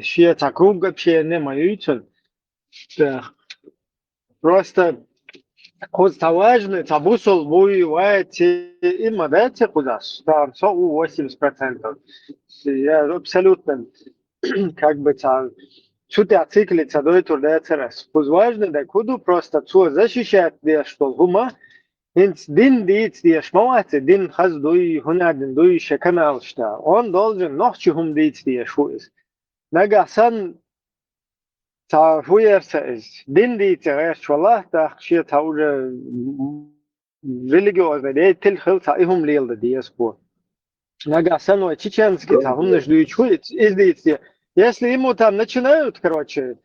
Ще такого вообще немає. Просто важно, табусол воюете има дайте куда? Да, 80%. Я абсолютно как бы там чути ациклица до этого ДЦРС. Важно, да куду просто цо защищать, да что гума. Инц дин дит диш мовате дин хаз дуй хунадин дуй шаканал шта. Он должен нохчухум дит диш хуиз. Нагасан تا fuerza dindi terrest والله تا شيء تاوجه religiozne det tillhör ta ihum lelde diaspor. Нага сано чеченский та он ждут чует издите. Если ему там начинают, короче,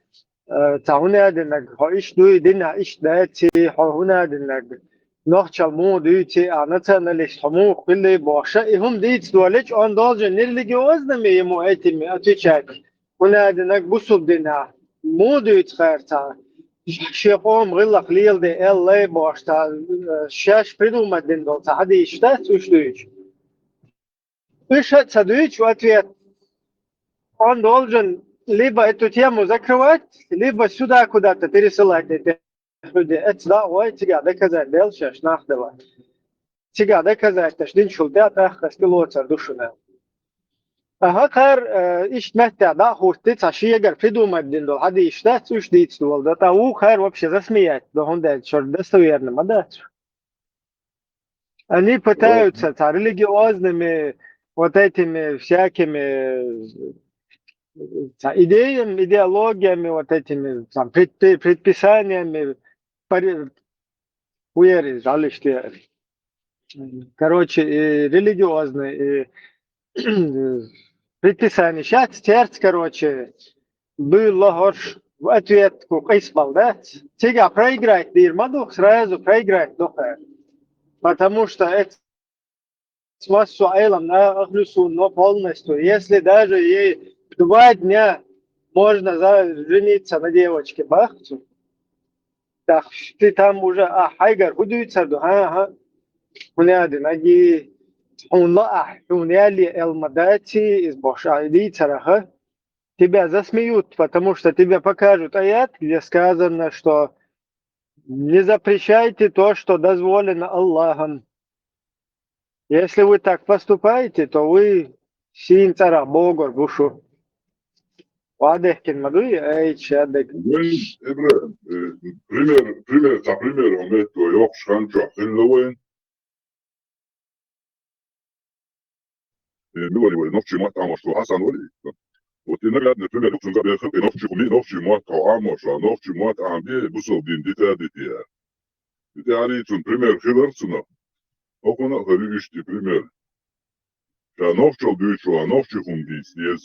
та он один иш дуй дина иш дати он один نخشى مو ديتي أنا ليش حمو كل باشا هم ديت دولج آن دالج نرلیگوازنه میمو ایتیمی اتیچک هنر دنگ بسوب دینه مو ديت خيرتا شيقوم غلا قليل دي ال باشتا شاش بريدو مدين دولتا هدي اشتات وش دويش وش هتسدويش واتويت آن دالجن ليبا اتو تيا مذاكرات ليبا سودا كودات تريسلاك خودي اتدا واي تيجا كذا ديل شاش ناخدوا تيجا كذا تشدين شلتات اخس كيلوتر دوشنا هاكر ايش متى دا هوستي تشي اگر فيدو مدين دول هدي اشتات وش ديت دول دا او خير вообще засмеять да هوندا чёр достоверно мадать они пытаются религиозными вот этими всякими идеями, идеологиями, вот этими там, предписаниями, короче, религиозные предписания. Сейчас терц, короче, было горш в ответку кайспал, да? Тига проиграть дирмаду, сразу проиграть дохер. Потому что это с массу айлом на ахлюсу, но полностью. Если даже ей 2 дня можно жениться на девочке, бахцу, так ты там уже, хайгар, худуется, ага, هنادي نجي ونلقح ونالي المداتي из бошайди цараха тебя засмеют, потому что тебе покажут аят, где сказано, что не запрещайте то, что дозволено Аллахом. Если вы так поступаете, то вы син цара Богор бушу. واضح كلمة دي أي شادك. пример момento yok şanço хиллоуин. Нуали ночи мат амош Хасан вали. Вот и наглядно пример доксон за бехал и ночи мат амош, ночи мат амби бусов дин дита дитя. Это они тун пример хиллерсуна. Окона хавишти пример. Ja noccio дючо, ночи хундис, yes.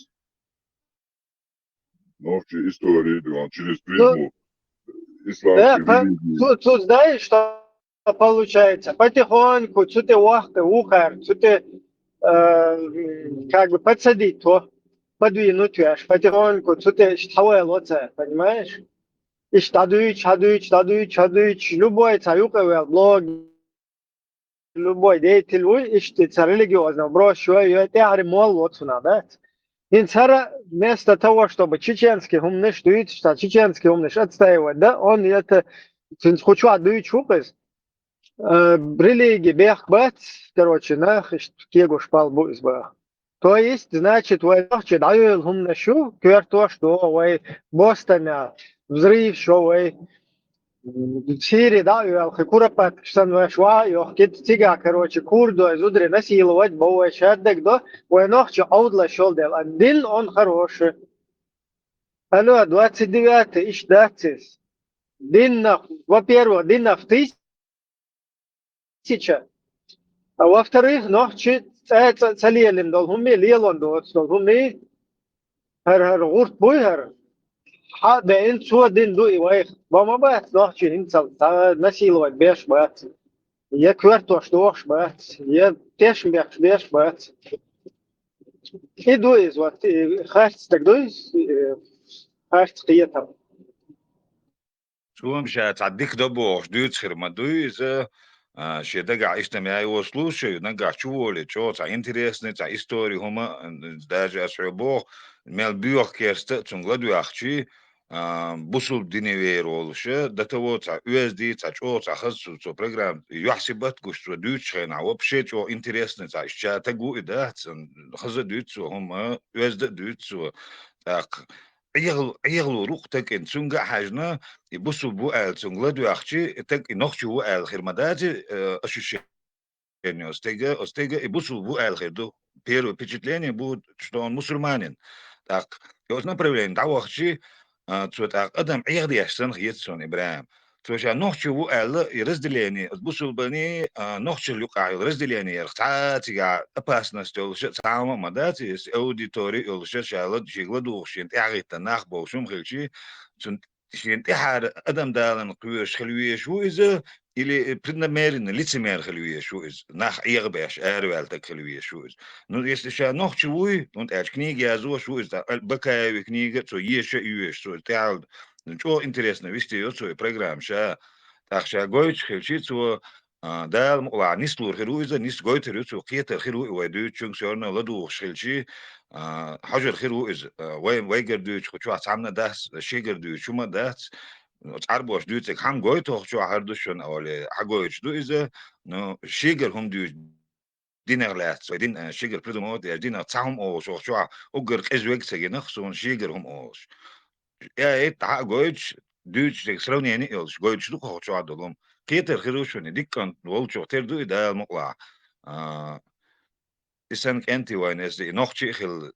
Ночи истории, через призму исламской. Тут знаешь, что получается? Потихоньку, ты вахта, ухар, ты как бы подсадить то, подвинуть аж потихоньку, ты штавай лоца, понимаешь? И штадуич, любой цаюка, блог, любой деятель, и что религиозно, брошу, и это аримол вот сюда, да? Инсара вместо того, чтобы чеченский умный штует, что чеченский умный отстаивать, да, он это хочу отдать чупес, религии бехбат, короче, нах, кегу шпал буизбах. То есть, значит, вы ночи даю умный шу, квер то, что вы Бостоне, взрыв, что вы Сирии, да, и Куропат, что вы шва, и китига, короче, курду, изудри насиловать, бовой шаддек, да, вы ночи аудла шел дел, а дин он хороший. Алло, 29-й, ищ датис. Дин, во-первых, дин в 1000, а во-вторых, ночи целелим, долгуми, лелон, долгуми, гурт буйгар. ده انت شو دين دوي وايخ ما بات نوحش انت نسيل بيش بات يا كوارتوش دوش بات يا تيش بيش بات ايه دويز وقت خارج تقدويز خارج قيتها شو مش هتعديك دبو دويت خير ما دويز شيء اجتماعي وصلوش نقع شوولي شو تا انتريسني تا истории هما даже أصعبوه مال بيوخ كيرست تنقدو أخشي بوصل دينيوير oluşu da to ta USD ta ço ta хасу то программ يحسبت куш то дючхена вообще чо интересно та ща та гу да хаза дючу هم USD дючу так يغلو روح تك إن سونجا حاجنا يبصوا بو آل سونجلا أختي تك نخشوا بو آل خير مداتي أشوشي يعني أستيجا يبصوا بو آل خير دو بيرو впечатление будут что он مسلمانин так и вот направление того أختي تسوت أقدم عيغ يحسن خيتسون إبراهيم توشا نخشوا بو آل يرزدليني تبصوا بني نخشوا لقاع يرزدليني يرختاتي قاع أباسنا ستول تعاون مداتي أوديتوري يلشة شالد شيغلا دوخشين تعغي تناخ بوشم خلشي شين تحار أدم دالن قويش خلوية شو إذا или преднамеренно, лицемер خلوية شو إز ناخ إيغباش أروالتك خلوية شو إز ну если شا نوخ чуй und книги азо شو إز бакаеви книга то ещё юеш то تعال что интересно вести ее свой программ ша так ша гойч хелчи то дал ла нислур خلوية نس гойт то قيت خلوية ودو чунг شورنا لدو خلشي حجر خلوية وين ويجر دو شو عمنا داس شيجر دو شو ما داس تعربوش دوتك هم جوي توخشوا هردوشون أولي حقويش دو إذا نو شيجر هم دو دينر لات دين شيجر بريدو موت يا دينر تاهم أوش وخشوا أوجر إزويك سجي نخسون شيجر هم أوش يا إيه تاع جويش دوتش تكسرون يعني إلش جويش دو خشوا عدلهم كيتر خيروشون ديك كان والشو تير دو إذا مقلع إسانك أنتي وين إزدي نخشي خل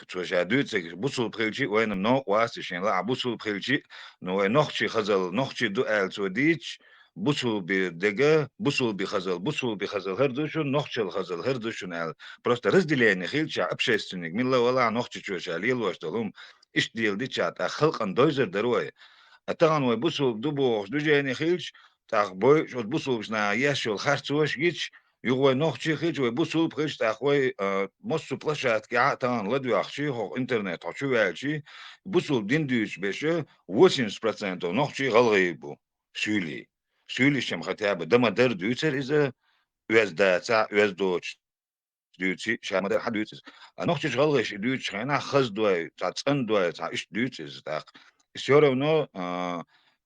zoals duurt boesel priltje en no was is en la boesel priltje no en nog خزل nog do el zo dich boesel bi dege boesel bi خزل herduşun nog خزل herduşun el просто разделение хилча общественник милла вала nog чуча лил вошталум iş değildi çat halkın dozer deroi atan ve boesel dubo dujeni хилч так boy şot boesel na yaşol hartsoş giç يغوي نوخشي خيج ويبوسو بخيج تاخوي مصو بلاشات كاعتان لدو اخشي هو انترنت هو شو يالشي بوسو دين دوش بيشو 80% نوخشي غلغيبو سولي شم ختابة دما در دوتر إذا ويز داتا ويز دوتش دوتشي شام در حد دوتش نوخشي غلغيش دوتش خينا خز دوي تا تسن دوي تا إيش دوتش تاق سيورو نو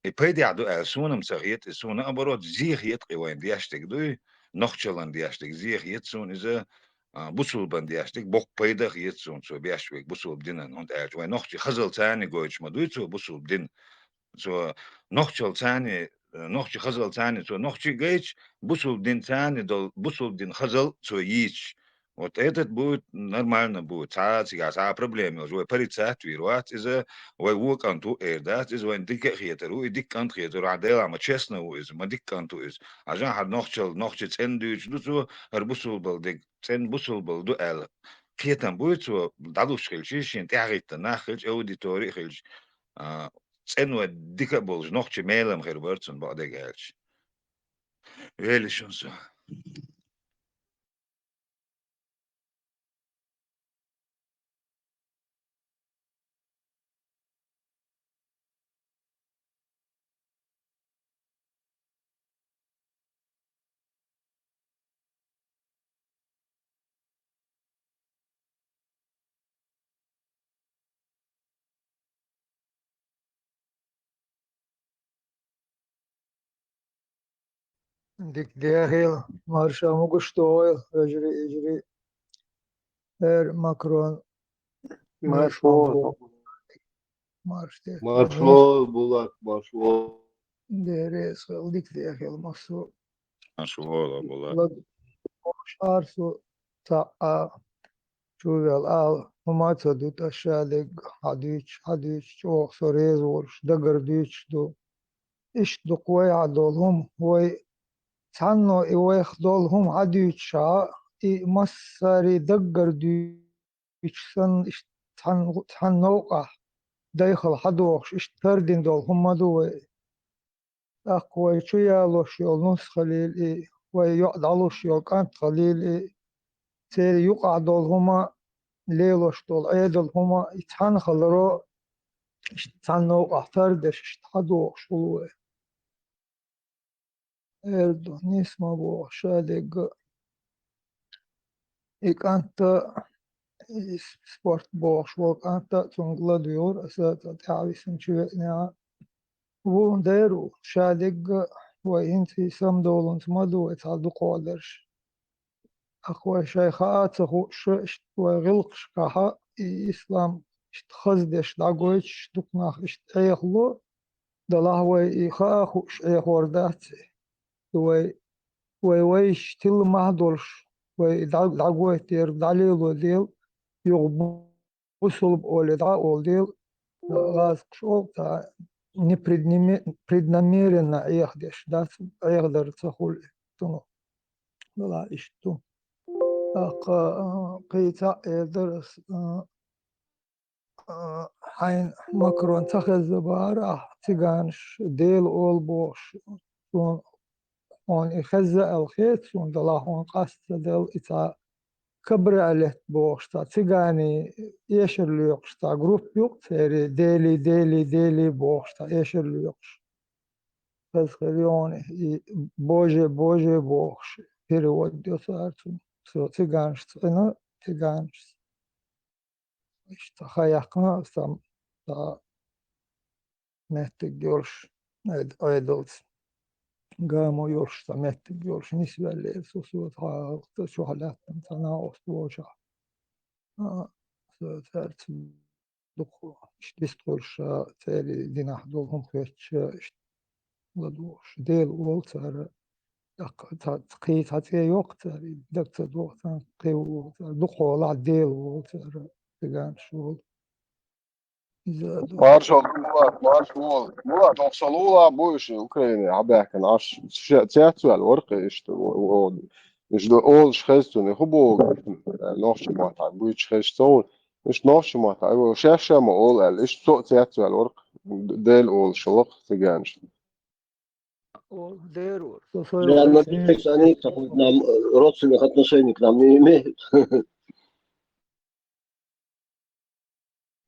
يبيدي عدو سونم سغيت سونا أبرو زيخ يتقي وين دياشتك دوي نخشلن دياشتك زيخ يتسون إذا بوسول بن دياشتك بوك بيدخ يتسون سو بياشتك بوسول بدينن und وين نخشي خزل تاني قويش ما دويتسو بوسول بدين سو نخشل تاني نخشي خزل تاني سو نخشي جيش بوسول بدين تاني دول بوسول بدين خزل سو ييش Вот этот будет нормально будет. Са проблемы уже парицат вируат из-за вой вуканту эрдат из вой дикке хетеру и диккант хетеру адела ма честно из ма дикканту из. Ажан had нохчел цен дюч дусу арбусул был дик цен бусул был ду эл. Хетан будет so дадуш хилчи шин тягит нахилч аудиторий хилч. Цен вой дикка бол нохче мелем хербертсон баде гелч. Велишонсо. Dik diehil marsha mugustoil ejri Macron Маршо. marşte Marshall Bulak, Marshall. dere sol dik diehil masu Нашу голову, ла. lad arsu ta a chuvel al humatsa dut ashalig hadich choq sorez worsh dagar dich do ish do qoy adolhum way tanno i way khdolhum hadich sha i masari dagar dich san ish tan noqa دايخل حدوخش اشتردين دول هم دو اقوى شوية لوش يول نص خليل اي ويقعد علوش يول كانت خليل اي سيري يقع دول هما ليلوش دول ايدل هما يتحن خلرو اشتحن نوقع فردش اشتحدوخش ولوه Эрдо, нисма бо, шалег, иканта спорт бо, швоканта цунгладиор, асата تعويسن شوئنا وون ديرو شالق وإنتي سمدولن مدو اتعدو قولرش أخوة شيخات أخو ششت وغلقش كها إسلام شت خزدش دعويش دقناخ شت أيخلو دلاه وي إخا خوش أيخ وردات وي ويش تل مهدولش وي دعوي تير دليلو ديل يغبو بسلب أولي دعو ديل غاز شو تا непреднамеренно ехдеш, да, ехдер цахул туну, была ишту. Ак قيتا يدرس حين مكرون تخذ زبارة تيغانش ديل أول بوش شون هون يخزق الخيط شون دلا هون قصد ديل إتا كبر عليه بوش تا تيغاني يشر ليوكش تا جروب يوك تيري ديلي بوش تا يشر ليوكش Разхорённый и Боже, Бог, перевод дёсарцу, все цыганщина, цыганщина. İşte hayakına sam da mettik görüş, aydılız. Gamo görüş da mettik görüş, nisbelli susut halkta şu halattım sana ostu oca. Söterçi duku, işte biz görüşe, teri dinah dolgun kveçe, işte laduş, değil olsa قيت هاتي وقت بدك وقت قي دقوا على الديل وقت تقان شغل زادوا Maršal, Murat Oksalula, bujuši Ukrajini, abēka naš, ciecvēl orkeištu, viņš do ol šhestu ne hubog, nošķimātā, bujuši šhestu, viņš nošķimātā, šešama ol, viņš so ciecvēl ork, del ol šalok, cigāniš. ديروا Я надеюсь, они как нам родственных отношений к нам не имеют.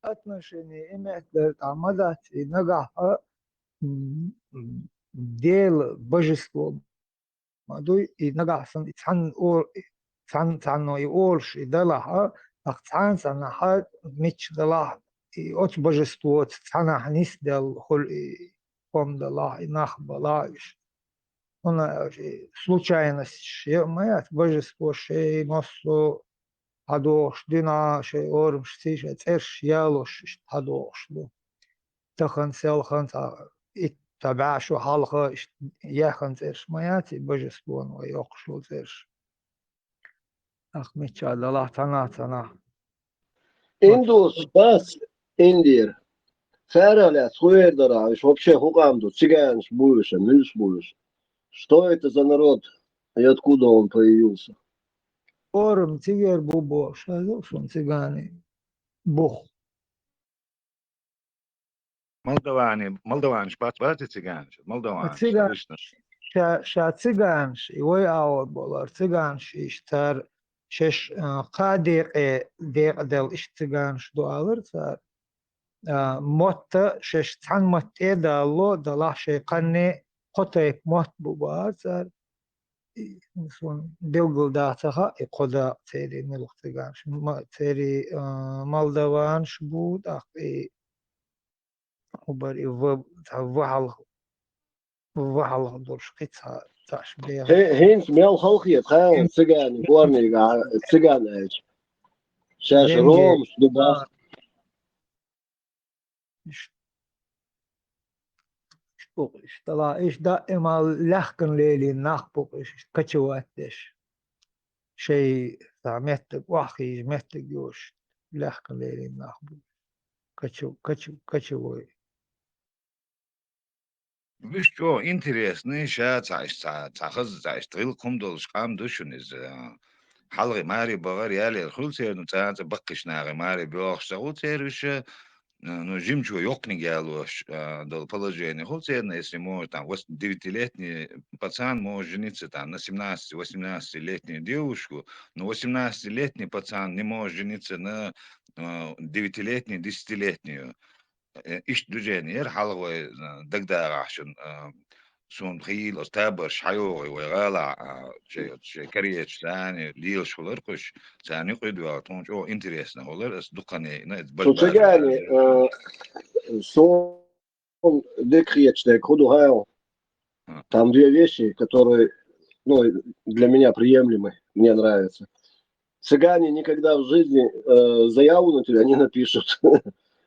отношения имеет عملت نجح ديل بجسوا مادو نجح سن تحن أول تحن يقولش دلها أختان سنة حد مش دلها أوت بجسوا تحن حنيس دل خل قم دلها نخ بلاش هنا случайность моя божество шей носу هادوش دينا شي أورمش تيش تيرش يالوش هادوش دو تخن سيلخن تبع شو حلقة يخن تيرش مياتي بجسبون ويوقشو تيرش أخ ميتشا الله تنا Индус, бас, Индир. Фералец, хуердера, вообще хукамду, цыганш, буюша, мюс буюш. Что это за народ и откуда он появился? أورم تيجر بوبو شادو شون تيجاني بوخ Молдаване, бати цыганш, молдаване, تيجان слышно. شا تيجانش يوي أول بولار تيجانش يشتر شش قادق ديق دل اشتغانش دوالر تار موت شش تان موت دالو دلا شي قني قطيك موت بوبار تار سون دلگل داتها قدا تيري نلختغانش تيري مالدوانش بود اخي وبري وحل دورش قيتها تاش بيها هينس ميل خلقية خان цыгане, горные цыгане. Сейчас زنجي Ромс, Дубас. بوقش طلع ايش دائما لحقن ليلي ناخ بوقش كتشواتش شيء تعمتك واخي متك يوش لحقن ليلي ناخ كتشو Видишь, что интересно, сейчас цахаз стрелком должкам душун из حلقة ماري بغار يالي الخلطة نتاعت بقش ناغي ماري بيوخ سغوتير وش ну жимчу ёкни гялош дал положение холцерно если может там 9-летний пацан может жениться там на 17-18-летнюю девушку но 18-летний пацан не может жениться на 9-летнюю 10-летнюю иш движение халгой дагдарашын سون خيل استابرش حيوغي ويغالع شي كريتش ثاني ليل شولرقش ثاني قدوة تونج او انتريسنا هولر اس دقني نت Что بجبار цыгане, сон декретчик, худугаю, там две вещи, которые, ну, для меня приемлемы, мне нравятся. Цыгане никогда в жизни заяву на тебя не напишут,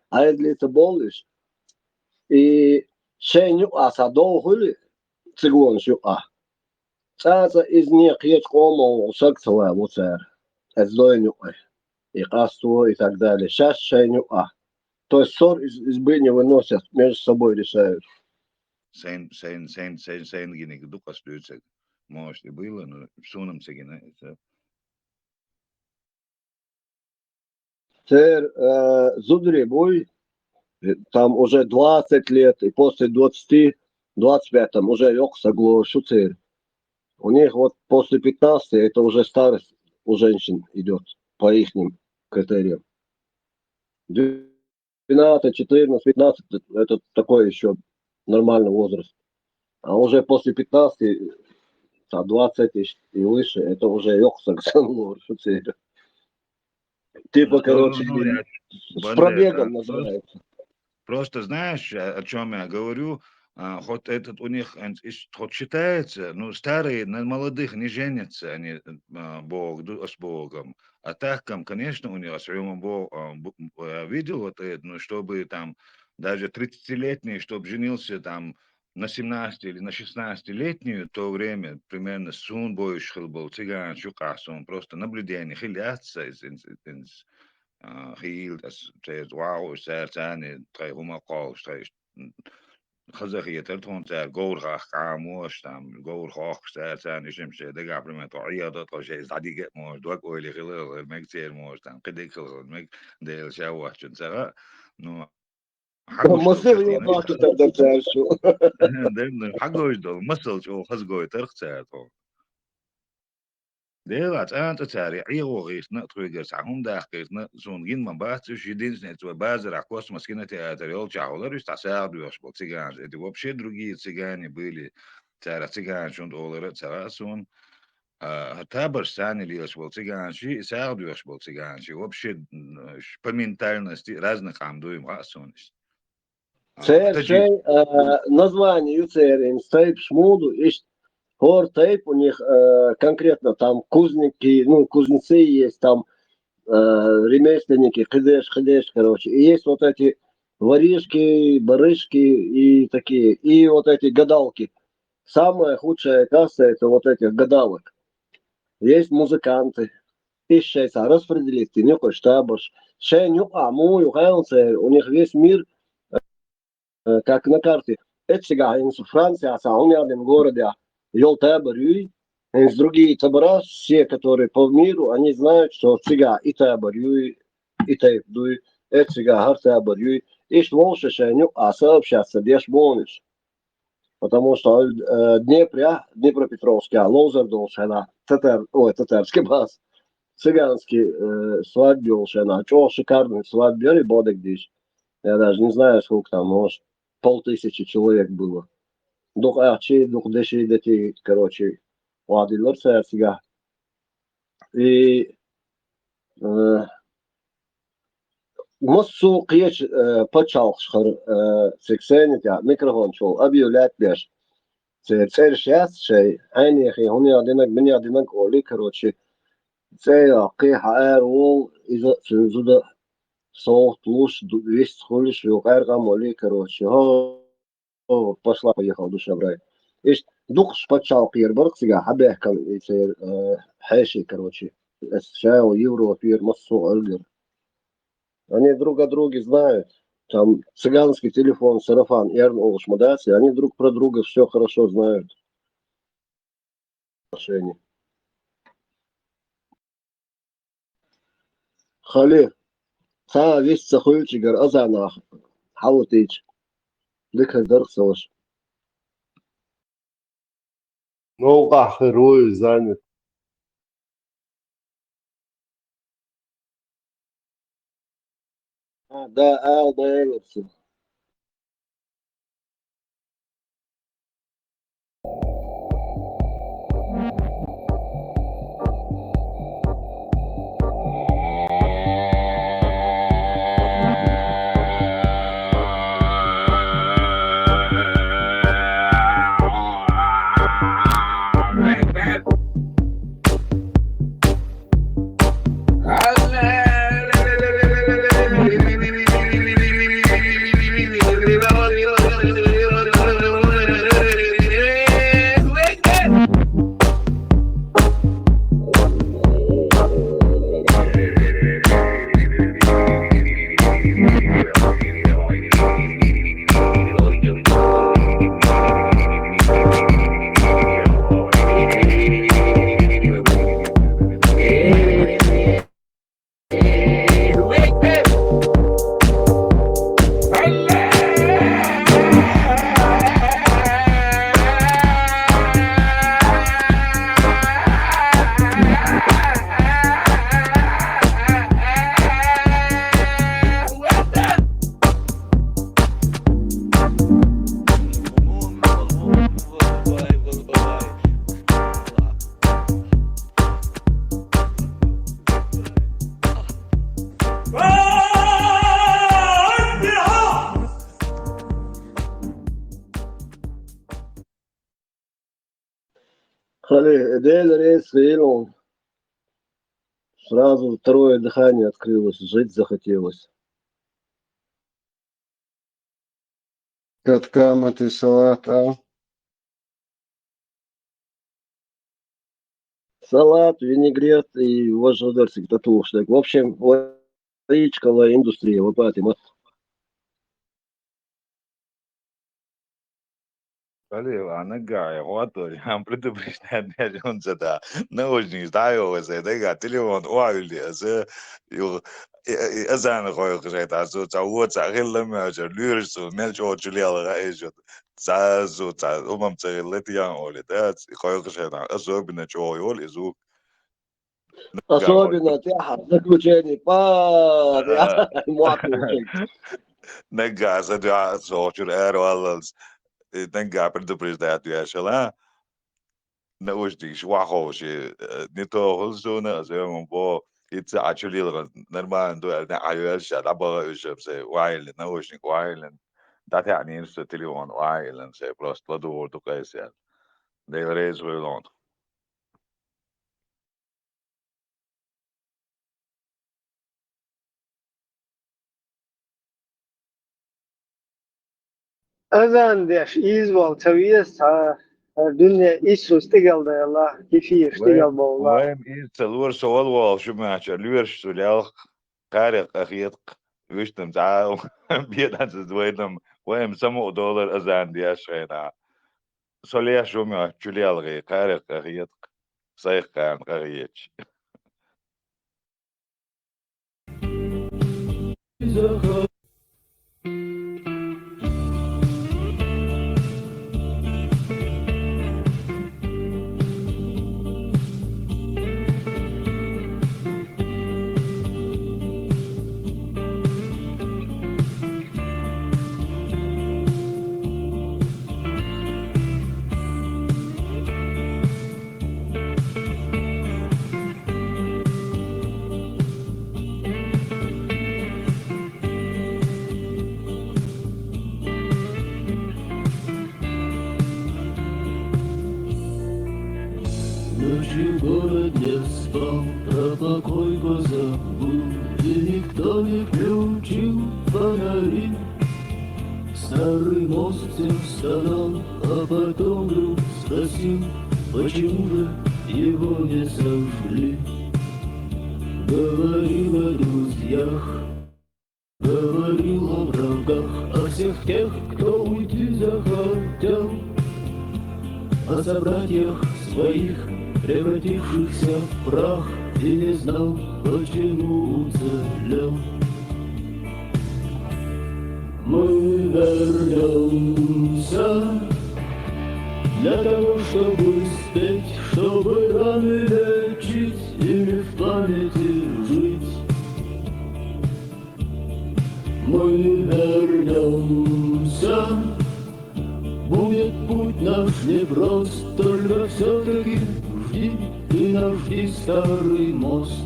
а если это болишь, и шейню асадол хули, цыгон шу цаца из них есть кому сакцевая муцер, эздойню, и касту и так далее. Сейчас шейню То есть ссор из избы не выносят, между собой решают. سين гинек дукас лютсек может и было но суном сегина это Теперь Зудри бой, там уже 20 лет, и после 20, 25 там уже Йоксагло Шуцер. У них вот после 15 это уже старость у женщин идет по их критериям. 12, 14, 15 это такой еще нормальный возраст. А уже после 15, 20 и выше, это уже Йоксагло Шуцер. Типа, короче, я с пробегом называется. просто знаешь о чем я говорю хоть этот у них хоть считается ну старые на молодых не женятся они бог с богом а так конечно у них своему бог видел вот это ну чтобы там даже 30-летний чтобы женился там на 17 или на 16-летнюю то время примерно сун боюсь был цыган шукасун просто наблюдение хиляться из خيل اس تيز واو سار تاني تري هما قاوش تري خزخية ترتون تار جور خاخ عاموش تام جور خاخ سار تاني شمشة دقع برمي طعيادة طوشي صديقة موش دوك ويلي خلال المكتير موش تام قديك خلال المك ديل شاوح شن سرا نو حقوش دول مصير تختينا يوضعك تقدر تعيشه. دين حقوش دول مسل شو خزقوي ترخصات ديرات أنت تاري عيو غيسنا تريجرس عهم داخلنا زون جين من بعد شدين سنت وبازر عكوس مسكينة تياتريول شاولر يستعساعد ويشبك цыган это вообще другие цыгане были تارا цыган شون أولر تارا سون табор сани лилаш был цыган ши саadu яш был цыган ши вообще по ментальности разных амдуем расунись Цер, ктачи шей, название Юцерин, стейп шмуду, и хор тейп у них конкретно там кузники, ну, кузнецы есть, там ремесленники, хидеш, короче. И есть вот эти воришки, барышки и такие, и вот эти гадалки. Самая худшая касса это вот этих гадалок. Есть музыканты. И сейчас распределить, ты не хочешь таборш. Шей, мую, у них весь мир как на карте. Это из Франции, а сам в городе вел табор, и из другие табора, все, которые по миру, они знают, что цыга и табор, и тейп, это цыга, гар табор, и что лучше, а сообщаться, без бонус. Потому что Днепропетровский, Лозер должен, татарский бас, цыганский свадьбе должен, что шикарный свадьбе, и бодек здесь. Я даже не знаю, сколько там, может, 500 человек было. Дух арчи, дух деши, дети, короче, вадилар сэрсига. И муссу қиеч пачалшхыр сексенитя микрофон шол объявлять беш. Цер шяс шей, айнихи, хуни адинак оли, короче, цея қиха ол, иза цензуда соғт луш, 200 хулиш, юқайрға моли, короче, пошла, поехал душа брай. Ишь, дух шпачал пьер барксига, хабех кан يصير حاشي, короче. Шао, евро, пьер, массу, альгер. Они друг о друге знают. Там цыганский телефон, сарафан, ярн, шмадasi, они друг про друга все хорошо знают. Отношения. Хали, та весь цахуючигар, азанах, хаутич. Дыка дарсош. موقع خروج زانت Да, да, Дель рейс Хейлон. Сразу второе дыхание открылось, жить захотелось. Каткамат и салат, а? Салат, винегрет и вожжодерсик татушек. В общем, водичковая индустрия, вот этим. Valeu, nega, otur, am предупреждать он да, не очень знаю, да, телефон, оили, азан хой gesagt, also за вот за хеллем, за люрсу, мелчо чулел, раежет, за умам целет ян оли, да, хой gesagt, особенно чё оли, зу. Особенно тяха, заключение, Nega, да, сочур, эрвалс, nega, предупреждать я шала. Na uștii și wow și ni to hulzuna să un bo it's actually normal do na ayel și da bă și se while na uștii while da te ani să telefon while se prost la do to că se de reis long. أذان ديش إيزوال تويس الدنيا إيش اشتغل ده الله كيف يشتغل بالله وين is lur sol wal şu maç lur şu lel qarıq axiyat wishtem za biedan ze dweydem وين سمو دولار azan diye şeyna solya şu maç çülel qarıq axiyat sayıq kan qarıyç. Ночью город не спал, про покой позабыл, и никто не включил фонари. Старый мост всем стонал, а потом вдруг спросил, почему же его не сожгли. Говорил о друзьях, говорил о врагах, о всех тех, кто уйти захотел, о собратьях своих, превратившихся в прах, и не знал, почему уцелел. Мы вернемся для того, чтобы спеть, чтобы раны лечить или в памяти жить. Мы вернемся. Будет путь наш непрост, только все-таки жди, ты наш жди старый мост.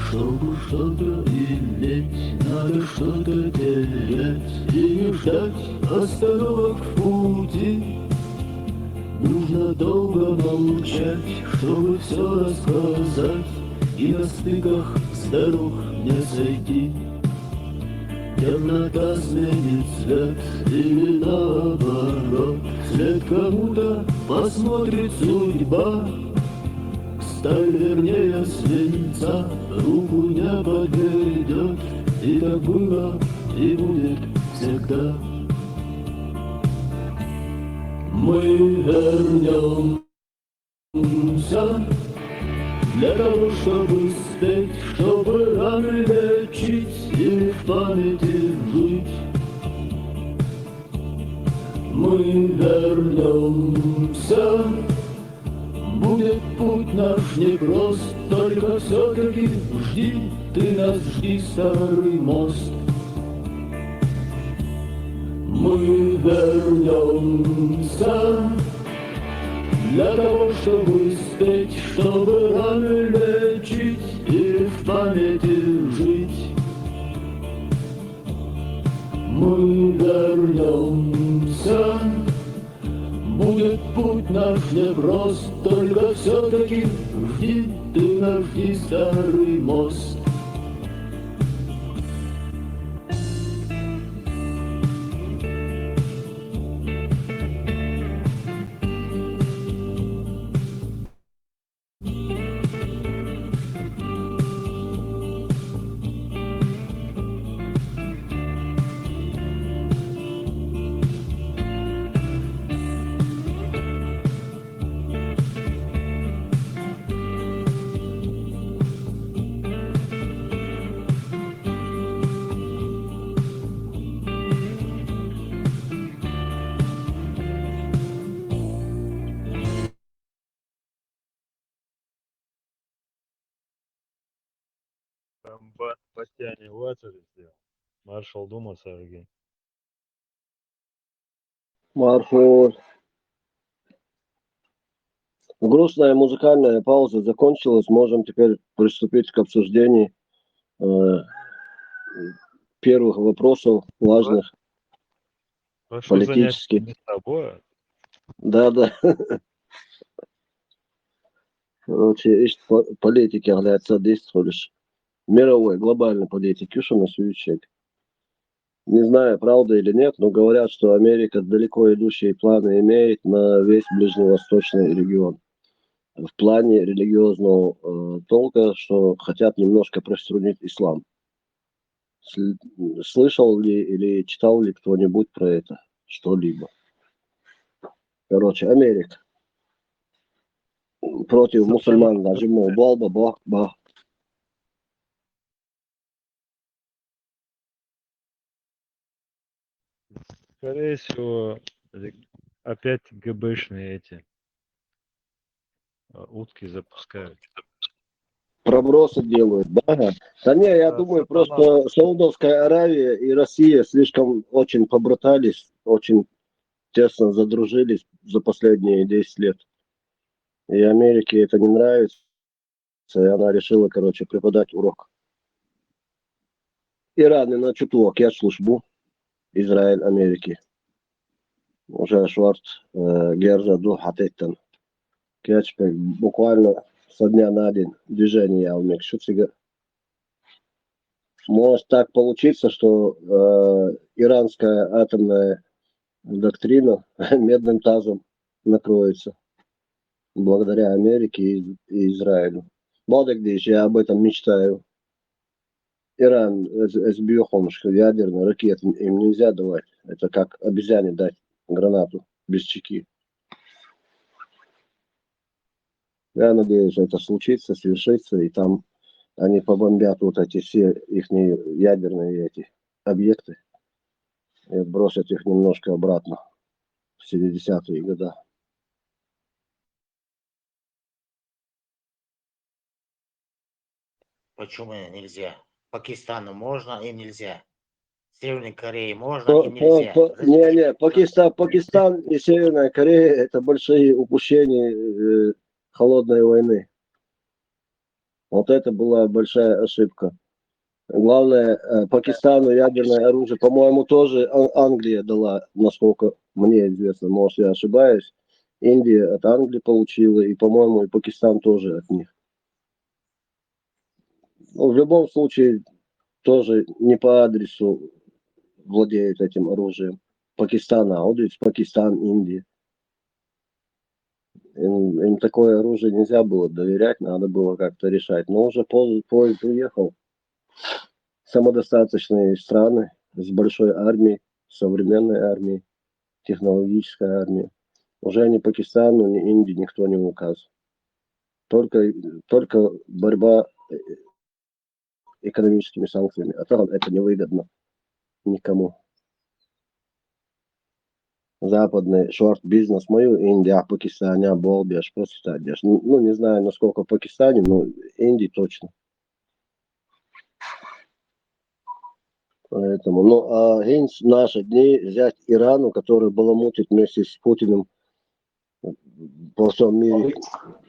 Чтобы что-то иметь, надо что-то терять и не ждать остановок в пути. Нужно долго молчать, чтобы все рассказать, и на стыках с дорог не сойти. Темнота сменит цвет или наоборот, вслед кому-то посмотрит судьба. Сталь вернее свинца руку не подведет, и так было, и будет всегда. Мы вернемся для того, чтобы спеть, чтобы раны лечить и в памяти жить. Мы вернемся, будет путь наш непрост, только все-таки жди, ты нас жди, старый мост. Мы вернемся для того, чтобы спеть, чтобы раны лечить и в памяти жить. Мы вернемся, будет путь наш непрост, только все-таки жди, ты нас жди, старый мост. Бастиане Уэттери сделал. Маршал Дума Сергей. Маршал. Грустная музыкальная пауза закончилась. Можем теперь приступить к обсуждению первых вопросов важных, Прошу политических. занять места боя. Да. Короче, политики являются действующей мировой, глобальной политики, что на свечек. Не знаю, правда или нет, но говорят, что Америка далеко идущие планы имеет на весь ближневосточный регион. В плане религиозного толка, что хотят немножко приструнить ислам. Слышал ли или читал ли кто-нибудь про это что-либо? Короче, Америка против мусульман, даже балба, бах. Скорее всего, опять ГБшные эти утки запускают. Пробросы делают, да? Да не, я думаю, просто Саудовская Аравия и Россия слишком очень побратались, очень тесно задружились за последние 10 лет. И Америке это не нравится, и она решила, преподать урок. Иран на чуток, я службу, Израиль, Америки. Уже шварт Гержа Духатеттен. Кечпек буквально со дня на день движение у них шутига. Может так получиться, что иранская атомная доктрина медным тазом накроется благодаря Америке и Израилю. Бадагдиш, я об этом мечтаю. Иран сбьет ядерную ракету, им нельзя давать. Это как обезьяне дать гранату без чеки. Я надеюсь, это случится, свершится, и там они побомбят вот эти все их ядерные эти объекты и бросят их немножко обратно в 70-е годы. Почему нельзя? Пакистану можно, им нельзя. Северной Корее можно, им нельзя. Пакистан и Северная Корея – это большие упущения холодной войны. Вот это была большая ошибка. Главное, Пакистану ядерное оружие, по-моему, тоже Англия дала, насколько мне известно, может, я ошибаюсь. Индия от Англии получила, и, по-моему, и Пакистан тоже от них. Но в любом случае, тоже не по адресу владеют этим оружием. Пакистан, аудит, Пакистан, Индия. Им такое оружие нельзя было доверять, надо было как-то решать. Но уже поезд уехал. Самодостаточные страны с большой армией, современной армией, технологической армией. Уже ни Пакистану, ни Индии никто не указ. только борьба экономическими санкциями. А там это невыгодно никому. Западный шорт-бизнес мою, Индия, Пакистане, Болбеш, просто одежда. Ну, не знаю, насколько в Пакистане, но Индии точно. Поэтому, ну, а Гейнс в наши дни взять Ирану, который баламутит вместе с Путиным по всем мире.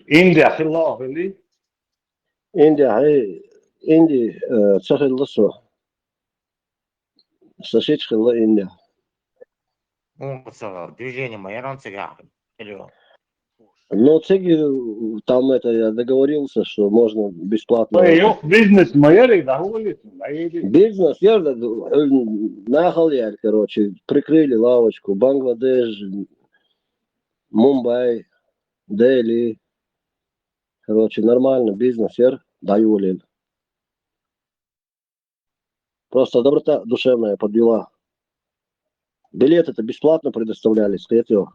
Индия, хилла, хилли. Индия, цахилласо. Сашич хилла Индия. Движение Майрон Цыган. Но там это я договорился, что можно бесплатно. Бизнес майори, да, хули. Бизнес, я нахал я, короче, прикрыли лавочку. Бангладеш, Мумбай, Дели. Короче, нормально, бизнес, я даю лень. Просто доброта душевная подвела. Билеты-то бесплатно предоставлялись, хотел.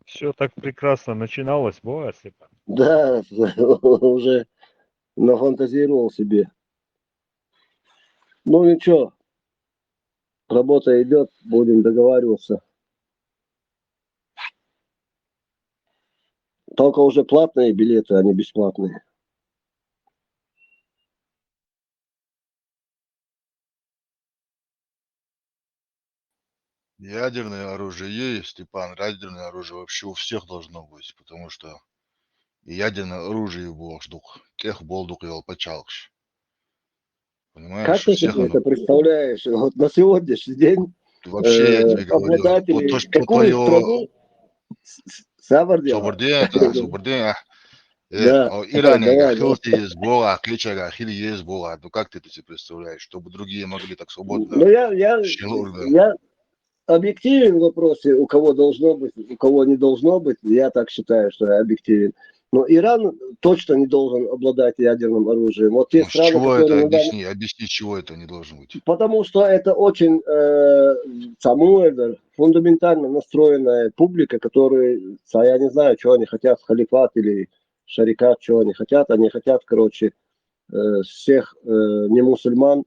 Все так прекрасно начиналось, бывает, Степан. Да, уже нафантазировал себе. Ну ничего, работа идет, будем договариваться. Только уже платные билеты, а не бесплатные. Ядерное оружие есть, Степан, ядерное оружие вообще у всех должно быть, потому что и ядерное оружие болдук, тех болдук его почалкш. Понимаешь, Как ты всех себе оно... это представляешь? Вот на сегодняшний день Вообще я тебе говорю, вот то, обладатели что какую твое страну? Сабардиала. Субордия, Да, Иранега, давай, да. хилти есть Бога, кличага, хили есть Бога. Ну как ты это себе представляешь, чтобы другие могли так свободно? Ну я объективен в вопросе, у кого должно быть, у кого не должно быть. Я так считаю, что я объективен. Но Иран точно не должен обладать ядерным оружием. Вот те Ну, с страны, чего которые... это объясни? Объясни, чего это не должно быть. Потому что это очень фундаментально настроенная публика, которые, я не знаю, что они хотят, халифат или шарикат, что они хотят. Они хотят, короче, всех не мусульман,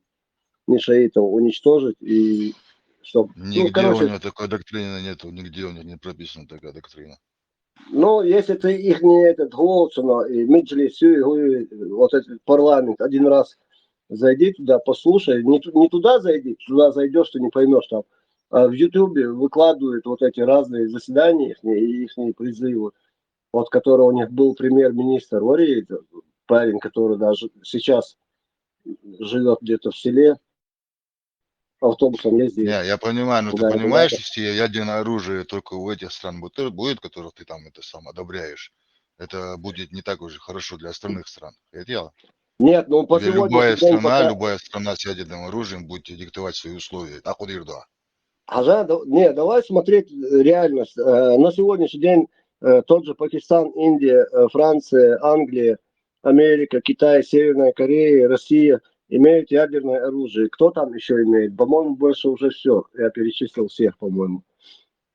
не шаитов уничтожить. И чтобы, Нигде у него такой доктрины нету, нигде у них не прописана такая доктрина. Ну, если ты их не этот Голцина и Меджлис, вот этот парламент один раз зайди туда, послушай, не туда зайди, туда зайдешь, ты не поймешь там. А в Ютубе выкладывают вот эти разные заседания их призывы. Вот который у них был премьер-министр Ори, парень, который даже сейчас живет где-то в селе, автобусом ездит. Не, я понимаю, но ты понимаешь, если ядерное оружие только у этих стран будет, которых ты там это сам одобряешь, это будет не так уже хорошо для остальных стран. Хотела? Нет, ну по любая страна с ядерным оружием будет диктовать свои условия. Так вот ирда. Не, давай смотреть реальность. На сегодняшний день тот же Пакистан, Индия, Франция, Англия, Америка, Китай, Северная Корея, Россия имеют ядерное оружие. Кто там еще имеет? По-моему, больше уже все. Я перечислил всех, по-моему.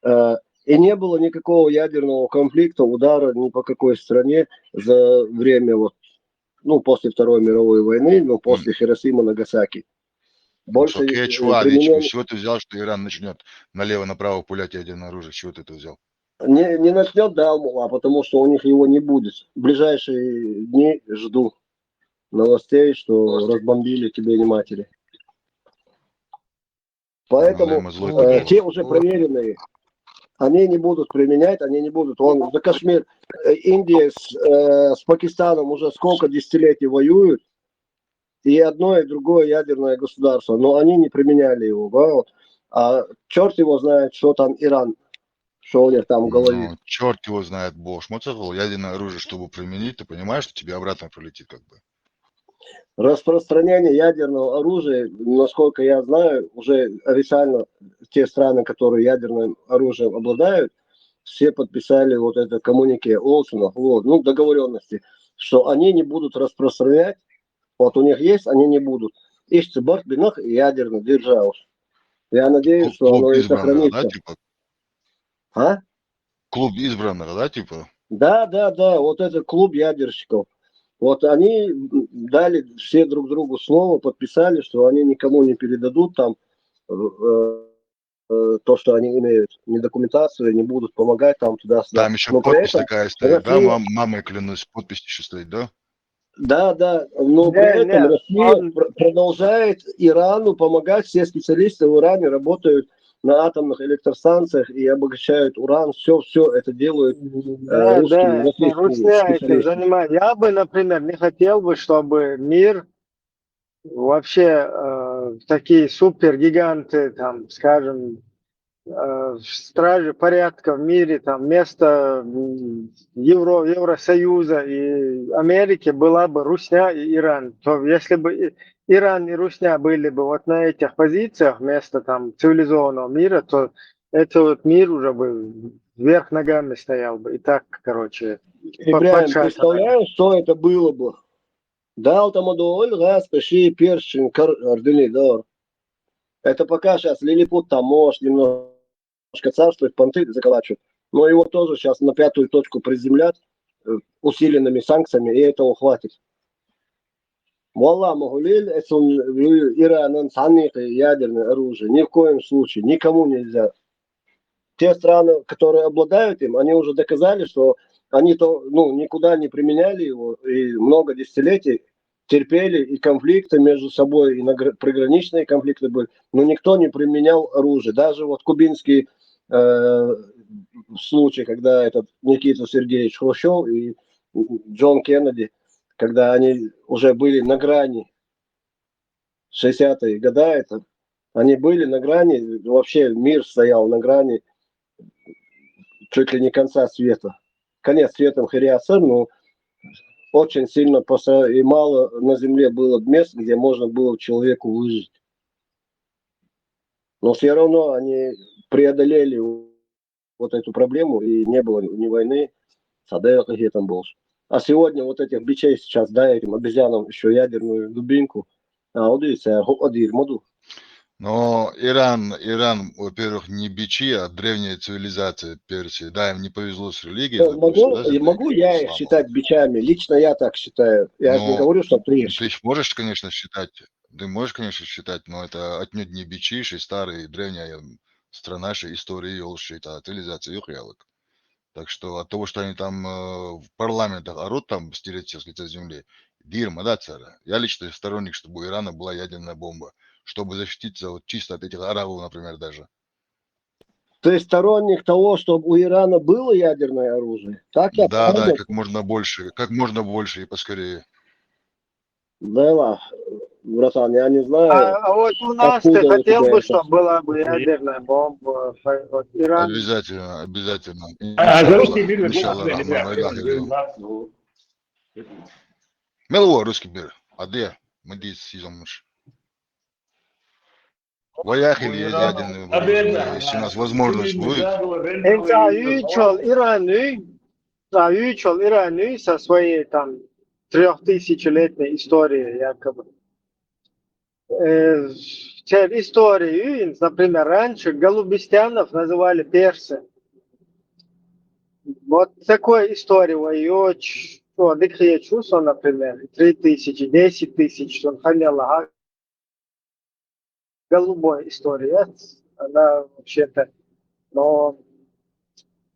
И не было никакого ядерного конфликта, удара ни по какой стране за время после Второй мировой войны, после Хиросимы, Нагасаки. Больше применения... С чего ты взял, что Иран начнет налево-направо пулять ядерное оружие? С чего ты это взял? Не начнет, да, а потому что у них его не будет. В ближайшие дни жду новостей, что разбомбили тебе не матери. Поэтому те уже проверенные, они не будут применять, они не будут. За Кашмир, Индия с Пакистаном уже сколько десятилетий воюют, и одно, и другое ядерное государство, но они не применяли его. Да? А черт его знает, что там Иран, что у них там в голове. Ну, черт его знает, Бог. Смотрел ядерное оружие, чтобы применить, ты понимаешь, что тебе обратно прилетит как бы. Распространение ядерного оружия, насколько я знаю, уже официально те страны, которые ядерным оружием обладают, все подписали вот это коммунике Олсона, договоренности, что они не будут распространять. Вот у них есть, они не будут. Ищется бинах ядерно держал. Я надеюсь, что оно и сохранится. Да, типа? А? Клуб избранных, да, типа? Да, вот это клуб ядерщиков. Вот они дали все друг другу слово, подписали, что они никому не передадут там то, что они имеют, ни документацию, не будут помогать там туда-сюда. Там еще Но при подпись этом такая стоит, да? Россия, Мамой клянусь, подпись еще стоит, да? да, но при этом Не, Россия продолжает Ирану помогать, все специалисты в Иране работают на атомных электростанциях и обогащают уран, все это делают русские, российские Русня этим специалисты. занимается. Я бы, например, не хотел бы, чтобы мир вообще такие супергиганты, там, скажем, стражи порядка в мире, там, вместо Евросоюза и Америки была бы Русня и Иран. То если бы Иран и Русня были бы вот на этих позициях вместо там цивилизованного мира, то этот вот мир уже бы вверх ногами стоял бы. И так, короче, Ибраим, представляешь, что это было бы? Дал там одоль, раз, пиши, першин, ордыни, Это пока сейчас лилипут там может немножко царствовать, понты заколачивают. Но его тоже сейчас на 5-ю точку приземлят усиленными санкциями, и этого хватит. Валла Магулиль, это Иран, ядерное оружие. Ни в коем случае, никому нельзя. Те страны, которые обладают им, они уже доказали, что они то, никуда не применяли его, и много десятилетий терпели и конфликты между собой, и приграничные конфликты были, но никто не применял оружие. Даже вот кубинский случай, когда этот Никита Сергеевич Хрущев и Джон Кеннеди, когда они уже были на грани 60-е годы, они были на грани, вообще мир стоял на грани чуть ли не конца света. Конец света Хириасер, но очень сильно и мало на земле было мест, где можно было человеку выжить. Но все равно они преодолели вот эту проблему, и не было ни войны, садея какие там был. А сегодня вот этих бичей сейчас, этим обезьянам еще ядерную дубинку. А вот видите, один моду. Но Иран, во-первых, не бичи, а древняя цивилизация Персии. Да, им не повезло с религией, допустим, да, Могу я их считать бичами? Лично я так считаю. Я же не говорю, что ты. Ты их можешь, конечно, считать. Ты можешь, конечно, считать, но это отнюдь не бичи, старые, древняя страна, истории, это цивилизация их ялок. Так что от того, что они там в парламентах орут, там стереть все с лица земли, дирма, да, цара. Я лично сторонник, чтобы у Ирана была ядерная бомба, чтобы защититься вот чисто от этих арабов, например, даже. То есть сторонник того, чтобы у Ирана было ядерное оружие? Так я Да, как можно больше и поскорее. Да, братан, я не знаю. А вот у нас ты хотел бы, чтобы была бы ядерная бомба? Вот Иран. Обязательно. русский мир Мелово русский мир. А где? Мы здесь сезонныш. Поехали, есть ядерный оружие, если у нас возможность будет. Иран со своей там 3000-летней историей якобы. Теперь историю, например, раньше голубистянов называли персы. Вот такой историю, и очень, дикие чувства, например, 3000, 10 тысяч, он ханяла. Голубой история, она вообще-то, но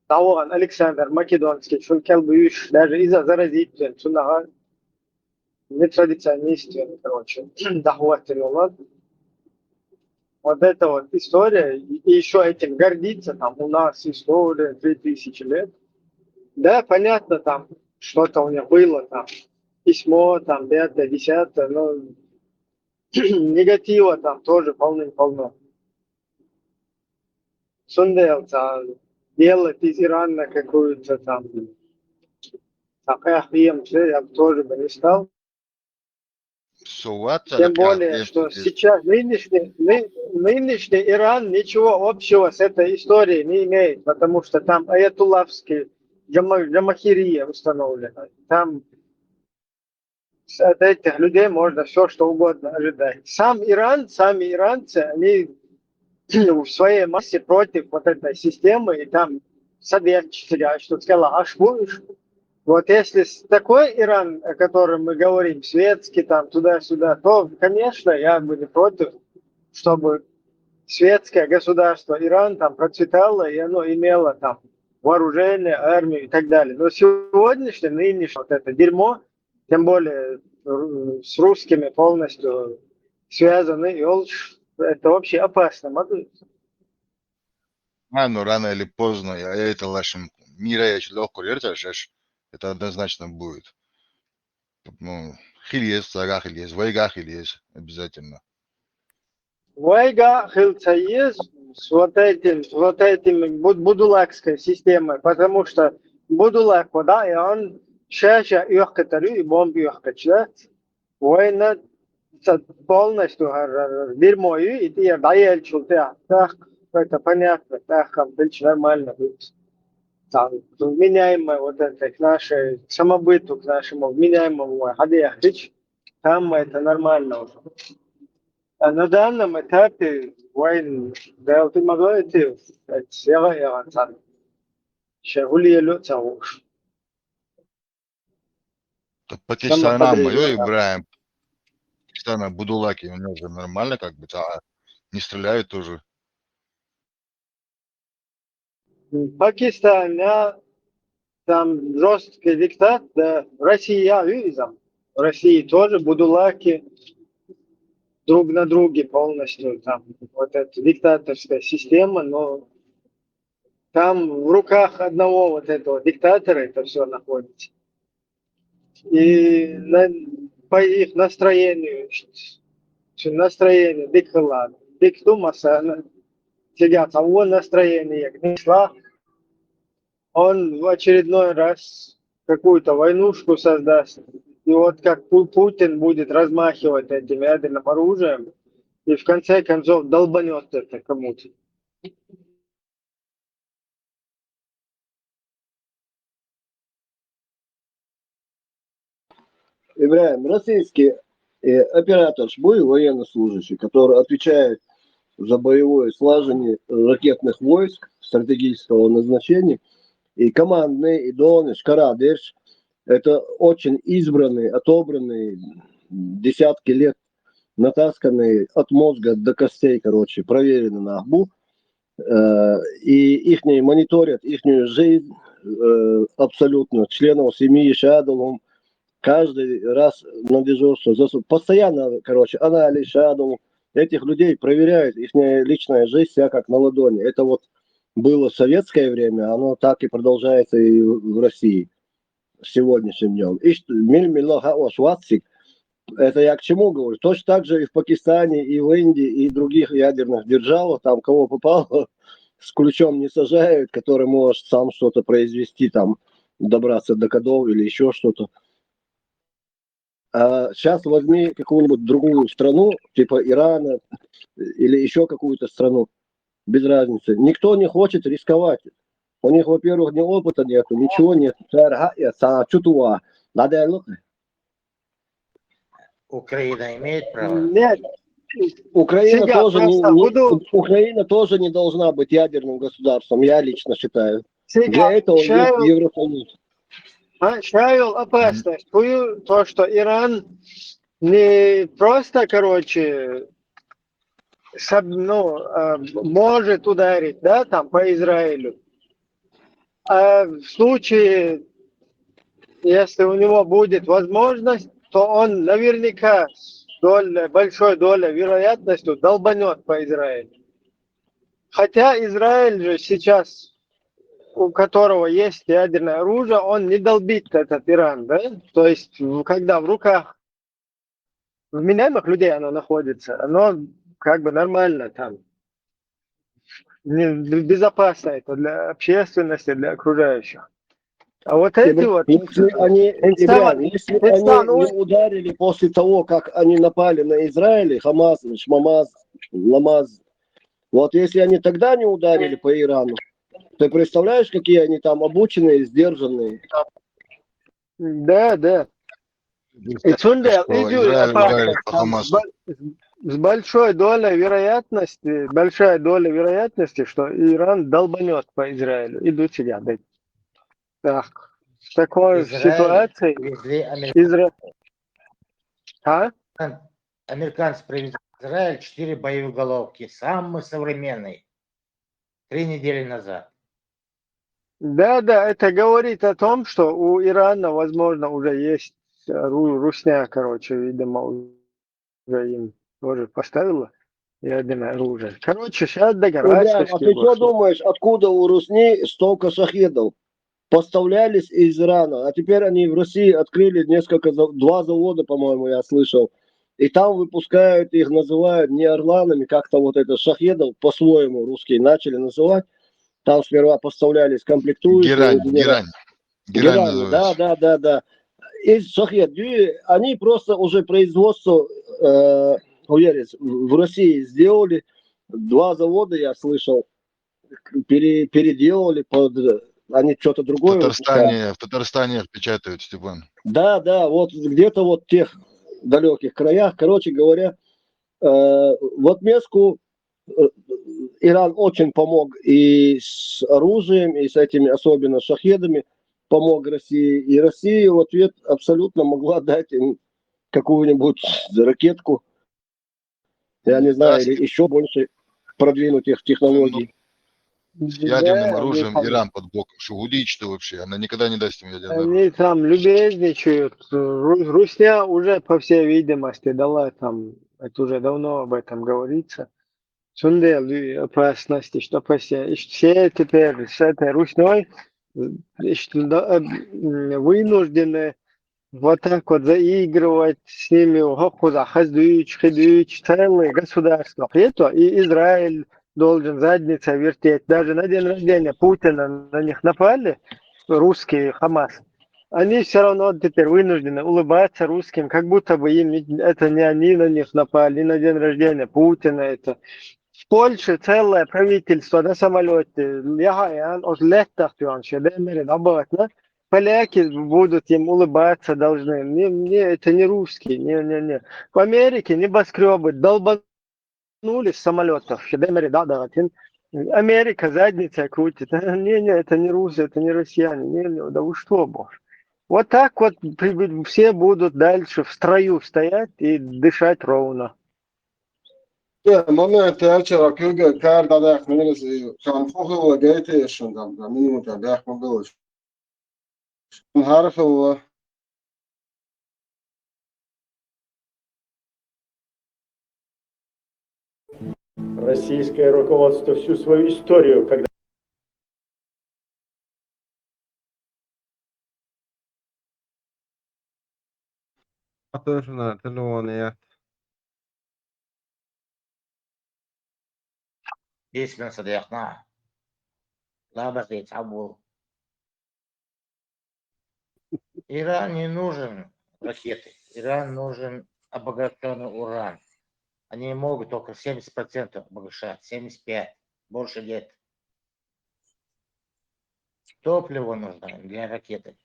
того Александр Македонский, Шулькелбюш, даже из-за заразитель, Сунага, нетрадиционистен, короче, дохватывал. Вот эта вот история, и еще этим гордиться, там у нас история 3000 лет. Да, понятно, там что-то у них было, там письмо, там 5-е, 10-е, но негатива там тоже полным-полно. Сундельца делать из Ирана какую-то там я бы тоже бы не стал. Тем более, что сейчас нынешний Иран ничего общего с этой историей не имеет, потому что там аятуллахские джамахирия установлена. Там от этих людей можно все, что угодно ожидать. Сами иранцы, они в своей массе против вот этой системы, и там советчика, что сказала, аж будешь. Вот если такой Иран, о котором мы говорим, светский, там, туда-сюда, то, конечно, я бы не против, чтобы светское государство Иран там процветало, и оно имело там вооружение, армию и так далее. Но сегодняшнее, нынешнее вот это дерьмо, тем более с русскими полностью связаны, и это вообще опасно. Ну рано или поздно, это вашим мира легко вертишь, это однозначно будет. Ну, хилес, сага хилес, вайга хилес, обязательно. Вайга хилцаез с вот этим будулакской системой, потому что будулак, да, и он шаша юхкатарю и бомб юхкача, война полностью дерьмою, и ты даешь чултя, так, это понятно, так, быть нормально будет. Там, вменяемое вот это к нашей к самобыту, к нашему вменяемому хадияхич, там это нормально уже. А на данном этапе войн, да, ты могла идти, села я там, шагули люца уж. Пакистана мое, Ибраим, Пакистана Будулаки, у него же нормально как бы, а не стреляют тоже. Пакистан, там жесткий диктат, да, Россия, видим, в России тоже будулаки друг на друге полностью, там, вот эта диктаторская система, но там в руках одного вот этого диктатора это все находится. И по их настроению, дикхала, диктумаса, сидят, а его настроение гнесла, он в очередной раз какую-то войнушку создаст. И вот как Путин будет размахивать этим ядерным оружием, и в конце концов долбанет это кому-то. Ибраим, российский оператор ШБУ, военнослужащий, который отвечает за боевое слаживание ракетных войск стратегического назначения, и командный, и Донеш, Карадеш, это очень избранные, отобранные, десятки лет натасканные от мозга до костей, короче, проверены на АХБУ, и их мониторят, их жизнь абсолютно, членов семьи Шадовым, каждый раз на дежурство, постоянно, короче, анализ Шадовым, этих людей проверяют, их личная жизнь вся как на ладони. Это вот было в советское время, оно так и продолжается и в России с сегодняшним днем. Это я к чему говорю? Точно так же и в Пакистане, и в Индии, и в других ядерных державах, там кого попало, с ключом не сажают, который может сам что-то произвести, там, добраться до кодов или еще что-то. А сейчас возьми какую-нибудь другую страну, типа Ирана, или еще какую-то страну, без разницы. Никто не хочет рисковать. У них, во-первых, ни опыта нету, ничего нет. Украина имеет право? Нет. Украина тоже не должна быть ядерным государством, я лично считаю. Для этого есть Евросоюз. Шайл опасность. То, что Иран не просто, короче, может ударить, да, там по Израилю. А в случае, если у него будет возможность, то он наверняка с большой долей вероятностью долбанет по Израилю. Хотя Израиль же сейчас, у которого есть ядерное оружие, он не долбит этот Иран, да? То есть, когда в руках вменяемых людей оно находится, оно как бы нормально там. Безопасно это для общественности, для окружающих. А вот эти вот... Если они не ударили после того, как они напали на Израиль, Хамас, Шмамаз, Ламаз, вот если они тогда не ударили по Ирану, ты представляешь, какие они там обученные, сдержанные? Да. И с большая доля вероятности, что Иран долбанет по Израилю. Идут сидят. Так, в такой Израиль ситуации привезли Израиль... А? американцы привезли в Израиль 4 боеголовки, самый современный, 3 недели назад. Да, это говорит о том, что у Ирана, возможно, уже есть русня, короче, видимо, уже им тоже поставила ядерное оружие. Короче, сейчас догорать. Ибраим, а ты что думаешь, откуда у Русни столько шахедов? Поставлялись из Ирана, а теперь они в России открыли два завода, по-моему, я слышал. И там выпускают их, называют не орланами, как-то вот это шахедов по-своему русские начали называть. Там сперва поставлялись комплектующие. Герань Герани, называется. да. Из шахед, они просто уже производство в России сделали. Два завода, я слышал, переделали под... Они что-то другое выпускают. В Татарстане их печатают, Степан. Да, вот где-то вот в тех далеких краях, короче говоря, в отместку Иран очень помог и с оружием, и с этими особенно шахедами, помог России. И Россия в ответ абсолютно могла дать им какую-нибудь ракетку, я не знаю, или еще больше продвинутых технологий. С ядерным Да, оружием Иран под боком. Шугулич-то вообще. Она никогда не даст им ядерное они оружие. там любезничают. Русня уже, по всей видимости, дала там, это уже давно об этом говорится, Сунделы опасности, что все теперь с этой Русней вынуждены вот так вот заигрывать с ними, целые государства. И Израиль должен задницей вертеть. Даже на день рождения Путина на них напали, русские Хамас. Они все равно теперь вынуждены улыбаться русским, как будто бы им это не они на них напали, на день рождения Путина это. В Польше целое правительство на самолете, лягаян, от летах, обратно. Поляки будут им улыбаться должны. Это не русские, не. В Америке небоскребы долбанули с самолетов. Америка задница крутит. Не, это не русские, это не россияне. Не, да вы что, боже. Вот так вот все будут дальше в строю стоять и дышать ровно. Момenti Elčeva Kruga kārdā dēk minus kan fuhula gaitiešana da minūtā dēk mobiliši. Harfila Российское руководство всю свою историю, когда atırına telefonu اسمع صديقنا، لا بقيت عبور. Иран не нужен ракеты. Иран нужен обогащенный уран. Они могут только 70% обогащать, 75%, больше нет. Топливо нужно для ракеты.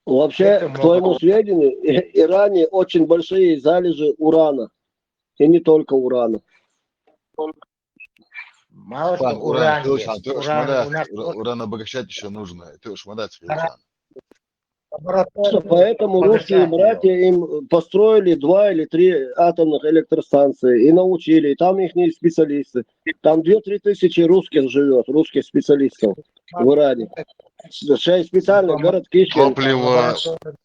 Вообще, Это к твоему могут- сведению, в Иране очень большие залежи урана. И не только урана. Мало что Уран, уран ты есть. уж Уран у нас уран обогащать еще нужно. Ты уж мадацкий уран. Поэтому русские братья им построили 2 или 3 атомных электростанции и научили. И там их специалисты. Там 2-3 тысячи русских живет, русских специалистов в Иране. 6 специальных городских. Топливо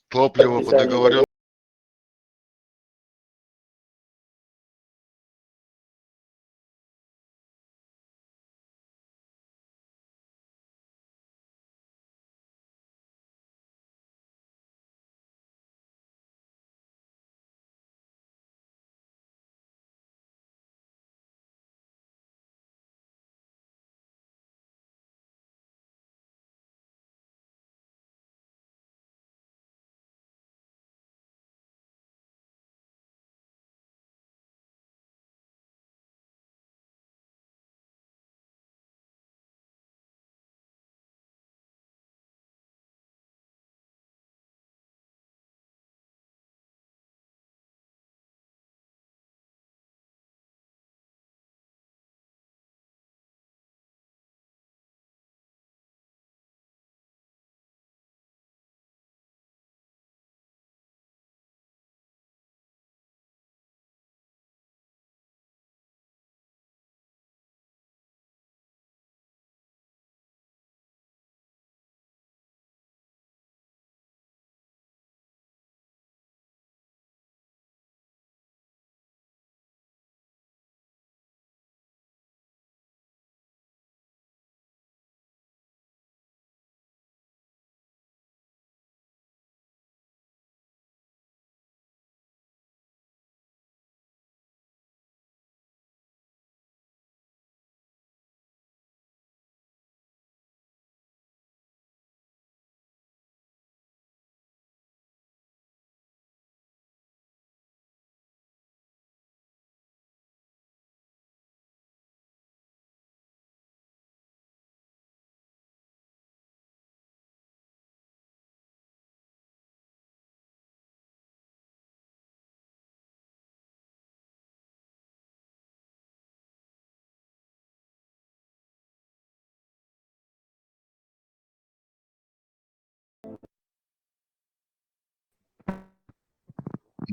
по договоренности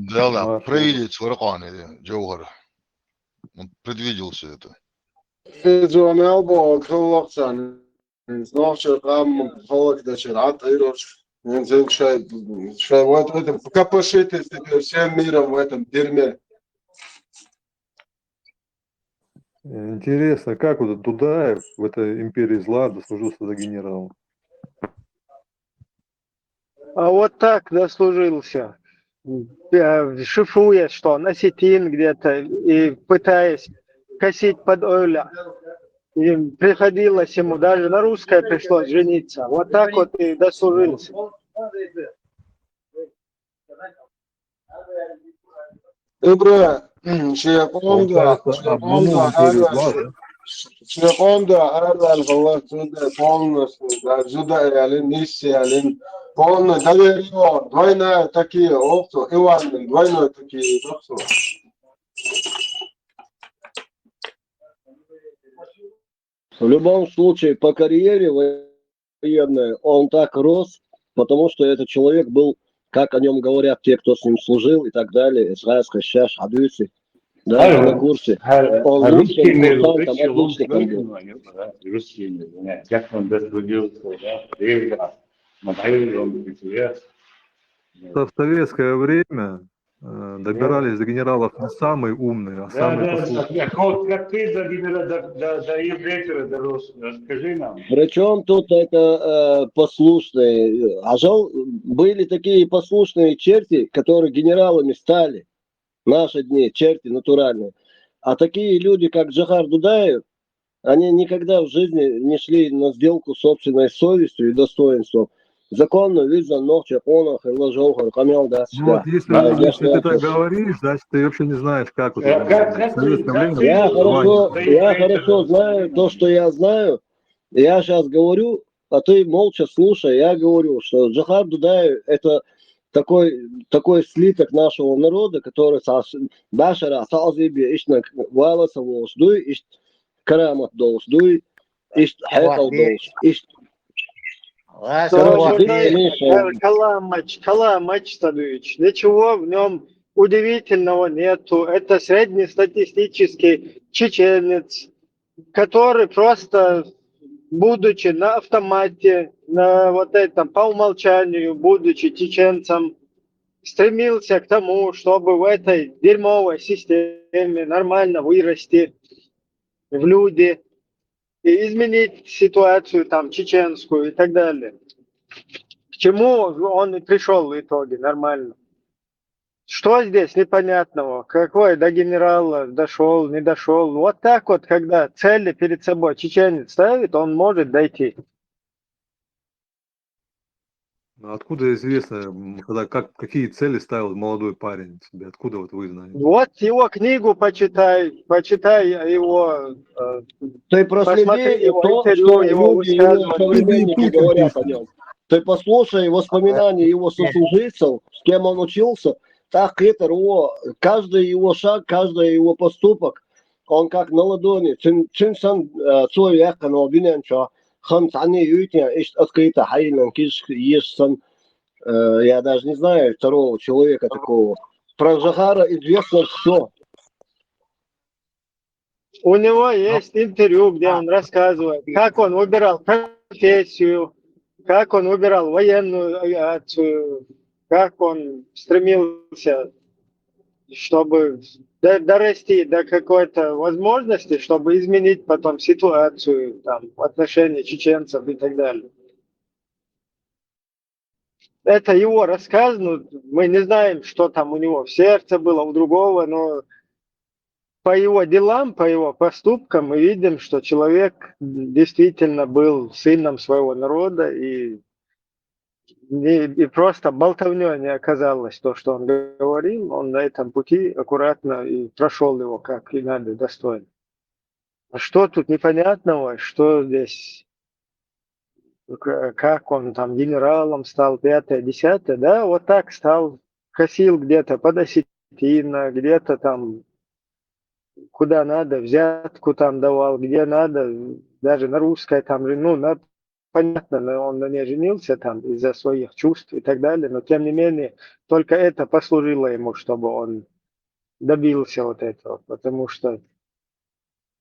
Да, Маршал. провидец Варканы, Джоугар. Он предвидел все это. جو ملبو كلوكسان نوشر قام فوق ده شرعت ايروش ينزل شوي وقت وقت كابوشيت سيم ميرом в этом дерьме. Интересно, как вот Дудаев в этой империи зла дослужился до генерала? А вот так дослужился. Шифруя, что он осетин где-то, и пытаясь косить под Ойля. И приходилось ему, даже на русское пришлось жениться. Вот так вот и дослужился. ابره شيقوم ده Получается, обманул империю зла, да? شيقوم ده هذا الغلط ده полностью да جدا يعني نيش يعني полностью доверие двойная такие опцию Иван двойной такие опцию. В любом случае, по карьере военной он так рос, потому что этот человек был, как о нем говорят те, кто с ним служил и так далее, израильская сейчас, адуицы, да, вы на курсе. Он лучшим курсантом, отличником был. В советское время добирались до генералов не самые умные, а самые послушные. Расскажи нам. Причем тут это послушные. А были такие послушные черти, которые генералами стали. Наши дни, черти натуральные. А такие люди, как Джохар Дудаев, они никогда в жизни не шли на сделку с собственной совестью и достоинством. Законно, видно, ночь, онах, и ложохар, камел, да, Ну вот если ты так говоришь, значит ты вообще не знаешь, как вот в советское время я хорошо знаю то, что я знаю. Я сейчас говорю, а ты молча слушай. Я говорю, что Джохар Дудаев это такой слиток нашего народа, который Башара, Саазиби, Ишна, Валаса, Волсдуй, Иш Карамат Долсдуй, Иш Хекал Долс, Иш. Каламач Тадуевич, ничего в нем удивительного нету. Это среднестатистический чеченец, который просто, будучи на автомате, на вот этом, по умолчанию, будучи чеченцем, стремился к тому, чтобы в этой дерьмовой системе нормально вырасти в люди и изменить ситуацию там чеченскую и так далее. К чему он и пришел в итоге нормально. Что здесь непонятного? Какой до генерала дошел, не дошел? Вот так вот, когда цели перед собой чеченец ставит, он может дойти. Откуда известно, какие цели ставил молодой парень себе? Откуда вот вы знаете? Вот его книгу почитай его. Ты проследи его то, интервью, что его люди, его высказывания. современники говорят о нем. Ты послушай воспоминания его сослуживцев, с кем он учился. Так это каждый его шаг, каждый его поступок, он как на ладони. Чинсан цой яханал бинянча. خمس عني يوتيا إيش أذكرته حيلا كيش يشسن я даже не знаю второго человека такого. Про Джохара известно все. У него есть интервью, где он рассказывает, как он выбирал профессию, как он выбирал военную авиацию, как он стремился, чтобы дорасти до какой-то возможности, чтобы изменить потом ситуацию там, в отношении чеченцев и так далее. Это его рассказ, мы не знаем, что там у него в сердце было, у другого, но по его делам, по его поступкам мы видим, что человек действительно был сыном своего народа и просто болтовней не оказалось то, что он говорил, он на этом пути аккуратно и прошел его как и надо, достойно. А что тут непонятного, что здесь, как он там генералом стал, 5-е, 10-е, да, вот так стал, косил где-то под осетина, где-то там, куда надо, взятку там давал, где надо, даже на русской там, на понятно, но он на ней женился там из-за своих чувств и так далее, но тем не менее, только это послужило ему, чтобы он добился вот этого, потому что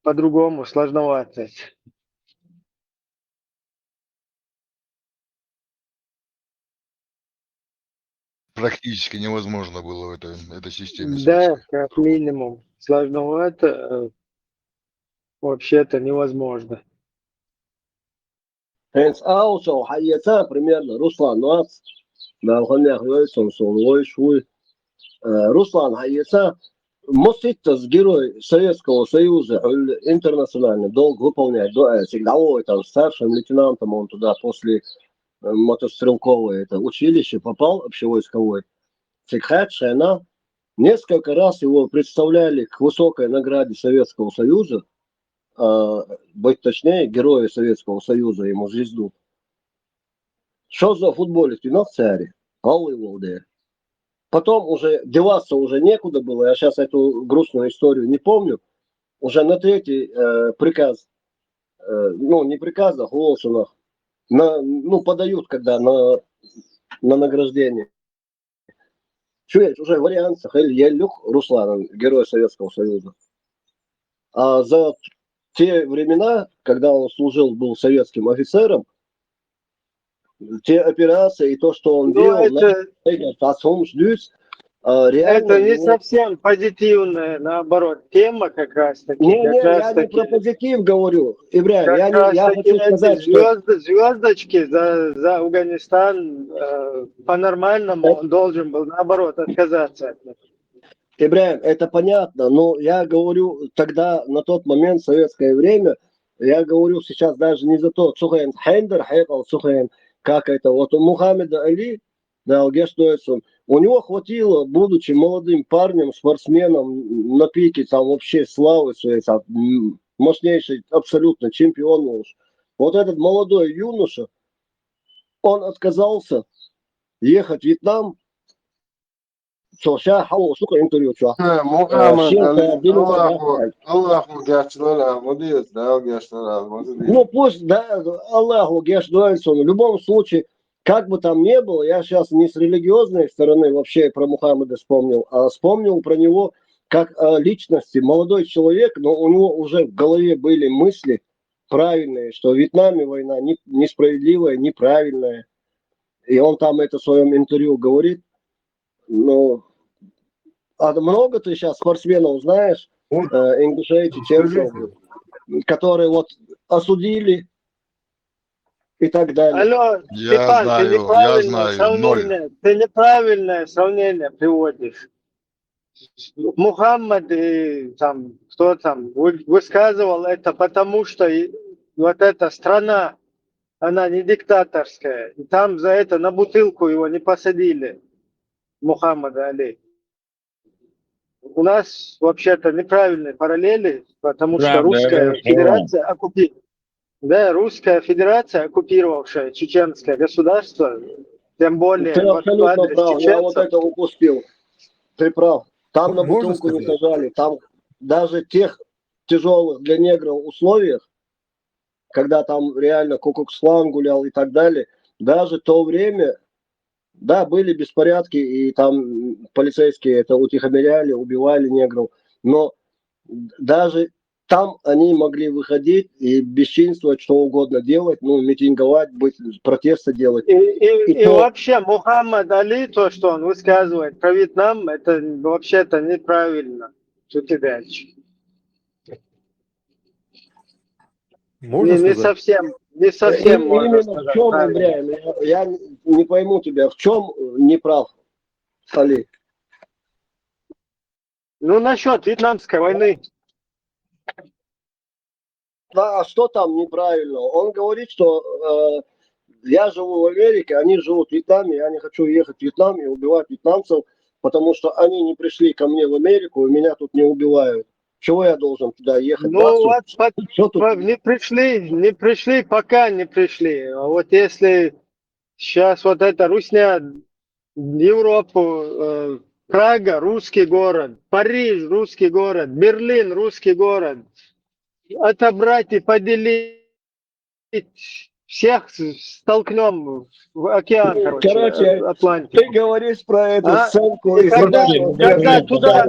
по-другому сложновато. Практически невозможно было в этой системе Да, советской. как минимум сложновато, вообще-то невозможно. Hens also حيتا примерно Руслан Нац, да, хомях Йойсон Солой Шуй. Руслан حيتا Моситас герой Советского Союза, интернациональный долг выполнять. Всегда там старшим лейтенантом он туда после мотострелковое это училище попал, общевойсковой. Цикхатшина. Несколько раз его представляли к высокой награде Советского Союза, быть точнее, Героя Советского Союза, ему звезду. Что за футболист? И на царе. Аллы Волдея. Потом уже деваться уже некуда было. Я сейчас эту грустную историю не помню. Уже на третий приказ, ну не приказ, а Волшинах, ну подают, когда на награждение. Чуешь, уже вариант Елюх Руслан, Герой Советского Союза. А за те времена, когда он служил, был советским офицером, те операции и то, что он делал, Это не реально... совсем позитивная, наоборот, тема как раз таки. Не, я не про позитив говорю, Ибраим, я хочу сказать, что... Звездочки за Афганистан по-нормальному он должен был, наоборот, отказаться от них. Ибраим, это понятно, но я говорю тогда, на тот момент, в советское время, я говорю сейчас даже не за то, Цухаин Хендер, Хайкал Цухаин, как это, вот у Мухаммеда Али, да, у него хватило, будучи молодым парнем, спортсменом, на пике там вообще славы своей, там, мощнейший абсолютно чемпион. Вот этот молодой юноша, он отказался ехать в Вьетнам. محمد Аллаху гяшнала, молодец, да, гяшнала, молодец. Ну пусть, да, Аллаху гяшнуальсон. В любом случае, как бы там ни было, я сейчас не с религиозной стороны вообще про Мухаммеда вспомнил, а вспомнил про него как о личности. Молодой человек, но у него уже в голове были мысли правильные, что в Вьетнаме война несправедливая, неправильная. И он там это в своем интервью говорит. Ну, а много ты сейчас спортсменов знаешь, ингушей, чеченцев, которые вот осудили и так далее. Алло, Степан, ты неправильное сравнение приводишь. Мухаммад и там, кто там высказывал это, потому что вот эта страна, она не диктаторская. И там за это на бутылку его не посадили, Мухаммада Али. У нас вообще-то неправильные параллели, потому что Русская Федерация Русская Федерация, оккупировавшая чеченское государство, тем более ты абсолютно прав, чеченцев, я вот это упустил. Ты прав. Там на бутылку не сажали. Там даже тех тяжелых для негров условиях, когда там реально Ку-клукс-клан гулял и так далее, даже в то время, да, были беспорядки, и там полицейские это утихомиряли, убивали негров, но даже там они могли выходить и бесчинствовать, что угодно делать, ну, митинговать, протесты делать. И вообще Мухаммад Али, то, что он высказывает про Вьетнам, это вообще-то неправильно. Что ты дальше? Не совсем можно именно сказать. В чем, Андреем, я не пойму тебя, в чем не прав Али? Ну, насчет Вьетнамской войны. Да, а что там неправильно? Он говорит, что я живу в Америке, они живут в Вьетнаме, я не хочу ехать в Вьетнам и убивать вьетнамцев, потому что они не пришли ко мне в Америку, и меня тут не убивают. Чего я должен туда ехать? Ну, вот не пришли, пока не пришли. А вот если сейчас вот эта русня Европу, Прага, русский город, Париж, русский город, Берлин, русский город, отобрать и поделить всех столкнем в океан, короче, Короче, Атлантику. ты говоришь про эту А? сценку И из когда туда,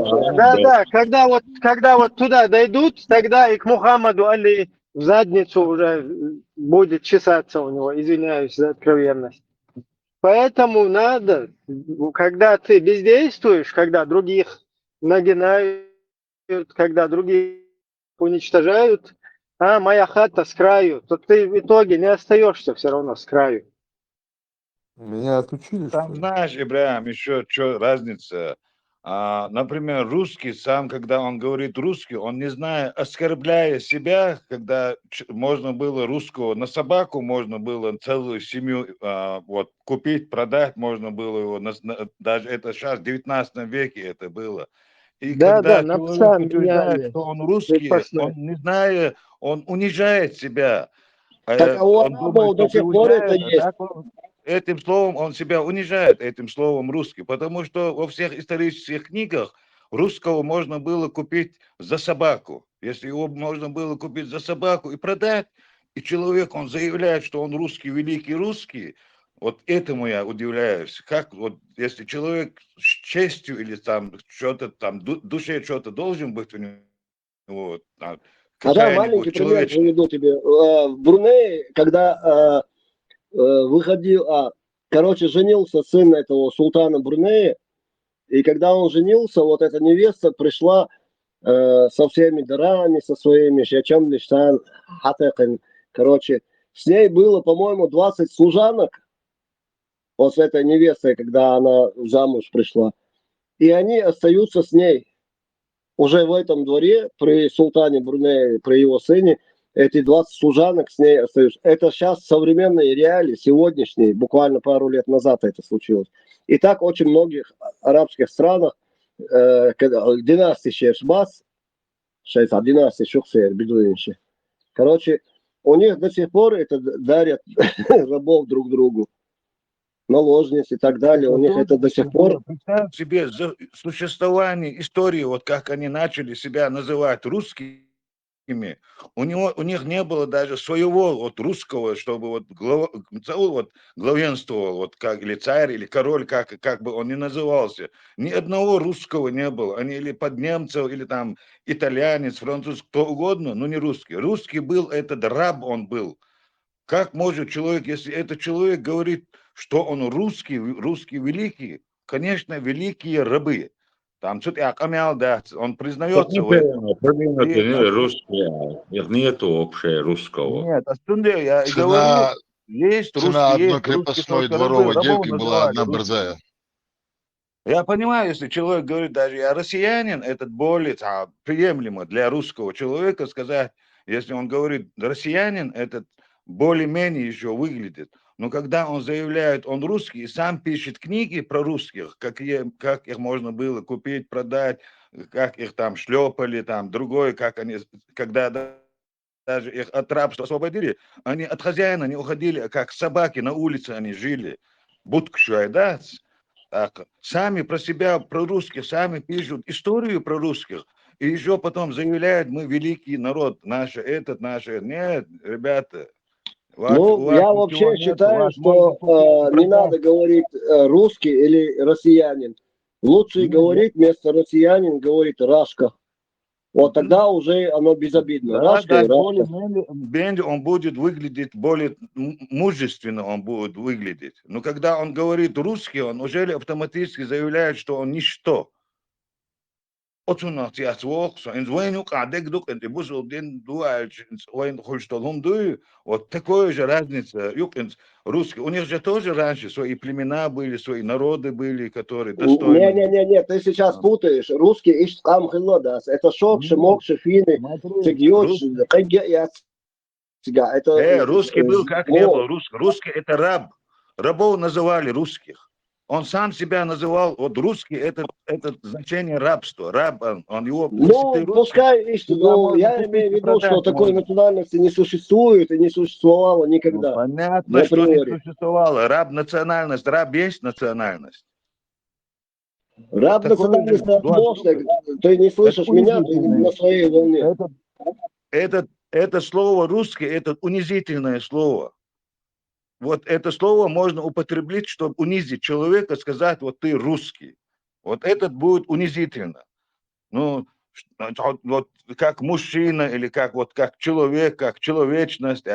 да. когда вот туда дойдут, тогда и к Мухаммаду Али в задницу уже будет чесаться у него, извиняюсь за откровенность. Поэтому надо, когда ты бездействуешь, когда других нагинают, когда других уничтожают, а моя хата с краю, то ты в итоге не остаешься все равно с краю. Меня отучили, что Там, ли? знаешь, Ибраим, еще что разница. Например, русский сам, когда он говорит русский, он не знает, оскорбляя себя, когда можно было русского на собаку, можно было целую семью вот купить, продать, можно было его, даже это сейчас в 19 веке это было. И Да, когда на человек пса утверждает, меняли. что он русский, Крепостной. он не зная, он унижает себя. Так а у Он думает, арабов до что сих пор это приучает, а есть. так он этим словом он себя унижает, этим словом русский, потому что во всех исторических книгах русского можно было купить за собаку. Если его можно было купить за собаку и продать, и человек, он заявляет, что он русский, великий русский, вот этому я удивляюсь. Как вот, если человек с честью или там что-то там, душе что-то должен быть у него, вот, А да, какая-нибудь маленький пример человеческая. приведу тебе. В Брунее, когда выходил, короче, женился сын этого султана Брунея, и когда он женился, вот эта невеста пришла со всеми дарами, со своими шачам лиштан, хатеками. Короче, с ней было, по-моему, 20 служанок, вот с этой невестой, когда она замуж пришла. И они остаются с ней. Уже в этом дворе, при султане Брунея, при его сыне, эти 20 служанок с ней остаются. Это сейчас современные реалии, сегодняшние, буквально пару лет назад это случилось. И так очень многих арабских странах, династии Шершбас, династии Шухсер, бедуинши. Короче, у них до сих пор это дарят рабов друг другу, наложниц и так далее. У них это до сих пор. Представь себе существование истории, вот как они начали себя называть русскими. У них не было даже своего вот русского, чтобы вот, главенствовал, вот как, или царь, или король, как бы он ни назывался. Ни одного русского не было. Они или под немцев, или там итальянец, француз, кто угодно, но не русский. Русский был этот раб, он был. Как может человек, если этот человек говорит, что он русский великий, конечно, великие рабы. Там что-то он признается в этом. Проблема И, не русские, их нету общего русского. нет, я и говорю, Цена, есть цена русские, одной есть русские крепостной только рабы, дворовой рабов девки была называли одна русскими. борзая. Я понимаю, если человек говорит, даже я россиянин, это более приемлемо для русского человека сказать, если он говорит россиянин, это более-менее еще выглядит. Но когда он заявляет, он русский, и сам пишет книги про русских, как их можно было купить, продать, как их там шлепали, там другое, как они, когда даже их от рабства освободили, они от хозяина не уходили, как собаки на улице они жили. Будка шуайдац. Так, сами про себя, про русских, сами пишут историю про русских, и еще потом заявляют, мы великий народ, наше. Нет, ребята, Ну, я вообще считаю, что не надо говорить русский или россиянин. Лучше говорить вместо россиянин, говорить рашка. Вот тогда уже оно безобидно. Да, Рашка и рашка. более он будет выглядеть более мужественно, он будет выглядеть. Но когда он говорит русский, он уже автоматически заявляет, что он ничто. Вот такое же разница. Русские, у них же тоже раньше свои племена были, свои народы были, которые достойны. Не, ты сейчас путаешь. Русский ищет камхилодас. Это шокши, мокши, финны, фигьёши, это... Русский был как не был. Русский это раб. Рабов называли русских. Он сам себя называл, вот русский, это значение рабства. Раб, он его... Ну, пускай ищет, но я имею в виду, что такой национальности не существует и не существовало никогда. Ну, понятно, что не существовало. Раб национальность, раб есть национальность. Раб вот национальность отмошник. Ты не слышишь меня, ты на своей волне. Это слово русский, это унизительное слово. вот это слово можно употреблять, чтобы унизить человека, сказать, вот ты русский. Вот этот будет унизительно. Ну, вот как мужчина или как, вот, как человек, как человечность,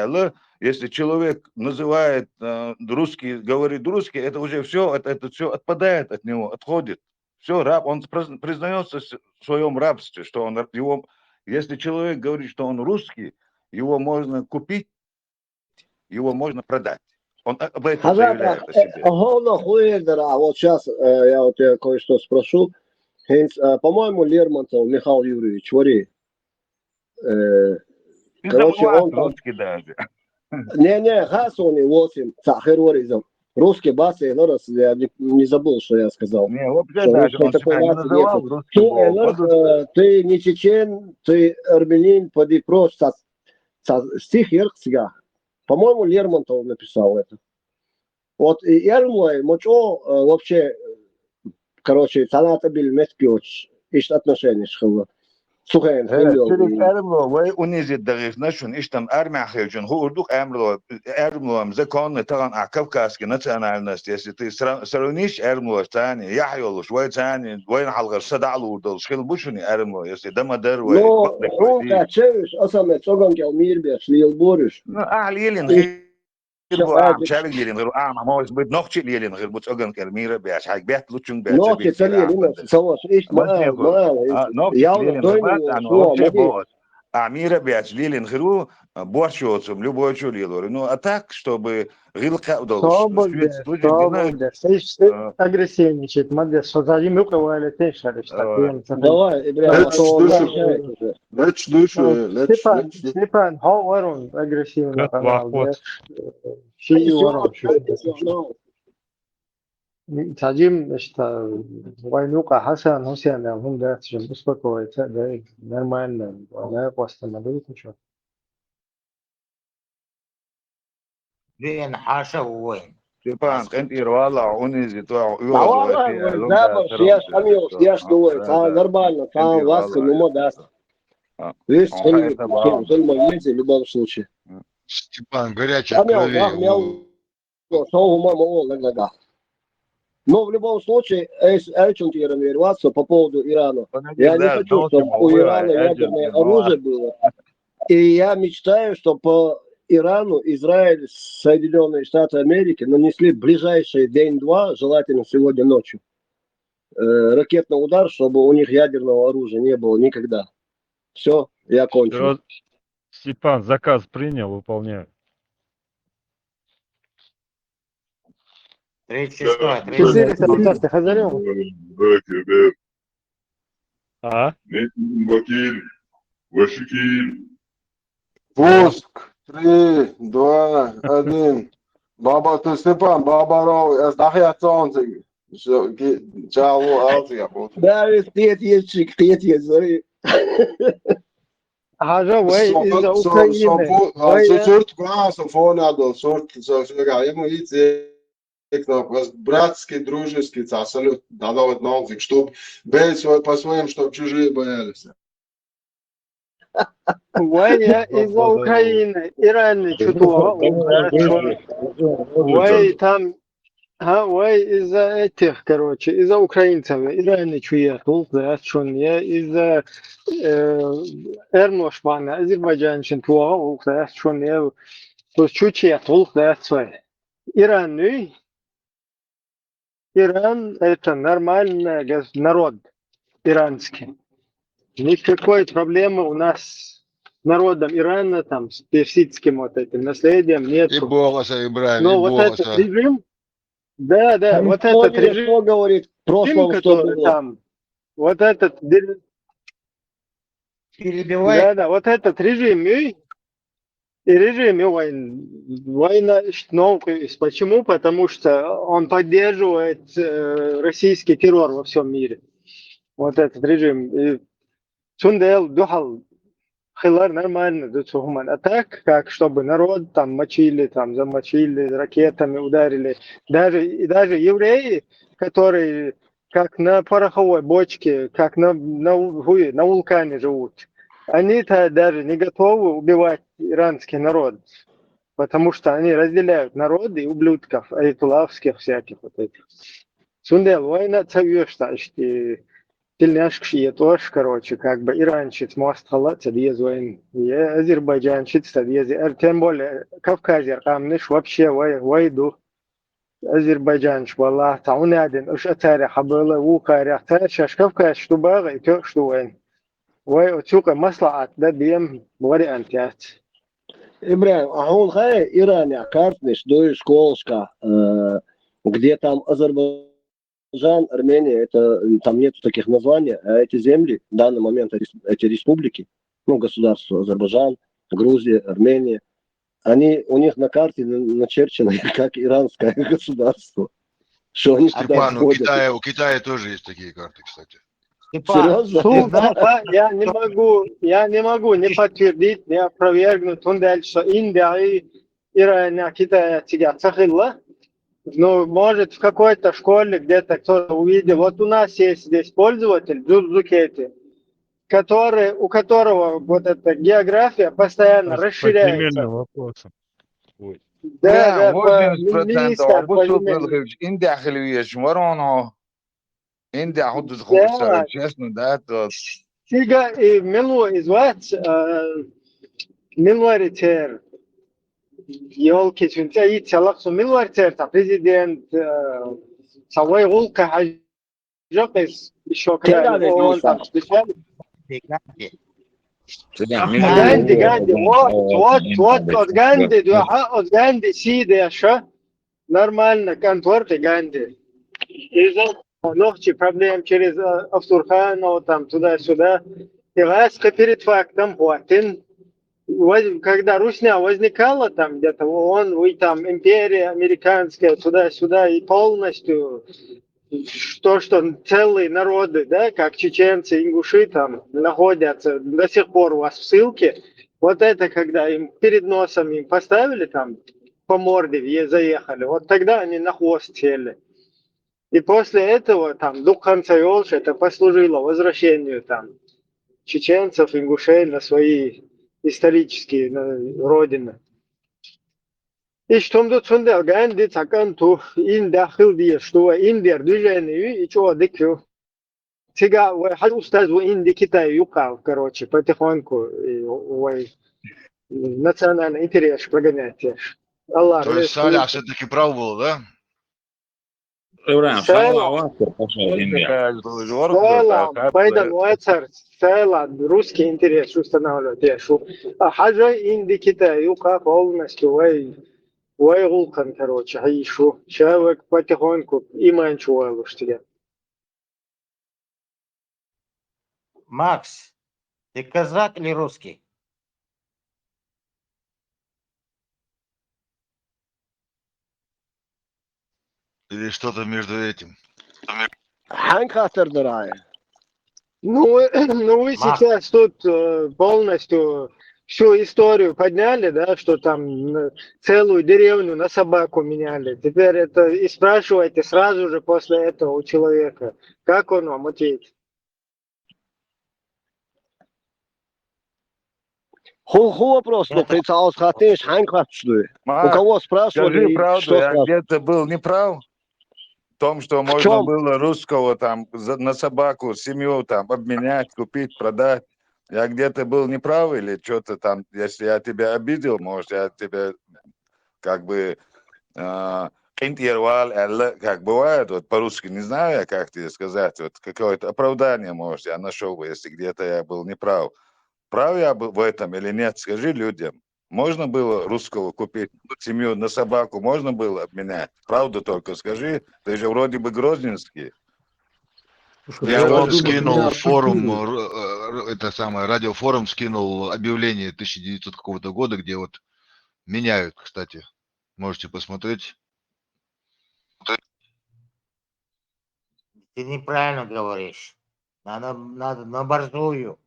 если человек называет русский, говорит русский, это уже все, это все отпадает от него, отходит. Все, раб, он признается в своем рабстве, что он его, если человек говорит, что он русский, его можно купить, его можно продать. Он об этом Хазат, заявляет о себе. вот сейчас я вот тебя кое-что спрошу. По-моему, Лермонтов Михаил Юрьевич, вари. Короче, он там... Русский даже. Не, Хасони 8, Цахер Варизм. Русский бас, я не забыл, что я сказал. Не, вообще даже он себя не называл русским. Ты не чечен, ты армянин, поди просто стих Ерхцга. По-моему, Лермонтов написал это. Вот и Эрмлой, мочо вообще, короче, саната бил меткиоч, ищет отношения шхыло. Сухайн, Эрмло, вы унизит дариф нашун, иштам армия хилджун, хурдук Эрмло, закон, таран кавказский национальность, если ты сравнишь Эрмло с Тани, Яхьёлу, швой Тани, войн халгар, садалу, дол, шхил бушуни Эрмло, если дамадер, вой. Ну, он как чевиш, асаме, цоган кел мирбе, шлил бориш. Ну, лилин, شعبك ليلين غير ما هو بد نوختي ليلين غير بتوجن كالميرة بياش حاج بيت لوتشون بيت نوختي تليلين سواش إيش ما نوختي ليلين غير أنا вообще бот Амира бьяч лилин гру борщоцом любой чулилор. Ну а так, чтобы гилка удалось. Агрессивничает, молодец, что за ним руковали ты шаришь. Давай, Степан, how ворон агрессивно. Садим, что войнука Хасан Хусейн, он да, что успокоится, да, нормально, да, восстановить ничего. وين حاشا وين Степан, انتي والله унизит, я что, нормально, там вас, ну, да. Видишь, в любом случае. Степан, горячая крови. Но в любом случае, по поводу Ирана. Я не хочу, чтобы у Ирана ядерное оружие было. И я мечтаю, что по Ирану Израиль, Соединенные Штаты Америки нанесли в ближайшие день-два, желательно сегодня ночью, ракетный удар, чтобы у них ядерного оружия не было никогда. Все, я кончил. Степан, заказ принял, выполняю. 415 Хазарев. А? Вакиль, Вашикиль. Пуск. 3, 2, 1. Baba, tu Степан, Бабаров, es nachher 20. Ciao, Altia. Да, третий, смотри. Хажа, вы из-за Украины. Сорт глаза, фонадо, сорт, ему идти. Братский, дружеский, салют, давать нафиг, чтобы бей по-своему, чтобы чужие боялись. Вы из-за Украины, Иран чудо, вы там, вы из-за этих, короче, из-за украинцев, Иран чуя, толк, что я из-за Эрмошмана, Азербайджан чентуа, что я, то чуче, толк, Иран это нормальный народ иранский. Никакой проблемы у нас с народом Ирана, там, с персидским вот этим наследием нет. И Богоса, Ибрахим, но вот этот режим, да, вот этот режим, что говорит, который там, вот этот, да, вот этот режим, и режим война, ну, почему? Потому что он поддерживает российский террор во всем мире. Вот этот режим. Сундел, Духал, Хилар нормально, а так, как чтобы народ там мочили, там замочили, ракетами ударили. Даже евреи, которые как на пороховой бочке, как на вулкане живут, они-то даже не готовы убивать иранский народ. потому что они разделяют народы и ублюдков, айтулавских всяких вот этих. Сундел, война цавьёшь, что тельняшки тоже, короче, как бы иранчит мост халат, без войн, и азербайджанчит, тем более Кавказер, камныш вообще войду. Азербайджанч, والله تعوني عدن إيش أتاري حبلا وكاري أتاري شكافكا شتو باغي تو شتو وين وتشوك مصلحة ده ديم بوري أنتيات Ибраим, а он хай Иране, картниш, до Школска, где там Азербайджан, Армения, это там нету таких названий, а эти земли, в данный момент эти республики, ну, государства Азербайджан, Грузия, Армения, они, у них на карте начерчено как иранское государство. Что они туда Степан, у входят. у Китая тоже есть такие карты, кстати. Серьезно? Я не могу не подтвердить, не опровергнуть, он дальше, что Индия и Иран, Китай, Цахилла, но может в какой-то школе где-то кто-то увидел, вот у нас есть здесь пользователь, Дзузукети, у которого вот эта география постоянно расширяется. По вопросам. Ой. Да, министр, Индия хилвиеш, Мароно, Индия ходит худо, честно, да, то... Сега и Милу извать, Милуаритер, يولكي تنتهي تلاقص من ورتر تا بريزيدنت سوي غلقة حجقس الشوكلان وان تقصدشان غاندي وات غاندي دو حق غاندي سيدي شا нормально конторты غاندي إذا نوختي проблем через Автурхану там туда-сюда и раз перед фактом хватин когда Русня возникала там где-то, вы там империя американская туда-сюда и полностью что целые народы, да, как чеченцы, ингуши там находятся до сих пор у вас в ссылке, вот это когда им перед носом им поставили там по морде заехали, вот тогда они на хвост сели. И после этого там Дукхан Цайолш это послужило возвращению там чеченцев, ингушей на свои исторические родины. И что мы тут смотрели, Ганди такан ту Индия хилдия, что Индия движение и чего дикю. Сега хад устаз в Индии Китай юкал, короче, потихоньку национальный интерес прогонять. Allah. То есть Саля все-таки прав был, да? Русский интерес устанавливать. Хаджа Индии Китай юкал полностью ويغلقن короче, عيشوا شاوك потихоньку إيمان شوال وشتيا. Макс, ты казак или русский? Или что-то между этим? Хань хатер драй. Ну вы сейчас тут полностью всю историю подняли, да, что там целую деревню на собаку меняли. Теперь это и спрашивайте сразу же после этого у человека, как он вам ответит. Вопрос, но прицелс хатыш, хань хатшду. У кого спрашивали? Скажи правду, я где-то был неправ в том, что можно было русского там на собаку, семью там обменять, купить, продать. Я где-то был неправ или что-то там, если я тебя обидел, может, я тебя как бы интервал, как бывает, вот по-русски не знаю я, как тебе сказать, вот какое-то оправдание, может, я нашел бы, если где-то я был неправ. Прав я был в этом или нет, скажи людям. Можно было русского купить семью на собаку, можно было обменять? Правду только скажи, ты же вроде бы грозненский. Я вот скинул форум, это самое, радиофорум скинул объявление 1900 какого-то года, где вот меняют, кстати. Можете посмотреть. Ты неправильно говоришь. Надо на борзую.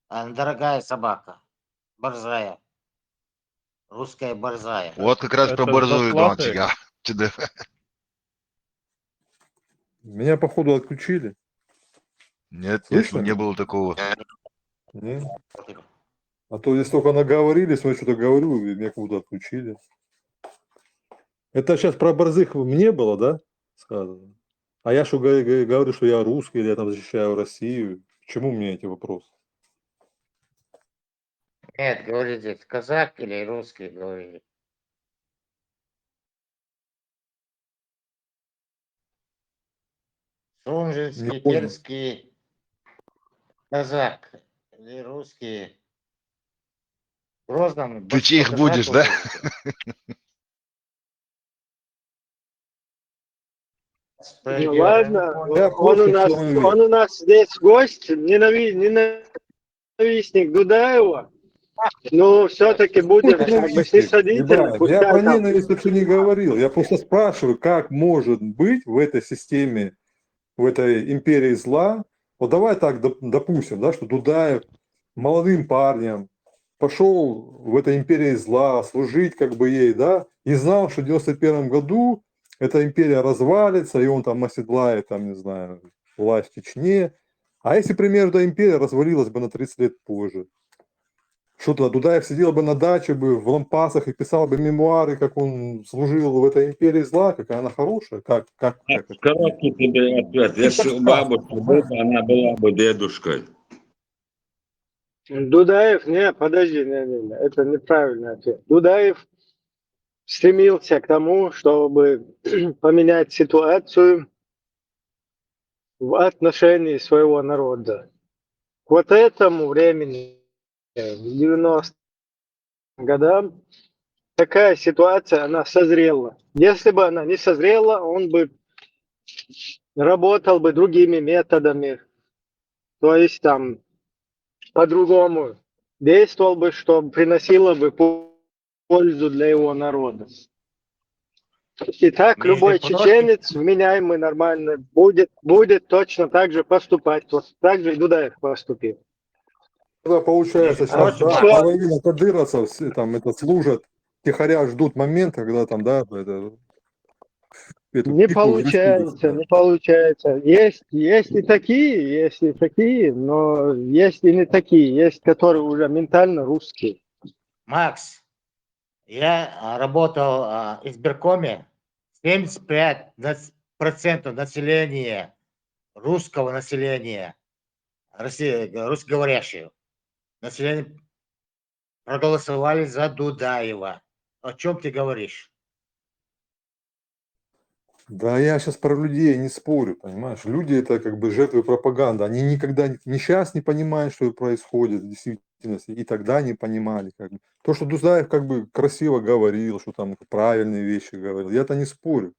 Она дорогая собака. Борзая. Русская борзая. Вот как раз про борзую, Донатига. Меня, походу, отключили. Нет, Слышно? не было такого. Нет. А то здесь только наговорились, мы что-то говорю, и меня куда-то отключили. Это сейчас про борзых мне было, да, сказано? А я что говорю, что я русский, или я там защищаю Россию? К чему мне эти вопросы? Нет, говорите, казак или русский, говорили. Сунжинский, Не понял. перский, казак или русский. В Грозном Ты чьих большинство будешь, казаков да? живет. Ну Справедливо, ладно, я не понял. Я просто человек. он у нас здесь гость, ненавистник Дудаева. Ну, все-таки будем как бы Ненавистник, снисходительны, Ибраев, я пускай про там. ненависть вообще не говорил. Я просто спрашиваю, как может быть в этой системе, в этой империи зла, вот давай так допустим, да, что Дудаев молодым парнем пошел в этой империи зла служить как бы ей, да, и знал, что в 91 году эта империя развалится, и он там оседлает, там, не знаю, власть в Чечне. А если, к примеру, эта империя развалилась бы на 30 лет позже? Что тогда, Дудаев сидел бы на даче бы в лампасах и писал бы мемуары, как он служил в этой империи зла, какая она хорошая, как это? Короткий тебе ответ. Ты Если у подсказка, бабушки понимаешь? была, она была бы дедушкой. Дудаев, не, подожди, не, это неправильный ответ. Дудаев стремился к тому, чтобы поменять ситуацию в отношении своего народа. К вот этому времени, в 90-м годам, такая ситуация, она созрела. Если бы она не созрела, он бы работал бы другими методами, то есть там по-другому действовал бы, что приносило бы пользу для его народа. И так Между любой прочим, чеченец, вменяемый, нормально, будет точно так же поступать. Вот так же и Дудаев поступил. Тогда получается, между сейчас прочим, да, Макс, половина кадыровцев все там это служат, тихоря ждут момента, когда там, да, эту Не пику в республике. получается, не получается. Есть и такие, но есть и не такие. Есть, которые уже ментально русские. Макс, я работал в избиркоме. 75% населения, русского населения, русскоговорящего населения проголосовали за Дудаева. О чем ты говоришь? Да, я сейчас про людей не спорю, понимаешь? Люди это как бы жертвы пропаганды. Они никогда ни сейчас не понимают, что происходит в действительности, и тогда не понимали. Как бы. То, что Дудаев как бы красиво говорил, что там правильные вещи говорил, я это не спорю.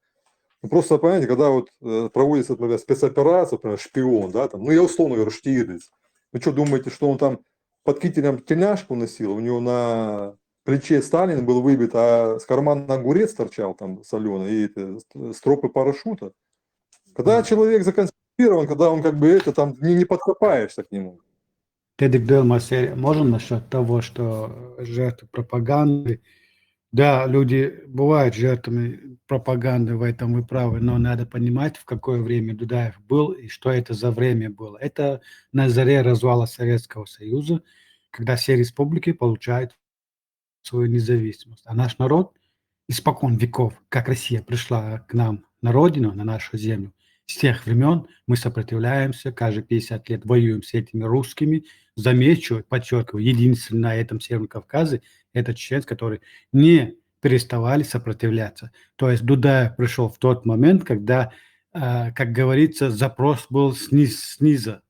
Ну, просто, понимаете, когда вот проводится, например, спецоперация, например, шпион, да, там, ну я условно говорю, Штирлиц. Вы что думаете, что он там под кителем тельняшку носил, у него на плече Сталин был выбит, а с кармана огурец торчал там соленый, и стропы парашюта? Когда человек законспирирован, когда он как бы это там не подкопаешься к нему. Тедик Делмас, можно насчет того, что жертвы пропаганды? Да, люди бывают жертвами пропаганды, в этом вы правы, но надо понимать, в какое время Дудаев был и что это за время было. Это на заре развала Советского Союза, когда все республики получают свою независимость. А наш народ испокон веков, как Россия пришла к нам на родину, на нашу землю, с тех времен мы сопротивляемся, каждые 50 лет воюем с этими русскими. Замечу, подчеркиваю, единственный на этом Северном Кавказе это чеченцы, которые не переставали сопротивляться. То есть Дудаев пришел в тот момент, когда, как говорится, запрос был снизу.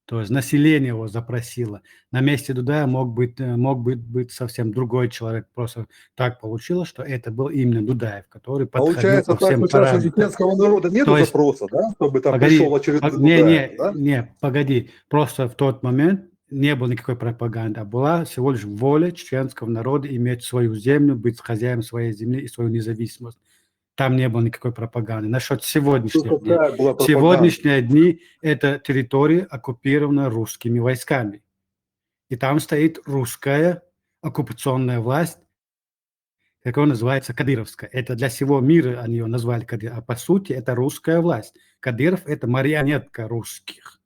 То есть население его запросило. На месте Дудаева мог быть совсем другой человек. Просто так получилось, что это был именно Дудаев, который подходил Получается по так, всем что сейчас у параметрам. чеченского народа нет То есть, запроса, да, чтобы там погоди, пришел очередной Дудаев, да? погоди. Просто в тот момент не было никакой пропаганды, а была всего лишь воля чеченского народа иметь свою землю, быть хозяином своей земли и свою независимость. Там не было никакой пропаганды. Насчет сегодняшних дней. Какая была пропаганда? Сегодняшние дни – это территория, оккупирована русскими войсками. И там стоит русская оккупационная власть, которая называется Кадыровская. Это для всего мира они ее назвали Кадыров. А по сути это русская власть. Кадыров – это марионетка русских.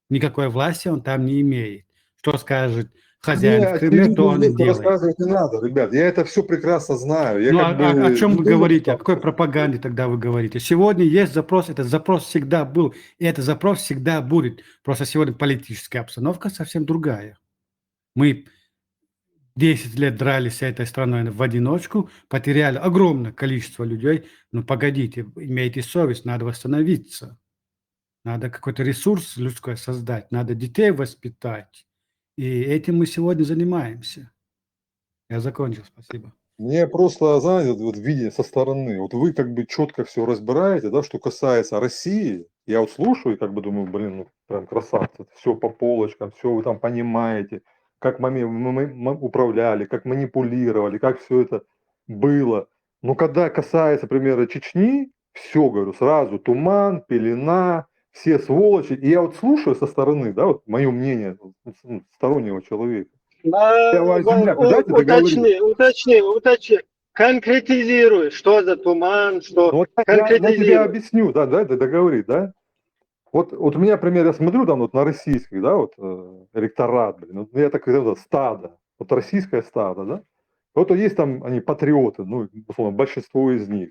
Никакой власти он там не имеет. Что скажет хозяин в Кремле, то он и делает. Рассказывать не надо, ребят. Я это все прекрасно знаю. Я Ну, как бы о чем не вы думаю, говорите? что- О какой пропаганде тогда вы говорите? Сегодня есть запрос, этот запрос всегда был, и этот запрос всегда будет. Просто сегодня политическая обстановка совсем другая. Мы 10 лет дрались с этой страной в одиночку, потеряли огромное количество людей. Ну, погодите, имейте совесть, надо восстановиться. Надо какой-то ресурс людской создать, надо детей воспитать. И этим мы сегодня занимаемся. Я закончил, спасибо. Мне просто, знаете, вот видение со стороны. Вот вы как бы четко все разбираете, да, что касается России. Я вот слушаю и как бы думаю, блин, ну прям красавцы. Все по полочкам, все вы там понимаете, как мы управляли, как манипулировали, как все это было. Но когда касается, например, Чечни, все, говорю, сразу туман, пелена, все сволочи. И я вот слушаю со стороны, да, вот мое мнение стороннего человека. Уточни. Конкретизируй, что за туман, что... Ну, вот я тебе объясню, да, это договорить, да? Вот у меня, например, я смотрю там вот на российских, да, вот электорат, блин, вот, я так говорю, стадо, вот российское стадо, да? Вот есть там они патриоты, ну, условно, большинство из них.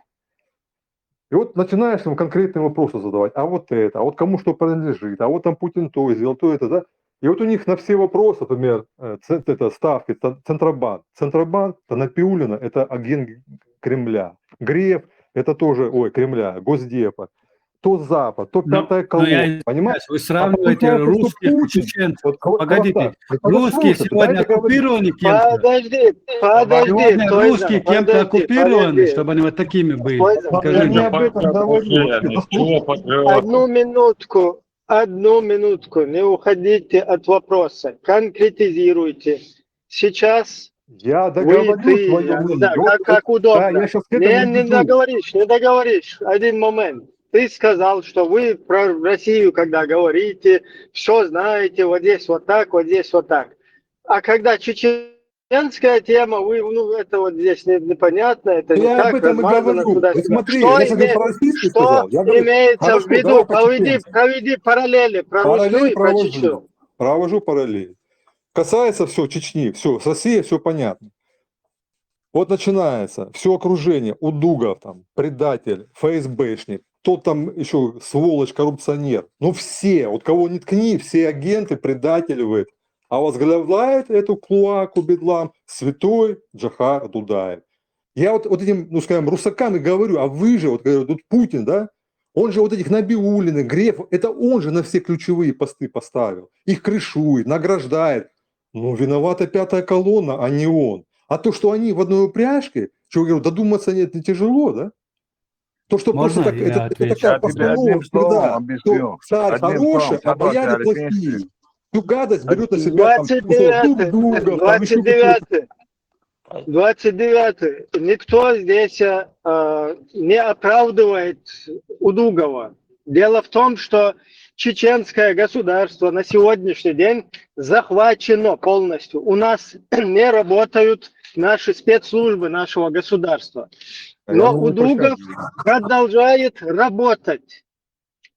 И вот начинаешь там конкретные вопросы задавать, а вот это, а вот кому что принадлежит, а вот там Путин то сделал, то это, да? И вот у них на все вопросы, например, это ставки, Центробанк. Центробанк, это Напиулина, это агент Кремля. Греф, это тоже, Кремля, Госдепа. То Запад, то пятая колонна, понимаете? Вы сравниваете русских и чеченцев. Вот, погодите, русские сегодня оккупированы кем-то? Подожди, Сегодня русские кем-то оккупированы, чтобы они вот такими были. Скажите. Одну минутку, не уходите от вопроса, конкретизируйте. Сейчас я договорю свое мнение. Да, как удобно. Да, я сейчас к этому не договоришь. Один момент. Ты сказал, что вы про Россию, когда говорите, все знаете, вот здесь вот так, вот здесь вот так. А когда чеченская тема, вы, это вот здесь непонятно, это я не так, об этом и говорю. Смотри, что я же про российский сказал. Имеется в виду? Проведи параллели про Русскую и про Чечню. Провожу параллели. Касается все Чечни, все, с Россией все понятно. Вот начинается все окружение, Удугов там, предатель, ФСБшник, тот там еще сволочь, коррупционер. Ну все, вот кого не ткни, все агенты, предатели в этом. А возглавляет эту клоаку бедлам святой Джохар Дудаев. Я вот этим, ну скажем, русакам и говорю, а вы же, вот говорю, тут Путин, да? Он же вот этих Набиуллина, Греф, это он же на все ключевые посты поставил. Их крышует, награждает. Ну, виновата пятая колонна, а не он. А то, что они в одной упряжке, что я говорю, додуматься нет, не тяжело, да? То, что можно просто так, это такая постановка, да, что царь хороший, а бояре плохие. Всю гадость берут на себя 29-й. Никто здесь не оправдывает Удугова. Дело в том, что чеченское государство на сегодняшний день захвачено полностью. У нас не работают наши спецслужбы нашего государства. Но Удугов продолжает работать.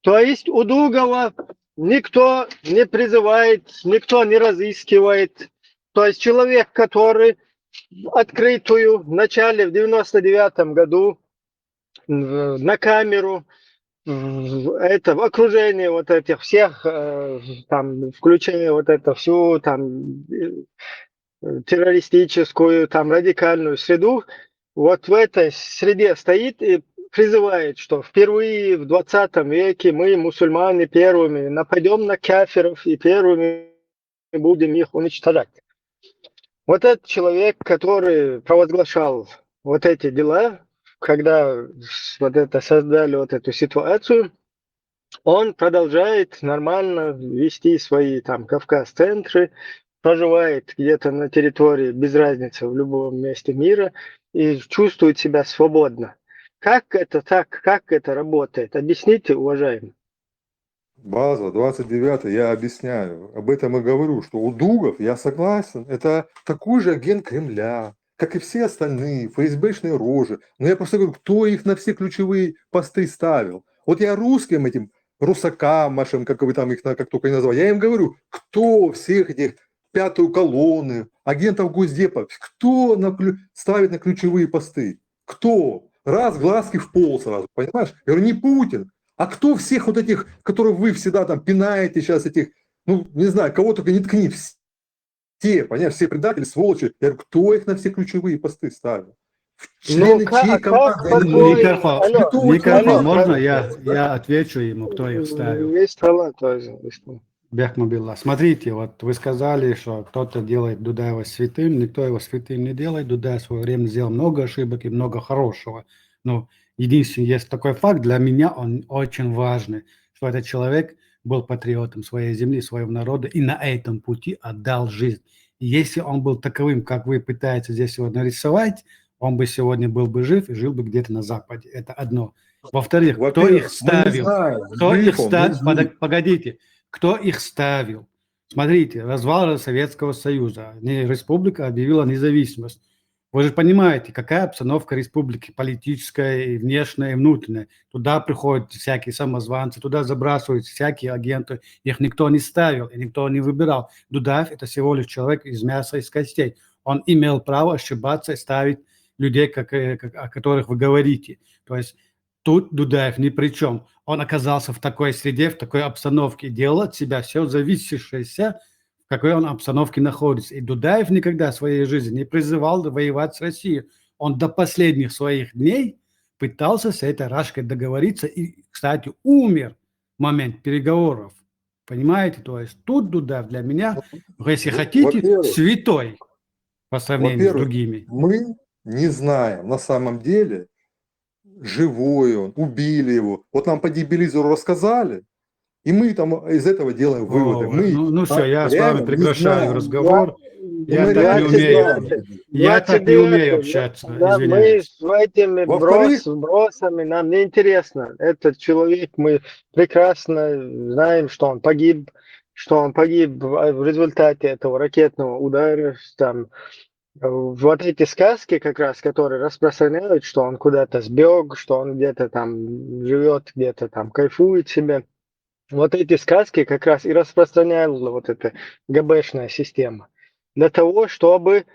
То есть Удугова никто не призывает, никто не разыскивает. То есть человек, который открытую в начале, в 99-м году на камеру, это в окружении вот этих всех, там, включая вот это всю там террористическую, там, радикальную среду, вот в этой среде стоит и призывает, что впервые в 20 веке мы, мусульмане, первыми нападем на кафиров и первыми будем их уничтожать. Вот этот человек, который провозглашал вот эти дела, когда вот это создали вот эту ситуацию, он продолжает нормально вести свои там Кавказ-центры, проживает где-то на территории, без разницы, в любом месте мира и чувствует себя свободно. Как это так? Как это работает? Объясните, уважаемый. База 29, я объясняю. Об этом и говорю, что Удугов, я согласен, это такой же агент Кремля, как и все остальные, ФСБшные рожи. Но я просто говорю, кто их на все ключевые посты ставил. Вот я русским этим, русакам вашим, как вы там их как только не назвали, я им говорю, кто всех этих пятую колонну, агентов Госдепа. Кто ставит на ключевые посты? Кто? Раз, глазки в пол сразу, понимаешь? Я говорю, не Путин. А кто всех вот этих, которых вы всегда там пинаете сейчас, этих, ну, не знаю, кого только не ткни, все, понимаешь, все предатели, сволочи. Я говорю, кто их на все ключевые посты ставил? Члены чьей команды? Никарфа, можно я отвечу ему, кто их ставил? Бехмабилла. Смотрите, вот вы сказали, что кто-то делает Дудаева святым, никто его святым не делает. Дудаев в свое время сделал много ошибок и много хорошего. Но единственный есть такой факт, для меня он очень важный, что этот человек был патриотом своей земли, своего народа и на этом пути отдал жизнь. И если он был таковым, как вы пытаетесь здесь его нарисовать, он бы сегодня был бы жив и жил бы где-то на Западе. Это одно. Во-вторых, кто их ставил? Погодите. Кто их ставил? Смотрите, развал Советского Союза. Республика объявила независимость. Вы же понимаете, какая обстановка республики, политическая, и внешняя, и внутренняя. Туда приходят всякие самозванцы, туда забрасываются всякие агенты. Их никто не ставил, и никто не выбирал. Дудаев – это всего лишь человек из мяса и из костей. Он имел право ошибаться и ставить людей, о которых вы говорите. То есть тут Дудаев ни при чем. Он оказался в такой среде, в такой обстановке, делал от себя все зависящееся, в какой он обстановке находится. И Дудаев никогда в своей жизни не призывал воевать с Россией. Он до последних своих дней пытался с этой Рашкой договориться и, кстати, умер в момент переговоров. Понимаете? То есть тут Дудаев для меня, если хотите, святой по сравнению с другими. Мы не знаем на самом деле, живой он, убили его. Вот нам по дебилизору рассказали, и мы там из этого делаем выводы. Ну все, я с вами прекращаю разговор. Я так не умею общаться. Да, мы с этими бросами, нам не интересно. Этот человек, мы прекрасно знаем, что он погиб в результате этого ракетного удара. Там, вот эти сказки как раз, которые распространяют, что он куда-то сбег, что он где-то там живет, где-то там кайфует себе. Вот эти сказки как раз и распространяла вот эта ГБшная система. Для того, чтобы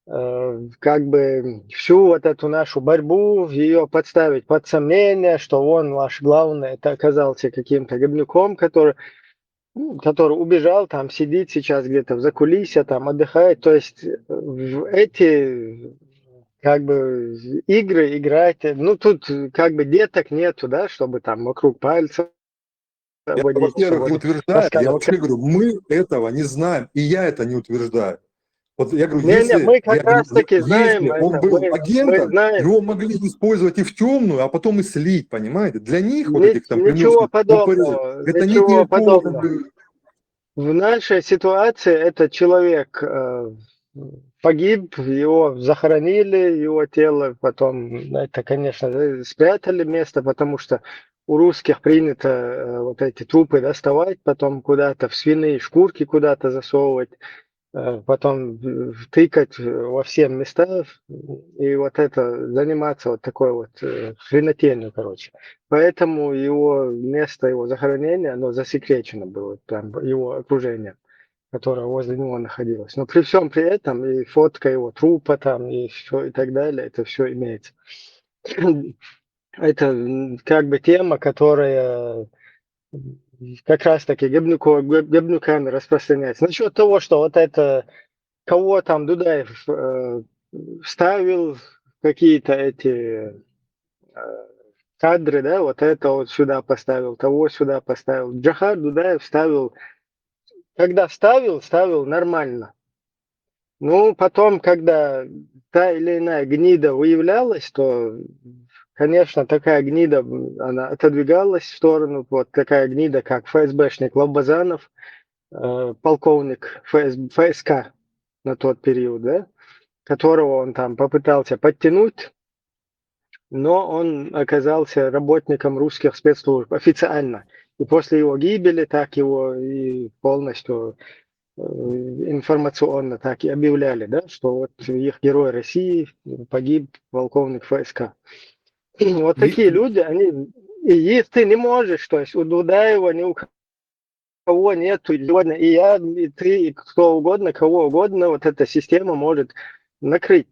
как бы всю вот эту нашу борьбу, ее подставить под сомнение, что он ваш главный, это оказался каким-то говнюком, который убежал, там сидит сейчас где-то в закулисье, там отдыхает. То есть в эти как бы игры играть, ну тут как бы деток нету, да, чтобы там вокруг пальца водить. Во-первых, не утверждаю, я вообще говорю, мы этого не знаем, и я это не утверждаю. Вот я говорю, если, мы как раз таки знаем, если он был агентом, его могли использовать и в темную, а потом и слить, понимаете? Для них вот этих там ничего подобного. Это ничего не подобного. В нашей ситуации этот человек погиб, его захоронили, его тело потом, это, конечно, спрятали место, потому что у русских принято вот эти трупы доставать, потом куда-то в свиные шкурки куда-то засовывать, потом тыкать во все места и вот это заниматься вот такой вот хренотенью, короче. Поэтому его место, его захоронения, оно засекречено было, там его окружение, которое возле него находилось. Но при всем при этом и фотка его трупа там и все и так далее, это все имеется. Это как бы тема, которая как раз таки говнюками распространяется. Насчет того, что вот это, кого там Дудаев ставил, какие-то эти кадры, да, вот это вот сюда поставил, того сюда поставил. Джохар Дудаев ставил, когда ставил нормально. Ну, потом, когда та или иная гнида выявлялась, то, конечно, такая гнида, она отодвигалась в сторону. Вот такая гнида, как ФСБшник Лобазанов, полковник ФСК на тот период, да, которого он там попытался подтянуть, но он оказался работником русских спецслужб официально. И после его гибели так его и полностью информационно так и объявляли, да, что вот их герой России погиб, полковник ФСК. Вот такие люди, они, и если ты не можешь, то есть у Дудаева, ни у кого нету сегодня, и я, и ты, и кто угодно, кого угодно, вот эта система может накрыть.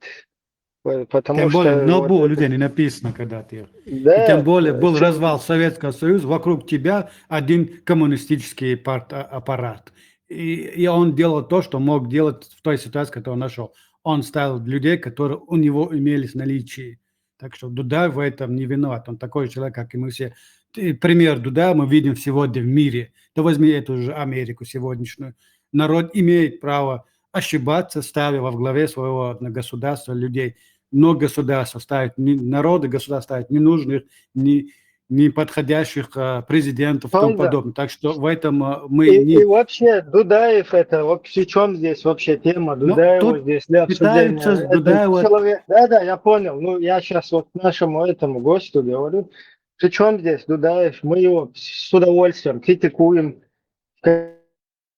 Потому Тем более, что на вот лбу у это, людей не написано, когда ты. И да, тем более был чё- развал Советского Союза, вокруг тебя один коммунистический аппарат. И он делал то, что мог делать в той ситуации, которую он нашел. Он ставил людей, которые у него имелись в наличии. Так что Дудаев в этом не виноват. Он такой же человек, как и мы все. Пример Дудаева мы видим сегодня в мире. Да возьми эту же Америку сегодняшнюю. Народ имеет право ошибаться, ставя во главе своего государства людей. Но государство ставит, народы государства ставят ненужных, не подходящих президентов и тому правда. подобное. Так что в этом мы И не... вообще Дудаев, это вообще, в чем здесь вообще тема Но Дудаева тут здесь для обсуждения? пытаются с Это Дудаева... человек, да, я понял. Ну, я сейчас вот нашему этому гостю говорю, при чем здесь Дудаев? Мы его с удовольствием критикуем в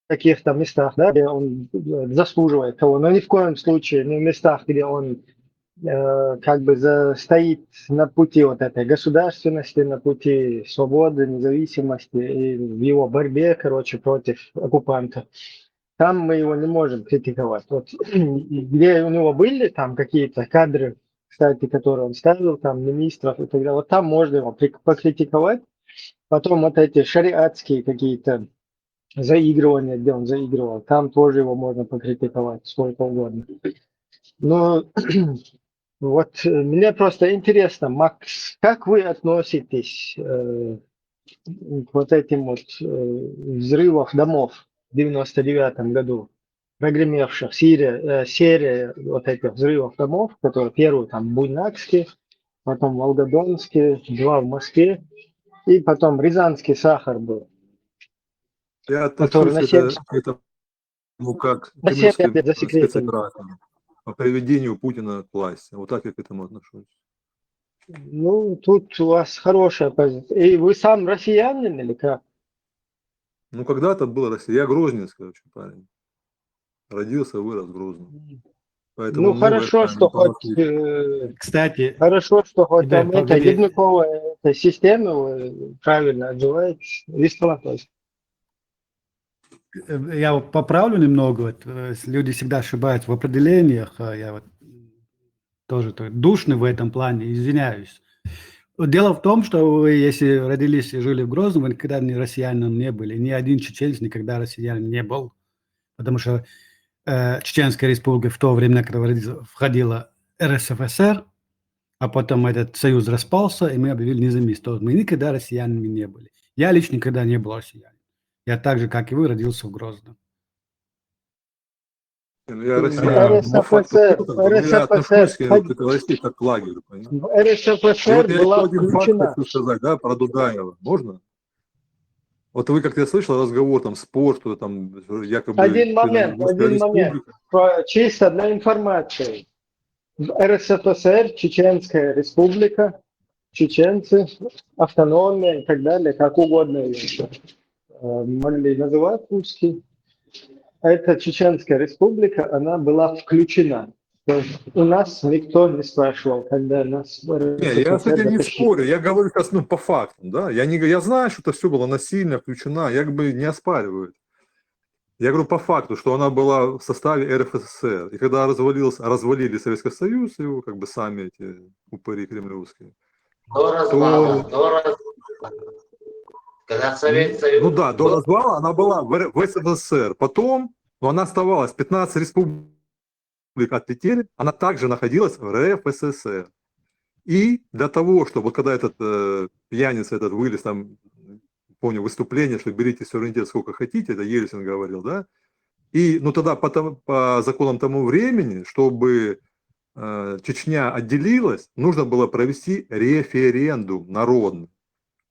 каких-то местах, да, где он заслуживает того, но ни в коем случае не в местах, где он как бы стоит на пути вот этой государственности, на пути свободы, независимости и в его борьбе, короче, против оккупанта. Там мы его не можем критиковать. Вот где у него были там какие-то кадры, кстати, которые он ставил, там министров и так далее, вот там можно его покритиковать. Потом вот эти шариатские какие-то заигрывания, где он заигрывал, там тоже его можно покритиковать сколько угодно. Но вот мне просто интересно, Макс, как вы относитесь к вот этим вот взрывам домов в 99-м году, прогремевших, серия вот этих взрывов домов, которые первый там в Буйнакске, потом в Волгодонске, 2 в Москве, и потом Рязанский сахар был, Я который отношусь на к 70, этому как к на 75 кремлевской лет засекречен. спецоперации по приведению Путина к власти. Вот так я к этому отношусь. Ну, тут у вас хорошая позиция. И вы сам россиянин или как? Ну, когда-то была Россия. Я грозненский очень парень. Родился, вырос в Грозном. Поэтому Ну, многое хорошо, знаю не что хоть, понаслышке. Кстати, хорошо, что хоть ребят, там это погоди, ядниковая эта система вы правильно отзываетесь. Вистоmatos. я вот поправлю немного. Вот, люди всегда ошибаются в определениях. Я вот тоже душный в этом плане, извиняюсь. Дело в том, что вы, если родились и жили в Грозном, вы никогда не россиянином не были. Ни один чеченец никогда россиянином не был. Потому что Чеченская республика в то время, когда входила РСФСР, а потом этот союз распался, и мы объявили независимость. Мы никогда россиянами не были. Я лично никогда не был россиянином. Я так же, как и вы, родился в Грозном. Ну, я россиянин по факту, РСФСР, но я отношусь к РСФСР, России как к лагерю. Понимаете? в И РСФСР вот я еще была один факт включена. хочу сказать, да, про Дудаева. Можно? Вот вы как-то слышал разговор там спор, что там якобы Один момент. республика. Чисто для информации. В РСФСР, Чеченская республика, чеченцы, автономия и так далее, как угодно ее могли называть русские. Эта Чеченская республика, она была включена. То есть у нас никто не спрашивал, когда нас в Не, я с этим не затащили. спорю, я говорю сейчас по фактам, да. Я знаю, что это все было насильно включено, я как бы не оспариваю. Я говорю по факту, что она была в составе РФСР. И когда развалили Советский Союз, его как бы сами эти упыри кремлевские. До развала, когда Совет Союз... Ну да, до развала она была в СССР. Потом, но она оставалась, 15 республик отлетели, она также находилась в РФССР. И для того, чтобы вот когда этот пьяница этот вылез, там, помню, выступление, что берите суверенитет сколько хотите, это Ельцин говорил, да, и, ну, тогда по законам тому времени, чтобы Чечня отделилась, нужно было провести референдум народный.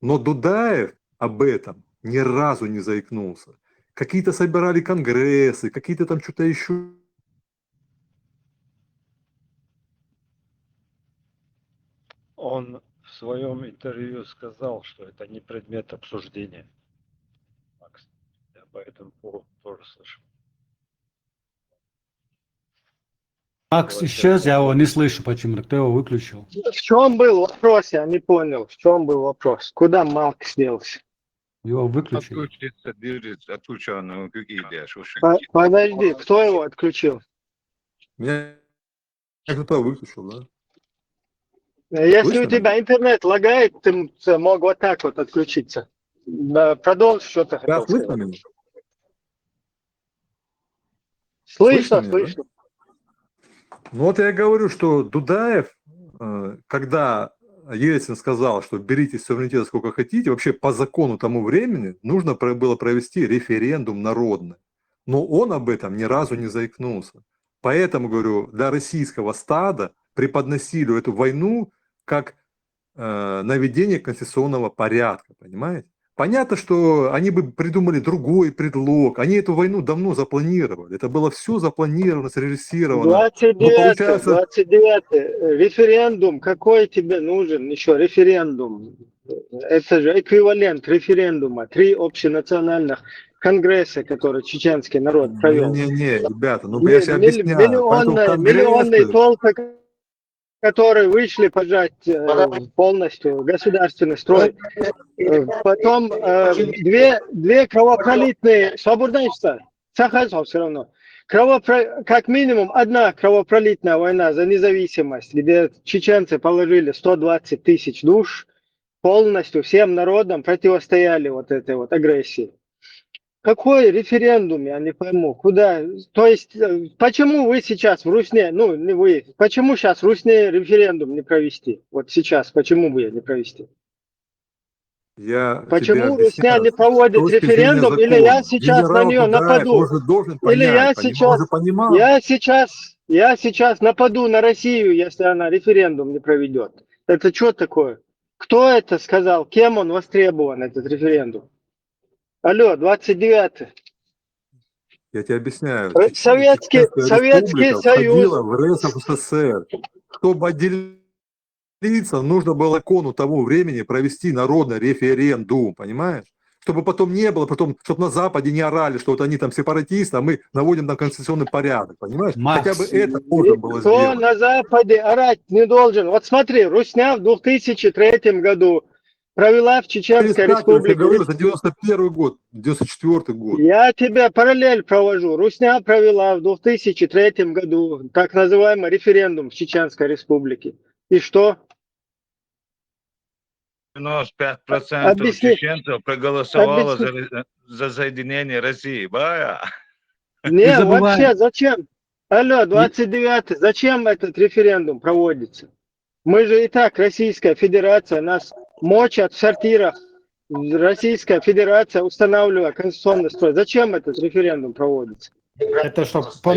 Но Дудаев об этом ни разу не заикнулся. Какие-то собирали конгрессы, какие-то там что-то еще. Он в своем интервью сказал, что это не предмет обсуждения. Макс, я по этому поводу тоже слышал. Макс исчез, я его не слышу почему-то. Кто его выключил? В чем был вопрос? Я не понял. В чем был вопрос? Куда Макс делся? Его выключили. Отключиться, движется, отключенную какие-то шуши. Подожди, кто его отключил? Меня кто-то выключил, да? Если Слышно у тебя интернет лагает, ты мог вот так вот отключиться. Да, продолжи, что ты Да, хотел слышно сказать. меня? Слышно, меня, да? слышно. Ну вот я говорю, что Дудаев, когда Ельцин сказал, что берите суверенитет сколько хотите, вообще по закону тому времени нужно было провести референдум народный. Но он об этом ни разу не заикнулся. Поэтому, говорю, для российского стада преподносили эту войну как наведение конституционного порядка, понимаете? Понятно, что они бы придумали другой предлог. Они эту войну давно запланировали. Это было все запланировано, срежиссировано. 29 референдум, какой тебе нужен еще референдум? Это же эквивалент референдума. 3 общенациональных конгресса, которые чеченский народ провел. Не, ребята, ну я себе объясняю. Миллионные толпы, которые вышли поджать полностью государственный строй. Потом две кровопролитные, свободничество, Сахарцев все равно. Как минимум одна кровопролитная война за независимость, где чеченцы положили 120 тысяч душ, полностью всем народам противостояли вот этой вот агрессии. Какой референдум, я не пойму, куда, то есть, почему вы сейчас в Русне, ну, не вы, почему сейчас в Русне референдум не провести? Вот сейчас, почему бы не провести? Почему Русня не проводит референдум, или я сейчас на нее нападу, или я сейчас нападу на Россию, если она референдум не проведет. Это что такое? Кто это сказал? Кем он востребован, этот референдум? Алло, 29-й. Я тебе объясняю. Советский Союз. В РСФСР. Чтобы отделиться, нужно было закону тому времени провести народный референдум, понимаешь? Чтобы потом не было, чтобы на Западе не орали, что вот они там сепаратисты, а мы наводим там конституционный порядок, понимаешь? Макс, хотя бы это можно было Кто сделать. на Западе орать не должен? Вот смотри, Русня в 2003 году провела в Чеченской Республике. Я говорю, за 91 год, 94 год. Я тебе параллель провожу. Русня провела в 2003 году так называемый референдум в Чеченской Республике. И что? 95% чеченцев проголосовало за соединение России. Бая. Не, вообще зачем? Алло, 29-й, зачем этот референдум проводится? Мы же и так, Российская Федерация, нас мочат в сортирах. Российская Федерация устанавливает конституционный строй. Зачем этот референдум проводится? Это чтобы по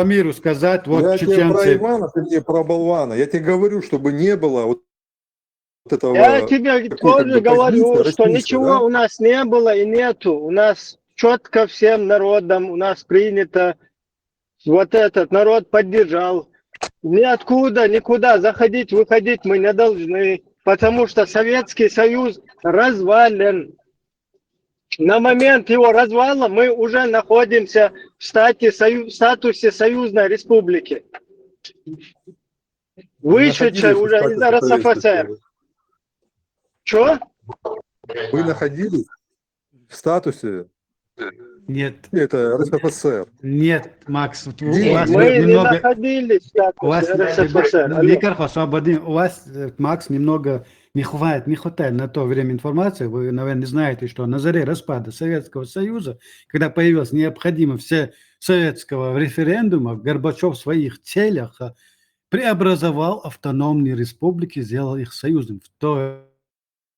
миру сказать, вот я чеченцы... тебе про Ивана, ты мне про болвана. Я тебе говорю, чтобы не было вот этого... Я тебе тоже говорю, что ничего у нас не было и нету. У нас четко всем народам, у нас принято, вот этот народ поддержал. Ниоткуда, никуда заходить, выходить мы не должны, потому что Советский Союз развален. На момент его развала мы уже находимся в статусе союзной республики, вышедшей уже из РСФСР. Что? Вы находились в статусе? Нет. Это РСФСР. Нет, Макс. У вас не находились в статусе РСФСР. У вас, Макс, немного не хватает на то время информации. Вы, наверное, знаете, что на заре распада Советского Союза, когда появилась необходимость советского референдума, Горбачев в своих целях преобразовал автономные республики, сделал их союзом. То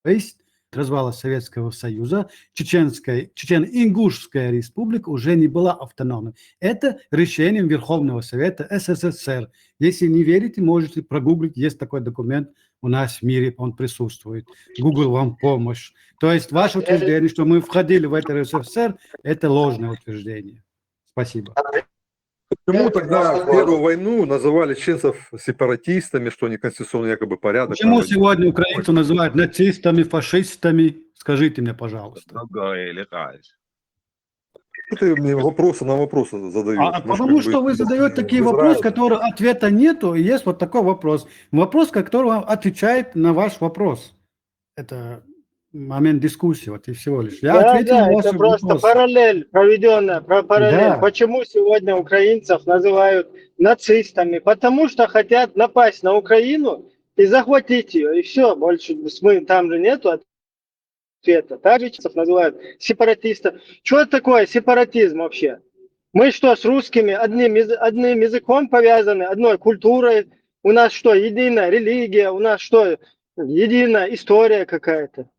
есть развала Советского Союза Чечено-Ингушская республика уже не была автономной. Это решением Верховного Совета СССР. Если не верите, можете прогуглить, есть такой документ у нас в мире, он присутствует. Google вам помощь. То есть ваше утверждение, что мы входили в это СССР, это ложное утверждение. Спасибо. Почему тогда в Первую войну называли чеченцев сепаратистами, что они конституционный якобы порядок? Почему сегодня украинцев называют нацистами, фашистами? Скажите мне, пожалуйста. Ты мне вопросы на вопросы задаешь. Потому что вы задаете такие вопросы, которые ответа нету, и есть вот такой вопрос. Вопрос, который отвечает на ваш вопрос. Это момент дискуссии, вот и всего лишь. Я Да, ответил да, на ваш это просто вопрос. параллель, проведенная параллель. Да. Почему сегодня украинцев называют нацистами? Потому что хотят напасть на Украину и захватить ее, и все, больше там же нету ответа. Также называют сепаратистов. Что такое сепаратизм вообще? Мы что, с русскими одним языком повязаны, одной культурой? У нас что, единая религия? У нас что, единая история какая-то?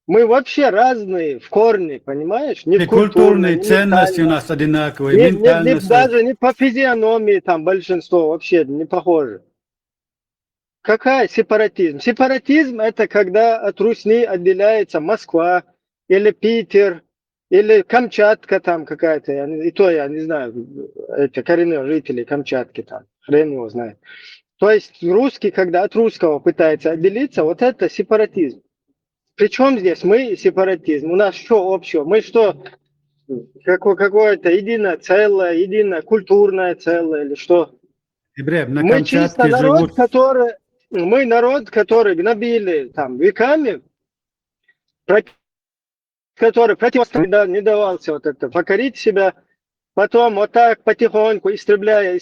Мы вообще разные в корне, понимаешь? Не И культурно, культурные не ценности у ментально. нас одинаковые, ментальность. Даже не по физиономии там большинство вообще не похоже. Какая сепаратизм? Сепаратизм это когда от Русни отделяется Москва или Питер, или Камчатка там какая-то. И то я не знаю, эти коренные жители Камчатки там, хрен его знает. То есть русский, когда от русского пытается отделиться, вот это сепаратизм. Причем здесь мы сепаратизм? У нас что общего? Мы что, какое-то единое целое, единое культурное целое или что? Ибрем, на Мы чисто Камчатке народ, живут. мы народ, который гнобили там веками, который противостояние не давался вот это, покорить себя. Потом вот так потихоньку, истребляя,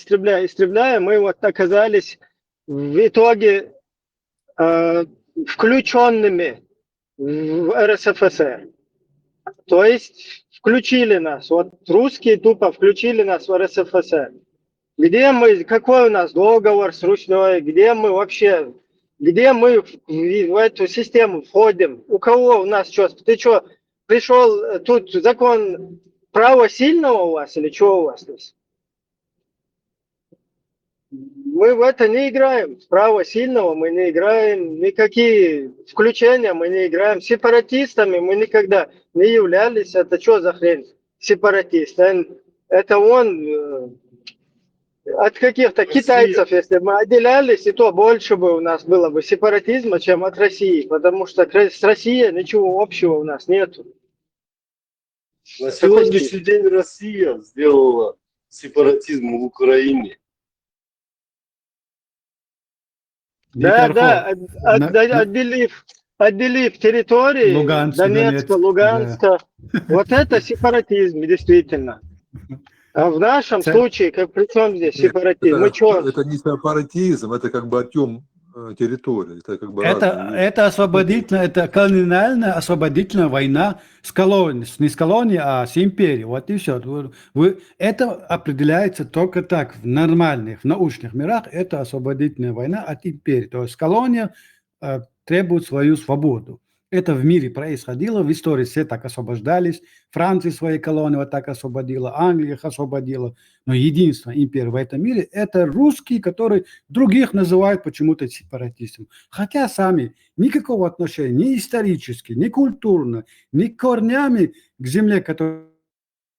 мы вот оказались в итоге включенными в РСФСР. То есть включили нас, вот русские тупо включили нас в РСФСР. Где мы, какой у нас договор с Русней, где мы вообще, где мы в эту систему входим, у кого у нас что, ты что, пришел, тут закон права сильного у вас или что у вас здесь? Мы в это не играем, право сильного мы не играем, никакие включения мы не играем, сепаратистами мы никогда не являлись, это что за хрень, сепаратист, это он... От каких-то китайцев, если бы мы отделялись, и то больше бы у нас было бы сепаратизма, чем от России, потому что с Россией ничего общего у нас нету. На сегодняшний день Россия сделала сепаратизм в Украине. Да, отделив территории Луганск, Донецка, Донецк, Луганска, вот это сепаратизм, действительно. А в нашем случае, как при чем здесь сепаратизм? Мы что? Это не сепаратизм, это как бы отъем территории. Это как бы Это освободительная, это колониальная освободительная война с колонией, не с колонией, а с империей. Вот и все. Это определяется только так в нормальных, в научных мирах. Это освободительная война от империи. То есть колония требует свою свободу. Это в мире происходило, в истории все так освобождались. Франция свои колонии вот так освободила, Англия их освободила. Но единственная империя в этом мире – это русские, которые других называют почему-то сепаратистами. Хотя сами никакого отношения ни исторически, ни культурно, ни корнями к земле, которую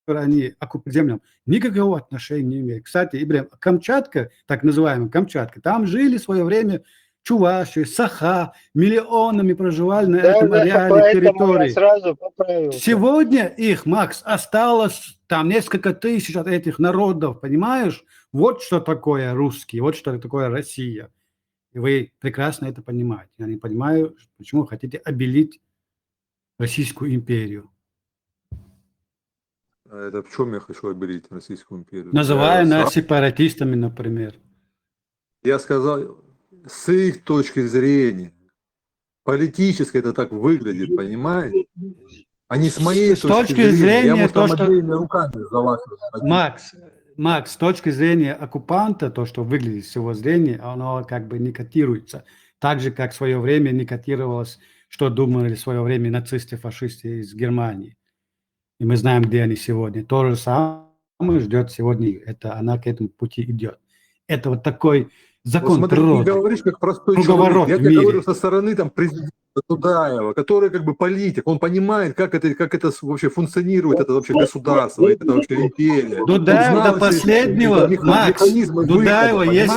они оккупируют землям, никакого отношения не имеют. Кстати, Ибрем, Камчатка, так называемая Камчатка, там жили в свое время чуваши, саха, миллионами проживали на этом ареале территории. Сегодня их, Макс, осталось там несколько тысяч от этих народов, понимаешь? Вот что такое русские, вот что такое Россия. И вы прекрасно это понимаете. Я не понимаю, почему вы хотите обелить Российскую империю. Это в чем я хочу обелить Российскую империю? Называя нас сепаратистами, например. Я сказал... С их точки зрения, политически это так выглядит, понимаете? А не с моей точки зрения. Я то, что... руками Макс, с точки зрения оккупанта, то, что выглядит с его зрения, оно как бы не котируется. Так же, как в свое время не котировалось, что думали в свое время нацисты, фашисты из Германии. И мы знаем, где они сегодня. То же самое ждет сегодня. Она к этому пути идет. Это вот такой... Закон вот смотри, природы. Ты говоришь как простой человек. Я тебе говорю со стороны там, президента Дудаева, который как бы политик, он понимает, как это вообще функционирует, это вообще государство, это вообще империя. Дудаев до последнего, Макс, Дудаева есть...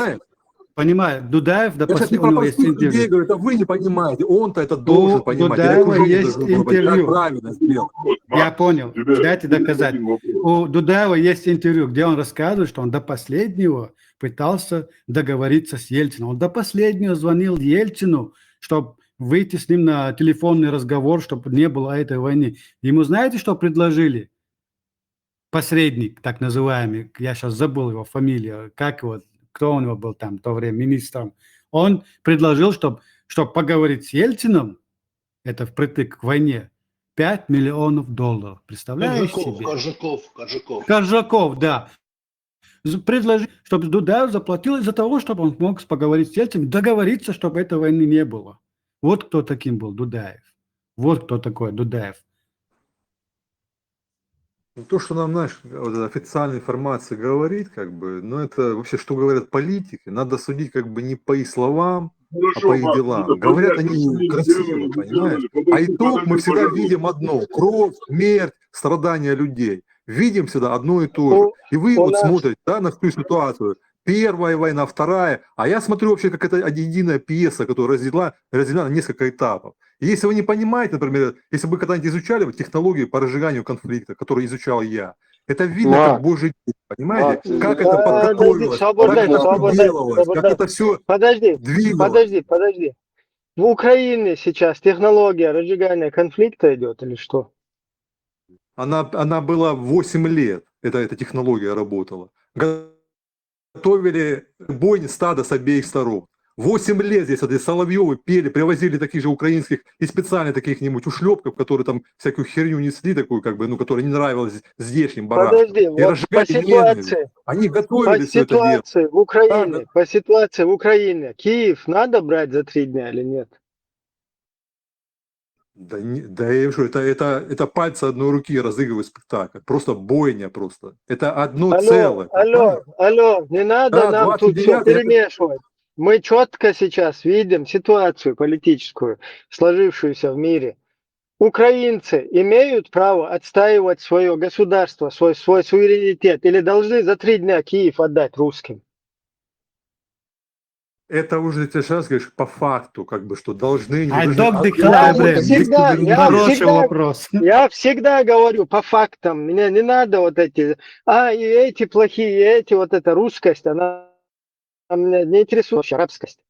Понимаю, Дудаев до последнего, у него есть интервью. Говорю, это вы не понимаете, он-то это должен понимать. Дудаева есть интервью. Правильно сделал. Я понял, дайте доказать. У Дудаева есть интервью, где он рассказывает, что он до последнего пытался договориться с Ельцином. Он до последнего звонил Ельцину, чтобы выйти с ним на телефонный разговор, чтобы не было этой войны. Ему знаете, что предложили? Посредник, так называемый, я сейчас забыл его фамилию, как его, кто у него был там в то время министром. Он предложил, чтобы поговорить с Ельцином, это впритык к войне, $5 миллионов. Представляешь себе? Коржаков, да. Предложил, чтобы Дудаев заплатил из-за того, чтобы он мог поговорить с Ельциным, договориться, чтобы этой войны не было. Вот кто таким был Дудаев. Вот кто такой Дудаев. Ну, то, что нам, знаешь, вот эта официальная информация говорит, как бы, ну это вообще, что говорят политики, надо судить как бы не по их словам, а по их делам. Говорят они красиво, понимаешь? А итог мы всегда видим одно: кровь, смерть, страдания людей. Видим всегда одно и то же. И вы вот смотрите, да, на всю ситуацию. Первая война, вторая. А я смотрю вообще, как это единая пьеса, которая разделена на несколько этапов. И если вы не понимаете, например, если вы когда-нибудь изучали вот технологии по разжиганию конфликта, которые изучал я, это видно как Божий день, понимаете? Как это подготовилось, как это делалось, как это все двигалось. Подожди. В Украине сейчас технология разжигания конфликта идет или что? Она была 8 лет, эта технология работала. Готовили бойни стада с обеих сторон. 8 лет здесь эти Соловьевы пели, привозили таких же украинских и специально таких-нибудь ушлепков, которые там всякую херню несли, такую, как бы, ну, которая не нравилась здешним барашкам. Подожди, вот по ситуации, они готовили все это дело. В Украине, по ситуации в Украине, Киев надо брать за 3 дня или нет? Да я что, это пальцы одной руки разыгрывают спектакль. Просто бойня просто. Это одно целое. Алло, не надо нам тут все перемешивать. Мы четко сейчас видим ситуацию политическую, сложившуюся в мире. Украинцы имеют право отстаивать свое государство, свой суверенитет, или должны за 3 дня Киев отдать русским? Это уже ты сейчас говоришь по факту, как бы, что должны... Я всегда говорю по фактам. Мне не надо вот эти... и эти плохие, и эти, вот эта русскость, она меня не интересует вообще, арабскость.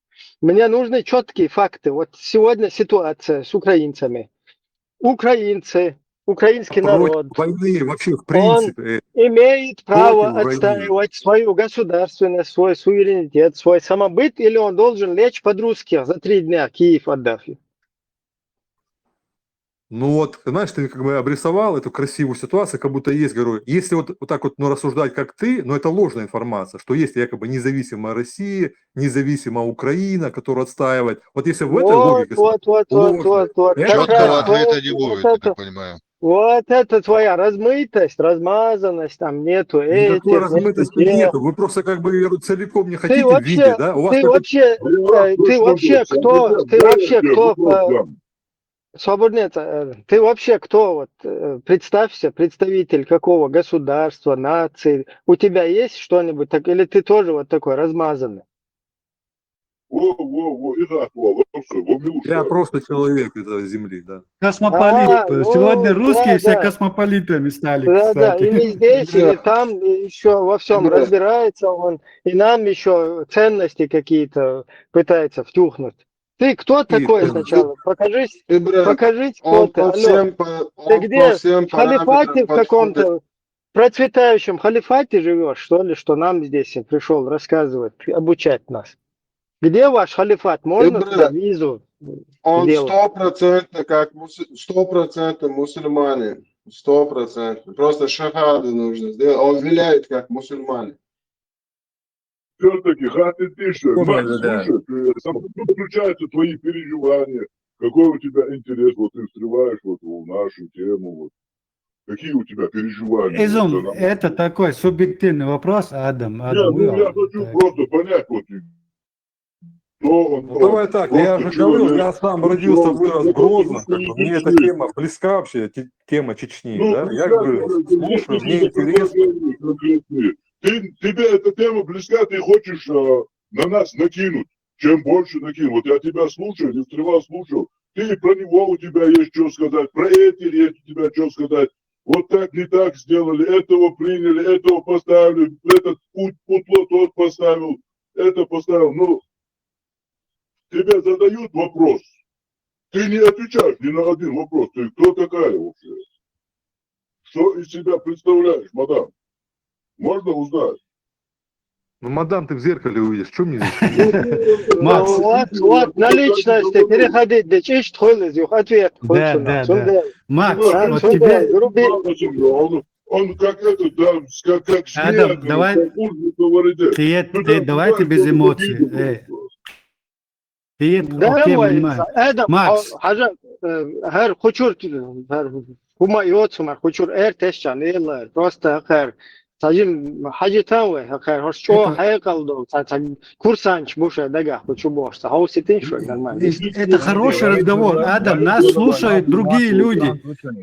Мне нужны четкие факты. Вот сегодня ситуация с украинцами. Украинцы, украинский народ, войны вообще в принципе, он имеет право отстаивать свою государственность, свой суверенитет, свой самобыт, или он должен лечь под русских за 3 дня, Киев отдав. Ну вот, знаешь, ты как бы обрисовал эту красивую ситуацию, как будто есть, говорю, если вот так вот рассуждать, как ты, но это ложная информация, что есть якобы независимая Россия, независимая Украина, которая отстаивает. Вот если в этой логике... Четкого ответа не будет, я так понимаю. Вот это твоя размытость, размазанность, там нету. Никакой размытости нету, вы просто как бы целиком не хотите видеть, да? Ты вообще кто... Свободнец, ты вообще кто? Вот, представься, представитель какого государства, нации. У тебя есть что-нибудь, так, или ты тоже вот такой размазанный? Я просто человек этой земли, да. Космополит. Сегодня русские все космополитами стали, кстати. И не здесь, и там еще во всем разбирается он, и нам еще ценности какие-то пытается втюхнуть. Ты кто такой сначала? Покажись, кто ты. Ты где? В халифате в каком-то процветающем халифате живешь, что ли, что нам здесь пришел рассказывать, обучать нас? Где ваш халифат? Можно туда визу? Он 100% как 100% мусульманин. 100%. Просто шахаду нужно сделать. Он виляет как мусульманин. Все-таки хватит тише. Слушай, включаются твои переживания. Какой у тебя интерес? Вот ты встреваешь вот в нашу тему. Вот. Какие у тебя переживания? Изум, это такой субъективный вопрос, Адам. Я хочу просто понять, вот, давай так, я же говорю, я сам родился, вырос в Грозном, мне эта тема близка вообще, тема Чечни, да? Я говорю, слушаю, мне интересно. Тебе эта тема близка, ты хочешь на нас накинуть. Чем больше накинуть. Вот я тебя слушаю, не встревал, слушал. Ты про него у тебя есть что сказать, про эти есть у тебя что сказать. Вот так, не так сделали, этого приняли, этого поставили, этот путло тот поставил, это поставил. Ну, тебе задают вопрос, Ты не отвечаешь ни на один вопрос. Ты кто такая вообще? Что из себя представляешь, мадам? Можно узнать? Ну, мадам, ты в зеркале увидишь, что мне здесь? Макс. Вот, на личности переходить, да честь хуйлы, ответ Да, хуйсу да, на. да. Макс, А, вот сюда, тебе... груби. Он как это, да, как змея, Адам, давай, как ужин говорит. ты давайте без эмоций. Ты Да, окей, мой, понимаю. Адам, Макс, حاجة هر خشور هما يوتسمر خشور تشان إلا просто خير تاجين حاجة تانوي خير هرش شو это, حيقل دو كورسانش بوشة دقة خشو بوشة هو ستين شو нормально. это хороший разговор. Адам, нас слушают другие люди.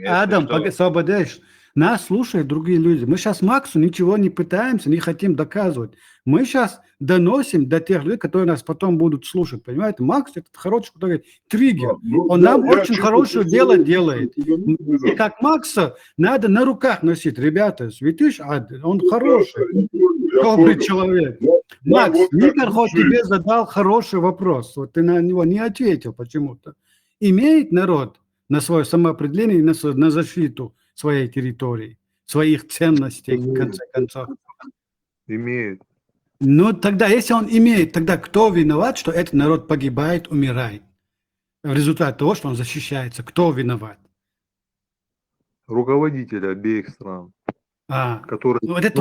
Адам, освободишь. Нас слушают другие люди. Мы сейчас Максу ничего не пытаемся, не хотим доказывать. Мы сейчас доносим до тех людей, которые нас потом будут слушать. Понимаете? Макс это хороший триггер. Он нам очень хорошее дело делает. И как Макса надо на руках носить. Ребята, видишь, он хороший, добрый человек. Макс, Никархот тебе задал хороший вопрос. Вот ты на него не ответил почему-то. Имеет народ на свое самоопределение, на защиту своей территории, своих ценностей, в конце концов? Имеет. Ну, тогда, если он имеет, тогда кто виноват, что этот народ погибает, умирает? В результате того, что он защищается. Кто виноват? Руководители обеих стран. Которые... Ну, это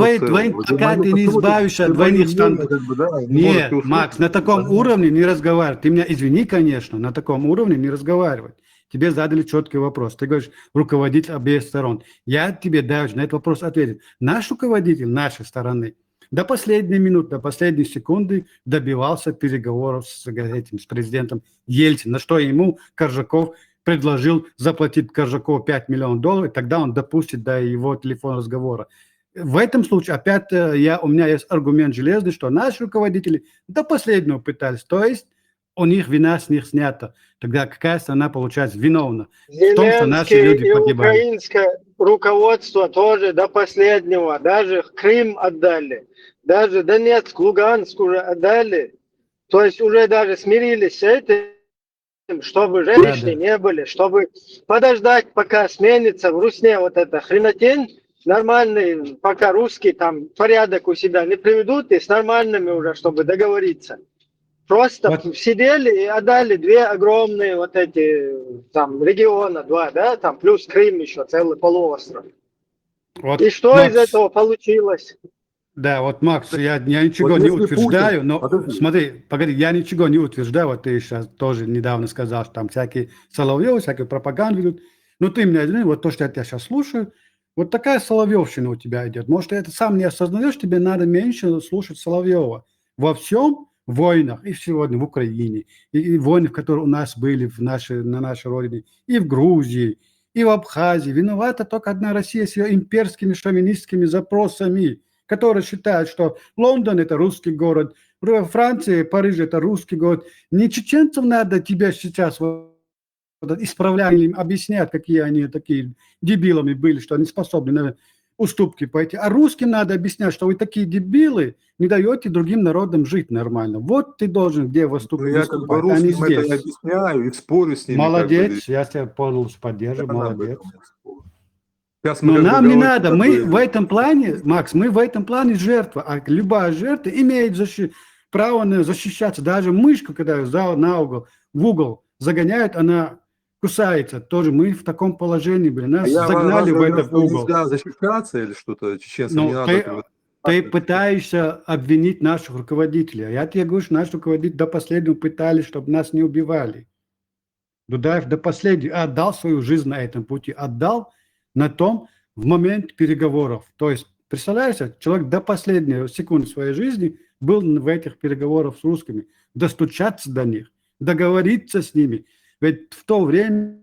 пока ты не избавишься от двойных стандартов. Нет, Макс, на таком уровне не разговаривай. Ты меня извини, конечно, на таком уровне не разговаривать. Тебе задали четкий вопрос. Ты говоришь, руководитель обеих сторон. Я тебе даю на этот вопрос ответить. Наш руководитель нашей стороны до последней минуты, до последней секунды добивался переговоров с президентом Ельциным, на что ему Коржаков предложил заплатить Коржакову $5 миллионов, тогда он допустит до его телефонного разговора. В этом случае опять у меня есть аргумент железный, что наши руководители до последнего пытались, то есть у них вина с них снята. Тогда какая страна получается виновна в том, что наши люди и погибали? украинское руководство тоже до последнего, даже Крым отдали, даже Донецк, Луганск уже отдали, то есть уже даже смирились с этим, чтобы женщины не были, чтобы подождать, пока сменится в Русне вот эта хренотень, нормальный, пока русские там порядок у себя не приведут, и с нормальными уже, чтобы договориться. Просто сидели и отдали две огромные вот эти там региона, два, да, там плюс Крым еще, целый полуостров. Вот, и что Макс, из этого получилось? Да, вот, Макс, я ничего не утверждаю, но смотри, погоди, я ничего не утверждаю, вот ты сейчас тоже недавно сказал, что там всякие Соловьевы, всякие пропаганды ведут, но ты меня извини, вот то, что я тебя сейчас слушаю, вот такая Соловьевщина у тебя идет. Может, ты это сам не осознаешь, тебе надо меньше слушать Соловьева. Во всем войнах, и сегодня в Украине, и войны, которые у нас были на нашей родине, и в Грузии, и в Абхазии, виновата только одна Россия с ее имперскими шовинистскими запросами, которые считают, что Лондон – это русский город, Франция, Париж – это русский город. Не чеченцев надо тебя сейчас исправлять, или объяснять, какие они такие дебилами были, что они способны на уступки пойти. А русским надо объяснять, что вы такие дебилы, не даете другим народам жить нормально. Вот ты должен где выступать, Я как бы русским это и объясняю, и спорю с ними. Молодец, я тебя полностью поддерживаю, молодец. Сейчас Но нам не надо, мы в этом плане, Макс, мы в этом плане жертва, а любая жертва имеет право защищаться. Даже мышку, когда в угол загоняют, она кусается. Тоже мы в таком положении были. Нас загнали в этот угол. Нельзя защищаться или что-то чеченцам не надо. Ты пытаешься обвинить наших руководителей. А я тебе говорю, что наши руководители до последнего пытались, чтобы нас не убивали. Дудаев до последнего отдал свою жизнь на этом пути. Отдал на том в момент переговоров. То есть, представляешь, человек до последней секунды своей жизни был в этих переговорах с русскими. Достучаться до них, договориться с ними. Ведь в то время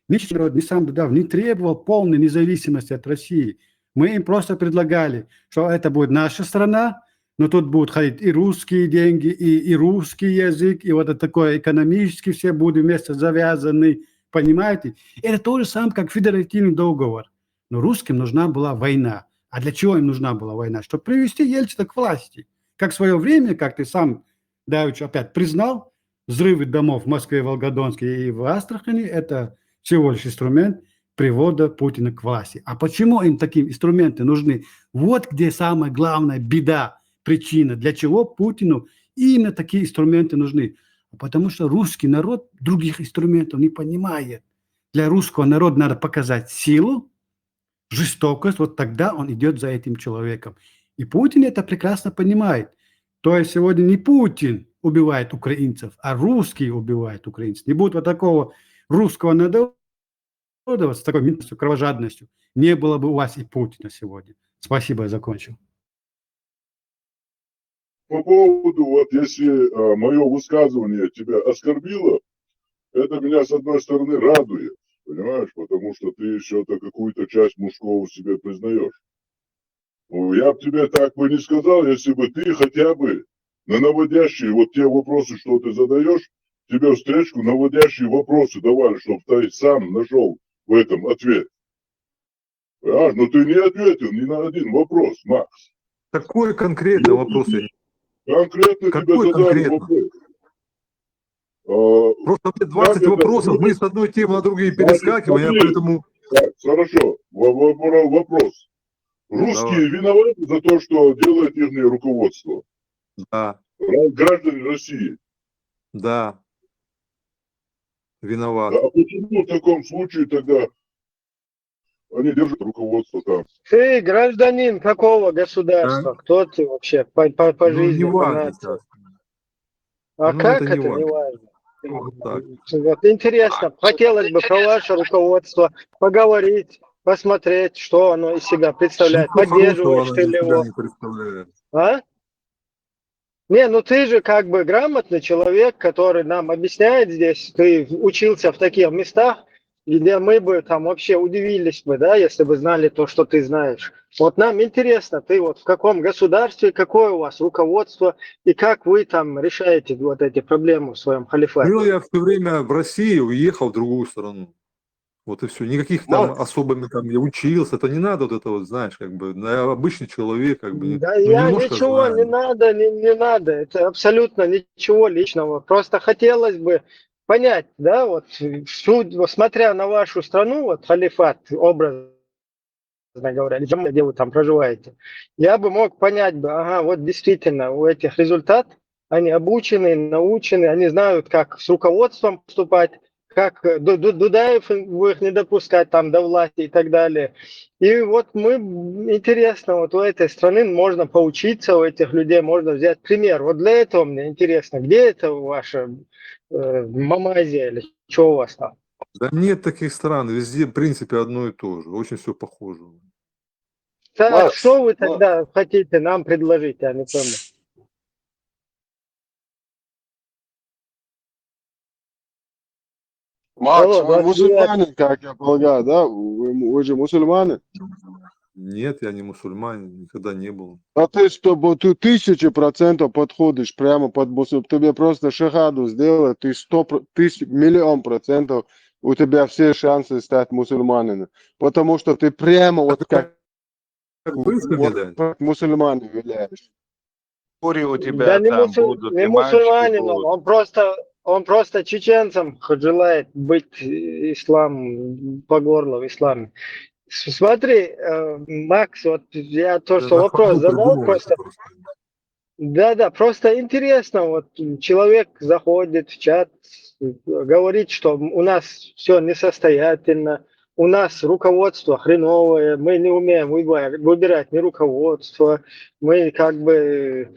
ничего не сам Дудаев не требовал полной независимости от России. Мы им просто предлагали, что это будет наша страна, но тут будут ходить и русские деньги, и русский язык, и вот это такое экономически все будут вместе завязаны, понимаете? Это то же самое, как федеративный договор. Но русским нужна была война. А для чего им нужна была война? Чтобы привести Ельцина к власти. Как в свое время, как ты сам, Давич, опять признал, взрывы домов в Москве, Волгодонске и в Астрахани – это всего лишь инструмент привода Путина к власти. А почему им такие инструменты нужны? Вот где самая главная беда, причина, для чего Путину именно такие инструменты нужны. Потому что русский народ других инструментов не понимает. Для русского народа надо показать силу, жестокость, вот тогда он идет за этим человеком. И Путин это прекрасно понимает. То есть сегодня не Путин убивает украинцев, а русские убивают украинцев. Не будет вот такого русского народа с такой ментальностью, кровожадностью. Не было бы у вас и Путина сегодня. Спасибо, я закончил. По поводу, вот если мое высказывание тебя оскорбило, это меня, с одной стороны, радует, понимаешь, потому что ты еще-то какую-то часть мужского в себе признаешь. Ну, я бы тебе так бы не сказал, если бы ты хотя бы на наводящие, вот те вопросы, что ты задаешь, тебе встречку наводящие вопросы давали, чтобы ты сам нашел в этом ответ. Понимаешь, но ты не ответил ни на один вопрос, Макс. Какой конкретный вопрос? Конкретно тебе Какой задали конкретно? вопрос. Просто 20 вопросов, мы с одной темы на другие перескакиваем, я поэтому... Так, хорошо, вопрос. Русские виноваты за то, что делает их руководство? Да. Граждане России? Да. Виноваты. А почему в таком случае тогда они держат руководство там? Ты гражданин какого государства? Кто ты вообще по жизни, не по важно нации? сейчас. А Ну, как это это не не важно. важно? Так. Вот интересно, хотелось бы про ваше руководство поговорить, посмотреть, что оно из себя представляет. Ничего хорошего Поддерживаешь она ты из ли себя его? не представляет. А? Не, ну ты же как бы грамотный человек, который нам объясняет здесь. Ты учился в таких местах, где мы бы там вообще удивились бы, да, если бы знали то, что ты знаешь. Вот нам интересно, ты вот в каком государстве, какое у вас руководство и как вы там решаете вот эти проблемы в своем халифате. Был я все время в России, уехал в другую страну. Вот и все. Никаких там Макс. особыми там я учился. Это не надо вот это вот, знаешь, как бы. Я обычный человек, как бы. Да, Ну, я немножко ничего знаю. не надо, не надо. Это абсолютно ничего личного. Просто хотелось бы понять, да, вот, смотря на вашу страну, вот халифат, образно говоря, где вы там проживаете, я бы мог понять бы, ага, вот действительно у этих результат, они обучены, научены, они знают, как с руководством поступать, как Дудаев их не допускать там до власти и так далее. И вот мы, интересно, вот у этой страны можно поучиться, у этих людей можно взять пример. Вот для этого мне интересно, где это ваша Мамазия или что у вас там? Да нет таких стран. Везде, в принципе, одно и то же. Очень все похоже. Так, Макс, что вы тогда хотите нам предложить, я не пойму. Макс, Алло, вы 29. мусульманин, как я полагаю, да? Вы же мусульмане? Нет, я не мусульманин, никогда не был. А ты что, ты 1000% подходишь прямо под мусульман. Тебе просто шахаду сделают, ты 100%, 1,000,000% у тебя все шансы стать мусульманином. Потому что ты прямо вот как мусульмане являешься. У Да тебя не, там будут, не и мальчики мусульманином, будут. он просто чеченцем желает быть ислам по горло в исламе. Смотри, Макс, вот я то, что вопрос задал, просто... Да, просто интересно, вот человек заходит в чат, говорит, что у нас все несостоятельно, у нас руководство хреновое, мы не умеем выбирать ни руководство, мы как бы,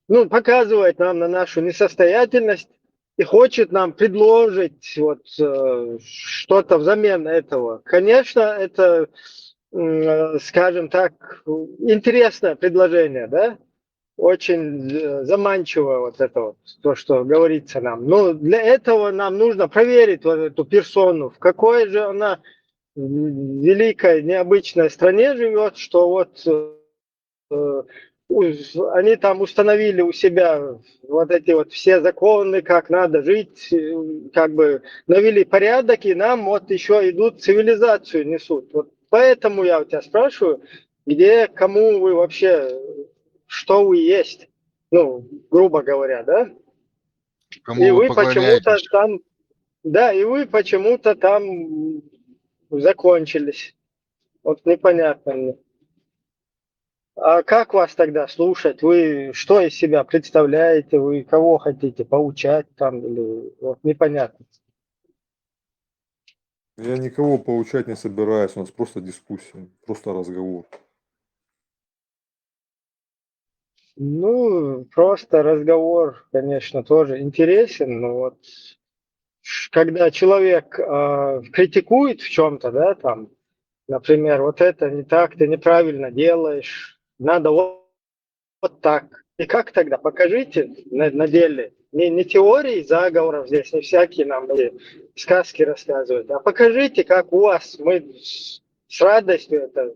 ну, показывает нам на нашу несостоятельность и хочет нам предложить вот что-то взамен этого. Конечно, это, скажем так, интересное предложение, да? Очень заманчиво вот это вот, то, что говорится нам. Но для этого нам нужно проверить вот эту персону, в какой же она великой, необычной стране живет, что вот они там установили у себя вот эти вот все законы, как надо жить, как бы навели порядок, и нам вот еще идут цивилизацию несут. Вот поэтому я у тебя спрашиваю, где, кому вы вообще, что вы есть, ну, грубо говоря, да? Кому И вы вы почему-то поклоняетесь? там, да, и вы почему-то там закончились. Вот непонятно мне. А как вас тогда слушать? Вы что из себя представляете? Вы кого хотите поучать там? Или вот непонятно. Я никого поучать не собираюсь, у нас просто дискуссия, просто разговор. Ну, просто разговор, конечно, тоже интересен, но вот когда человек критикует в чем-то, да, там, например, вот это не так, ты неправильно делаешь, надо вот так. И как тогда? Покажите на деле. Не теории заговоров здесь, не всякие нам эти сказки рассказывают, а покажите, как у вас. Мы с радостью это,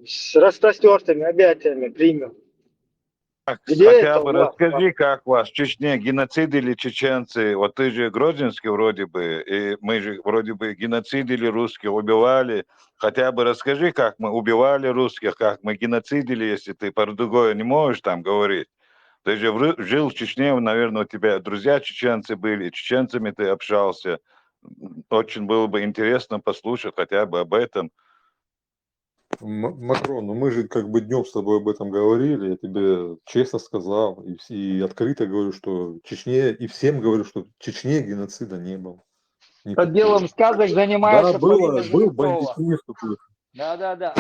с распростертыми объятиями примем. Где Хотя это бы у вас? расскажи, как у вас в Чечне геноцидили чеченцы. Вот ты же Гродненский вроде бы, и мы же вроде бы геноцидили русских, убивали. Хотя бы расскажи, как мы убивали русских, как мы геноцидили, если ты по-другому не можешь там говорить. Ты же жил в Чечне, наверное, у тебя друзья чеченцы были, чеченцами ты общался. Очень было бы интересно послушать хотя бы об этом. Макрон, ну мы же как бы днем с тобой об этом говорили, я тебе честно сказал и открыто говорю, что в Чечне, и всем говорю, что в Чечне геноцида не было. Никакого. Отделом сказок Да, занимается Полина был Живцова. бандитизм какой-то. Да.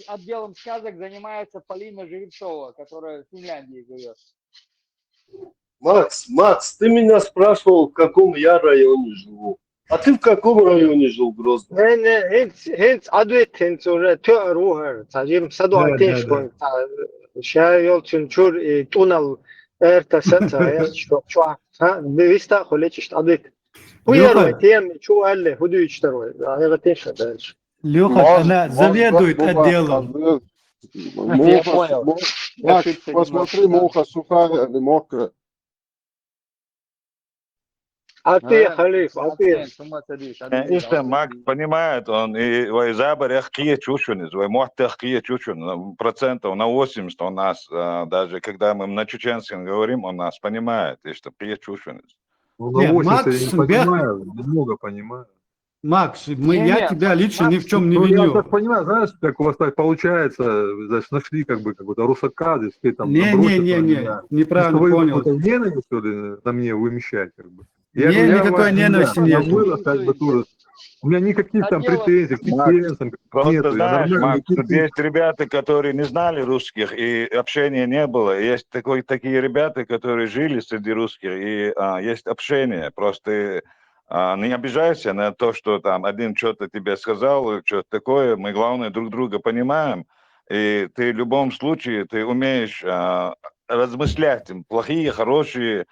Отделом сказок занимается Полина Живцова, которая в Финляндии живет. Макс, ты меня спрашивал, в каком я районе живу. А ты в каком районе жил, Грозно? Не, хинц адвет хинц уже руха, тажим саду атеш кон, шая йолчун чур и тунал эрта саца эх чуа, виста холечишт адвет. Хуяру Леха, тем чу алле худу ичтарой, а теша дальше. Леха, она заведует отделом. Я понял. Макс, Ошибся посмотри, немножко, да. муха сухая или мокрая. А ты, Халиф, а ты? Işte Max понимает, он и Вайзабер эхкие чушунис, Ваймот эхкие чушун, процентов на 80 у нас, даже когда мы на чеченском говорим, он нас понимает, и что пие чушунис. Ну, Не, на 80 Макс, я не понимаю, немного понимаю. Макс, я тебя лично ни в чем не Ну, я виню. так понимаю, знаешь, как у вас так получается, значит, нашли как бы какой-то русакады, ты там набросишь на меня. Неправильно Вы понял. какую-то ненависть, что ли, на мне вымещать, как бы. Не, говорю, я никакой вас не ненависти знаю, я нету. вырос, как бы, тоже. У меня никаких там претензий к Макс, чеченцам просто нету, я знаешь, нормальный Макс, тут кирпич. есть ребята, которые не знали русских, и общения не было. Есть такие ребята, которые жили среди русских, и есть общение. Просто не обижайся на то, что там один что-то тебе сказал, что-то такое. Мы, главное, друг друга понимаем. И ты в любом случае, ты умеешь размышлять, плохие, хорошие.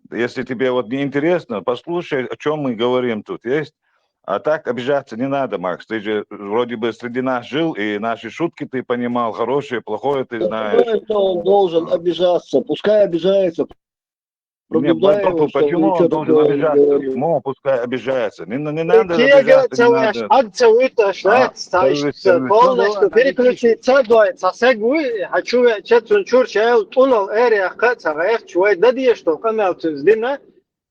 Если тебе вот не интересно, послушай, о чем мы говорим тут. Есть? А так обижаться не надо, Макс. Ты же вроде бы среди нас жил, и наши шутки ты понимал, хорошее, плохое ты знаешь. Это он должен обижаться, пускай обижается. Не, Пробуждай его, что почему ничего он должен такого не обижаться? говорил. Почему пускай обижается? Не надо Киега обижаться, не целуешь, надо. отцевыто, шлять, полностью переключить цадой, сосегуй, хочу я чецун чурчел, тунал эрия хаца, эх, чуай, дадье, что хамелтун сдина,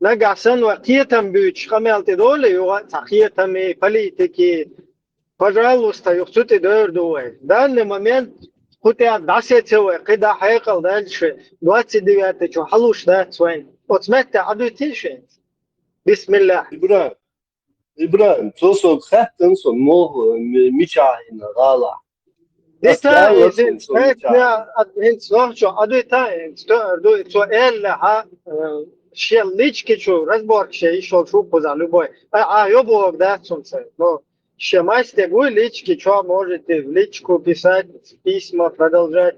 нагасан вакиетам бюч, хамелты доли, юа, цахиетами, политики, пожалуйста, юхцути дörдуай. В данный момент хотя дасецевой, когда хайкал дальше, 29-й, чу, халуш, да, свайн. Вот смотрите, адуйтишь, бисмилlah. Ибраһим, цосок хаттенсон мог мичахина гала. Dita izin spetna in slocho aduita in sto ella ha щелички чу разбор ще ішов шупу за любой. А ёбу да солнце. Но ще масте вы лички что можете в личку писать, письма продолжать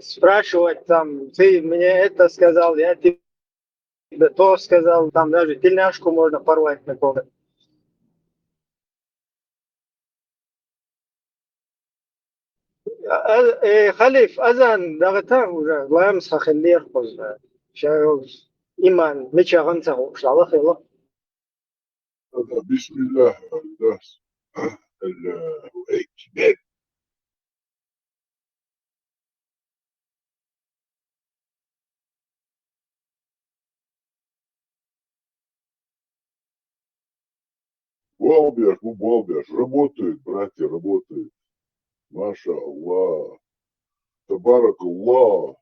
спрашивать там ты мне это сказал, я тебе то сказал, там даже тельняшку можно порвать на кого-то. خليف أذان دغتا ولا لا يمسخ اللي يرقص شايف إيمان مش غنته وش الله خير بسم الله الله أكبر Балбеш, ну балбеш. Работает, братья, работает. Маша Аллах. Табарак Аллах.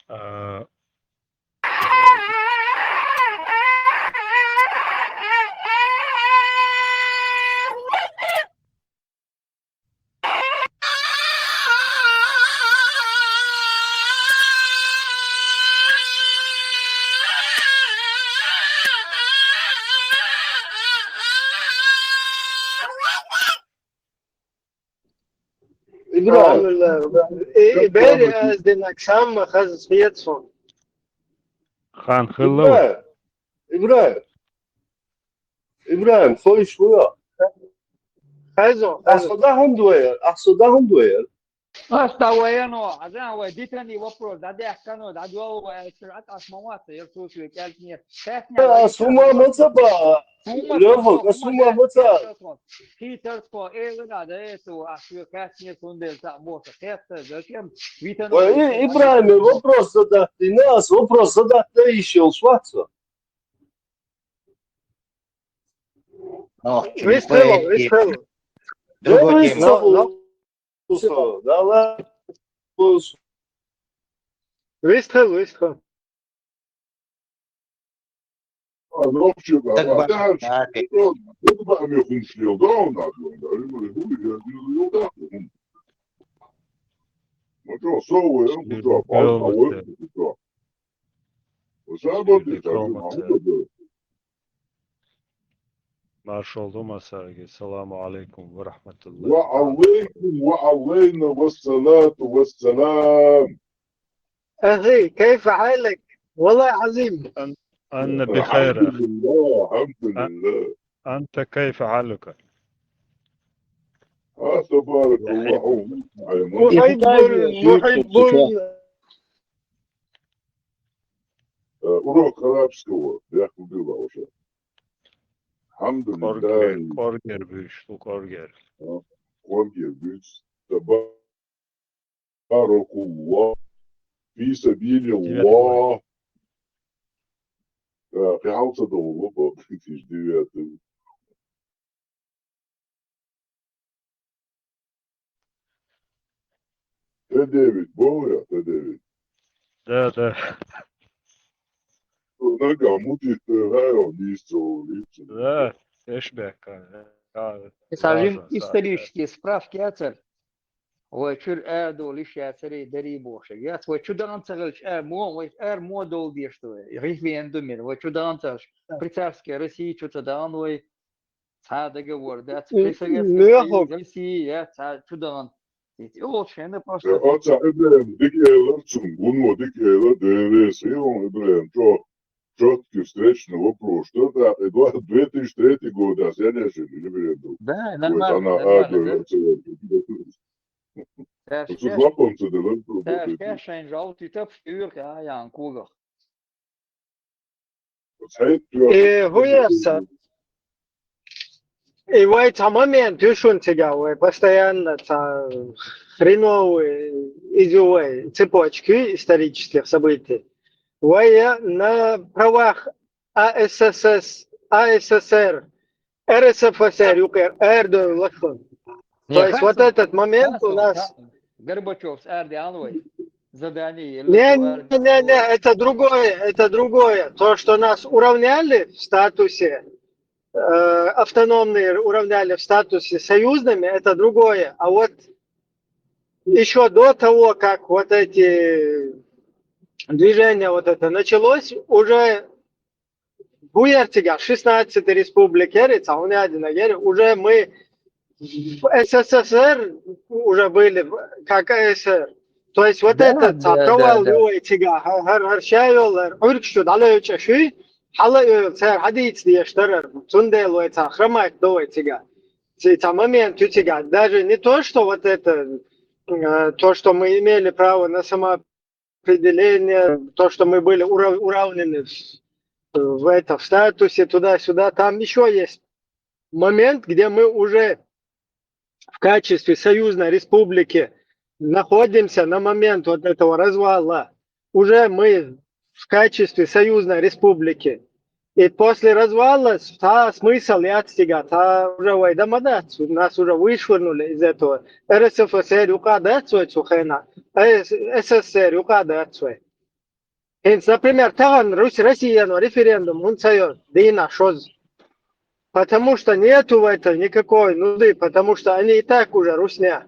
А, إبراهيم Alhamdulillah. Beri az din akşam khaz fiyatson. Хан Хиллоу. إبراهيم خوي شوية Khazon. أحصدهم دوير Оставлено, а да, ой, дитани вопрос, да, дехкано, да, дуо, срат асмамат, я слушаю, как нет. أسوما متبا لفظ أسوما متبا Хитерство, да, да, это, а что, как нет, он делает, вот, это, зачем, إبراهيم вопрос задать нас, вопрос задать еще шваться. Выстрелил. Другой тема. Выстрел. Ночью, Так да, башня, да, так. это бам я хумшлил, да, он так, да, я так. Ну что, совы, ну что, палка, ну что. Заботы, так же, маму, Маршал Думасаги, саламу алейкум ва рахматуллахи. وعليكم وعلينا والصلاة والسلام. أخي كيف حالك؟ والله عظيم. أنا بخير. الحمد لله الحمد لله. أنت كيف حالك؟ تبارك الله. محب урок арабского, я купила уже. الحمد لله. Коргер büyüş, bu korger. Коргер büyüş. تبارك الله. في سبيل الله. في حوصة الله في جديات. Т9, был я, Т9. Да. Нога мутит, лицо. Да, эшбека. Скажем, исторические справки, وشر دول الشاسري دري بوش ياس وشدان تغلش مودول ديشتوي ريفين دومين وشدان تغلش بريتارسكي روسي شدان وي هذا جوار ذات روسي يا شدان يقول شنو просто Отца Эбрем, дикелер, цунгунмо, дикелер, ДВС, и он Эбрем, четкий встречный вопрос. Что это 2003 год, а я не жил, референдум. Да, нормально. Daar zijn ze altijd op stuur, ja, een koeler. Хуярся. И вай тamamen düşün тягавы, постоянно хреновые идеи, цепочки исторических событий. Вай на правах АССР, РСФСР, Эрдоган, Лахун. То есть вот этот момент у нас... Горбачев с Эрдоганом задание. Не, это другое. То, что нас уравняли в статусе, автономные уравняли в статусе союзными, это другое. А вот еще до того, как вот эти движения вот это началось, уже Буертига, 16 республики, уже мы в СССР уже были как СССР. То есть вот этот провал Буертига, Харшайол, Уркшуд, Алайчаши, Халай, Хадиц, Диаштер, Сундел, Хромайт, Дуэтига. Момент Тютига. Даже не то, что вот это, то, что мы имели право на самоопределение, то, что мы были уравнены в статусе, туда-сюда, там еще есть момент, где мы уже в качестве союзной республики находимся на момент вот этого развала. Уже мы в качестве союзной республики. И после развала смысл и отстигать. Уже вайдамадать. Нас уже вышвырнули из этого. РСФСР укадацует сухена. СССР укадацует. Например, там Россия референдум, он sayıyor, Дина, шоз. Потому что нету в этом никакой нужды, потому что они и так уже русня.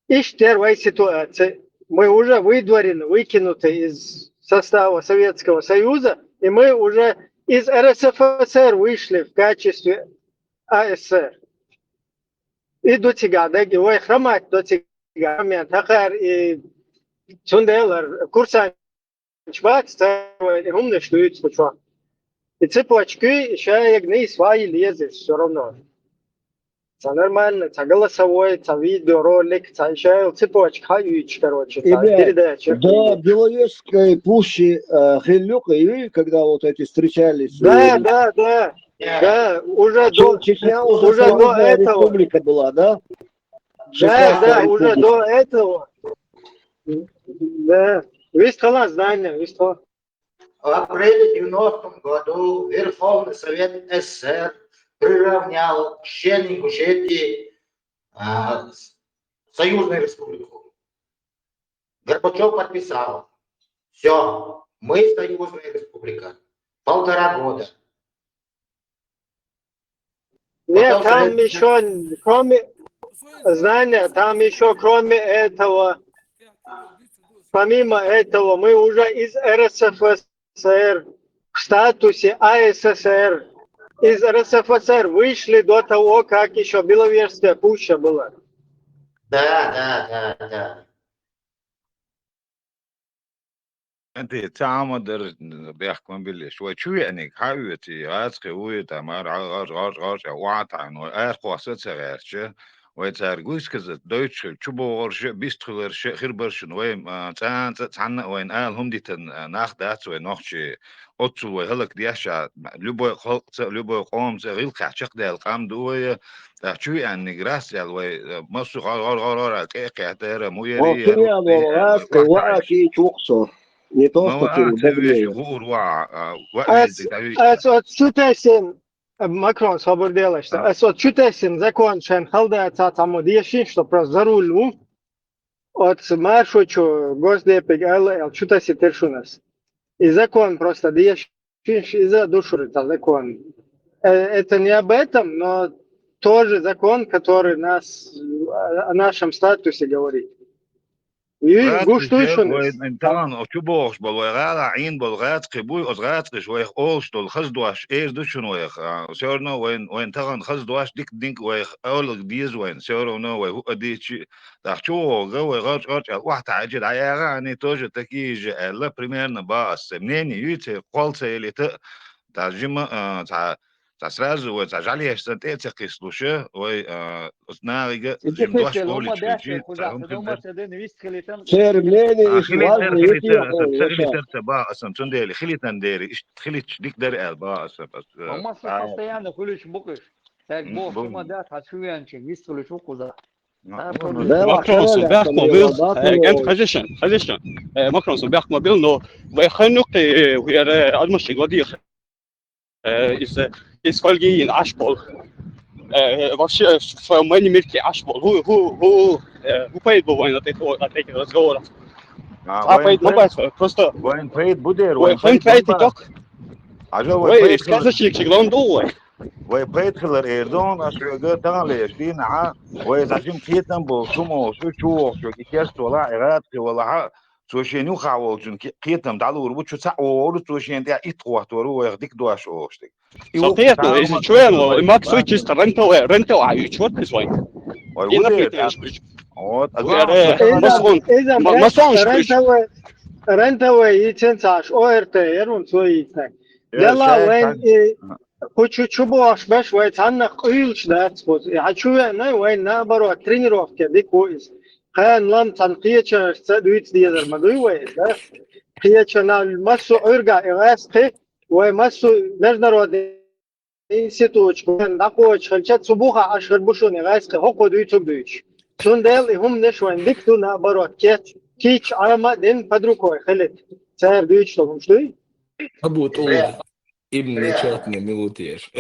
И первая ситуация. Мы уже выдворены, выкинуты из состава Советского Союза, и мы уже из РСФСР вышли в качестве АССР. И до тебя, да, ой, хромать до тебя, момент, и Чунделер, курсант, умный, что это случилось. И цепочки еще и свои лезет все равно. Это нормально, это голосовой, это видеоролик, это еще цепочка, короче, передача. Да, Беловежской пущи Хиллюка, и когда вот эти встречались... Да, уже до Чечня уже до этого. Республика была, да? Да, уже до этого. Да, весь халат здание, весь то. В апреле 90 году Верховный Совет СССР приравнял члены Ингушетии Союзную Республику. Горбачев подписал. Все, мы Союзная Республика. 1,5 года. Нет, там еще, кроме знания, там еще кроме этого, помимо этого, мы уже из РСФСР в статусе АССР. Из РСФСР вышли до того, как еще Беловежская пуща была. Да. انت تعمد بيحكم بالله شوي شو يعني حاويتي عاد قوي تمار غار وعط عن قواسات صغيرة ويتارجوش كذا دوتش شبو غرش بيستخلرش خير برشن وين تان وين هم دي ناخدات وين نخشي أتصل وهلك دياشا لبو خلق لبو قوم غير كعشق ده القام دوية شو يعني جراس يعني ومصر غار كعتيرة مويري وأكي شوقصر не то, что čutesim, Makron slobodno delaš, čutesim zakon šen haldēcā tamo diešin, što prosto za rulju, od maršuću gozdepeg LL, čutesim teršunas. И закон просто диешин за душу, закон. Это не об этом, но тоже закон, который о нашем статусе говорит. طبعا شبوخ بالغاد عين بالغاد قبوي أزغاد شويخ أولش دول خزدواش إيش دوشون ويخ سورنا وين تغن خزدواش ديك ويخ أول ديز وين سورنا ويهو أديش تحشو جو غاش واحد عجل عياغاني توجه تكيج لا بريميرنا باس منين يوتي قالت اللي ترجمة سразу вот зажали я что это кислуше ой знарига жимдош полич با اصلا چون دل خلیتن داری خلیت دیک در البا اصلا بس ما постоянно خليش بقش так бог ما ده تشويان شيء يستلو شو كذا ماكرون صباح موبيل انت خجشن ماكرون صباح موبيل نو ويخنق ويا المش قديخ is folge in Ashbol. Was voor mij niet meer ke Ashbol. Hoe paid bewoon dat ik dat gehoord. Paid mobile просто. Вайн paid буде. Вайн paid toch. Вай сказочник шиглон дол. وای paid خلر ایردون اشوگه تغلیش دین ع وای زعیم کیتن بو شما شو کیست ولا عراق ولا سوشينو خاول جن قيتم دالو ربو شو ساعور سوشين دي اتقوا تورو ويخديك دواش اوشتك صحيح إذا شوية ماك سويتش رنتو عايش وات بزوين رنتو يتنساش اورت يرون سويتك يلا وين كوچو чубош беш وين عنك قيلش ده يحشوا نه وين نبرو тренировки بكويس كان لم تنقيتش سدويت ديزر مدوي ده قيتشنا مسو ارجع اغاسخي ومسو международный институт كان دقوش خلشت صبوخه اشهر بشون اغاسخي هو قدوي تبدوش Сюндел и هم نشوين دكتور наоборот. Кич арма ден под рукой خلت. Царь дуть что هم что? أبو طول ابني شاتني ملوتيش.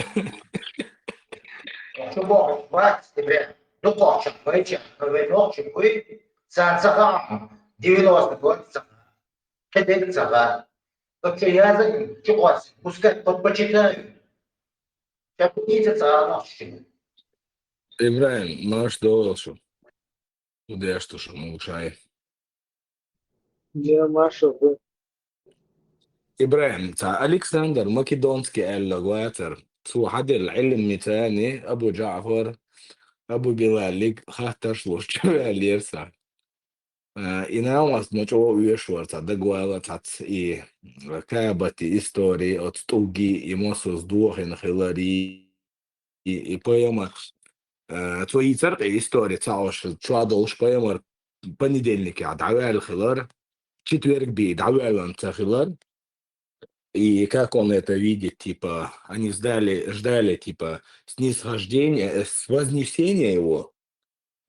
Что Бог, брат, тебе, ну точно, вечер, ночью, вы, сансаха, 90 год, кедек сага. То, что я за ним, чего, пускай почитаю. Сейчас будете цара ночью. إبراهيم ما что شو وده что شو موشاي. Я Маша. إبراهيم تا ألكسندر ماكيدونسكي اللغواتر سو حد العلم متاني أبو جعفر أبو بلالك خاطر شلوش جوال يرسا. إناوس نجوا ويشورتا دقوالا تات كابتي إستوري أتوجي يموسوس دوخن خلاري поема твои церкви история تعوش تشادلش поема понедельники عدعوال خلار четверг бей дعوال انت خلار. И как он это видит, типа, они ждали, типа, снисхождения, с вознесения его,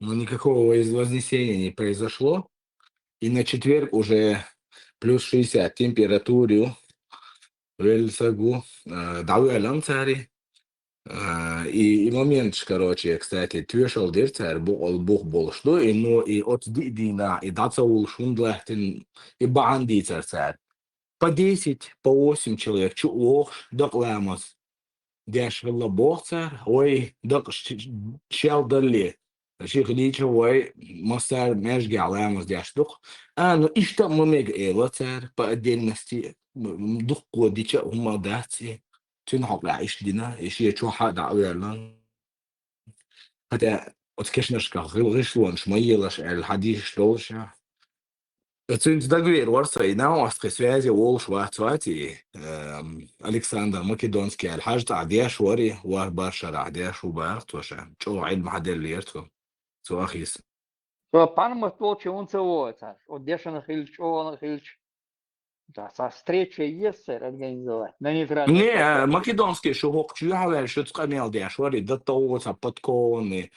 но никакого вознесения не произошло. И на четверг уже плюс 60 температуру, вельсагу, дауэлам цари. И момент, короче, кстати, твешал дир царь, бог бол, что, и ну, и от дина, и дацаул шундлахтин, и банди царь. По 10, по 8 человек, чулох, док ламос. Дяш вилла бог царь, ой, док щел дали. Ших лича, ой, мостар межги ламос дяш дух. Ну и что мы мег эла царь по отдельности, дух кодича умадати. تنحط لعيش دينا يشي شو حد عويلان حتى أتكشنش كغش وانش ميلش الحديث شلوشة تنت دقير ورثة ناو أستخسوازي وولش واتواتي ألكسندر ماكيدونسكي الحاج تعدياش وري وبرشا عدياش وبارت وشا شو علم حد اللي يرتكم سو أخيس Панма толче он целуется. Вот Дешина Хильч, он Хильч. Да, со встречи есть организовать на нейтральной Не, площадке. македонский шухок чуявел, что скамел дяш воры, да того подкованы.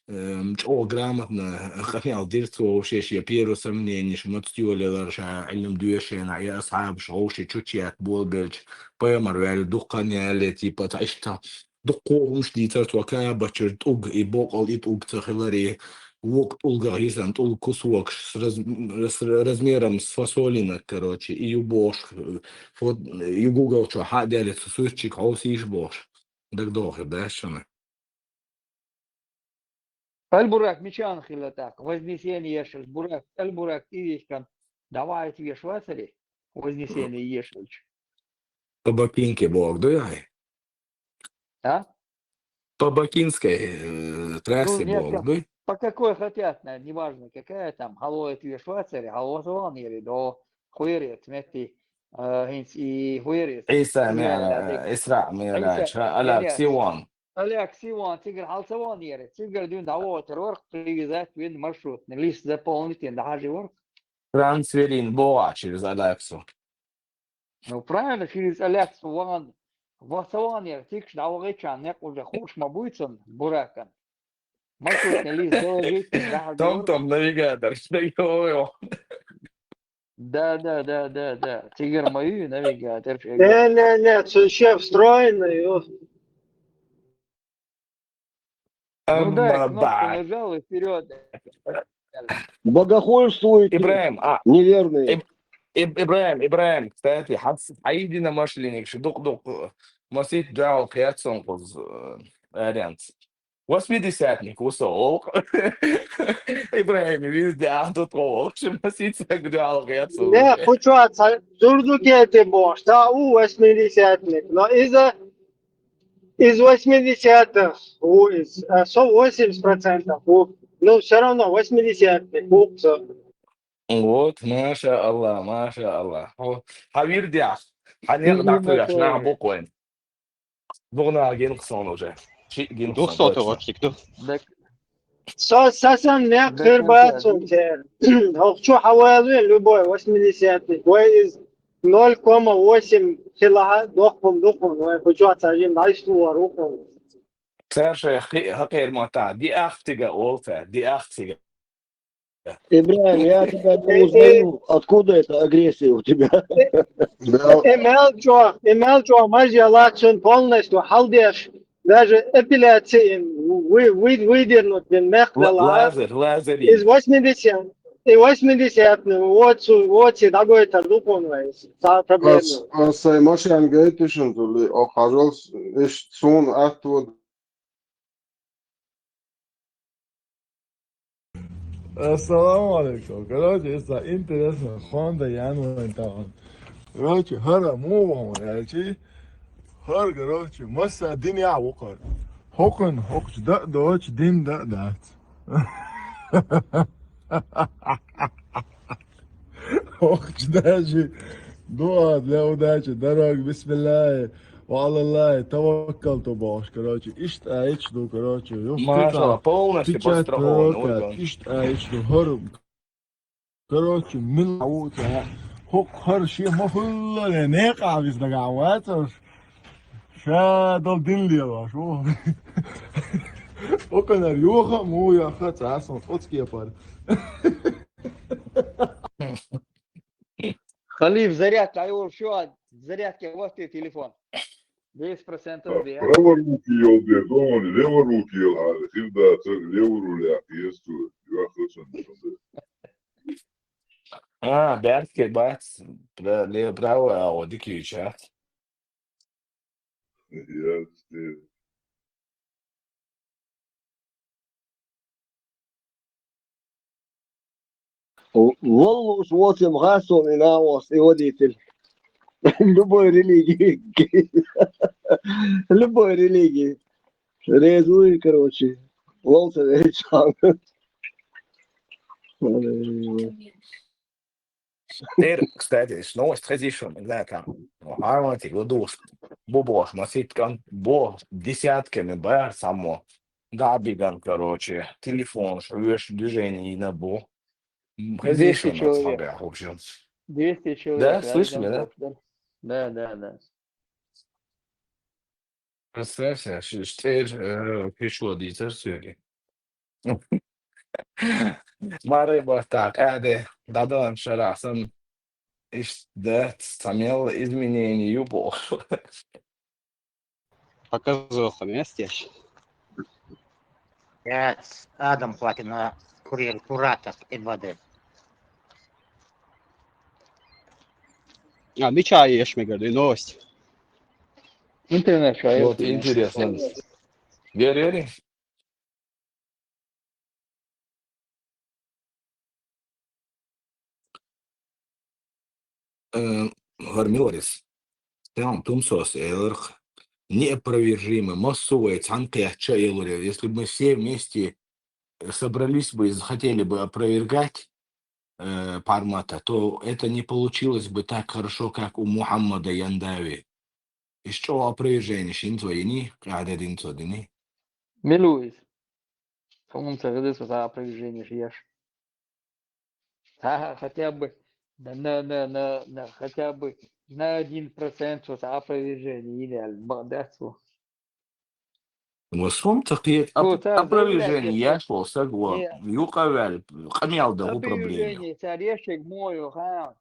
О, грамотно, хотел дирцу вообще я первое сомнение, что мы тюли ларша, علم دوشنا يا أصحاب شوشي تشوتيات بولبلج بيمر يعني دقني اللي تيبا تعيشتا دقوهم شديد توكا بشر توق يبوق أو يتوق تخلري وقت ألقى هيسان تقول كسوق размером с фасолина, короче, и юбош, вот югугал что хадяли сусчик, аусиш бош, так долго, да, что البراك مشان خلتك вознесение ешель бурак البراك и كان давайте ешь васари вознесение ешель. по бакинке бог, да, яй? А? По бакинской трассе нет, бог, да? по какой хотят, неважно какая там, халоет ешь васари, халозван или до хуерет, смети, и хуерет. عيسى إسراء معراج ألاك سيوان Олег Сиван, тигр Халсаван ере, тигр дюн даво терворк привязать вин маршрут, лист заполнить на хаживорк. трансферин боа через Алексу. Ну правильно, через Алексу ван, Васаван ере, тикш даво гечан, нек уже хуш мабуйцан буракан. Маршрутный лист доложить на хаживорк. Том навигатор, что его? Да, тигр мою навигатор. Нет, шеф встроенный. Ну да, кнопку нажал и вперед. Богохульствуете, إبراهيم неверные. إبراهيم كстати حيدنا ماشلينك شو دق مسيت دعوة قيادة صنقز أريانس восьмидесятник усол. إبراهيم везде антотрол شو مسيت دعوة قيادة صنقز. Не, хочу дурдук это бош, да, 80-ник. Но из 80-х, 80%, ну все равно 80-ник. Вот, маша Аллах. Хавир диаш. حنقطع فيه عشان أعبق وين. بغنا جينقصون وجه. شيء جينقصون. 200 وقتك ده. Сасан не хербацун тер. Хочу حوالي любой 80-ник. Из 0,8 килога дохом, ну я хочу отсажим дальше руку. Саша, غير معتاد. دي أختك أولتا. دي أختك. Ибрагим, я тебя не И, узнаю. Откуда эта агрессия у тебя? имел что, мажья лачен полностью, халдеш, даже эпиляции выдернут, лазер из 80. И 80, вот такой-то духовный, проблемы. Asay mašīna gaitešana, tuli, o hajals, iš sun atod. Assalamu alaikum. Короче, это интересно. Хонда Яну Энтаун. Короче, هر مو يعني هر короче مسا الدنيا وقر حقن حقش ده دوش دين ده دات حقش داشي دواد لو داشي دراج بسم الله وعلى الله توكلت باش короче اشت ايش دو короче ما شاء الله, полностью подстрахован орган. اشت ايش دو هر короче من عوتها حق هر شيء مفروض نقع بس دقعواتش شادل دين لي شو وكان اليوخا مو يا خات عاصم اوتسكي يا пар. Халиф, зарядка, а его все, зарядки, вот ты телефон. 10% две. Prava ruki yol bir doğan, leva ruki yol hali. Hilda tır, leva ruli akiyestu. Yuva kılsın. Berke, bac, bravo, odiki chat. Ya işte. والله уж 8 غасов и на вас и водитель. Любой религии. Любой религии. Резуй, короче. Волта вечан. Теперь, кстати, новость tradition, да, там, Harvard, Гудус, Бубош, Маситкан, Бо, десятками, Б, само, Габиган, короче, телефон, швешь движение на Бо. 200 человек. В общем. 200 человек. Да, слышали, да? Да. Представься, теперь пришло диссертацию. Марыба так, дадам шарасом да самел изменений юбол. Показуха, местешь? Адам хватит на куратор и воды. Bir çay yeşme gördü, новость. Интернет шайер. Вот интересно. Верили? Гармиларис. Там Тумсос Элрх. Неопровержимо, массовая цанка чаилури. Если бы мы все вместе собрались бы и захотели бы опровергать Пармата, то это не получилось бы так хорошо, как у Мухаммада Яндави. И что опровержение? Шинтвоини, кададин цодини. Милуис. По-моему, это за опровержение шьешь. Хотя бы хотя бы на 1% вот опровержение идеально. Да, وصوم تقييد опровержение я шел согласен. Юкавель, хамял да у проблемы. Опровержение, царь ешек мою,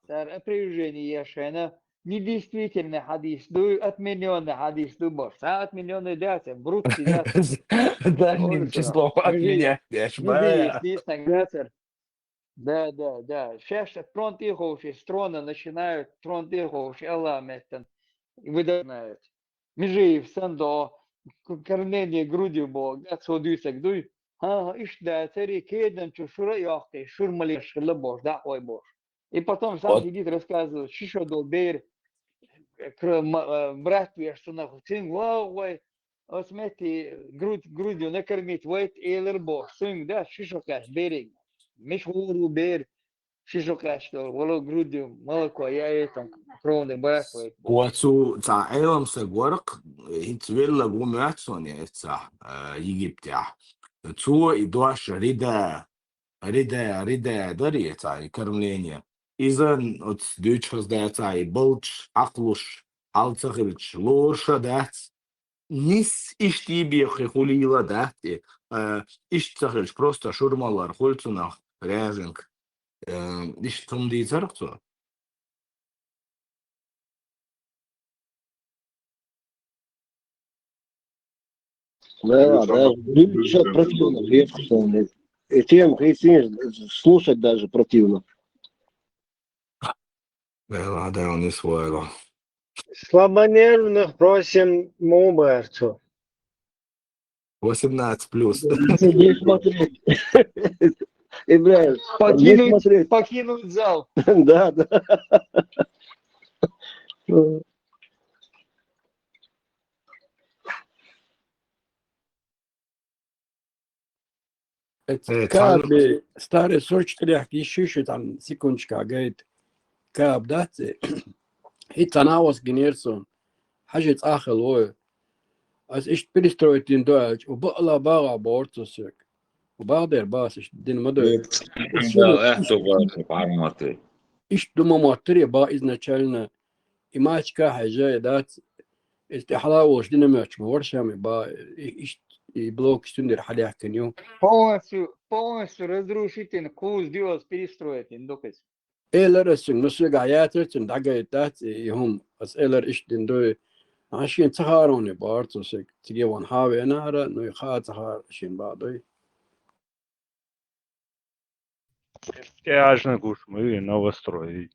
царь опровержение ешена. Недействительный хадис, отмененный хадис, думаешь, отмененный дата, брутский дата. Дальним числом отменять, Да. Сейчас фронт иховши, строна начинают, фронт иховши, Алламеттен, выдают. Межиев, Сандо, корнение грудью бог, да, содуйсак, дуй. Иш да, цари, кеден, шура яхты, шурмалиш, лабош, да, ой бож. И потом сам сидит, рассказывает, шишо долбер, братья, что нахуй, сын, ой, осмети, грудью накормить, войт, эйлер бог, сын, да, шишо каш, берег. مش هو بير شيشو كاشتو ولو جروديو مالكو يايتم كرون باكو واتسو تاع ايلم سغورق هيتويلا غوماتسون يا تاع يجيبتاع تو يدواش ريدا داري تاع كرملينيا اذن ات دوتش دا تاع بولش عقلوش алцахилч лорша дат Nis iştiybiyek hulila dahti. İştahılç prosta şurmalar hulçunaq rəzink. İş tım diyecektu. Да, даже что противно, редко что он. И тем слушать даже противно. Да, он не своего. Слабонервных просим Муберцу. 18+. Не смотреть. И, бля, не смотреть. Покинуть зал. Да, да. Tanrı كاب ستاري سورش تريح يشوشو تام سيكونشكا جايد كاب دات هي تناوس جنيرسون حاجة آخر هو als ich перестроить in Deutsch وبقلا باغا بورتوسك وبقدر باس ich den модуль ich думаю матери ба изначально и мачка حاجة дат استحلاوش دين мёч ورشامي با ich и блок стундер халях кеню Полностью разрушительный курс делать перестроить индокс. Eller sing no suga yatert and daga dat hum as eller ich den do عشان تهاروني بارتو سك تجي وان هاوي نهرة نو يخاط هار عشان بعضي Тяжно гушмы новострой.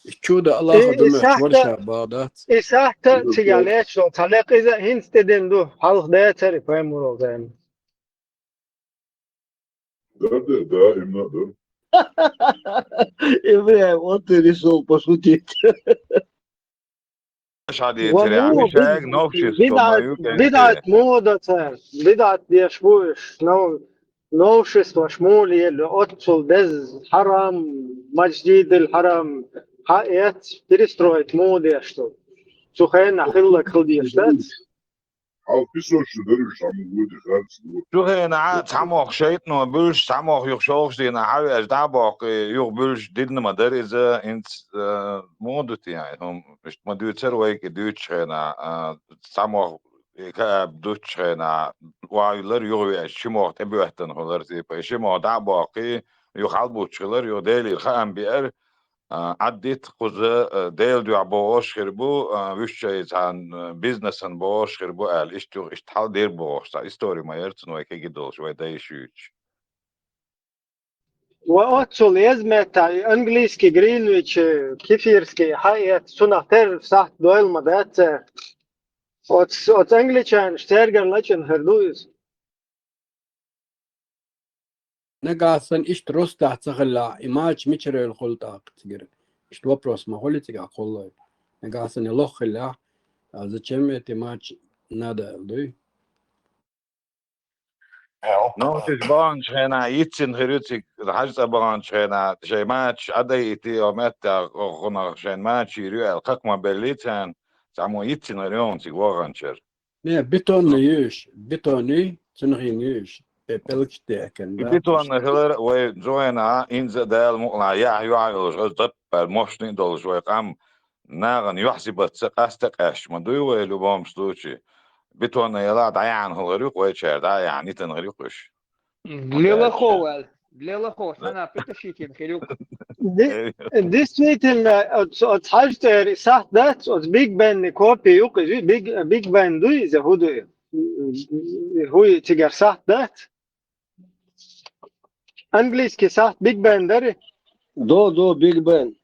الشودة الله خدمت ورشة بعضات إسحت تجالات شو تعلق إذا هنت تدندو حلق ده تعرف وين مروزين. دائم نقدر. Ибраим, вот ты решил пошутить. مش عادي تري عم يشاق نوفشيس بدعة موضة صار بدعة ديشبوش نوفشيس وشمولي اللي أتصل دز حرام مجديد الحرام حقيت تريسترويت موضة يشتو شو خينا خلق خل ديشتات حاول بيسوش درش عم ودي خالص. شو هنا تعمق شيطنا بلش تعمق يخشوش دينا حاول أجدابك يخبلش ديدنا مدرسة انت مودت يعني هم مش مدوت سرويك دوتش هنا تعمق كاب دوتش هنا وعيلر يغوي شموع تبيهتن هلر زيبا شموع دعباقي يخالبو تشغلر يوديلي الخام بيئر عديت قزة ديل دو عبوش خربو وش عن بيزنسن بوش خربو قال اشتحال دير بوش تا استوري ما يرتنو ايكي جدول شوي دايشوش وأتصل يزمت أنجليزكي جرينويتش كيفيرسكي حقيقة سنة تعرف صح دويل مدات أتس أنجليشان شترجر لاتشن هردويز نقاسن إيش تروس تحت سخلا إيماج ميشري الخلطة تجر إيش توبروس ما هو تيجا خلا نقاسن الله خلا زتشم إيماج نادا دوي نوتش بانش هنا يتسن خيروتك حاجة بانش هنا شيء ماتش عديتي ومتى خنا شيء ماتش يريو القاق بليتان سامو يتسن اليوم تيجي وغنشر نه بيتوني تنغينيش بلكش تاكن بيتون هلر وزوينا إنز دال مقلع يعيوش غزب المشني دول شوي قام ناغن يحسب تقاستقاش ما دوي ويلو بامستوشي بيتون يلا دعيان هلريق ويشير دعيان يتنغريقش Для лохов, она притащите хилюк. This meeting at حاجة صح that at Big Ben copy يوقي Big Ben دوي إذا هو دوي هو تجار صح that أنجليزكي صح Big Ben داري دو بيج بان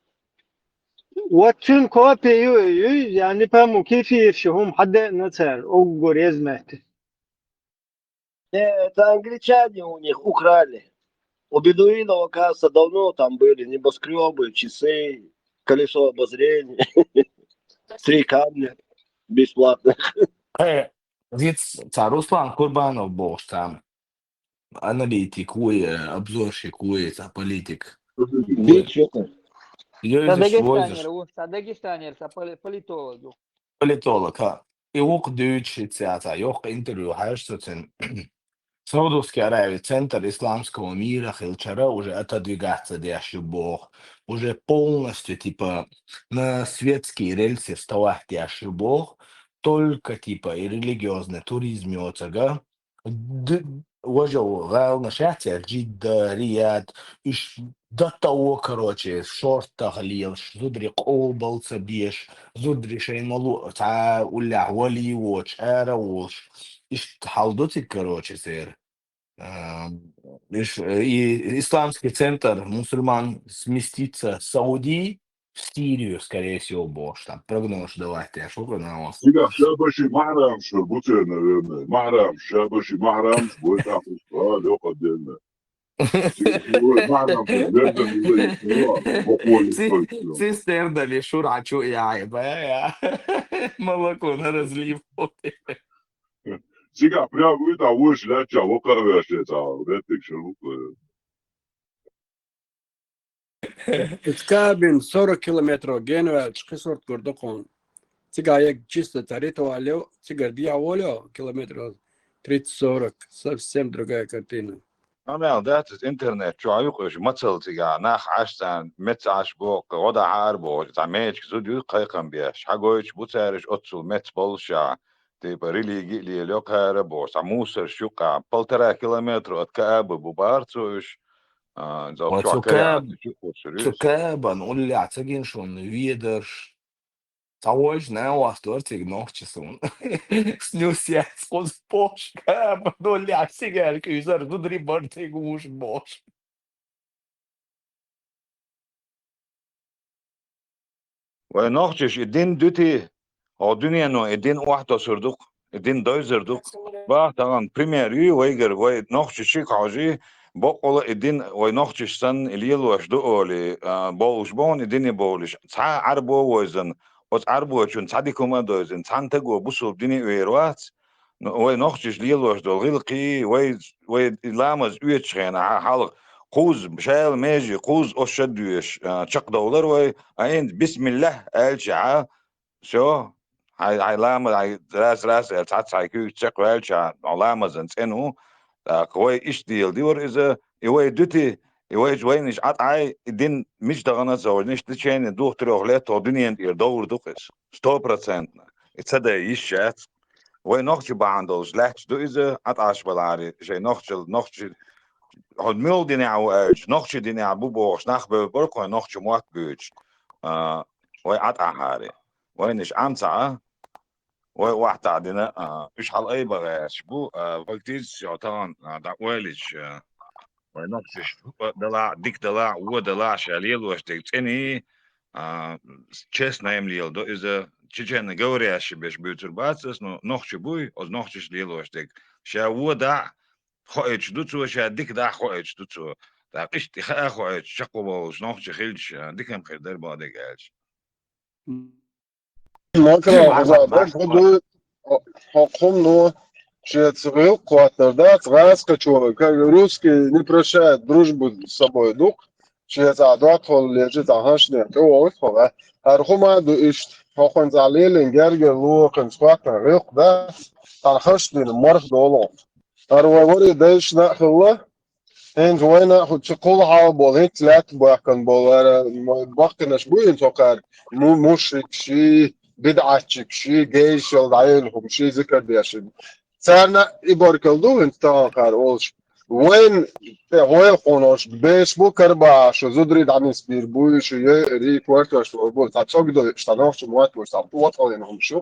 واتشون كوبي يعني فهموا كيف يرشهم حد نصر أوجور يزمت Это англичане у них украли. У бедуинов, оказывается, давно там были небоскребы, часы, колесо обозрения, 3 камня бесплатных. Цар Руслан Курбанов был там аналитик, обзорщик, политик. Дагестанер, политолог. Политолог, ها. يوق دوتش تساعة يوق انتريو حاجة Саудовский Аравия, центр исламского мира, Хилчара уже отодвигаться дальше Бог. Уже полностью, типа, на светские рельсы вставать дальше Бог. Только, типа, и религиозный туризм йоцага. وجهوا غاو نشاطة جدة رياض إيش دتو كروتشي شورت تغليش زدري قوبل سبيش زدري شيء ملو تع ولا ولي ووش أرا ووش إيش تحالدوتي كروتشي سير إيش исламский центр мусульман сместится с Саудии в Сирию, скорее всего, больше. Там прогноз давайте, а что прогноз? Siga شابشي محرم شربوتنا محرم شابشي محرم شبوت أخذ سؤال يقدم محرم نبدأ نزيد بقول Цистерна ли шурачу яйба, я молоко на разлив. Siga прям вы там вышли, لا تشوق ولا تعال لا تكشروا اتكابن 40 километров генуя чхисорт гордокон. Тига як чисто тарито алё, тига дия волё километров 30-40. Совсем другая картина. أنا ده الإنترنت شو عيوقش مثل تيجا ناخ عشان مت عش بوق وضع عربو تعميش زوديو قيقم بيش حقويش بوتارش أتصل مت بولشا تبقى ريلي جيلي لوك هربو ساموسر شوكا بلترا كيلومتر أتكاب ببارتوش زو شو كيا Цукаба, نقول لي اعتقد شو ويدر تعوجنا واستورتيج نوختشسون سنوسيات سقوز بوش كاب نقول لي عسيجار كيزر دودري بارتيج ومش بوش ونوختش الدين دوتي أو دنيا نو الدين واحد صردوق الدين دوزردوق باه طبعا بريميري ويجر وي نوختش شيك عجي بقول الدين ونوختش سن الليل وشدو اللي بولش بون الدين بولش سا عربو وزن وز عربو شون سادي كوما دوزن سانتجو بوسو الدين ويروات ونوختش ليل وشدو غلقي وي لامز ويتشين حلق قوز بشال ماجي قوز أشدوش شق دولار وي عند بسم الله الجع شو هاي لامز هاي راس تعت سايكو شق والجع لامز انو كوي إيش ديل ديور إذا يوي دوتي يوي جوينش عطعي الدين مش دغنا زوجنش تشين دوخ تروغلات ودنيا دور دوخس 100% تصدق يشات وي نوختش باندوش لاتش دو إذا عطعش بلاري شي نوختش هاد ميل دينا عواج نوختش دينا عبوبوش نخبه بركو نوختش موات بوش وي عطع هاري وينش عمسعه وي واحد عدنا إيش حال أي بغاش بو وقتيز يعطان دا والش وي نوختش دلع ديك دلع ودلع شاليل وش ديك تاني честно им лил до из-за чечен говорящий беш бютурбацис но нохчи буй оз нохчиш лилоштек ша вода хоич дуцу ша дик да хоич дуцу да ишти ха хоич шакобол нохчи хилч дикем хедер бадегалч ماكرا غزادك بدو حكم نو цивил квартирда раз качу как русский не прощает дружбу с собой дух через адват хол лежит захашне то вот хова архума до иш хохон залелен герге лукен скватна рюк да тархашне марх доло арвавори дайш на хла انت وين اخذ شقول حاول هيك ثلاث باكن بولار باكنش بوين توكار مشرك شي بدعة شي جيش العيلهم شي ذكر ديش صارنا يباركلدو انت تاخر اولش وين هو خونش بيش بو كربا شو زدري دعم سبير بو شو ري كوارتر شو بو تاتصقدو اشتناخ شو موات وصار وطول انهم شو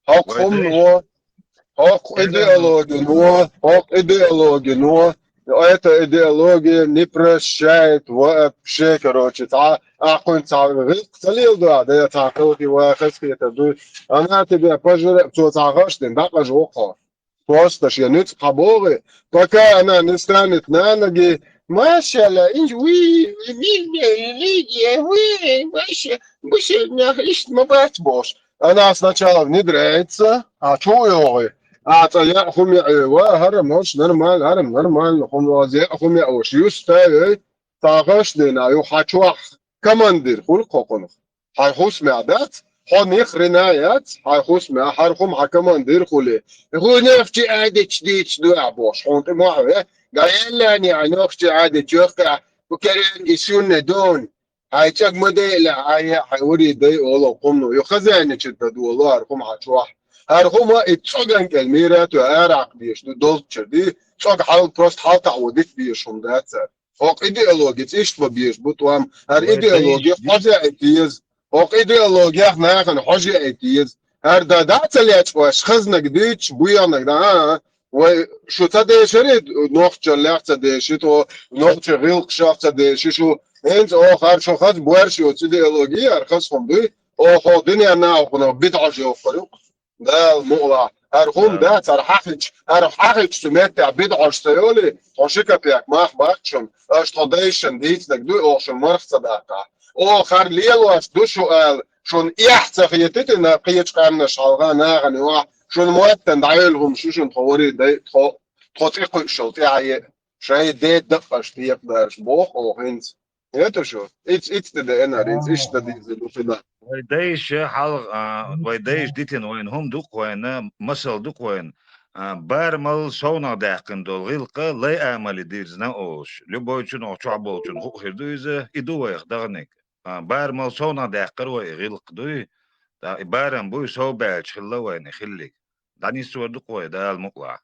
هاك خم هو هاك ايديولوجي نو эта идеология не прощает вообще, короче, да, она тебя пожрет, просто шьянуть поборы, пока она не станет на ноги, Машалла, вы, религия, вы, она сначала внедряется, а чую هم هرم هوش نرمال هرم نرمال هم يأوش يستاي تاغش دينا يو حاتوا كماندير خل قوقنخ هاي خوس معدات حون يخرنايات هاي خوش ما حرخم حكمان دير خولي هو نفسي عادة ديتش دو عبوش حون تماعه قال يعني نفسي عادة يوقع وكرين يسون دون هاي تاك موديل هاي حيوري دي والله قمنو يخزاني شدة والله أرخم حشوح أرخم اتشوغن كالميرات وأرق بيش دو دولت شدي شوغ حال بروست حال تعودت بيش هم داتسر فوق إيديولوجي تيش بيش بطوام هر إيديولوجي حاجة اتيز فوق إيديولوجي ناخن حاجة اتيز هر دا داتسل يتشواش خزنك ديتش بويانك دا وشو تدي شريد نوخ جلق تدي شتو نوخ غيلق شاف تدي شو انت خار شو خد بورشي إيديولوجي أرخصهم بي خو دنيا ناوخنا بدعة جو فريق ده الموضوع أرخوم ده أرحاخج سمعت بدعة شتيولي وشيكا بيك ماخ باخشن اشتديشن ديت لك دو اوشن مرخ صداقة خار ليلواش دو سؤال شون يحتخ يتتنا قيتش قامنا شالغا ناغني واح شون موتن دعيلهم شوشن خوري دي تخوتيقو شلطي عي شاي ديت دقش تيقدرش بوخ وهنت يتو شو it's the end it's the زلو في ده ويديش حلق ويديش ديتن وين هم دوق وين مسل دوق وين بارمل سونا داقن دول غيلقة لا أمل ديرزنا أوش لبويتشن أو شعبوتشن هو خيردويزة إدوه يخدغنك بارمل سونا داقر ويغيلق دوي بارم بوي سو بالش خلا وين خليك داني سوى دوق وين ده المقلع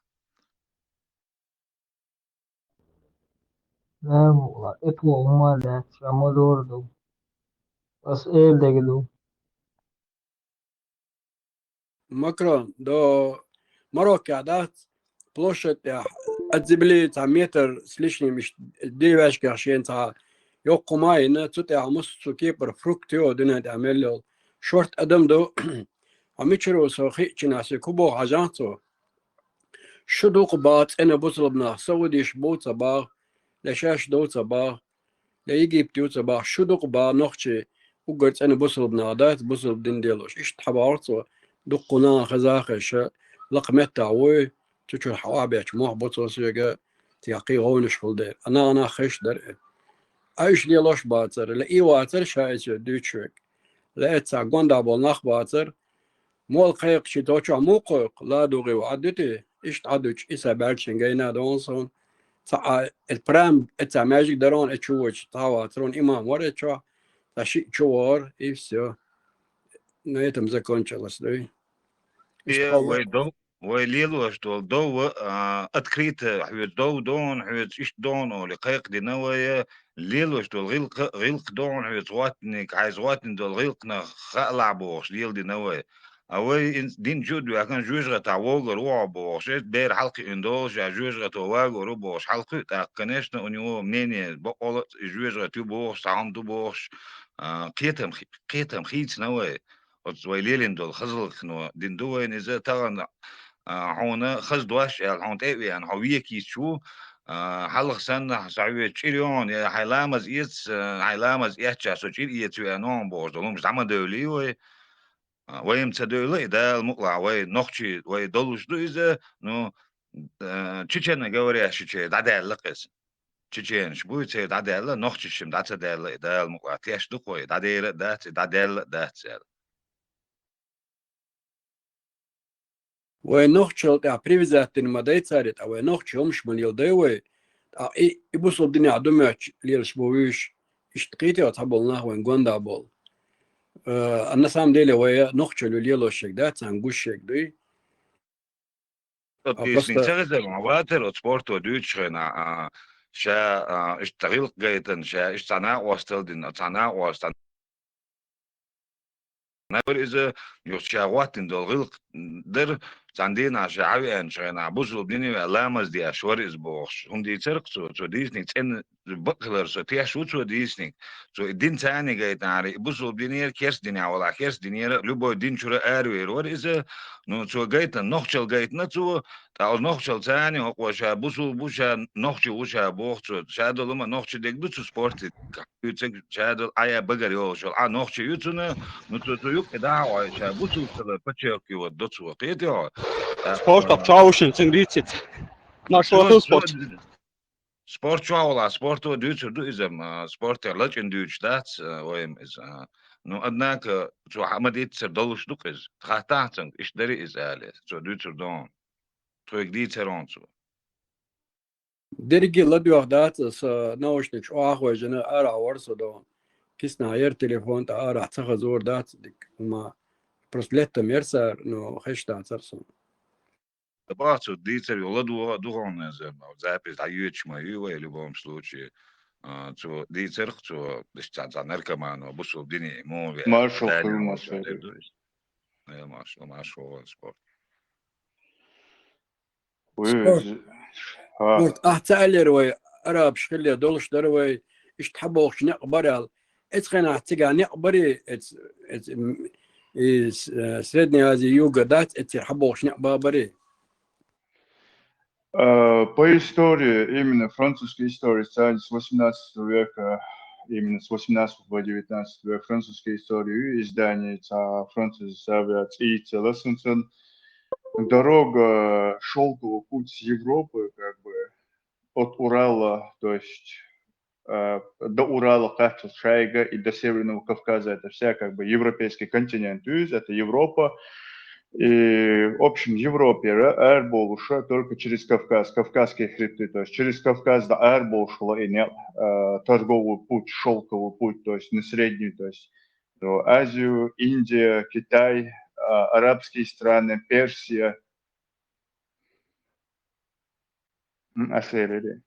نعم اطلعوا مالك عملوا دو بس ايه دو مكرون دو مروك عادات площадь от земли там метр с лишним девяшки عشان تا يوقو ماي نا تطيع مصر كيبر فروكتي ودنا تعمل له شورت ادم دو عميشرو سوخي تشناسي كوبو عجانتو شدو قبات انا بطلبنا سوديش بوت صباح لشاش دو صباح لا يجي بتيو صباح شدو قبا نوختي وقلت انا بطلبنا عادات بطلب دين ديلوش ايش تحبارتو دقنا خزاخش لقمت تعوي تشو حوابيك مو بطل سيجا تيقي غونش خلدير انا خش در ايش لي لوش باتر لا اي واتر شايش دوتشك لا اتسا غوندا بول نخ باتر مول قيق شي توچو مو قيق لا دوغي وعدتي ايش تعدوش اسا بالشن جينا دونسون تا البرام اتسا ماجيك درون اتشوش تاواترون امام ور اتشو تاشي تشوار ايفسيو نيتم زكونشلس دوي ويدو ويليلوش دول دو اتكريت حويت دو دون حويت ايش دون او لقيق دي نوايا ليلوش دول غيلق دون حويت واتنك عايز واتن دول غيلقنا خلع بوش ليل دي نوايا اوي دين جود وكان جوجرة تعوغر وعبوش بير حلقي اندوش جوجرة تواغر وبوش حلقي تاقنشنا ونيو منيني بقولت جوجرة تبوش تعم تبوش قيتم خيت نوايا ويليلين دول خزل خنو دين دوين إذا تغن هون خز دواش هون تأوي يعني هوية كيس شو حلق سنة سعوية تشيريون يا حيلامز إيتس حيلامز إيتشا سو تشير إيتس ويا نوم بوش دولهم مش عم دولي ويم تدولي ده المقلع وي نخشي وي دولش دو إذا نو تشيشنا جوري أشيشة دعدال لقس تشيشين شبوي تي دعدال نخشي شم دعدال ده المقلع تياش دقوي دعدال ده ونوخشل تاع بريفيزات ما صارت او نوخشل مش من يلدوي يبصوا الدنيا عدمش ليش بويش اشتقيتي وتحبلناه وين غوندا بول انا سام ديلي ويا نوخشل ليلو شيك دات سانغوش شيك دي Disney تغزل مواتر سبورت ودوتشنا شا اشتغل جيتن شا اشتنا واستلدن اتنا واستنا نقول إذا يشجعوات دول غلق در عندنا شعبي أن شغنا بوزو بني لامز دي أشوار إسبوعش هم دي ترق سو ديزني تن بقلر سو تيشو سو ديزني سو الدين تاني جاي ناري بوزو بني كيرس دنيا ولا كيرس دنيا لبو دين شرا أروير ور إذا نو سو جايت نخشل جايت نتسو تعال نخشل تاني هو شا بوزو بوشا نخشي وشا بوخشو شادو لما نخشي ديك دوتسو سبورت يوتسك شادو أيا بقر يوشل نخشي يوتسنا نتسو يوك دعوة شا بوزو سلا بتشيركي ودوتسو قيتي Sporta čaušana, cim rīcīt. Našo sport. Sport čaula, sporto dūču dūzam, sporta lačin dūč tāds, vajam iz Ну, однако, что Ахмад Итцер долуш дукез, тхатахцанг, иштери из алес, что дютер дон, что их дитеронцу. Дерги ладуах дата с наушник ахуй жена ара ворсо до. Кисна айр телефон та ара цаха зор дат дик ма просто лето мерса но хэшта царсон. Бацу дитер ладу дугон зерна, запись аюч мою в любом случае. Что дитер, что за наркоману, бусу дини мове, Маршал дальше Крыма маршал спорт. Спорт أحتعلر وي أراب شخلي دولش دروي إيش تحبوش نقبرال إتخنا تيجا نقبري سردني هذه يوجا دات إتحبوش نقبري. По истории, именно французской истории, с 18 века, именно с 18 по 19 век, французской истории, издание французской авиации, Лессенсен, дорога, шелковый путь с Европы, как бы, от Урала, то есть до Урала, Кавказ, Шайга и до Северного Кавказа, это вся как бы европейский континент, то есть это Европа. И, в общем, в Европе Эрбол ушел только через Кавказ, Кавказские хребты, то есть через Кавказ до Эрбол шло и нет торговый путь, шелковый путь, то есть на среднюю, то есть до Азию, Индия, Китай, арабские страны, Персия. Асерили.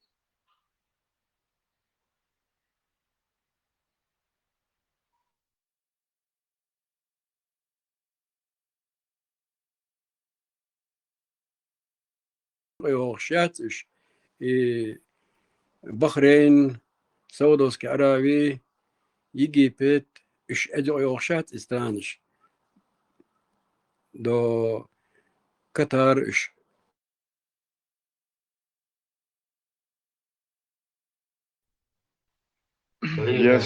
يوشاتش بحرين سعودوسكي عربي يجيبت إيش أدو يوشات إستانش دو قطر إيش Я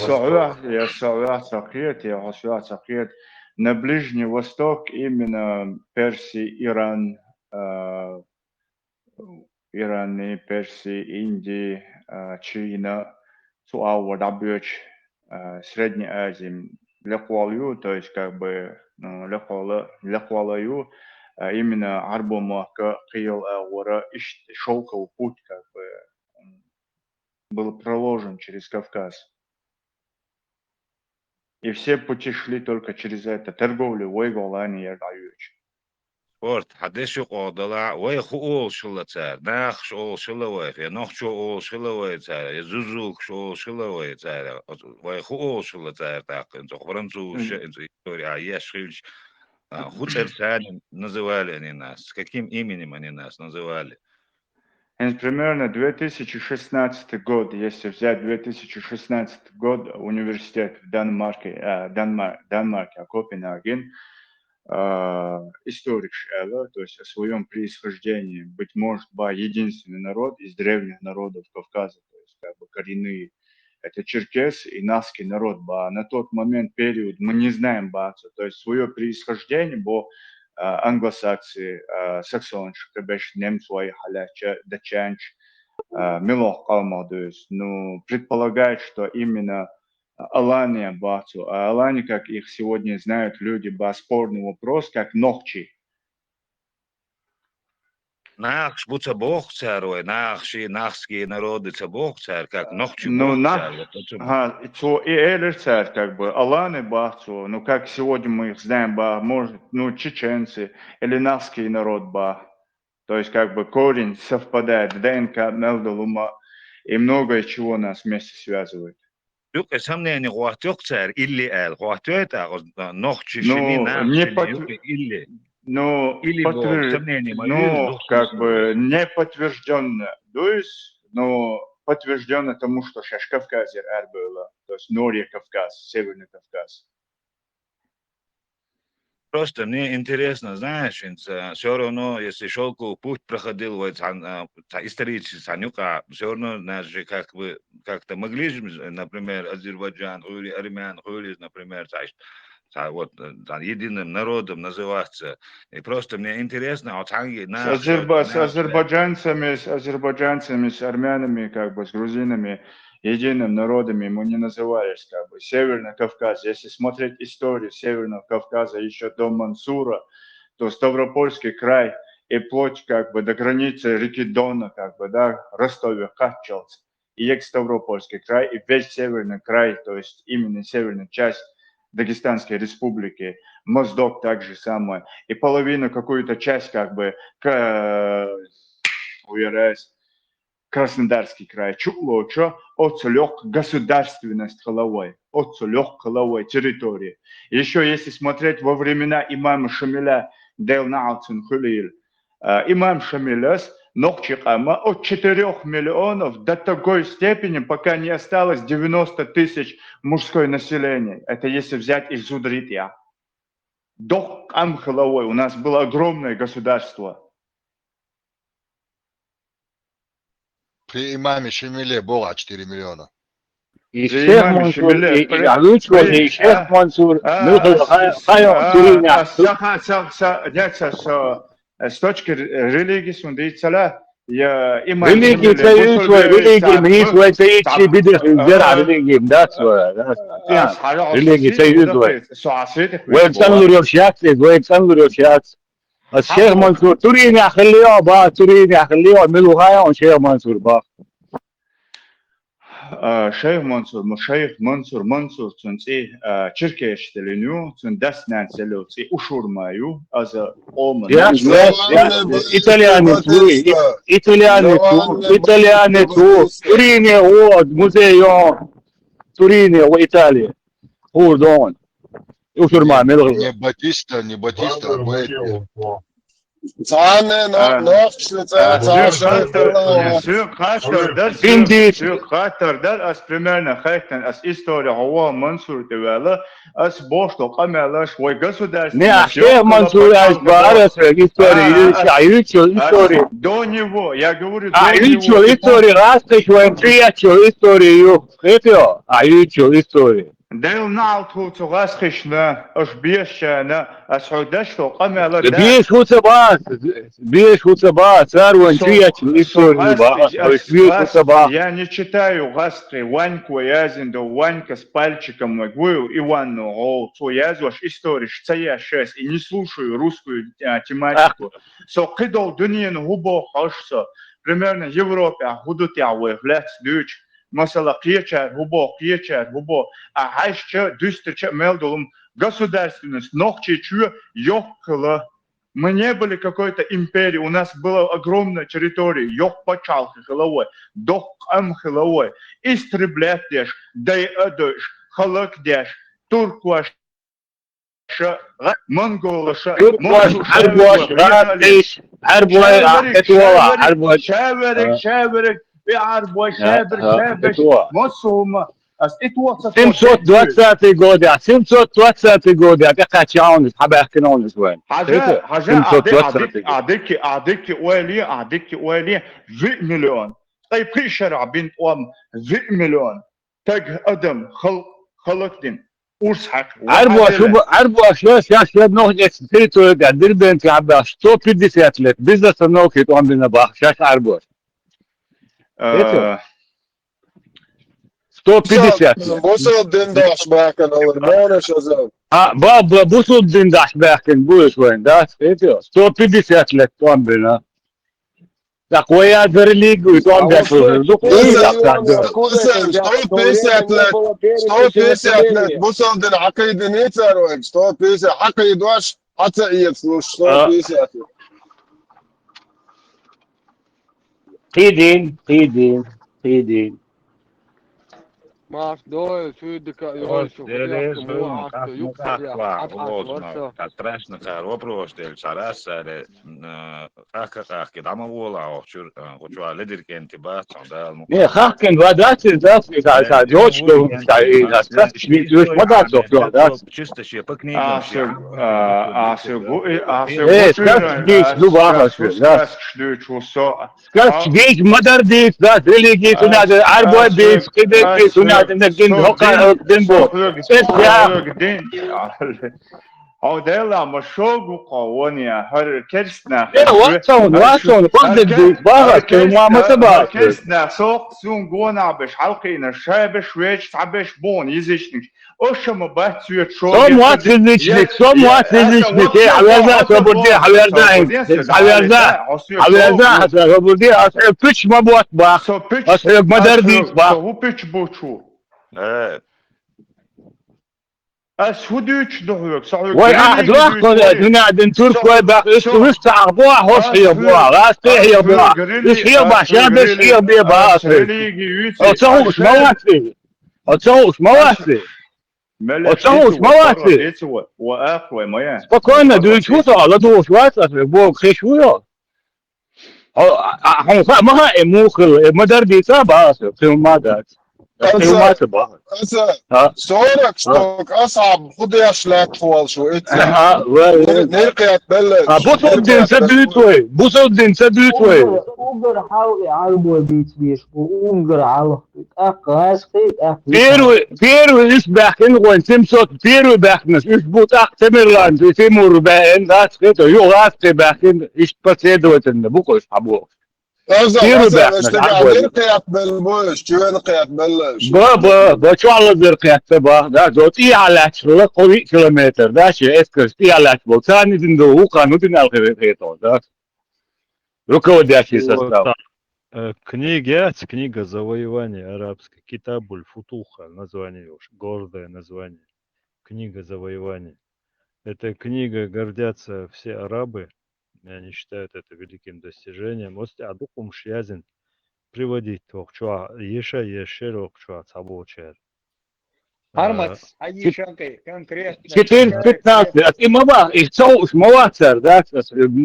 Сахет, на Ближний Восток, именно Персия, Иран, Иран, Персия, Индия, Чина, Суава, Дабюч, Средняя Азия, Леквалю, то есть как бы Леквалаю, именно Арбумака, Киел, Аура, шелковый путь как бы был проложен через Кавказ. И все пути шли только через это. Торговлю, Войголани, Ярдаюч. Спорт, حدش قادلا وای خوب شل تر نخ شل شل وای فی نخ شل شل وای تر یزوزوک شل شل وای تر وای خوب شل تر تاقن تو فرنسو история яшевич хуцер сани называли они нас каким именем они нас называли? Примерно 2016 год, если взять 2016 год, университет в Данмарке, Копенгаген, историк Шелла, то есть о своем происхождении, быть может, единственный народ из древних народов Кавказа, то есть как бы коренные, это черкес и наский народ, на тот момент, период, мы не знаем, то есть свое происхождение, англосаксы, саксонч, кабеш, немцвай, халяча, дачанч, милох калмадуис, ну, предполагает, что именно Алания бацу, а Алания, как их сегодня знают люди, спорный вопрос, как Нохчи. Нахш буца бог царой, нахши, нахские народы ца бог царь, как Нохчи Ну, бог царь. и Элер царь, как бы, Аланы бацу, ну, как сегодня мы их знаем, может, ну, чеченцы или нахский народ, то есть, как бы, корень совпадает, ДНК, Мелдалума, и многое чего нас вместе связывает. Юка сомнение, гуатёк царь или эл, гуатёта, Нохчи, шини, нахши, или... Ну, как бы не подтвержденно, то есть, но подтвержденно тому, что сейчас Кавказе было, то есть Норье Кавказ, Северный Кавказ. Просто мне интересно, знаешь, все равно, если шелковый путь проходил, исторически, Санюка, все равно, нас же как-то могли же, например, Азербайджан, армян, например, вот единым народом называться. И просто мне интересно, с азербайджанцами, с армянами, как бы с грузинами единым народами мы не назывались, как бы. Северный Кавказ, если смотреть историю Северного Кавказа еще до Мансура, то Ставропольский край и вплоть как бы до границы реки Дона, как бы, да, Ростове-Камчатцы, и есть Ставропольский край, и весь Северный край, то есть именно северная часть Дагестанской республики, Моздок так же самое, и половину какую-то часть как бы, Краснодарский край, чулочо, оцелёк государственность головой, оцелёк головой территории. Еще если смотреть во времена имама Шамиля, Делнаутсен Хулил, имам Шамиляс, Нохчикама от 4 миллионов до такой степени, пока не осталось 90 тысяч мужское население. Это если взять из Зудритья. До Амхаловой у нас было огромное государство. При имаме Шамиле было 4 миллиона. И Шейх Мансур, и Шейх Мансур, с точки религии сундийцала, религии царица, религии мисла царица бидах зерع религии мдатсва, религии царица. ويتصلوا ريوشات ويتصلوا ريوشات. الشيخ منصور تريني اخليه با تريني اخليه من الغايه شيخ منصور با. Шейх Мансур, цунци Черкештелиню, цундас нанцелюци ушурмаю, аза оман. Итальяне ту, Турине от музею, Турине в Италии, Урдон, ушурма мелгу. Не Батиста, خاطر اس примерно хайтан ас история هو منصور تبالا اس بوشتو قمالاش ويغسударство. Не, Шейх Мансур аж барас история. До него, я говорю, история, раз ты историю, это, история. Дел науту цугасхишна, ошбиешана, асудашто قمالا. Беш хуцаба, царь ванчиячу историю ба. Я не читаю гасты, Ваньку Язинду, Ванька с пальчиком ногою, Ивану, язваш историю, я 6, и не слушаю русскую тематику. Кидал дуньян губо хашса, примерно в Европе, худутявы, влец, дюч, масала кьечат, губо, а хайшча, дюстрича, мелдулум, государственность, ногчичу, ёккала. Мы не были какой-то империей, у нас была огромная территория, ёк-пачалка головой, док-ам-головой, истреблятешь, дай-адыш, халак-дяш, туркуаш, монголаша, шаверик, мосума. 720 годы, 720 годы, это качаун, حباكنون وين. عدك ويلي 2 مليون. طيب كل شرع بنت وام 2 مليون. تج ادم خلق دين. ورسحك. عربوا شاش نوخ تريتو قدر بنت عبا 150 لك بزنس نوكي تو عم بنباح شاش عربوا. 150. بوصل دنداش باكن او المونش ازم. بابا بوصل دنداش باكن بوش وين داس ايتو 150 لك توم بنا. تقويا درليج وتوم باكن. 150 لك بوصل دن عقيد نيتر وين 150 عقيد واش حتى يفلوش 150 لك. قيدين. Маш, дой, чудика, страшно вопрос, сарас, как дама вола, хочу лидеркен тебя, не, хакин вадати, да, дочку, чисто ще по книгам. Скажешь, весь модердит, да, религии, надо, арбуадит, скидывает, надо, أو ديلا مشوق قوانيا هر كرسنا إيه واتسون قصدك باغت كلمة ما تبعت كرسنا سوق سون قونا بش حلقين الشابش ويش تعبش بون يزيشنك أشم بات سويت شو صوموات فيزيشنك إيه حوالزا سوبردي حوالزا سوبردي أصحي بيش ما بوات باخ أصحي مدرديس باخ هو بيش بوشو أسوديش دهوك صعود وي أحد وقت هنا دين ترك وي باخ إستوست عبوا هوش هي بوا غاستي هي بوا إيش هي باش يا بيش هي بيا باخ أتصوش مواتي أتصوش مواتي أتصوش مواتي وأقوى ما فكرنا دوي شو على دوش واسف بوك خشويا ما هي موخل مدردي ساباس في مادات صورك شتوك أصعب خدي أشلاك فوال شو إتلا نرقيت بلد بوصل دين سدوتوي Unger hou arbo بيش وunger على أقاس خيط بيرو إسباحين وانتم صوت بيرو باحنس إسبوت أختمرلاند تيمور باين داس خيط يو غاستي باحين إيش بسيدوت النبوكوش حبوك بيرو باحنس نرقيت بالبوش شو نرقيت بلش با شو على ذرقيت تبا دا زوت إيه على شلق قوي كيلومتر دا شيء إسكرس إيه على شلق ثاني دندو وقانو دين الخيط خيطو دا руководящий состав. Книга завоевания арабская, Китабуль Футуха, название уж, гордое название. Книга завоевания. Эта книга гордятся все арабы, и они считают это великим достижением. Вот адукум шязин приводить тохчуа, еша ешер охчуа цабочер. Армац, они шанкой конкретно. 4-15, إما بقى يسوي مواتر ذاك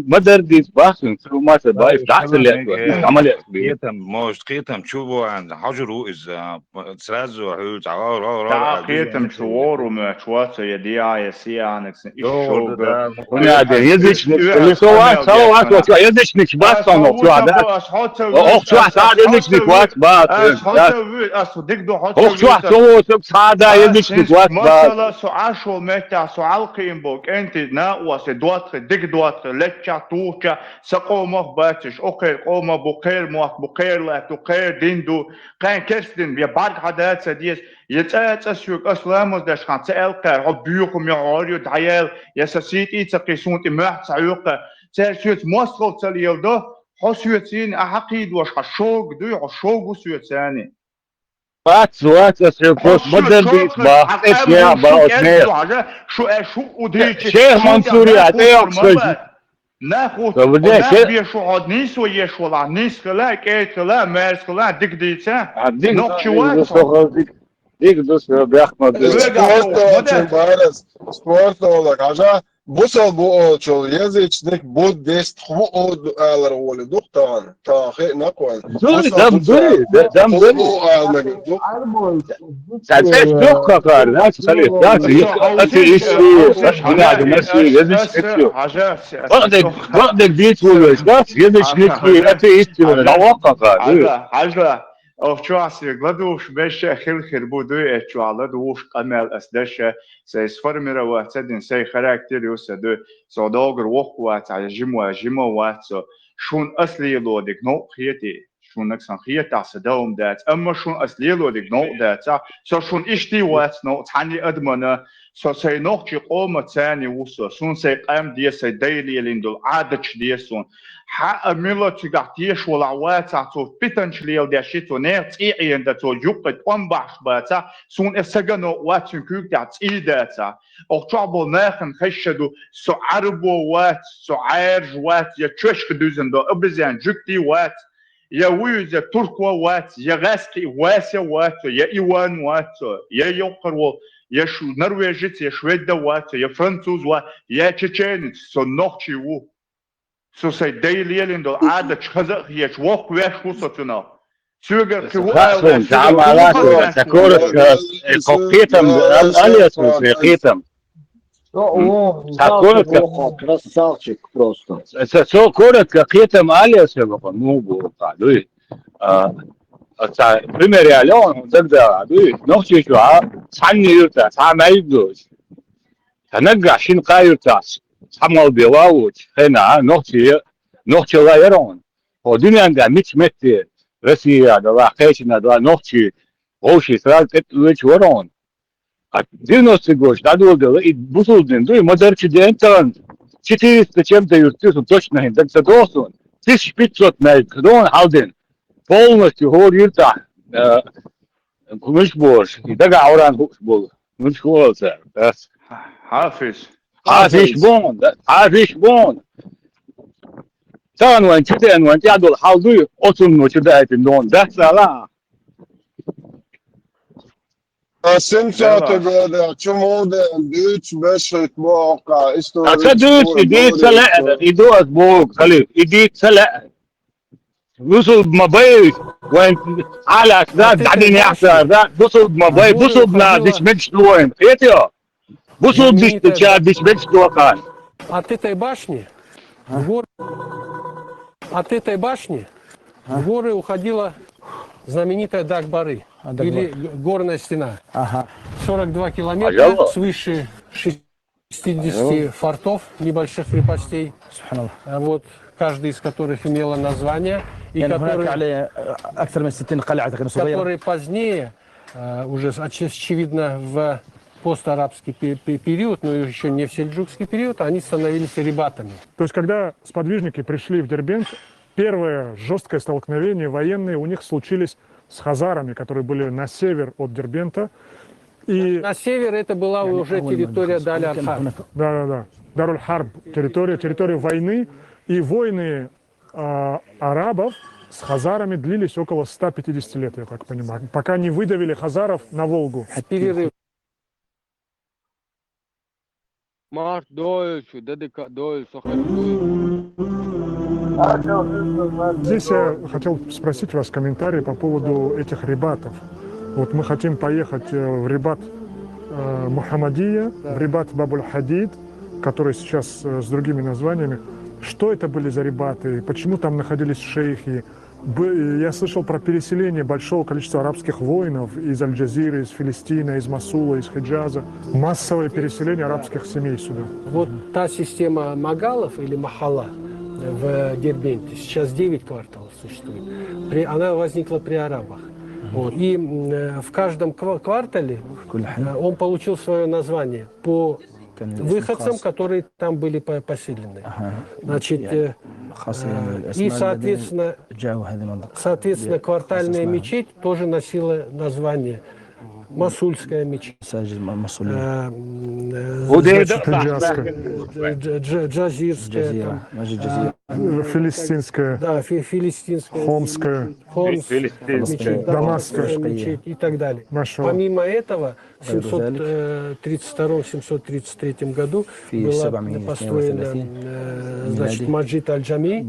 مدرديس باسن شو ما تبغى يفتح لك عملية قيتم موش قيتم شو عند حجرو إذا تسرزوا حول تعال قيتم شوار وما شواتو يديا يسيا عنك الشوق هنا ده يدش اللي سوات وشو يدش نك بس صنع شو هذا أخ شو هذا يدش نك بس أخ شو هذا يدش نك بس مثلا سعاشو متى سعالقين بوك أنت ناقوس دواتر دق دواتر لتشا توشا سقومه باتش أخير قومه بخير موك بخير لا تخير ديندو كان كرستن بيبارك حدات سديس يتأت أسيوك أسلاموس داش خان تألقى عبيوكم يعوريو دعيال يساسيت إيتا قيسون تماح تعيوقا تأسيوت موصل تليل ده حسيوت سين أحقيد وش حشوق دوي حشوق وسيوت ثاني وات أسيوكوس مدرديس باخ إشياء باوتنير شو وديك شيخ منصوري أتيوك سجي ناخد وناخد شو عاد نيس ويش ولا نيس خلا كيت خلا مارس خلا ديك ديتا نقشوات ديك دوس بيحمد سبورت olarak aja bu sal bu olçol yazıçlık bu dest bu o alır oğlu doktan tahe nakon dam sen çok kakar da salih da ati işi hina demesi yazıç istiyor بعدك ديت ولا yazıç niki ati istiyor da kakar haja أو شو عصير غدوش باش خير بودو شو على دوش قمال أسدش سيسفر مرة واتدين سي خراكتير يوسدو صداقر وقوات على جمو وات شون أصلي لودك نو خيتي شون نكسن خيت عصدهم دات أما شون أصلي لودك نو دات شون إشتي وات نو تعني أدمنا سي نوخي قومة تاني وصو سون سي قام دي سي ديلي لندو عادش دي سون حق ميلا تقعتيش والعوات عطو بيتنش ليو داشيتو نير تيعي اندتو يوقت قنبعش باتا سون اساقنو واتن كوك داتي داتا او تعبو ناخن خشدو سو عربو وات سو عارج وات يا تشوش دوزندو ابزان جوكتي وات يا ويز يا تركوا وات يا غاسكي واسيا وات يا ايوان وات يا يوقرو يا شو نرويجت يا شويدا وات يا فرنسوز وات يا تشيتشينت سو نوخشي وو سو سي ديلي لندو عادة خزق هي وق ويش وصلتنا سوغر كيو خاصون تعملات تكورس قيتم الياس قيتم красавчик просто سو كورت قيتم الياس بقى مو قالوا пример реалон тогда نوخشي شو عني يرتا ما يدوش تنقاشين قايرتاس حمل بيواوت هنا نوتي لا يرون ودنيا عندها مت رسي هذا راقيتنا هذا نوتي وشي سرال تتويش ورون دينو سيجوش دادول ده بوصل دين دوي ما درتش دي انترن شتي استشمت يرتيسو точно هندك تدوسون تيش بيتشوت مالكدون هالدين полностью هو يرتاح مش بوش يدقع وران بول مش هو بس حافظ عافيش بون تان وين تدين وين تعدل حالدوي اوتون نو تدايت النون ده سلا Simțate gădea, ce mode, deci, beșet, boca, istorie, تدوس يديت سلا يدوس بوك خلي يديت سلا وصل بمبايك وين على ذات قاعدين يحصل ذات وصل بمبايك وصل بنادش مش وين ايتيو وصل ديش مش كان От этой башни в горы уходила знаменитая Дагбары, или горная стена. 42 километра, свыше 60 фортов, небольших крепостей, вот, каждый из которых имело название, и которые позднее, уже очевидно в постарабский период, но еще не в сельджукский период, они становились рибатами. То есть, когда сподвижники пришли в Дербент, первое жесткое столкновение военные у них случились с хазарами, которые были на север от Дербента. И... На север это была уже территория Даль-Аль-Харб. Да. Даруль-Харб, территория войны. И войны арабов с хазарами длились около 150 лет, я так понимаю, пока не выдавили хазаров на Волгу. Перерыв. Здесь я хотел спросить вас комментарий по поводу этих рибатов. Вот мы хотим поехать в рибат Мухаммадия, в рибат Бабуль-Хадид, который сейчас с другими названиями. Что это были за рибаты? Почему там находились шейхи? Я слышал про переселение большого количества арабских воинов из Аль-Джазиры, из Филистина, из Масула, из Хиджаза. Массовое переселение арабских семей сюда. Вот та система магалов или махала в Дербенте, сейчас 9 кварталов существует. Она возникла при арабах. Вот. И в каждом квартале он получил свое название по выходцам, которые там были поселены. Значит, и, соответственно, квартальная мечеть тоже носила название Масульская мечеть. Джазирская. Филистинская. Да, филистинская. Хомская. Мечеть, Дамасская мечеть и так далее. Помимо этого, в 732-733 году была построена, значит, Маджид Аль-Джами,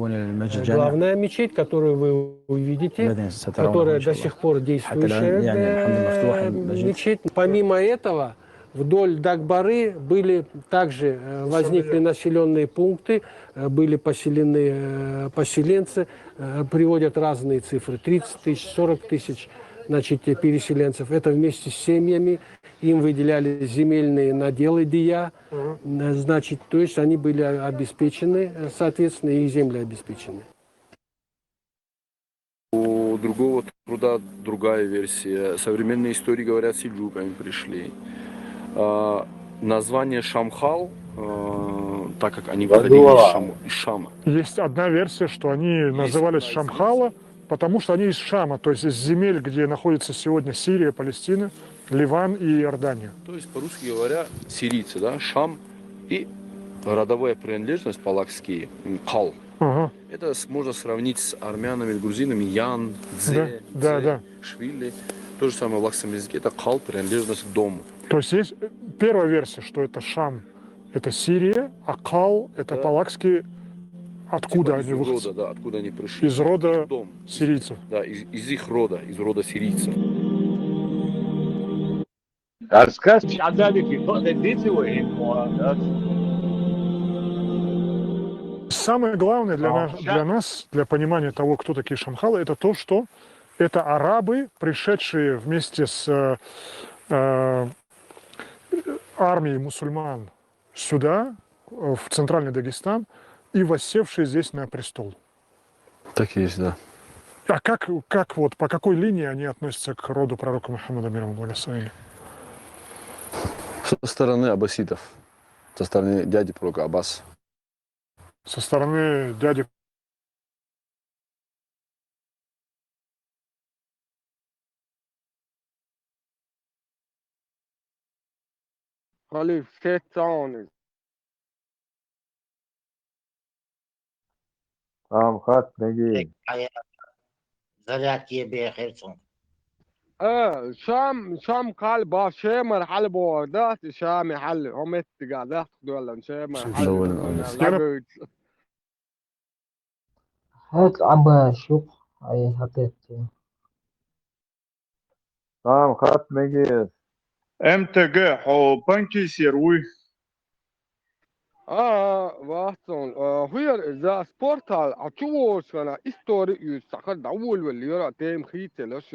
главная мечеть, которую вы увидите, которая до сих пор действующая мечеть. Помимо этого, вдоль Дагбары были также возникли населенные пункты, были поселены поселенцы, приводят разные цифры, 30 тысяч, 40 тысяч, значит, переселенцев. Это вместе с семьями, им выделяли земельные наделы дия, значит, то есть они были обеспечены, соответственно, и земли обеспечены. У другого труда другая версия. Современные истории говорят, сельджуками пришли. Название Шамхал, так как они выходили из Шама. Есть одна версия, что они назывались Шамхала, потому что они из Шама, то есть из земель, где находится сегодня Сирия, Палестина, Ливан и Иордания. То есть, по-русски говоря, сирийцы, да, Шам и родовая принадлежность палакские, Кал. Ага. Это можно сравнить с армянами, грузинами, Ян, Дзе, Швили. То же самое в лакском языке, это Кал, принадлежность к дому. То есть есть первая версия, что это Шам, это Сирия, а Кал, это палакские, откуда они выходят? Да, откуда они пришли. Из рода сирийцев. Да, из их рода, из рода сирийцев. Самое главное для нас, для понимания того, кто такие шамхалы, это то, что это арабы, пришедшие вместе с армией мусульман сюда, в центральный Дагестан, и воссевшие здесь на престол. Так и есть, да. А как вот, по какой линии они относятся к роду пророка Мухаммада, мир ему благословение? Со стороны аббасидов, со стороны дяди пророка Аббас. Со стороны дяди Халиф Сетсауни. خط نگی زرعتي بخيرتهم شام قال باشه مرحله بوردات شام حل هم قاعدات ولا شام مرحله هات عبا شوق أي حطيت خط نگی امتى جاء حو بانكي سيروي Watson, hier za sportal a čuvoš na istoriju sakar daul vel yora tem khite lash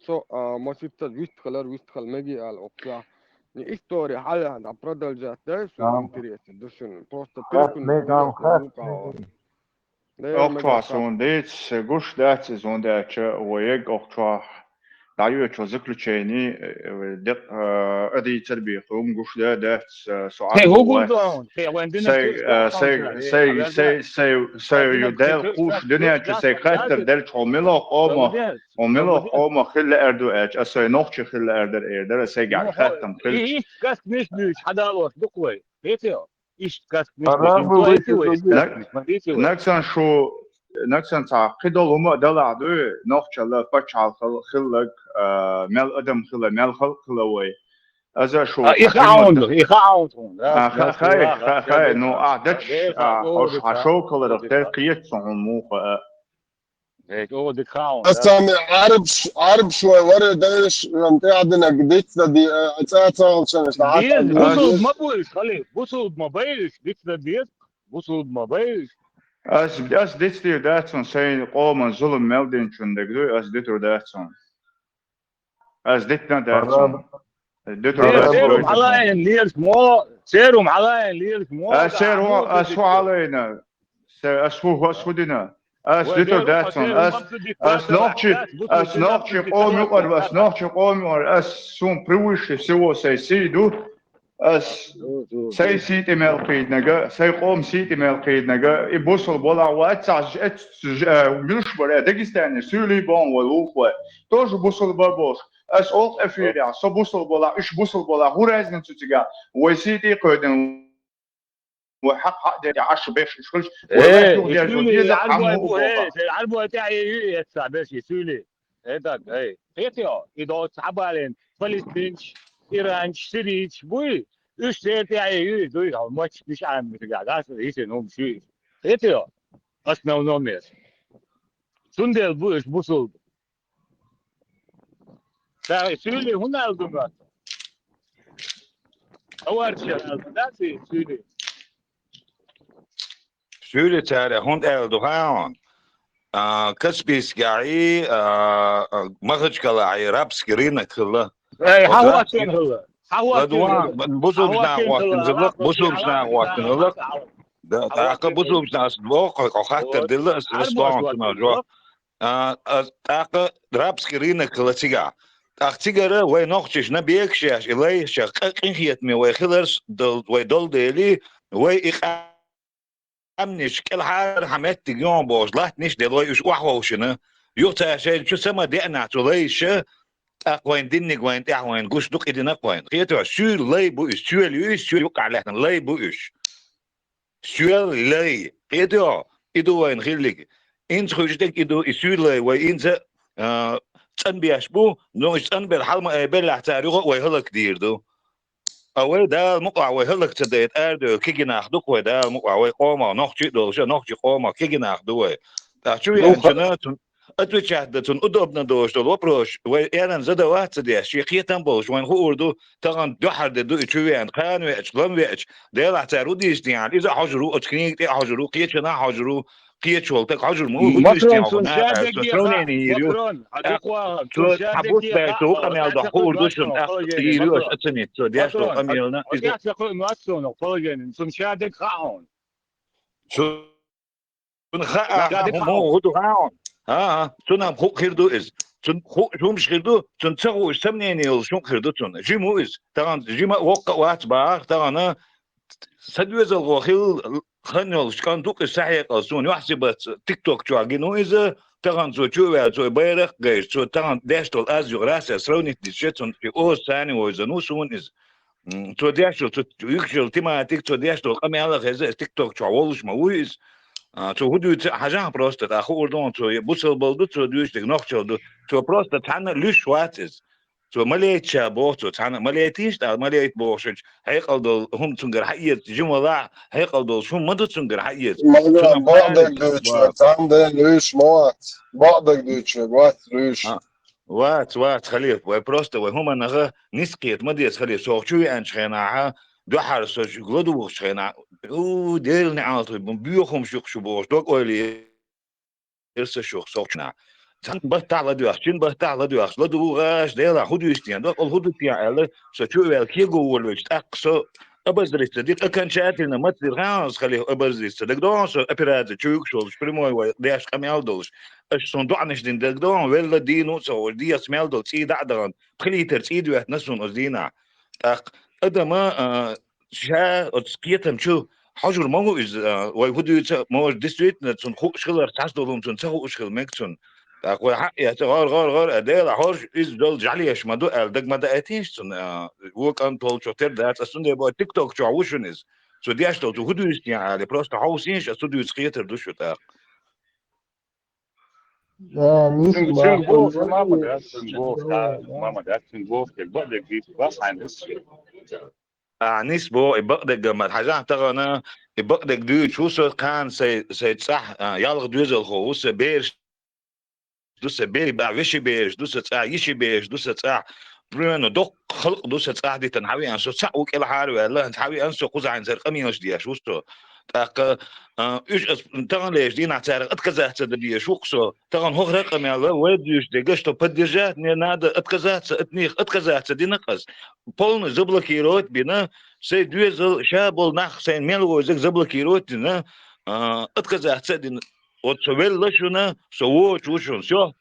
so masita vist khalar megi al okla ni istori hala da pradal jat da so interesse dushin просто خط telefon اقطع سونديت گوش دات زوندات ويق اقطع دعيو تشو заключение دق ادي تربيه قوم گوش دات سؤال هو قول سي يدال قوش دنيا تسي قاتر دل تشوميلو قوم خل اردو اج اسي نوخ خل اردر سي قاعد خاتم خل ايش كاس مش حداوت دقوي هيتيو ايش كاس مش نكسن تعقد وما دلع دو نوخشلا بچال خلق مال ادم خلا مال خلوي ازا شو يخاون خاي نو عدتش اوش عشوك ولا دكتور قيت صموخ هيك هو دكاون اسامي عرب شوي ورا دايش انت عندنا قديت دي اساسا بوصل ما بوش خلي بوصل ما بيش ديك ديت بوصل ما بيش as dit stuur Duitsland zijn komen zullen melden chunde gdu as dit Duitsland as dit na Duitsland dit سيرهم على ليرش مو سيرهم على ليرش مو سيرهم اسوا علينا اسوا دينا as dit Duitsland as nog قوم يقر as nog قوم يقر as سون بروش سو سيدو as سي سيتي ملقيد نجا سي قوم سيتي ملقيد نجا يبوصل بولا واتسع مش برا داغستان سولي بون ولوخوا توج بوصل بربوش as اوت افيريا سو بوصل بولا ايش بوصل بولا هو رازن تيجا وسيتي قدن وحق دي 10 باش يشغلش العربو تاعي يتسع باش يسولي هذاك هي هيتيو اذا تصعب علينا فلسطين ايران سيريج بوي üç tane duyuyor maç dışarı gaz hiç ne olmuş yetiyor основное Sundel bu iş busul daha söyle huna aldım ben avarçı aldım nasıl söyle tare hund Erdoğan كسبيس قاعي مخرج كلا عرب سكرينة كلا حواتين هلا بوسوبنا وقتن ده تاقه بوسوبنا اسبوق او خاطر دل اسبوع نجوا تاقه راب سكرين كلاتيغا تاختيغره وي نوختش نبيكش الي شققين خيت مي وي خلرس دل وي دول ديلي وي امنش كل حار حمات يوم بوش لا نش دل وي وحوشنا يوتا شي شو سما دينا توليش أقوين دينك وين تأقوين قوش دق إدينا أقوين خياتوا شو لي بوش شو ليش شو يوقع لحنا لي بوش شو لي خياتوا إدو وين خيلك إنت خرجتك إدو شو لي وإنت تنبيش بو نوش تنبي الحلمة بلع تاريخه ويهلك دير دو أول ده المقع ويهلك تديت أردو كيجي ناخدوك وده المقع ويقوما نخشي دول شو نخشي قوما كيجي ناخدوه شو يعني شنو أتوجهتون أدبنا دوش دول وبروش وأنا زدا واحد سديش شيخيتهم بوش وين هو أردو تغن دحر دو يشوفين خان ويش لم ويش ده لا تعرض يجتيان إذا حجروا أتكنيك ده حجروا قيتنا حجروا قيت شولتك عجر مو هو ماكرون دوستيان سون ونا شادك سوتروني نيريو ماكرون هدوقوا سون سو شادك حبوت بيتو قاعمة قميل دو وقاعد دوشن تقول يريو ماكرون اتسميت سو دياشتو ماكرون قميلنا قاعد تقول ماتسون وقول سون شادك قاعون سو خا مو هدو هاون ها سونا خو خيردو از سن خو شوم شخيردو سن تسغو سمنيني يل شوم خيردو سن جيمو از تاغان جيما وقع وات با تاغانا سدوز الغوخيل خنول شكان دوق السحيق أصون يحسب تيك توك شو عجينو إذا تغن زو شو زو بيرخ جيش شو تغن داشتول أزيو راسه سروني تشتون في أوس ثاني وإذا نوسون إذا شو داشتول شو يكشل تما تيك شو داشتول قمي على غزة تيك توك شو عولش مويز شو هدو حاجة بروست أخو أردون شو يبصل بلدو شو دوش تك نخشل دو شو بروست تحنا ليش واتز شو مليت شابوه شو تحنا مليتيش تا مليت بوشج هيقل هم تنقر حيت جملة هيقل شو مدة تنقر حيت شو بعضك دوتشر عندنا ليش موات بعضك دوتشر وات ليش وات خليه بروست وهم نغا نسقيت مديت خليه سوق شو يعني شخناها دو حارس شو غدو شخنا او ديل نعاطي بيوخم شو بوش دوك اولي إرسا شوخ سوقنا تان بهتع لدواخ شين بهتع لدواخ لدو غاش ديلا هدو يستيان دوك الهدو تيان سو ويل كيغو ولوش اقصو ابزري صديق كان شاتنا ما تصير غاز خليه ابزري صديق دون سو ابيراد تشوك شو بريموي داش كاميال دوش اش صندوق نشدين دك دون ولا دينو سو دي اسمال دول تي دعدران بخلي ترتيد واحد نسون ازدينا اق ادما شا اتسكيتم شو حجر ما هو إز ويهودي ما هو ديستريت نتون خو شغل ارتاس دولهم تون تهو شغل مكتون تقول حق يا غار أداة حاج إز دول جعليش ما دو دق ما دقتيش تون هو كان طول شوتر ده أصلا ده بقى تيك توك شو عوشون إز سو دي أشتغل تو هدو يعني بروست حوسينش أصلا يسقيتر دوشو تا سنغو ماما ده سنغو ماما ده سنغو البعد الجديد بس عن نسبو يبقدك جمال حاجة تغنى يبقدك دو شو سو كان سي صح يالغ دوزل خوس بيرش دوسه بيري بقى وشي بيرش دوسه صح يشي بيرش دوسه صح برينو دوق خلق دوسه صح دي تنحوي انسو صح وكل حارو والله تحوي انسو قوز عن زر قميوش دي شو سو تاق ايش تغن ليش دي نعتارق اتكزات دي شو قصو تغن هو رقم يلا ويديش دي قشتو بدجات نادا اتكزات اتنيخ اتكزات دي نقص بولن زبلكيروت بينا سي دوزل شابل نخ سين ميلو زك زبلكيروت نا اتكزات دي وتسويل لشنا سوو شوشون شو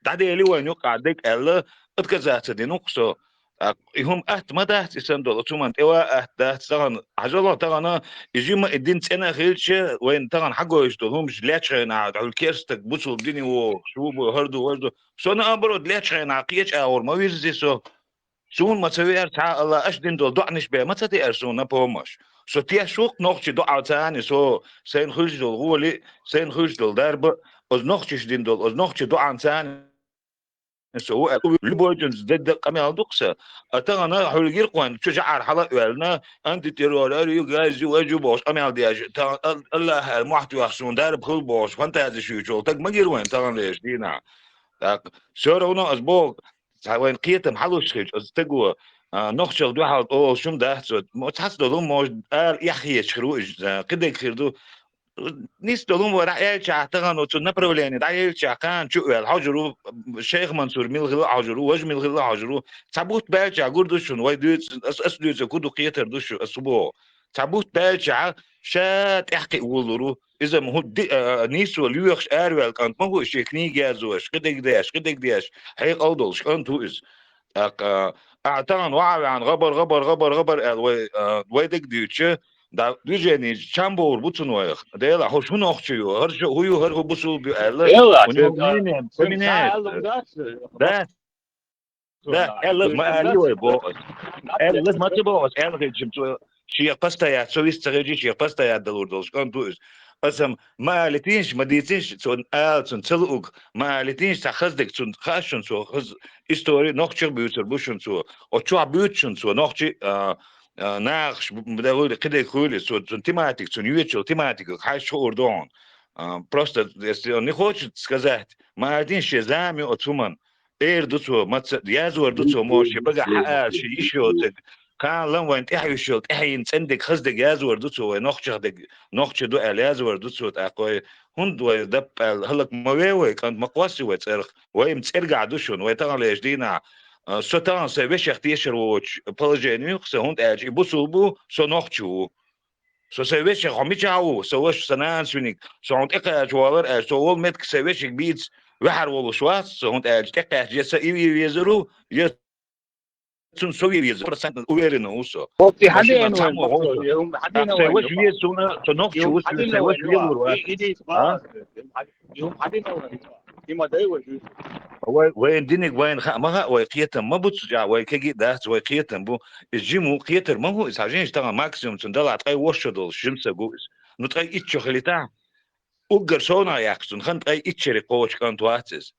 تعدي لي وين يقع ديك الا اتكزات دي نقصو هم ما دهت يسندو ثم توا دهت تغن عجله تغن يجي ما الدين سنه خيلش وين تغن حقه يشتغلهم لاتش على الكيرستك بوصل الدنيا وشو هردو وردو سونا امبرود لاتش عقيش اور ما ويرزي سون ما تسوي ارتع الله اشدين دول دعنش به ما تدي ارسونا بومش سو تي شوق نوخش دعا ثاني سو سين خرج دول غولي سين خرج دول درب از نوخش دين دول از نوخش دعا ثاني سو لبوجنز ضد قميل دقسه اتغنا حلقير قوان تشجع حلق ولنا انت تيرولار يو جايز يواجه باش قميل دياج الله المحتوى يحسون دارب خل باش فانت هذا شو شغل تك ما غير وين تغن ليش دينا سورونا اسبوع وين قيتم حلوش خيج استقوا نخشل دو حال او شوم ده ما تحس دولهم مش يحيى شروج قد يخردو نيس دولهم ورا يلشع تغن وتنبرولين دا يلشع كان شو الحجرو الشيخ منصور ملغ حجرو وجم ملغ حجرو تابوت بالشع قردوشون ويدوت اسدوت كودو قيتر دوش اسبوع تابوت بالشع شات احكي ولرو اذا ما هو نيس وليوخش ارول كانت ما هو شيخني جازوش قد قداش هي قودلش انتو از اعتقد وعي عن غبر ويدك ديوتشه دا ديجيني شامبور بوتسون ويخ ديلا هو شنو اختيو هرجو هو هرجو بوسو بيلا يلا ونمين سمينات ده لازم ايوه بو لازم ما تبوس انا جبت شي قستا يا سوي استراتيجي شي قستا يا دلوردوس كنتو اسم ما لتينش ما ديتينش سون سون تلوق ما لتينش تخزدك سون خاشن سو خز استوري نوختشر بيوتر بوشن سو او تشوا بيوتشن سو نوختشي ناخش بدأوا كده يقولي سو تيماتيك سو نيوتشل تيماتيك حاش أردون просто если не хочет сказать ما один شزامي أتومن دوتو ما يازور دوتو موش بقى حقا شي يشوت كان لم وين تحيي شوت تحيي عندك خزدك يازور دوتو نخش دو يازور دوتو أقوي هند ويدب هلك موي كانت مقوسي ويترخ ويم ترجع دوشون ويتغل يجدينا سوتان سيبش اختيشر ووش بلجينيو سهند اج يبوسوبو سو نوختشو سو سيبش خميچاو سوش سنان سونيك سوند اقا جوالر سو ول متك سيبش بيتس وحر ولشواس سهند اج تقا جس اي يزرو يتون سوي يزرو سنت اويرن اوسو وقتي ماشي حدين وين تامو هوسو يوم حدين وين سيوش يسونا سنوختشو يوم حدين سيوش وين يلور إيدي ها يوم حدين وين إما ده وين وين دينك وين ما وقيتم ما بتسجع وكجي ده وقيتم بو الجيمو قيتر ما هو إسعجين يشتغل ماكسيموم تندل عتقي وشدل شمسة جوز نتقي إتشو خليتا أوجر سونا ياكسون خنت أي إتشري قوش كانت واتز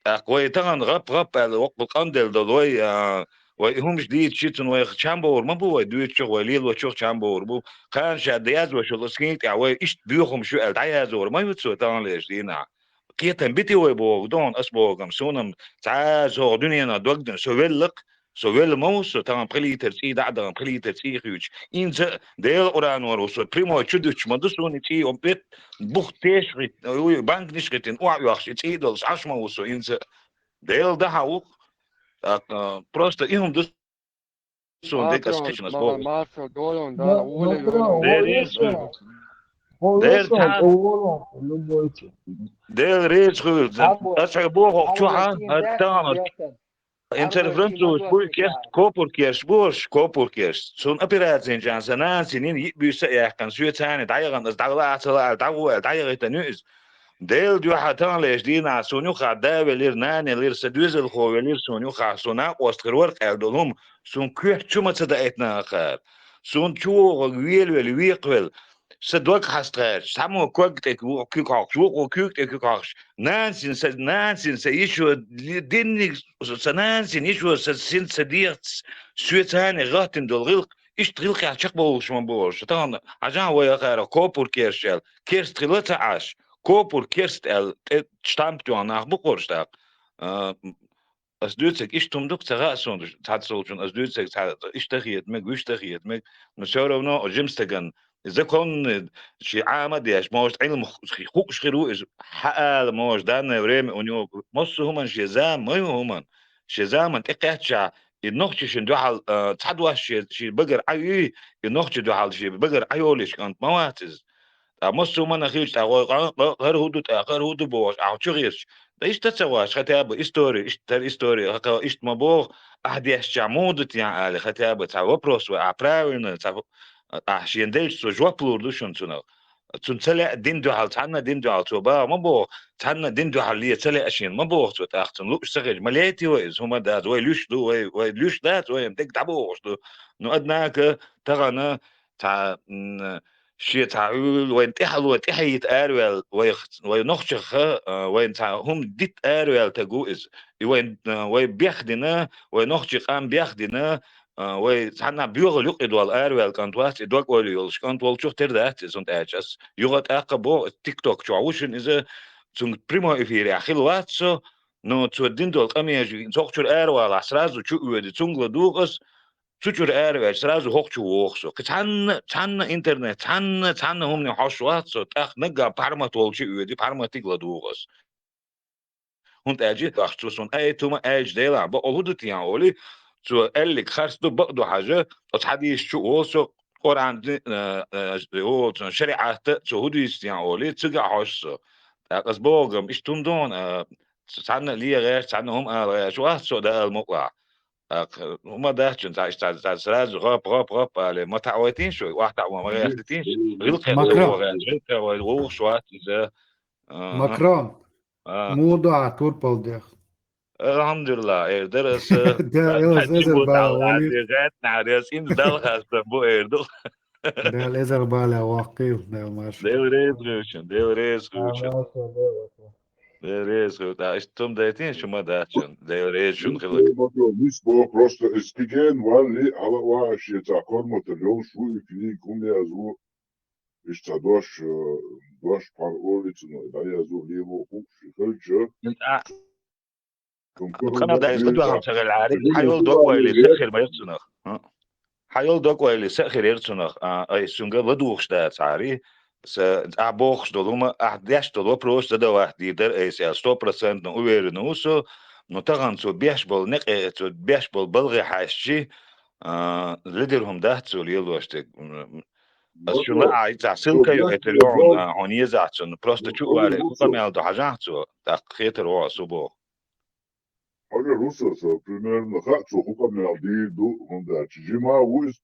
أقوي تغن غب الوقت القندل دلوي وهم جديد شيتون ويخ شامبور ما بو دويت شو وليل وشو شامبور بو كان شادياز وشو سكينت عوي إيش بيوخم شو الدعيازور ما يوتسو تغن ليش دينا قيتن بيتي ويبوغ دون أسبوغم سونم تعاز هو دنيا دوغدن سويل موس تغن قلي ترسي دعدن قلي ترسي خيوش إنز ديل أوران وروسو بريمو تشدوش مدسوني تي وبيت بوخ تيشغت بانك نشغتن اوع يوخش تي دولش عشما وسو إنز ديل ده هاوك بروست إيهم دسون ديك أسكيشن أسبوغ Marco Dolon da Makrão, دير Rolução, تعال Rolução, no boite. ديل ريز خيوش أسعبوغ تشوحا هتانا انترفرنتوس بويكست كوبور كيرست سون ابيراتين جان سنان سنين يبيس يحكن سويت ثاني دايغن دايغ تنوز ديل دو حتان ليش دينا سونيو خدا ولير نان لير سدوز الخو ولير سونيو خا سونا واستخرور قالدلهم سون كيح شو تصدقتنا خير سون شو غويل ويقول سدوك حستاش سامو كوكتك وكيكاش وكيكاش نانسين سيشو دينك سنانسين يشو سين سديرت سويتاني غاتن دولغلق إيش تغلق على شقبوش من بوش طبعا عشان هو يغير كوبور كيرشل كيرست غلطة عاش كوبور كيرست شتامبتو أنا بقولش تاق as duurtzeg is tom dok tsaga son tat soljon as duurtzeg is tagiet meg wis tagiet meg no shoro no jimstegan إذا كون شي عامد ياش موش علم خوك شخيرو إز حقا موش دانا وريم أونيو مصر هما شيزام ما هما شيزام أنت إقيتشا النخش شندو حال تحدوا شي بقر عيو النخش دو حال شي بقر عيوليش كانت مواتز مصر هما نخيش غير هودو بوش أو شغيش ده إيش تتسواش ختابة إستوري إيش تر إستوري هكا إيش مبوغ أحد يشجع مودت يعني ختابة تعو بروس وعبراوين تعو عشان ديش سو جوا بلوردوشن تنا تنسلع دين دو حال تحنا دين دو حال توبا ما بو تحنا دين دو حال ليه تسلع أشين ما بو تو تأختن لوش سجل مليتي وإز هما دات ويلوش دو ويلوش دات ويمتك تعبوش دو نو أدناك تغنا تع شيء تعول وين تحلو تحيت أرويل وينخشخ وين هم ديت أرويل تجوز وين بيخدنا وينخشخ أم بيخدنا وحنا بيغل يقدوا الأرويل كانت واحد إدوك وليولش كانت والشوف تردات زند أجس يغت أقبو تيك توك شواشن إذا زند بريمو إفيري أخيل واتسو نو تودين دول قميج زوجتر أرويل عسرازو شو ودي تونغلا دوغس شوچور أرويل سرازو هوكشو ووخسو كتحنا إنترنت تحنا هم نحوش واتسو تأخ نجا بارما تولشي ودي بارما تيغلا دوغس هند أجي تأخذ سون أي توما أج ديلا بقولوا تيان أولي سو قالك خرجتوا بقدو حاجة أصحابي شو وصو قرآن هو شريعة سو هدي تيان أولي تجا حس أسبوعهم إيش تمدون سعنا ليه غير سعنا هم غير شو أحسو ده المقطع هم ده عشان تعال غاب على ما تعودين شوي واحد ما غير تين غلق غير شو إذا مكرم موضوع توربل ده الحمد لله درس ده إزر بالولي نعرس إن ده خاص بو إردو ده إزر بالا واقيل ده ماشي There is استم دايتين شو ما داتشن there is شو خلق مش بو просто استيجن واللي على واش يتعقد متجول شو يفيد كم يازو اشتدوش دوش بارولي تنو دا يازو ليبو خوش خلجة خنا دا يسقطوا عم شغل عاري حيول دوك ويلي سخر ما يرسنخ حيول دوك ويلي سخر يرسنخ أي سنجا بدوخش دا عاري Бог что лума дяш что вопрос задавать дидер эсэл 100% уверен усо но таган цо беш бол не цо беш бол балгы хашчи лидерهم да цо лилоште Шула айца ссылка Этерион он езачен просто чували камел до хажацу так хетер о субо Aga Rusas примерно хацу хукамел диду онда чима уис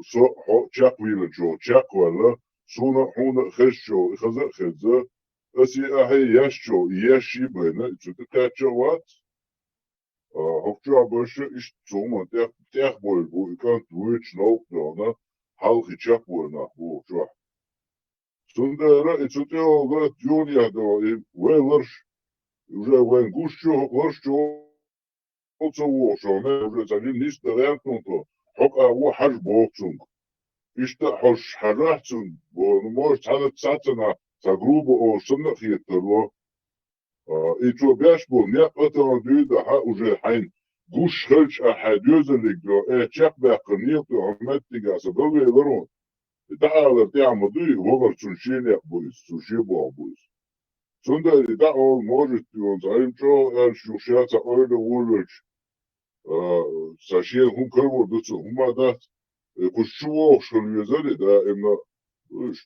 со чаквила джо чаквала суна хуна хешчо хаза хаза аси ахи яшчо яши бена цута качават хокчо абоше иш цома тех бой бу кан туич нокдона халхи чаквана бу чо сундера ицутео га юния до велерш уже вен гушчо ларчо صوصو ما уже زين ليست ريانتو حق هو حج بوكسونج إشتا حش حرحتون ونموش حالة ساتنا تجربة أو سنة خيطروا إيشو بيش بو نيقطة دويدة حق уже حين جوش خلش أحد يوزلك دو تشاق باقنيتو عمد تيجاس بلوي لرون تعالى تعمل دوي وغر تنشين يقبويس تنشي بو عبويس سنده دا أول موجود تيون زعيم شو الشوشات أولا ولش ساشين هم كربو دوتو هم دا كشوو شل يزالي دائما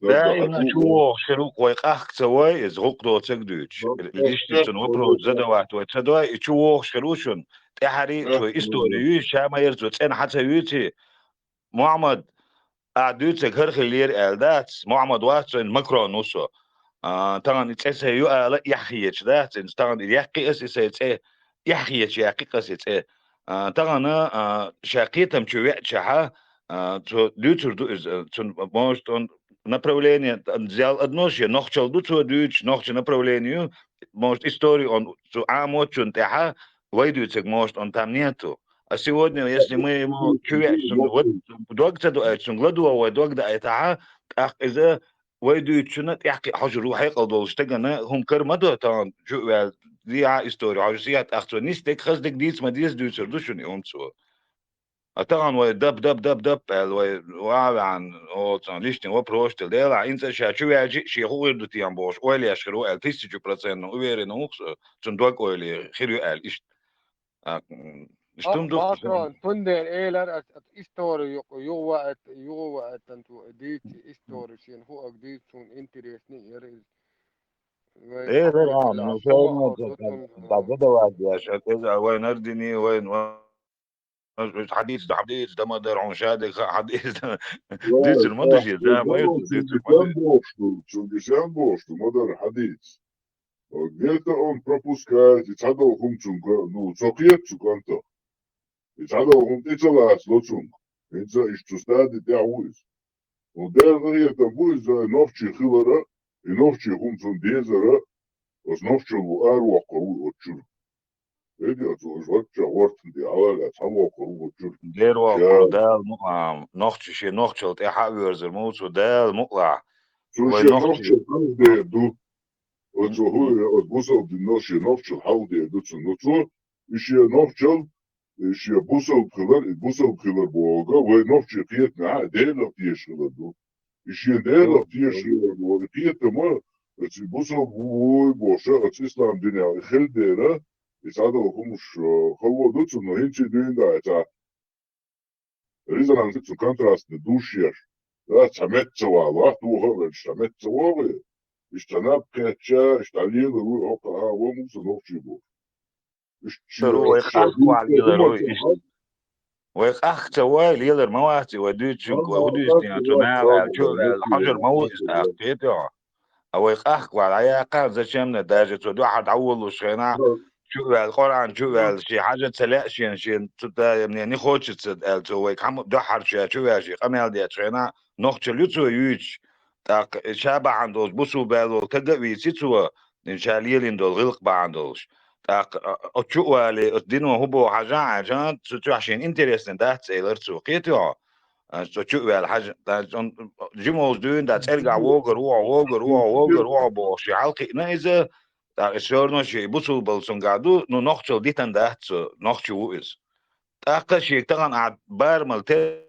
دائما شو شروق ويقاخ سواي زغق دو تقدوش ليش تنوبرو زدوات وتدواي شو شروشن تحري شو استوريو شاما يرزو تسين حتى يوتي محمد أعدوتك هرخلير ألدات محمد واتسن مكرو نوسو طبعا تسه يو يحيش ده طبعا يحكي اسه يحيش يحكي قصه طبعا شاقيتم чувствует чаха то дютер то может он направление взял одно же но хотел дуцо дюч но хотел направлению может историю он то амочун таха выйдет может он там нету а сегодня если мы ему чувствуем вот догта до гладуа догда это إذا ويدو تشنت يحكي حجر روح يقضوا اشتغنا هم كرمدو تان جو دي استوري عجزيات اختو نيستك خزدك ديس ما ديس دوتر دوشني امتسو طبعا ويدب دب دب دب وعلى عن او تان ليشتن وبروشتل ديلا انت شو يجي شي هو يردتي ام بوش اولي اشرو ال 50% ويرن اوكس تندوك اولي خيرو ال ايش Makron tunden eiler att historia jo att antu dit historia sin hu dit sun interes ni är ايه ده انا شايف بعد ده واحد يا شاد اذا وين اردني وين حديث ده ما دار عن شادك حديث ديت المنتج ده ما يديت что модер حديث где-то он пропускает и цадо хумчун ну цокет цуканто и цадо хум тицалас лоцун это что стадит я уис но даже это будет за новчи хилара и новчи хумчун дезера основчу арваку отчур это вообще вортн ди алага самоку отчур ديروا دال مقام نوختش شي نوختشل تي حاورزر موتو دال مقلع слушай новчи де ду вот هو отбусал ди ноши новчи хауде дуцун ноцо иши новчал иши бусал хилар бога вы новчи киет на дел тиешилар ду иши дел тиешилар ду киет ма эти бусал бой боша от ислам диня хилдера يساعدوا همش هو دوتسو انه هنشي دوين دا اتا ريزان دوتسو كونتراست دوشير لا تشمت سوا واحد هو تشمت سوا اشتناب كاتشا اشتالين رو اوكا هو موسى نوشي بو شرو يخاخوا على الروي ويخاخ سوا ليلر مواتي ودوتشنك ودوتشنك تمام شو الحجر موت استاقيته او يخاخوا على يا قال زي شمنا داجت ودو حد عول وشينا شو القرآن شو شي حاجة تلاقش يعني يعني خوش تو كم دحر شو شي قمل دي ترينا نقطة لتو يوش تاك شابع عندوش بسوا بالو تدوي سيتوا إن شاء الله يلين غلق بعندوش تاك أشوف اللي الدين وهو حاجة عشان تشوف عشان إنترسن ده تسيلر سوقيته تشوف الحاجة جموز دون ده ترجع ووجر بوشي حلقي نايزة شورنو شي بوصل بالسون قادو نو نوختشل ديتان دهت نوختشو ويز تاقا شي تغن عد بار ملتي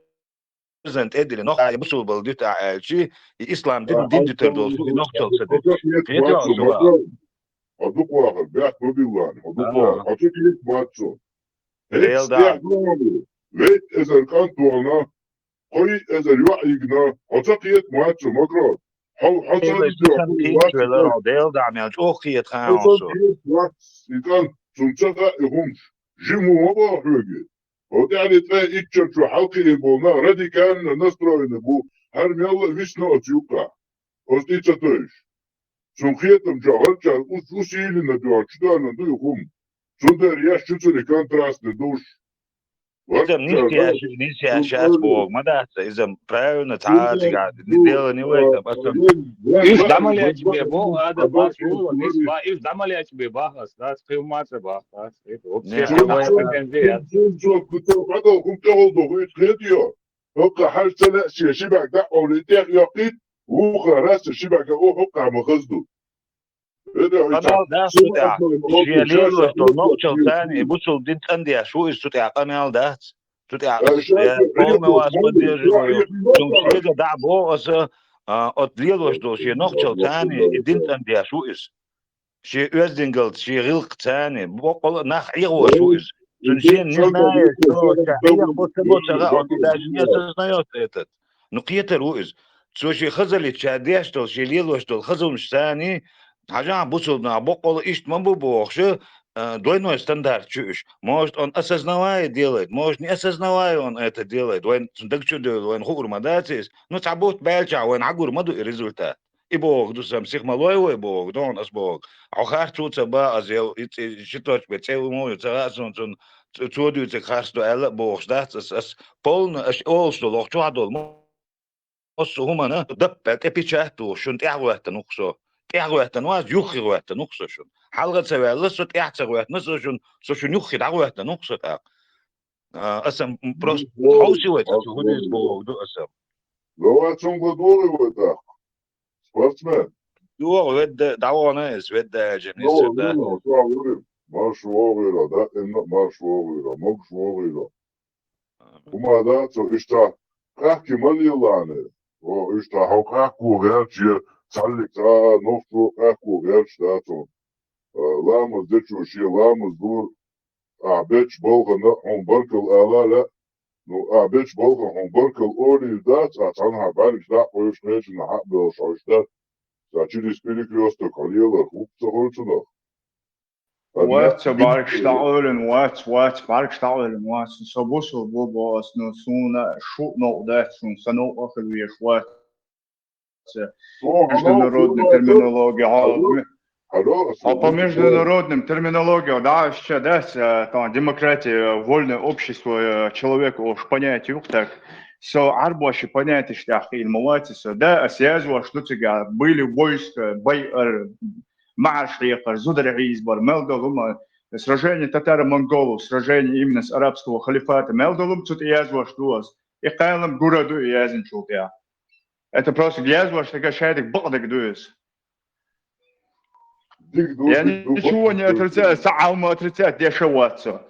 زنت ادري نقطة بصوا بلديت عالشي الإسلام دين تردول سوي نقطة صدق خيتوا سوا هدوك واخر بيعت مبيوان هدوك واخر هدوك يت ماتسو هيك ديل ستيع دام دونو ويت إذا كانت وانا قوي إذا يوعيقنا هدوك يت ماتسو مقرأ حو ديل حصل سوسن كيت ولا ديل دام يعني أو خيت خانسو يكون سنسخة يهمش جيمو مبا حوجي يعني تلاقي إتشر شو حلقي يبونا ردي كان نسترو ينبو هرم يلا ويسنا أتيوكا أستيتشا تويش سنخيتم جاهرجا أسيلي ندوان شدانا دو يخم سندر ياش شتسري كانتراست ندوش إذا نيسي أشاس بوغ ما ده إذا برايو نتعالج قاعد ندير نيوي طب أصلا إيش دعمل يا بو هذا بارشو إيش با إيش دعمل يا بباخس ده في ما تباخس وبشي شو كنت بعده كنت أولده غيت خيديا هقا حاج تلأسي شبك دعو لتاق يقيت وقا راس الشبكة أو هقا مخزدو قنال ده سوتع شيالين وستو نقطة ثاني بوصل دين تندي شو السوتع قنال ده سوتع قوم واسمد يجوا شمشيجا دع بوغس أتليل وستو شي نقطة ثاني دين تندي شو إس شي أزدنجل شي غلق ثاني بقول نخ عيغو شو إس سنشين نزناي شو شعيق بوتبو شغا أتداجنيا سنايوت إتت نقية رؤيس شو شي خزلت شاديشتو شي ليل وستو خزل مش ثاني حاجة بوصلنا بقول إيش ما ببوخش двойной стандарт чуешь может он осознавая делает может не осознавая он это делает وين صندوق شو ده وين خور مداتس ну تعبوت بالجا وين عقور مدو результат и бог du сам сих малой бог дон ас бог а харту цаба азел шиточ бецел мой царасон цун цуду цехарсту эл бог штат ас полно аш олсто лох чуадол مص هما دبت ابيشاتو شنت اعوات نقصو اعوات نواز يخي روات نقصو شن حلقة سوى لسوت اعتروات نقصو شن سو شن يخي دعوات نقصو تا اسم بروس حوسي ويتا شو هديس بو دو اسم لو أتشون بدوري ويتا سبورتسمان دو ود دعوانا اس ود جميس لو ده دينا وصاوري ما شوغيرا ده إنه ما شوغيرا ما شوغيرا وما ده تو إشتا قاكي مليلاني وإشتا هو قاكو غيرتي تعلق تا نفتو قاكو غيرتي داتو لامز ديتشو شي لامز دور أعبيتش بلغة هم بركل آلا نو أعبيتش بلغة هم بركل أولي دات أتعنها بانش دا قويش نيش نحق بلش عشتات ساچيري سبيريك يوستو قليلا خوب تغلتنا وات بارك شتاولن وات بارك شتاولن وات سبوسو بوبو اسنو سونا شو نقدات سنو أخل ويش وات международной терминологии. А по международным терминологиям, да, ще десь там демократия, вольное общество человека уж понятие так. Со арбаши понятие штах и молодцы, да, осязва что тебя были войска, байер, маршрехар, зударизбар, мелдолума, сражение татаро-монголов, сражение именно с арабского халифата, мелдолум тут язва что и кайлам городу язен чултя. Это просто язва, что кашает багдак дуес. Я ничего не отрицаю, сам отрицаю, дешеваться.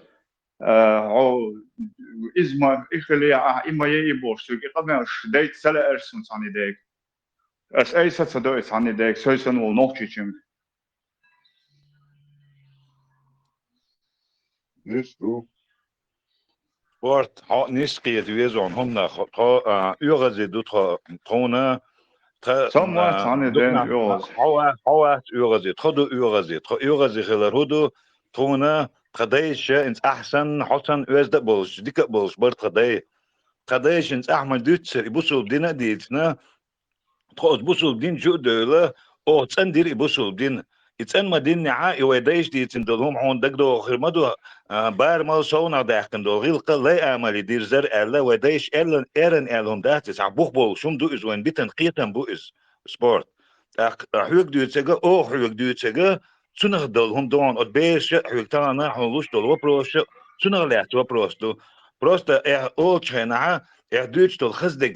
إزما إخلي إما يبوش سوق قبلش ديت سلا أرسم ثاني ديك أي تصدق ثاني ديك سويسن ونوخشيم نيستو Sport har niskriet vizon hunna urazi dutra trona Somewhat ثاني دين يوز حوات urazi تخدو urazi خلال هدو trona قديش انت احسن حسن ويز دبلش ديك بلش برت قديش انت احمد دوتس يبصوا بدينا ديتنا تخوز بصوا بدين جو دوله او تصندير يبصوا بدين يتسن مدين نعاء ويدايش ديتن دولهم عون دقدو خرمدو بار مال صونا داخن دو غلق لا امل يدير زر الا ويدايش ارن الهم داتس عبوخ بول شوم دو از وين بيتن قيتن بو از سبورت حوك دوتسغا او حوك دوتسغا سنغ دولهم دون اتبيش حوك تانا حولوش دول وبروش سنغ لات وبروستو بروستا اولتشنا دوتش دول خزدق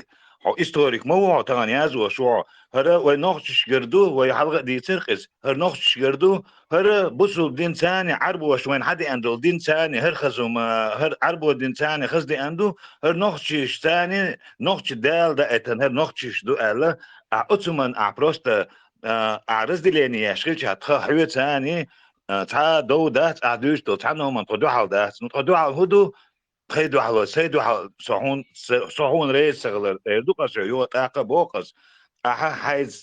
هو استوريك مو تغن يازو شو هر ونخش جردو ويحلق دي ترقص هر نخش جردو هر بصوا دين ثاني عربو وشوين حد عنده دين ثاني هر خزم هر عربو دين ثاني خز دي عنده هر نخش ثاني نخش دال ده اتن هر نخش دو الا اتمن بروست عرض دلني يشغل هتخ حيوت ثاني تا دو دات ادوش دو تا نومن قدو حال دات قدو حال هدو خيدو حلو سيدو حل صحون ريس سغلر دو قصر يو تاقا بوقس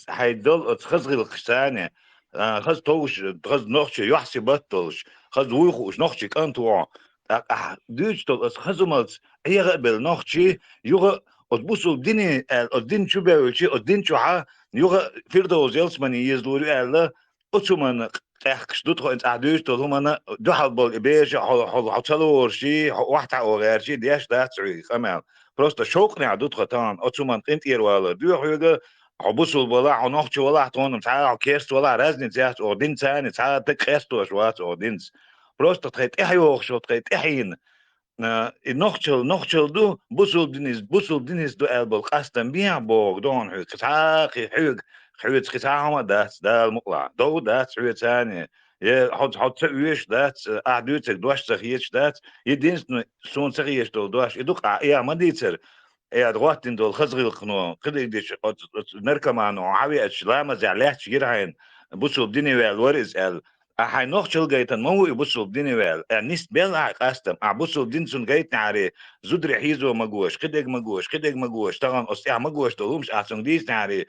حيدل خزغي الخشانة خز توش خز نخشي يحسي بطلش خز ويخوش نخشي كانتو دوش تل خزمت هي غقبل نخشي يوغ اتبوسو الديني الدين شو بيوشي الدين شو يوغ فيردوز يلسمني يزلوري ألا اتسومن اخش دوت انت ادوش تو هما دو حال بيش حصلوا شي واحد او غير شي ديش ده تسعي كمان بروست شوقني عدوت خطان اتسومن انت ير ولا دو حاجه حبوسوا ولا نوخش ولا تون تعال كيست ولا رازني زيت او دين ثاني تعال تكستو شوات او دينز بروست تخيت احيوخ شو تخيت احين نوخشل دو بوسل دينيز دو البل قاستن بيع بوغ دون حق تعاقي حق حوت قطعهم دات دا المقلع دو دات حوت ثاني يا حط ويش دات اعدوتك دوش تخيش دات يدينس سون تخيش دو دوش يدق يا ما ديتر يا دغواتين دول خزغي القنو قدي ديش نركمان وعاوي اشلام زعلات يرهين بوسو ديني والورز ال هاي نوخشل جايتن مو يبصوا الدين ويل نيست بيل قاستم بصوا الدين سون جايت نعري زدري حيزو مجوش كدق مجوش طبعا استيع مجوش دولمش احسن ديس نعري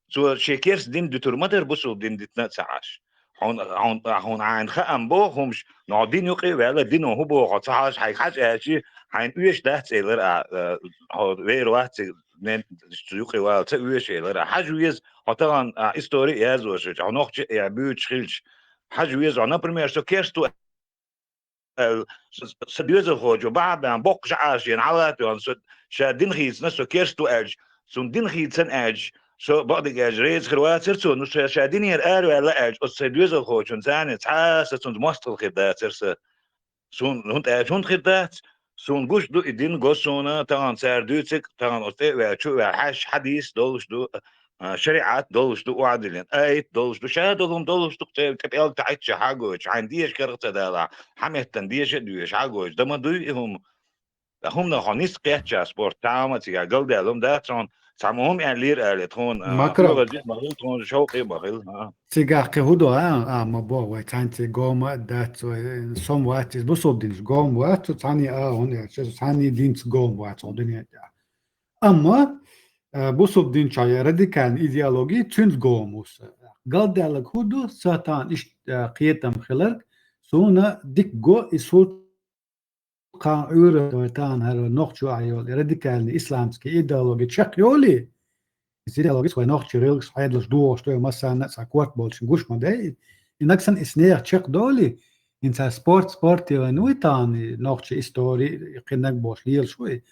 سو شيكيرس دين دتور مدر بصوا الدين دتنسعش هون عين خام بوهمش نو دين يقي ولا دين هو بو قصاش هاي حاجه شي عين ويش ده سيلر هو وير وقت نن يقي ولا تيش لر حاجه ويز طبعا استوري يازو شي نوخ يا بيوت خيلش حاجه ويز انا بريمير سو كيرستو سديوز خوجو بعد عن بوقش عاشين على شادين خيز نسو كيرستو اج سون دين خيزن اج سو بعد اجريز خروات سرسو نو شادين ير ولا اج سديوز خوجو ثاني تحاس سون مستل خدات سرس سون هونت اجون خدات سون گوش دو دين گوسونا تان سردوتك تان اوتي وشو حش حديث دولش دو شريعات دولش دو وعدلين ايت دولش دو شادلهم دولش دو تبقى تعيش حاجوش عنديش كرت دالا حميتن ديش دوش حاجوش دما دوهم هم نخونيس قيتش سبورت تامت يا قلد لهم داتون سامهم يعني لير التون مكرم مغيل تون شوقي مغيل تيجاقي هدو ما بو ويتانتي قوم دات سوم وات بصوب دينش قوم وات تاني هون تاني دينش قوم وات الدنيا اما بصوب دين شاي راديكال ايديولوجي تشنز قوموس قال دالك هدو ساتان اش قيتم خلق سونا ديك جو اسوت قان عور تان هر نوخشو ايول راديكال اسلامسكي ايديولوجي تشك يولي ايديولوجي سوي نوخشو ريلكس حيدلش دو شتو مثلا ساكوات بولش غوش مودي انكسن اسنير تشك دولي انت سبورت نويتان نوخشو استوري قنك بوش ليل شوي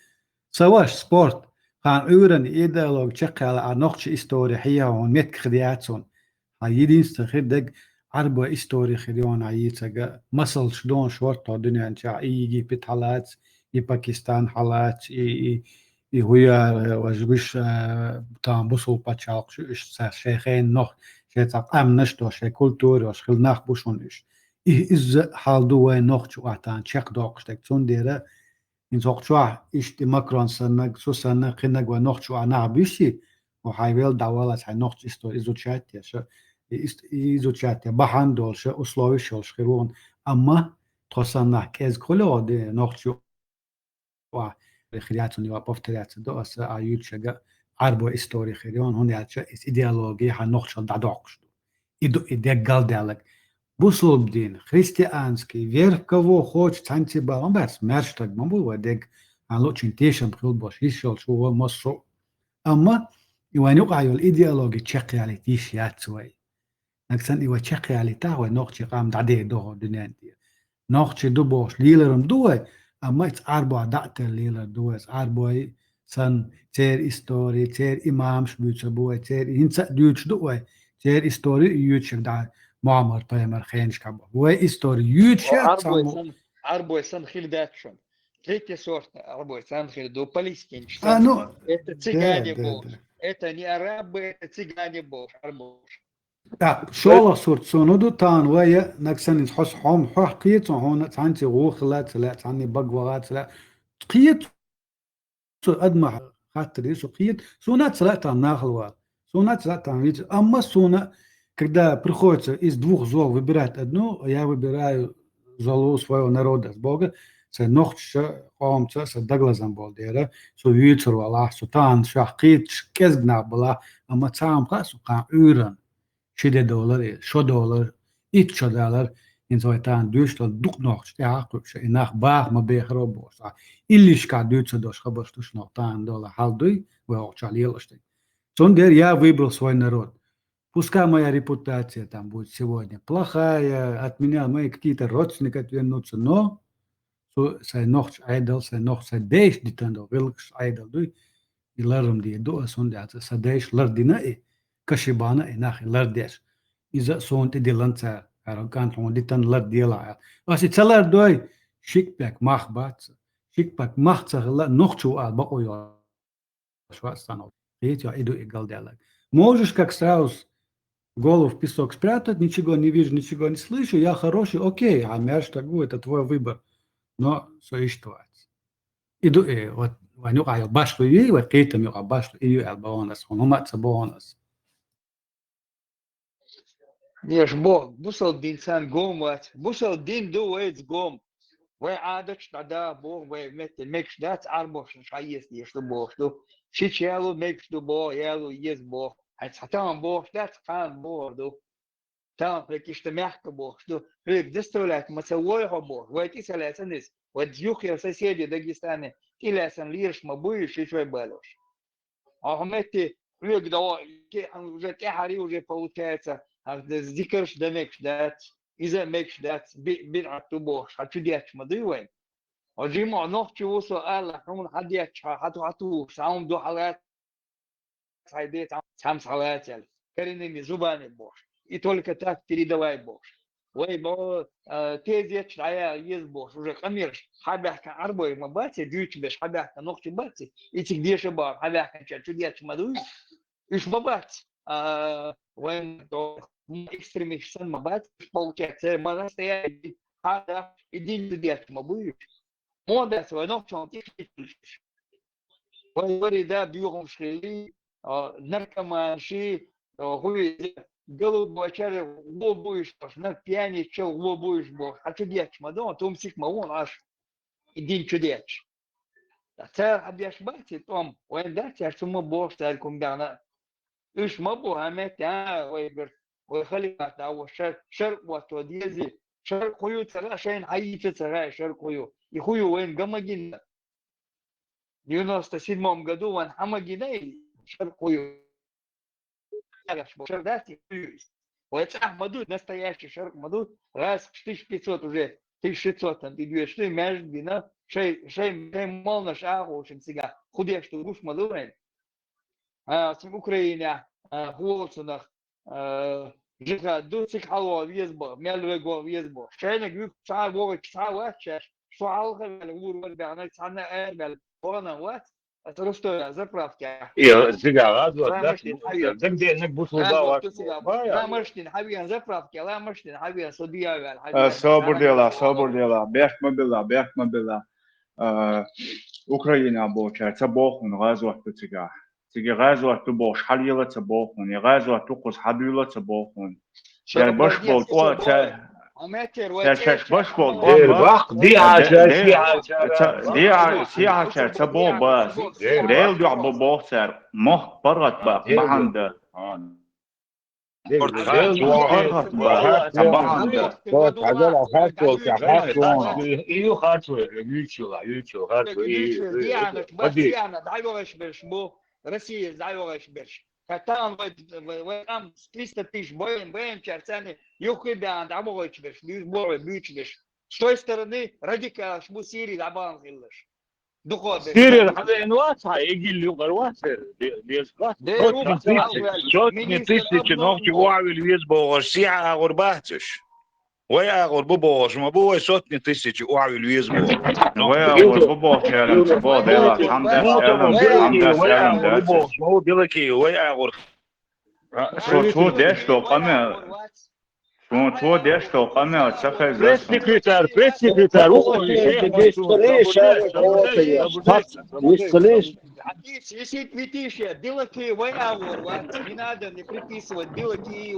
سواش سبورت قان عورن ايديولوجي تشك على نوخشو استوري حيها هون ميت خدياتون هايدين استخدق عربو استوري خديون عيتسا مسل شدون شورت الدنيا انت يجي بيت حالات باكستان حالات هويا وجبش تام بوسو باتشالق شيخين نوخ شيتاق امنشتو شي كولتور وش خلناخ بوشونش از حال دو نوخ شو اتان تشيك دوق شتك تون ديره in zochtwa is de Macron sana susana qina gwa nochtwa ana bishi و حيويل دعوالات هاي نوخ استو إزوتشاتيا شا إزوتشاتيا بحندول شا أسلوي شولش خيرون أما توصلنا كيز كله دي نوخشو خرياتون يوا بفتريات دو أس آيوت شجع عربو إستوري خيرون هون ياتشا إيديالوجي هنوخشو دعوكشتو إدي قال دالك بوسلوب دين خريستيانسكي فيركوو خوش تانتي بالون بس مرشتك مبول وديك عن لوتشين تيشن بخيل باش يشول شو هو مصر أما يوان يقع الإيديالوجي تشقي على تيشيات سوي نكسن يوا تشقي على تاوي نوخشي قام دعدي دوه دنيان دي نوخشي دو بوش ليلرم دوه أما يتعربوا دعت الليلر دوه يتعربوا سن تير إستوري تير إمام شبوه تير هنسا ديوش دوه تير إستوري يوتشك دع معمر طيمر خينش كبه هو إستوري يوتشك عربو يسن خيل داتشن Третий сорт рабов, до палестинцев. Ну, Это да, цыгане да, был. да. Это не арабы, это цыгане был. شالا صورت سونودو تان ويا نكسن حس حوم حقيت هون تانتي غوخلات لا تاني بقوات لا قيت سو أدمع خاطري سو قيت سونات لا تان ناخلوا سونات لا تان ويت أما سونا когда приходится из двух зол выбирать одну, я выбираю золу своего народа, с Бога, се нохча, хомца, се даглазан болдера, со вицер вала, со тан шахкит, кезгна была, ама цам хасу кан уран. $10, $1, $2, in zo aan Duitsland doet nog sterk, in nach baag maar bij robos. Illisch kan Duitse dos gebos dus nog $10 haldoy, wel чалилошты. Зonder я выбрал свой народ. Пускай моя репутация там будет сегодня плохая, от меня мои какие-то родственники отвернутся, но zij nog ijdel, zij nog zij deze die dan wilks ijdel doet, die larm die doet, zonder dat zij deze lardina كشبانة إناخ لرديش إذا صونت دي لانتا كان هون دي تن لرد ديلا بس تسلر دوي شيك باك ماخ بات شيك باك ماخ تغلا نوختو بقو يا شو стану видите я иду и галдяла можешь как сразу голову в песок спрятать ничего не вижу ничего не слышу я хороший окей а мяч такой это твой выбор но существует иду и вот ваню а башло и вот кейтам я башло и албонас он мат сабонас Неш Бог, бусал дин сан гомат, бусал дин дуэц гом. Вы адоч тогда Бог, вы мекш дать арбош, шаес если Бог, что сейчас мекш до Бог, ялу есть Бог. А там Бог дать хан Бог, там что мягко Бог, что доставляет мацелойго Бог. Вы эти солясанис, вот юхи соседи Дагестане, и лясан лирш мабуешь и швей балош. А хмети, когда уже тяхари уже получается. ذكرش ده ميكش دات إذا ميكش دات بينعت تبوش حتى دياتش مدوين وجيمع نوختي وصل قال حمون حدياتش حتو ساوم دو حالات سايديت سام حالات يعني كريني زباني بوش يتولك تاك تريدواي بوش وي بو تيزيتش عيا يزبوش وجا قميرش حابه كان عربوي مباتي ديوتش بش حابه كان نوختي باتي يتك ديش بار حابه كان شاتو دياتش مدوين إيش مبات وين экстремистский мабат получается монастырь хада иди дед мабуй мода свой ночью тишь вой да бьюгом шли наркоманши хуй голубь бочар лобуешь на пьяни чел лобуешь бог а чудеч мадон том сих мавон аж иди чудеч царь объяшбати том вой да царь сумо бог царь кумбяна إيش مبو همت ويبر ويخلي تعو شرق وتوديزي شرق خيو ترى شين حي ترى شرق خيو يخيو وين جمجين 97 году وان حمجيني شرق خيو شرق داتي ويتح مدود настоящий شرق مدود раз 1500 уже 1600 там ты что между бина шей мол на шагу очень сега худеешь что гуш мадуэн в Украине голосунах жиха дуцик хало везбо мелвего везбо шайна гук цаа бога цаа вачаш шуалга ур бана цана эрбел бона ват это что заправки и сигара да где не бусло да мартин хавиан заправки ла мартин хавиан судия صابر ديلا بيح مبلا Украина получается бохун غازوة تتجاه تيجي غازوة تبوش حليلة تبوخون غازوة تقص حبيلة تبوخون يعني باش بولت باش بولت دي عشر تبو باس ديل دعب بوخسر مخ برغت باق ما عنده Россия заёваш берш. Катан вам 300 тысяч боем чарцаны юхибян дамович берш, бюзбор бючбеш. С той стороны радикал шму Сирии дабан гиллеш. Духовно. Сирия хаден васа игил югарваса лесгас. Сотни тысяч ногти вавил вес бо Россия горбатыш. ويا بابا ما بو سوتني تسيتي وعي ليزبو ويا بابا كلام تبا ديلا حمداس ديلا هو بيلكي ويا شو ديشتو قمة شو ديشتو قمة تسخي Пресс секретарь, не слышь? Висит витище, белки выявор, не надо не приписывать белки.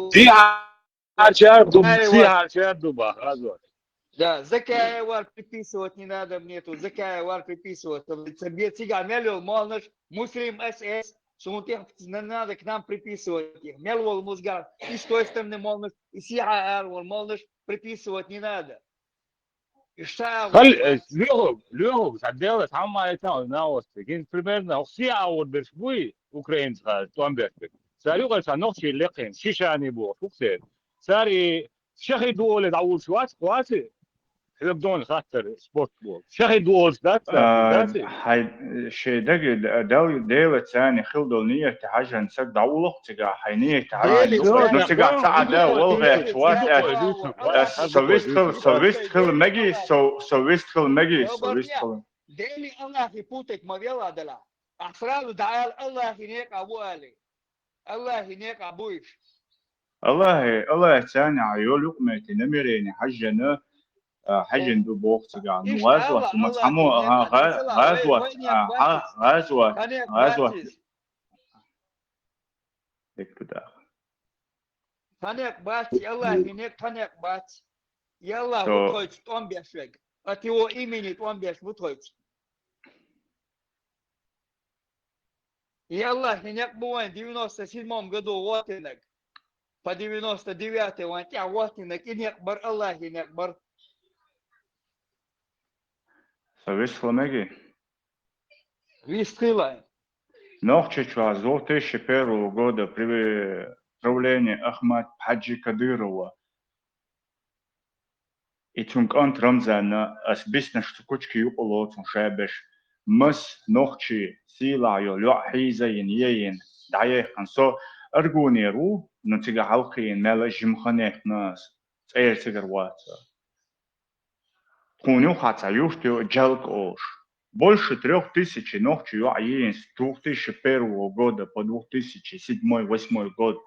Да, закаевар приписывать не надо мне тут, закаевар приписывать. Тебе цыган мелил, молнаш, муслим СС, сумутех не надо к нам приписывать их. Мелвол музгар, и с той стороны молнаш, и сиар молнаш приписывать не надо. Лёгов, заделать, самое это новости. Гин примерно все аудио швы украинская, туамберт. Сарюга санохи лекен, шишани бо, фуксер. Сари شهد ولد عول شوات قواتي يبدون خاطر سبورت بول شهد ولد ذاتي هاي شيء دقي ديلة ثاني خلدوا نية تحاجة نسد عولق تجا حينية تحاجة نسجع ساعة والغي شوات سويست خل مجي سويست خل مجي سويست خل ديلي الله يبوتك ما بيلا دلا أفراد دعال الله هناك أبو علي الله هناك أبويش الله ثاني عيول لقمة نمرين حجنا حجن دبوق تجا غزوة ثم تحمو غزوة هيك بدأ فنك بات الله هناك فنك بات يلا بتويت توم بيشوك أتيو إيميني توم بيش بتويت يلا هناك بوين 97 году вот инак по 99 он тебя вот инак и некбар Allah и некбар Совестила меги вистила Нохчичва с 2001 года при правлении Ахмад Хаджи Кадырова и Тункант Рамзана асбисна штукучки юполот шабеш مس نوخشي سيلا يو حيزا ين دايخ انسو ارغوني رو نتيجة حلقين مالا جمخانيخ ناس تاير تيجر واتسا خونيو خاطا يوشتيو جالك اوش больше 3000 ногчи юаин с 2001 года по 2007-2008 год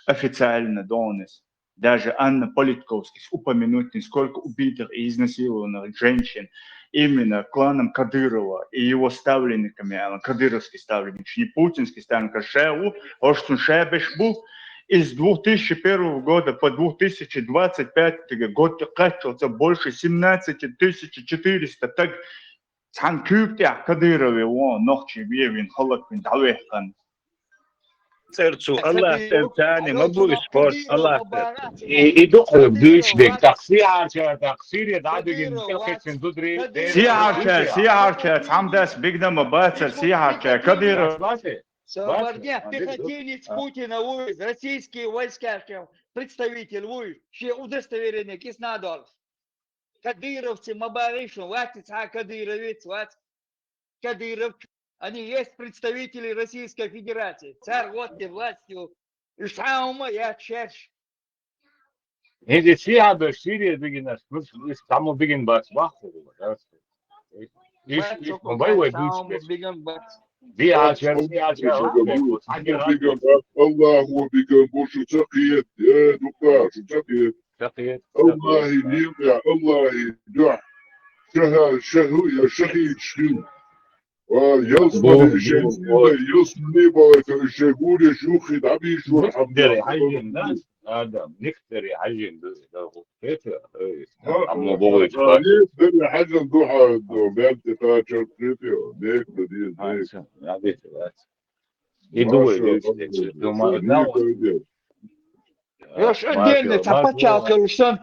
официально донес. Даже Анна Политковский упомянуть, сколько убитых и изнасилованных женщин именно кланом Кадырова и его ставленниками, кадыровский ставленник, не путинский ставленник, а Шеу, Оштун Шебеш был, из 2001 года по 2025 год качался больше 17400, так цан кюптя Кадырове, он ногчи вевин, холоквин, давехкан. سيرتو الله ثاني ما بو سبورت الله يدخل بدوش بك تقصير يدعدو جنسية تندودري سيحاركا تعمدس بيقنا مباتر سيحاركا كدير Соборняк, пехотинец Путина вуз, российские войска, представитель вуз, ще удостоверение Киснадолов. Кадыровцы, Мабаришин, ватиц, Кадыровец, Кадыров. Они есть представители Российской Федерации. Царь вот и властью. И шаума я чеш. هذه سيها بشيرة بيجينا مش تعمل بيجين بس واحد إيش موبايل ويدوش دي عشان الله هو بيجان بوشو تقيت يا دكتور شو تقيت الله ينيم الله يدع شهو يا شهيد شهيد ويصبر يصبر بقى الشيبور شوخي دعبي شو نقدر حاجة الناس هذا نقدر حاجة ده عمو بوي نقدر حاجة نروح بنت تاجر تريتيو نقدر دي عادي يدوي Još отдельно запачалкал, что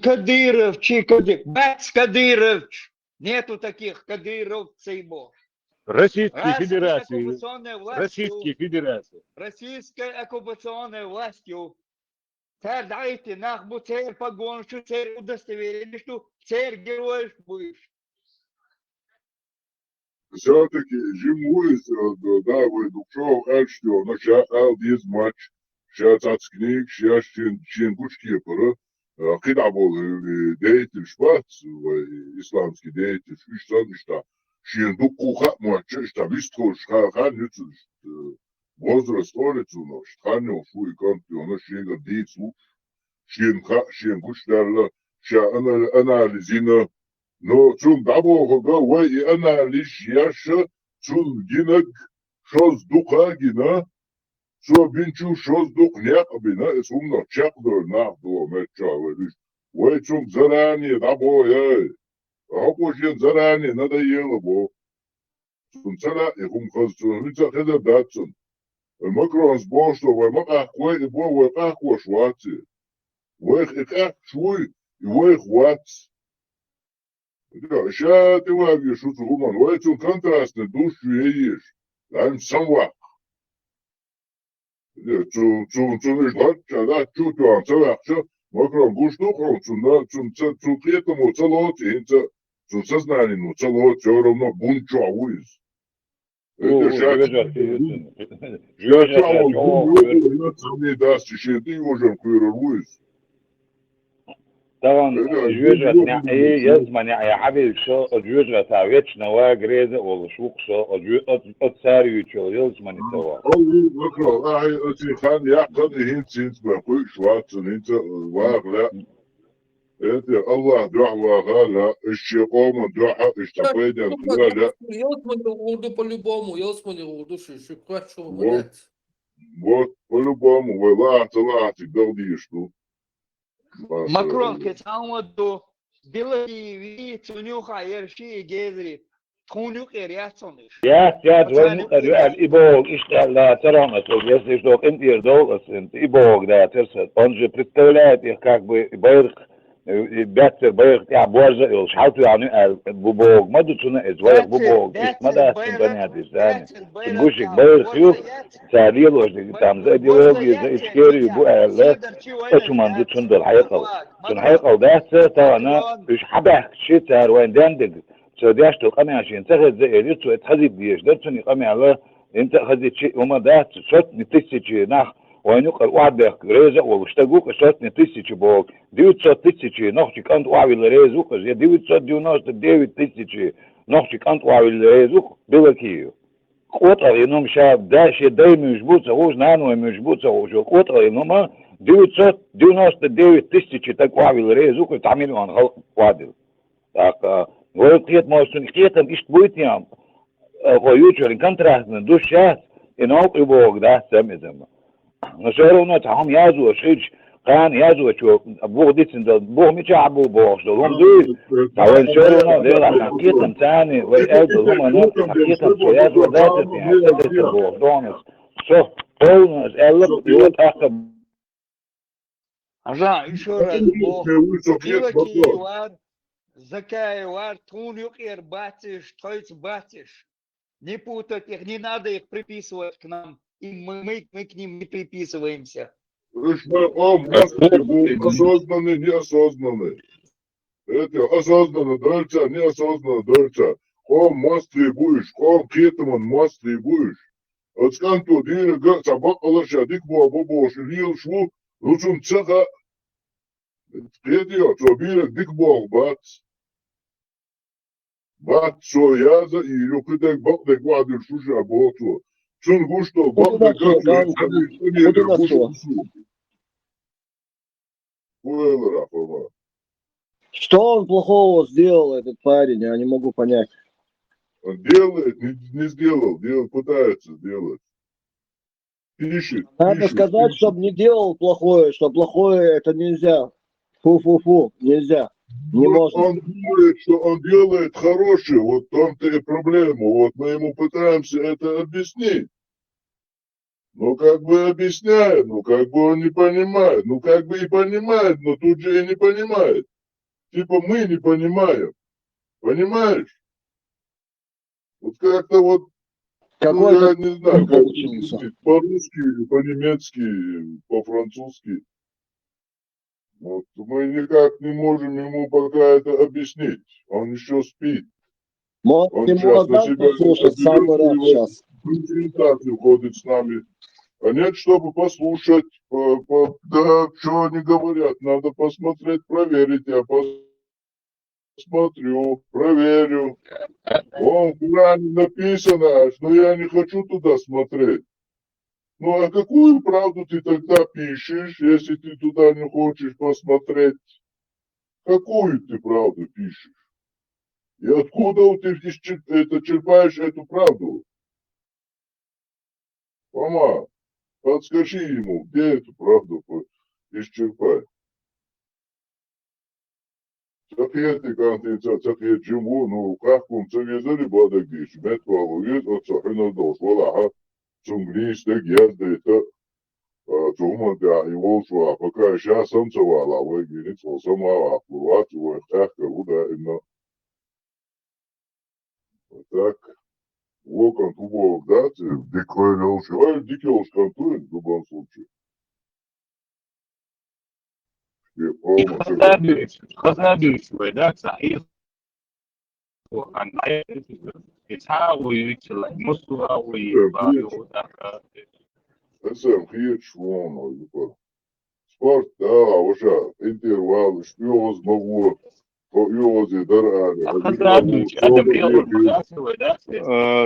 Кадыров, Бац Кадырович. Нету таких Кадыровцев. Российской Федерации. Российской оккупационной властью. Царь дайте нахбу, царь погонщу, царь удостоверение, что царь героев будешь. Все-таки Жимуис, да, вы душов, что начал this матч. сейчас от книг, сейчас ченгучки пора, когда был деятель шпац, исламский деятель, что ченгук куха, мочи, что вистхол шхан, возраст улицу, но шханил шуй конти, он ченгар дейцу, ченгуч дарла, ша анализина, но цун дабо га, и анализ яша, цун гинак, шоз духа гина, so binchu shows duk nyaqbina es umno chaqdor naqdo metchavelish way zum zarani da boye abo shin zarani nadayelo bo suntsala ihum khazun mitsa khada datsun makros boshto way maqa khoy bo way qaqwa shwatsi way khaq shwy way khwats da shati way yeshut human way zum kontrast dush yeyish lan samwa Цуниш дача, да, чутуан, цавахча, макрон гушту, цун приетому целот, цун сознанину целот, все равно бунчо уиз. Это же даст, еще ты можем куировуиз. طبعا جوجة نعي يزمن يا حبيب شو جوجة تعويتش نوا جريدة ولا شوق شو أتساري شو يزمن التوا. أول بكرة أتي خان يعقد هنت سنت بقول شوات سنت واغلا. أنت الله دعوة غلا الشقوم دعاء اشتقيد الغلا. يزمن الغردو по-любому يزمن الغردو شو كويس молодец. Вот по-любому والله طلعت تقدر يشتو. Макрон كتعودوا بلدي تنيوخا يرشي جذري تونيوخ يرياتونيش يا وين الإبوغ إشتغل ترانا تقول يسيش دوك أنت يردول أنت إبوغ ده ترسل أنجي بريتولات يحكاك بيرخ بيتر بيرخ يا بوارزة يلش حاوتو يعني بوبوغ ما دو تنا إزوايق بوبوغ ما ده سنبني هذه ثاني تنقوشك بيرخ يو تعليل وش تعمل زي ديولوجي زي إشكيري بوقع الله أشومان دو تندل حيقل تن حيقل ده تانا إيش حبك شيء تار وين داندق سودياش تلقمي عشان تاخد زي إليتو اتخذي بديش درتون يقمي على انت خذت شيء وما ده صوت نتسيجي ناخ وينقل واحد ريزق واشتاقوك صوت نتسيجي بوك ديوت صوت تسيجي نخشك انت واعي ريزوك يا ديوت صوت ديوناش ديوت تسيجي نخشك انت واعي ريزوك بلكيو قطر ينوم شاب داش دايما مجبوطة هوش نانو مجبوطة هوش قطر ينوم ديوت صوت ديوناش ديوت تسيجي تاك واعي ريزوك تعملوا عن خلق وادل تاك وقيت ما سنقيتم إيش بويتيام ويوتشر إن كنت راح من دوش شات إن أوق يبوغ ده سمزم نشارو نتهم يازو شيج كان يازو شو أبوغ ديت إن بوغ ميشا أبوغ بوغ شو هم دي فوين شارو ده راح نقيتم تاني ويأذو هم أنا نقيتم شو يازو ذات يعني تدرس بوغ دونس شو قولنا ألب يوت أخب عشان еще раз бог девочки вар закай вар тунюкер батиш тойц батиш не путать их, не надо их приписывать к нам, и мы к ним не приписываемся. Осознанно, неосознанно. Это осознанно дальше, неосознанно дальше. Ком мост требуешь, ком кетаман мост требуешь. От сканту дирга собак алаша дикбо бобо шрил шву лучун цеха. Педио, то бирек дикбо бац. Бац сояза и люкидек бакдек вадир шуша боту. Цун гушто бакдек гачу. Что он плохого сделал, этот парень, я не могу понять. Он делает, не сделал, пытается сделать. Пишет. Надо сказать, чтобы не делал плохое, что плохое это нельзя. Фу-фу-фу, нельзя. Не можно. Он думает, что он делает хорошее, вот в том-то и проблема. Вот мы ему пытаемся это объяснить. Ну, как бы объясняем, ну, как бы он не понимает. Ну, как бы и понимает, но тут же и не понимает. Типа мы не понимаем. Понимаешь? Вот как-то вот, ну, я не знаю, как по-русски, по-немецки, по-французски. Вот мы никак не можем ему пока это объяснить. Он еще спит. Он сейчас на себя слушать самый раз сейчас. презентацию ходит с нами А нет, чтобы послушать, да, что они говорят, надо посмотреть, проверить. Я посмотрю, проверю. Вон в Коране написано, но я не хочу туда смотреть. Ну а какую правду ты тогда пишешь, если ты туда не хочешь посмотреть? Какую ты правду пишешь? И откуда ты черпаешь эту правду? Мама, подскажи ему, где эту правду исчерпать? Сахиети кантица, сахиет джиму, ну как цавезали бадагиш, метвалует от сахина дош, валаха, цунгриш, так язда, Тума да его шла, пока сейчас самцевала, вы говорите, что сама оплывать, вы так, куда именно так. Локон тубовок дати, декларировал, что дикелш контует в любом случае. خزابيش ده صحيح يتحاول like مستوى Это хиет швона, спорт, да, уже интервал, шпиоз, ново, يوزي درعاني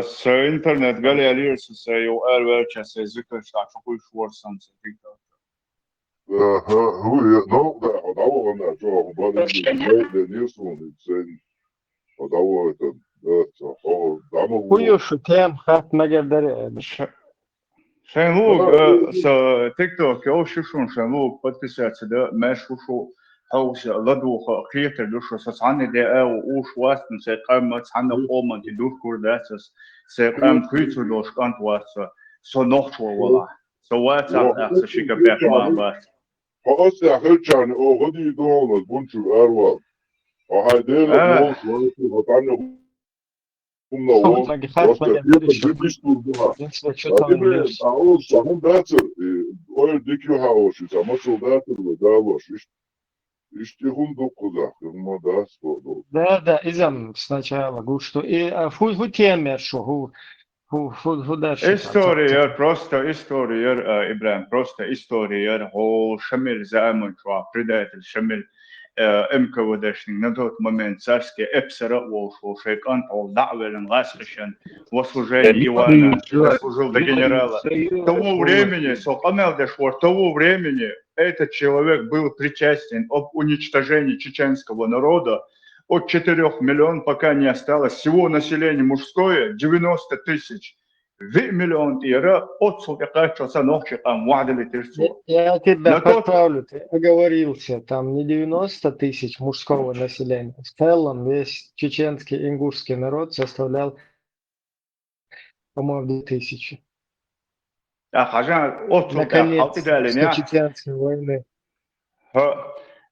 Sa internet galeriers jau är världsklass ذكرشتاك كل شورسان هو نو да, одного она что, он несун, одного это, да, Хуюшу тем хат магердаре. Шенлуг с TikTok jau шишун шенлуг подписаться да мешушу حوش لدوخ خيتر دوش سعاني دي او اوش واسن سيقام سعاني قوما دي دوش كورداسس سيقام خيتر دوش كانت واسا سو نوخشو والله سو واسا اخسا شيكا بيك ما بات خلاص يا خلشان او غدي دون بونشو اروال وهاي دير موش واسو وطعني قمنا وو واستا كيف بيشتو بها ادبري تعوش سهم باتر اوير ديكيو هاوشي سامسو باتر ودالوش Да, изам сначала говорю, что и фу темер, что фу дальше. История, просто история, Ибрахим, просто история, هو شمل زعما شو предатель شمل امك ودشني на тот момент царские эпсера волшо шейкан ол дa'велен ласхишен в служении Ивана служил до генерала. Того времени, того времени этот человек был причастен об уничтожении чеченского народа от 4 миллионов, пока не осталось всего населения мужское 90 тысяч. مليون تيرا أتصل تقاشة نوخش قام وعد اللي ترسو. Я тебя поправлю, ты оговорился, там не 90 тысяч мужского населения. В целом весь чеченский ингушский народ составлял, по-моему, 2000. Наконец, чеченской войны.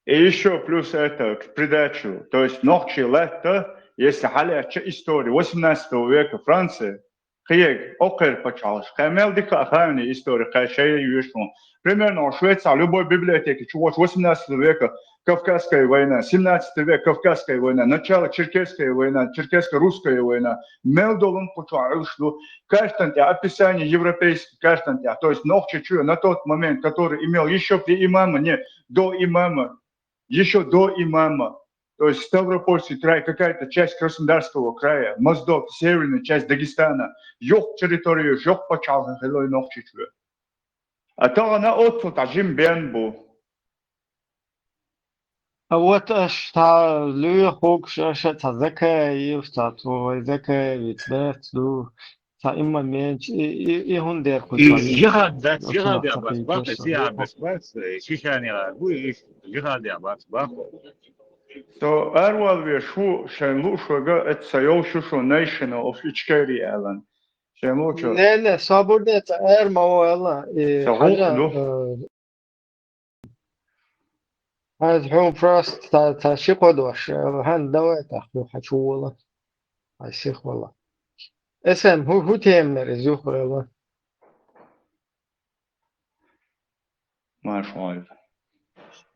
И еще плюс это к придачу. То есть нохчи лето, если халя история 18 века Франции, Хиек, окер почалось. Хамел дика хани история, хашей юшон. Примерно в Швеции, любой библиотеке, чего 18 века Кавказская война, 17 век Кавказская война, начало Черкесская война, Черкесско-русская война. Мелдолон почалось, что каждое описание европейское, каждое, то есть нохчи чую на тот момент, который имел еще при имама, не до имама, еще до имама. То есть Ставропольский край, какая-то часть Краснодарского края, Моздок, северная часть Дагестана, ёх территорию, ёх почал, хелой нохчичу. А то она отцу тажим бенбу. А вот что Лю Хук что закая и что твой закая ведь да ду та имма менч и хундер جهاد يا بس يا بس شيشاني جهاد يا بس So Erwal we shu shenlu shuga et sayo shushu national of Ichkeri Alan. Shenlu chu. Не, свободно это эрма вала и هذا هو просто تاشي قدوش هان دوات أخذ حشو والله عايشيخ والله اسم هو تيمر يزوخ والله ما شوي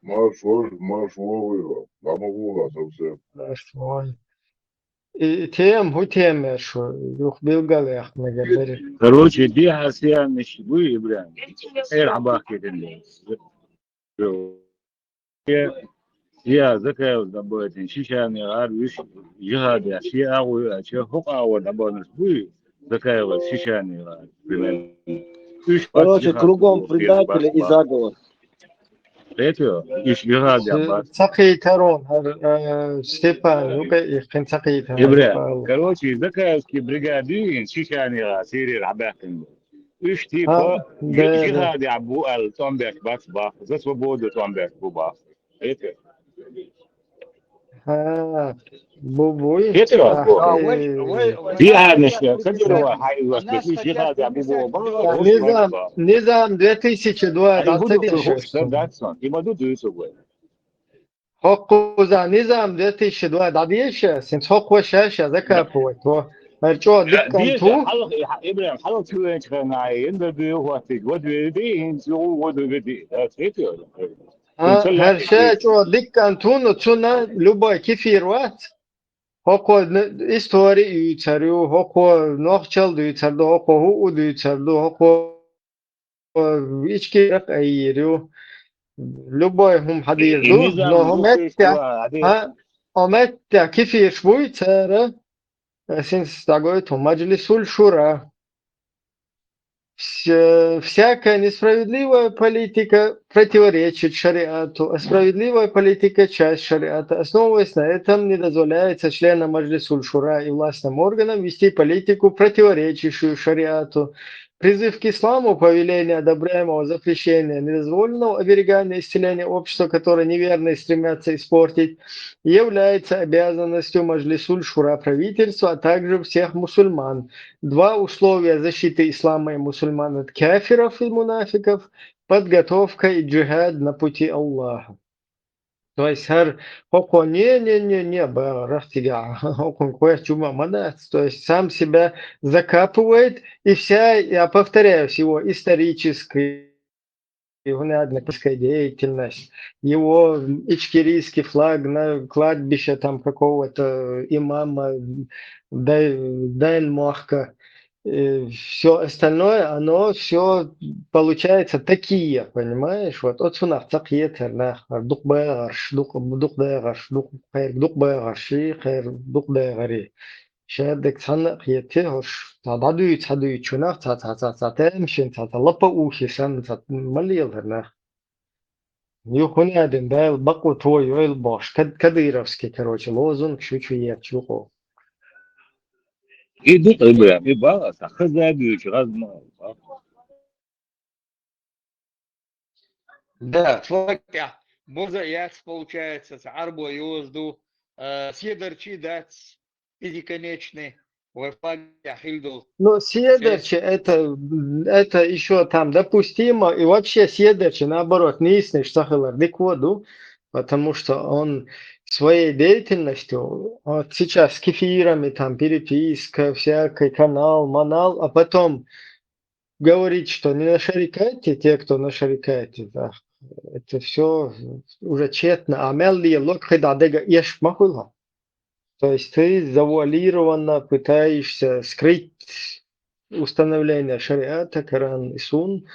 ما شوي ما شوي لا ما هو لا سوسة لا شوي تيم هو تيم شو يخبيل قال مقدر Короче, دي حسيان مش بوي إبراهيم. إيه عباك يدلي. يا ذكاء ودبوتين شيشان يغار ويش جهاد يا شيء أو شيء حقا ودبون بوي ذكاء وشيشان يغار بمن ويش بات Короче, جهاد кругом بو خير предатели باس и با заговор. ريتو ويش جهاد يا باس سقي ترون ستيفان يوكا يخن سقي إبراهيم ترون короче ذكاء كي بريغادين شيشان يغار سيري رعباكن ويش تيبا ها ده جهاد يا بو التومبك باس با زس بودو تومبك بو با ريتو ها بوبوي ريتو بو في هذا الناس الشيء хотят كثير هو писать, حي بس الناس في شيء хотят هذا ابو писать بابا видео. روش باس نظام با نظام 2020 اي بدو في هو 2026 داتسون يبقى دو يسوي حقوق za نظام 2020 عديش سنت حقوق وشاشة ذكاء بويتو مرجو دكان ديش تو حلق ابراهيم حلق شو انت خناي ان بي هو تي ودي دي ان شو ودي بدي تيتو ها تنسل هر شيء جو دكان تو نتونا لبا كيفير وات حقوق استوري يتريو حقوق نوخشل يتردو حقوق هو يتردو حقوق إيش رق أيريو لبا هم حديردو النظام نو هم يدوك اتع استوى عديد ها هم اتع كيف يشبوي ترى سنس تاغويتهم مجلس الشورى Всякая несправедливая политика противоречит шариату, а справедливая политика – часть шариата. Основываясь на этом, не дозволяется членам Маджлисуль Шура и властным органам вести политику, противоречащую шариату. Призыв к исламу, повеление одобряемого, запрещения недозволенного, оберегание исцеления общества, которое неверные стремятся испортить, является обязанностью Маджлисуль Шура правительства, а также всех мусульман. Два условия защиты ислама и мусульман от кафиров и мунафиков – подготовка и джихад на пути Аллаха. То есть, хоко не, рахтига, хоко кое чума мадас, то есть, сам себя закапывает, и вся, я повторяюсь, его историческая деятельность, его ичкерийский флаг на кладбище там какого-то имама Дайн-Мохка, все остальное, оно все получается такие, понимаешь? Вот от сунах цакьетер нах дук бэгарш, дук бэгарш, дук бэгарши, хэр дук бэгари. شادك تصنع يتهش تعدي شناخ تمشي تلقى وشي سن ملي الهرنا يكون عندن ده البقو توي والباش كديرفسكي كروش لوزن شو يتشوقو يدوك ابراهيم يبقى خذ بيش غزنا Да, слушай, можно я, получается, с арбо юзду, съедерчи дать пятиконечный, в флаге хильду. Ну, съедерчи это еще там допустимо, и вообще съедерчи наоборот не истинный штахалар дикводу, потому что он своей деятельностью, вот сейчас с кефирами, там переписка, всякий канал, манал, а потом говорить, что не нашарикайте, те, кто нашарикайте, да, это все уже тщетно. Амелли локхедадега еш махула. То есть ты завуалированно пытаешься скрыть установление шариата, Коран и Сун,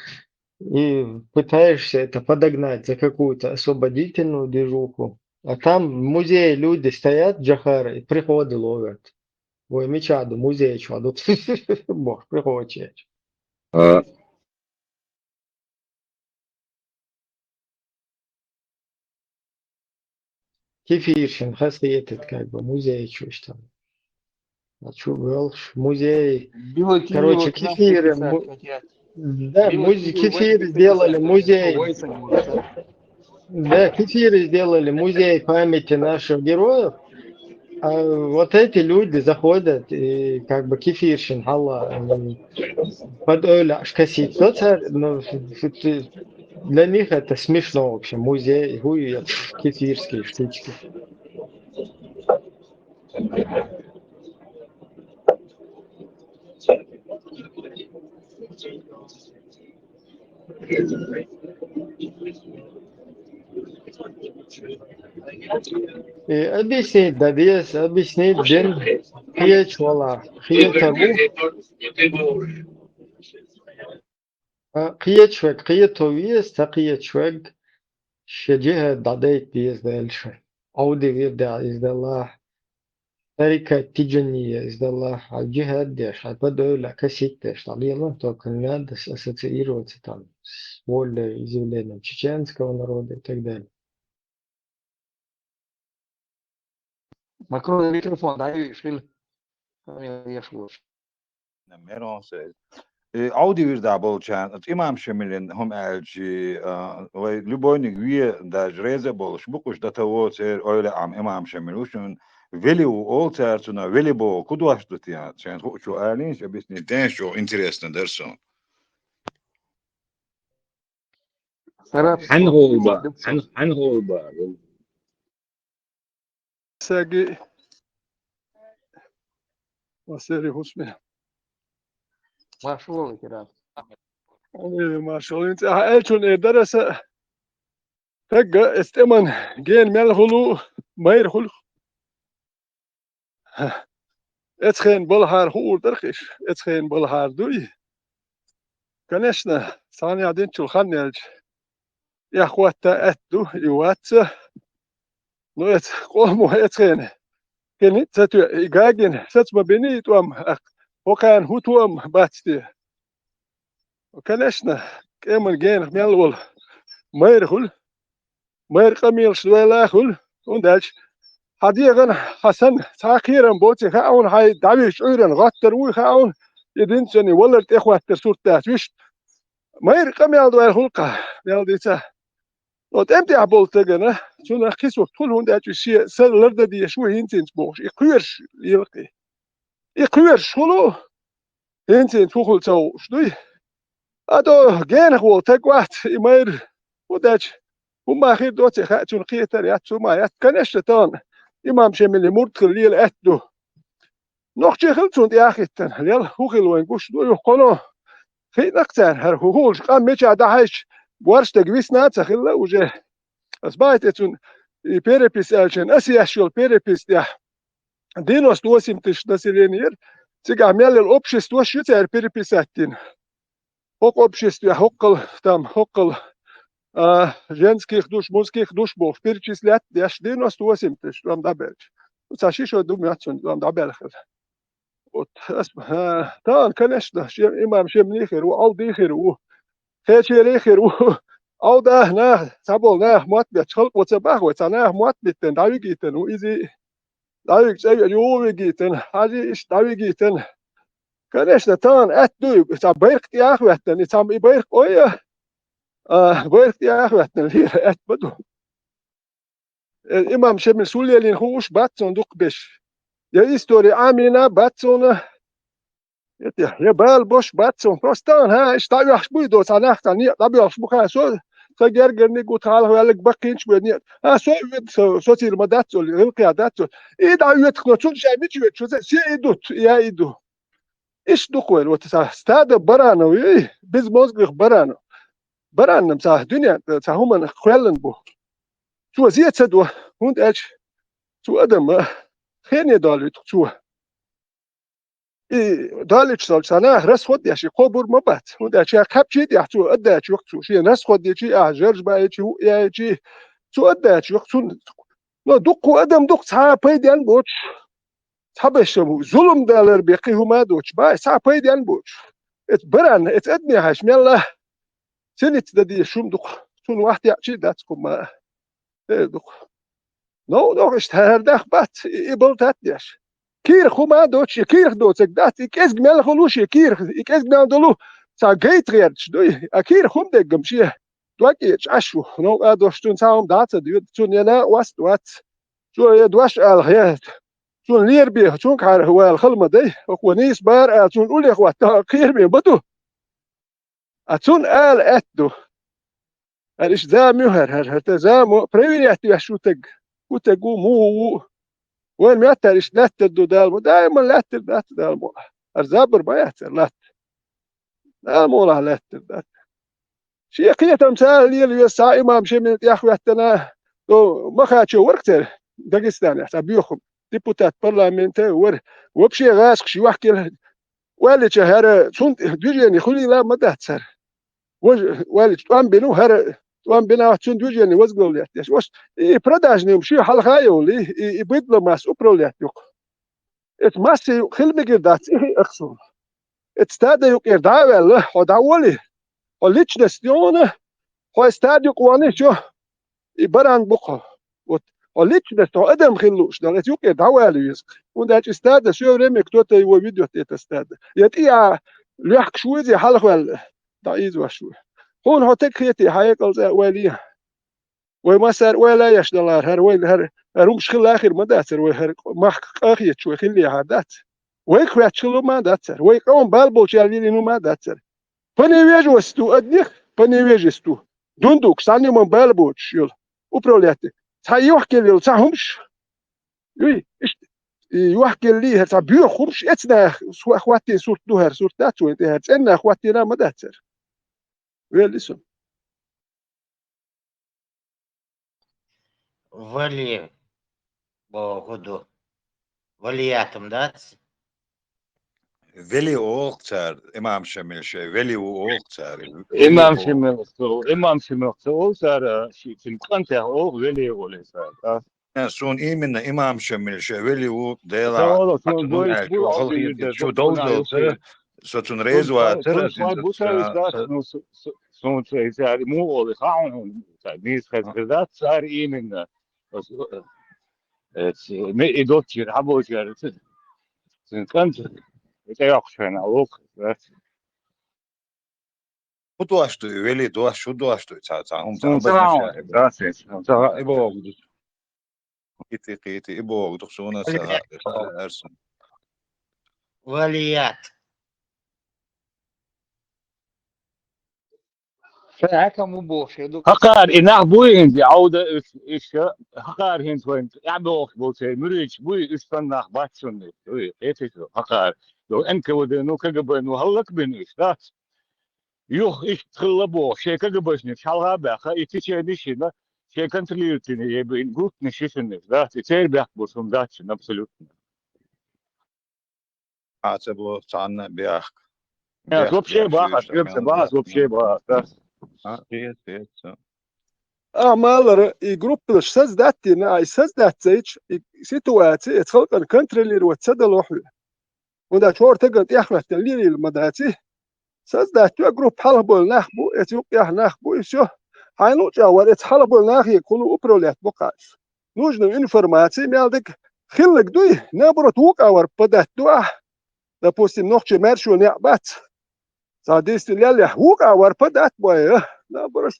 и пытаешься это подогнать за какую-то освободительную движуху. А там в музее люди стоят, джахары, и приходы ловят. Ой, мечаду, музей, чаду. Бог, приходит. Кефиршин, хасиетет, как бы, музей, чуть там. А что, Велш, музей. Белый Короче, к нам приписать кефиры, хотят. да, Белый Киев кефир приписать сделали хотят. музей. Войса говорят. Да, кефиры сделали музей памяти наших героев. А вот эти люди заходят и как бы кефиршин, халла, они под оля шкасить. Ну, для них это смешно вообще. Музей, хуй, кефирские штучки. Объяснить, да, без объяснить, ден, хие чвала, хие тару, хие чвек, хие تويس, تقيه чвек, شجيه داديت بيز دالش، عودي غير دا إذ الله، تركة تجنية إذ الله، الجهة ديش، بدو لا كسيتش، طالي الله توكلنا دس أساتير وتتام، ولا يزولنا تشينسكا ونرود تقدر. Macron الميكروفون ضعيف شغل يشوش. Meron se. Audi bir daha bolçan. İmam Şemil'in hem elçi ve Lüboynik üye da reze boluş. Bu kuş da tavot öyle am İmam Şemil uşun veli ol tertuna veli bo kuduaştı ya. Sen şu erlin bisni den şu interesten derson. Hanholba. ساقي وسيري حسمي ما شغل كده ما شاء الله انت قالتون درس تجا استمن جين مال هلو ما يرخل اتخين بالهار هو درخش اتخين بالهار دوي كنشنا ثاني عدين شو خنيج يا اخواتا اتدو يوات نوت قومو اتخين كنت ستو إيجاجين ستما بني توام وكان هو توام باتستي وكانشنا كمان جين ميلول ميرخل مير قميل شويلاخل ونداش حديقا حسن تاخيرا بوتي خاون هاي دعويش عيرا غاتر وي خاون يدنسني ولا إخوة ترسول تاتوش مير قميل دوال خلقة ميل ديتا Wat empty abol tegene, toen er kies op 200 je zelfde die je hintins boos. Ik kuurs eerlijk. Ik kuurs holo. Hintins vogel zo stoei. Ado geen gewoon tek wat. Ik maar wat dat. Hoe mag je dat zeggen? Toen keer ja zo maar het kan is het dan. Imam Shemili moord geleel et do. Nog je geld toen die agiten. Ja, hoe geloen goes do je kono. Geen nakter. Her hoe gaan met je daar is. ورشة جويس ناتsa خلا وجه أصبحت إتون بيربيس ألشان أسياشول بيربيس ده دينوس توسيم تشتسلينير تيجا ميل الأوبشيس توش يتعر بيربيساتين هوك أوبشيس ده هوكل تام هوكل جنسكيخ دوش موسكيخ دوش بوف بيربيس لات ديش دينوس توسيم تش لام دابلش وتشيشو دوم ياتسون لام دابل خل وتسمع تان كنش ده شيء إمام شيء خير وأو دي خير خير خير أو ده نه سبول نه موت بيتشل وتباه وتناه موت بيتن داوي جيتن وإذا داوي شيء يوم جيتن هذه إيش داوي جيتن كناش نتان أتدوي تبارك يا أخواتنا تام يبارك أويا بارك يا أخواتنا اللي أتبدو الإمام شمل سولي اللي نخوش باتون دوك بش يا إستوري آمينا باتون يا بال بوش باتسون فستان ها اشتايو حشبوي دو تاناخ تاني طبيعي حشبوخا سو تجرجر نيجو تعال ويالك بقينش بني سو صوتي المدات اللي القيادات ايه دعوه تخلصون شيء ميجي شو سي ايدوت يا ايدو ايش دقول وتستاد برانو ايه بز موزغ برانو مسا دنيا تا هم خلن بو شو زيت سدو هوند اج شو ادم خيني دالو شو دالش سال سنة رس خود يا شيء قبور مبات وده شيء كابشيد يا شو أدى شو وقت شيء ناس خود يجي جرج بقى شو يجي شو أدى شو وقت لا دق أدم دق ساعة بيدين بوش تبش ظلم دالر بيقيه ما دوش بقى ساعة بيدين بوش اتبرن اتأدني هاش ميلا سنة تدي شو دق شو واحد يعشي داتكم ما دق نو اشتهر دخ بات يبل تاتيش كير خما دوتش كير دوتش دات إكس جمال خلوش كير إكس جمال دلو ساقيت غيرش دوي أكير خم دقم شيء دوكيش عشو نو أدوشتون سام دات ديود شون ينا وست وات شو يدوش الخيات شون لير بيه شون كار هو الخلمة دي وكونيس بار شون أولي خوات كير بيه بدو شون أتدو الإش ذا مهر هر ذا بريفينياتي وشو وتجو مو وين ما يترش لا تدو دالمو دائما لا تدو دالمو الزابر ما يتر لا دالمو لا تدو شيء قية تمثال اللي يسعى إمام شيء من يا أخواتنا تو ما خاتشو وركتر داغستان حتى بيوخم ديبوتات برلمانتا وبشي غاسق شي واحد والد هر سون دوجيني خلي لا ما داتسر والد توان بينو هر توان بينا سون دوجيني وزغول واش بروداجني مشي حلقايو لي يبدلو ماس اوبروليات يوك ات ماسي خلمي دات اخسون ات ستاد يوك داول هو داولي وليتش دستيونه هو استاد يوك واني شو يبران بوخو وليتش دستو ادم خلوش دالت يوك داولي يسق ونداش استاد شو ريمك توتا يو فيديو تيتا استاد يتيا لوحك شويزي حلق وال دايز وشو هون هو تكريتي هايكل زي ولي وما صار ولا يش دولار هر وين هر مش خل اخر ما داتر وهر ما اخيت شوي خلي هادات ويك وات شلو ما داتر ويك اون بالبو شالي نو ما داتر بني ويجوستو ادنيخ بني ويجستو دوندوك ساني من بالبو شيل وبرولياتي تايوحكي لي تاهمش وي يوحكي لي هتا بيو خمش اتنا اخواتي صورت دوهر صورت داتو انت هتسنا اخواتي ما داتر ويلسون Вали Богоду. Валиятым дат. Veli oğuktar, İmam Şamil şey, veli oğuktar. إمام شمل سؤال صار في القنطة أو ولي ولا صار Son iminle İmam Şamil şey, veli oğuk değil. سؤال سؤال Şu doğdu, sotun rezva terasın. سون صار مو ولا خاون نيس خذات صار من ما يدوتشر حبوشر سنكنت يتيقشنا وق Bu doğaçtı, veli doğaç, şu doğaçtı. İbo oldu. İti, İbo oldu. Sonra ersin. Valiyat. فهكم بوش هذوك هقار إنه بوي إنتي عودة إيش هقار هنت وين يعبوك بوتي مريج بوي إستنى بات سنة وي إيتيتو هقار لو أنك ودنو كجبن وهلك بنيش ذات يوخ إيش تخلبوه شيء كجبشني شالها بخا إيتيشي نشينا شيء كنت ليرتني يبين قلت نشيشني ذات يصير بيحبسهم ذات absolutely Hatabo sana biak. Ja, вообще бахат, вообще бахат. Evet. أعمال يجروب ساز داتي نا ساز دات زيج سيتواتي تخلق الكنترولير وتسدل وحده ودا شور تقد يحمل تليل المداتي ساز دات جروب حلبول نخبو اتيوب يح نخبو يشو هاينو جاور اتحلبول نخ يكونوا أبروليات بقاش نوجنا إنفورماتي مالدك خلق دوي نبرة وق أور بدات دوه допустим نوخش مرشو نعبات صاديست اللي وق أور بدات بوي نبرة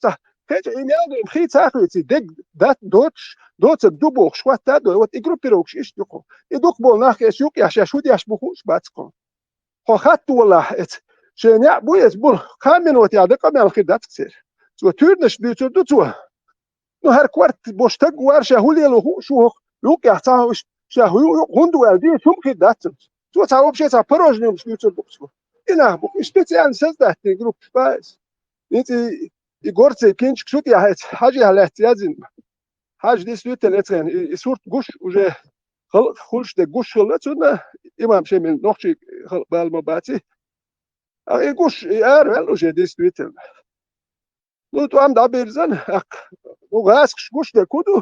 هيك إيميل بخي تاخذ دق دات دوتش دوبوخ شوات تادو وات إجروبيروكش إيش دوكو يدوك بول ناخ يشوك يحشاشود يحشبوخوش باتكم خو خات ولا إت شنيع بويس بول كامن وات يعدق من الخدات كثير سو تورنش بيتو دوتو نو هر كوارت بوشتق وار شهولي لو شو لوك يحتاج شهو غندو الدي شوم خدات سو تاو بشي تا بروجنيوم بيتو دوكو إنا بوك سبيسيال سزدات جروب بايس انت يقولتي كينش كشوت يا هات حاجة هلات يازن حاجة دي سويت الاترين يسورت قش وجه خلش ده قش خلتنا إمام شيء من نقشي بالمباتي قش يار وجه دي سويت لو توام دابيرزن وغاس قش ده كودو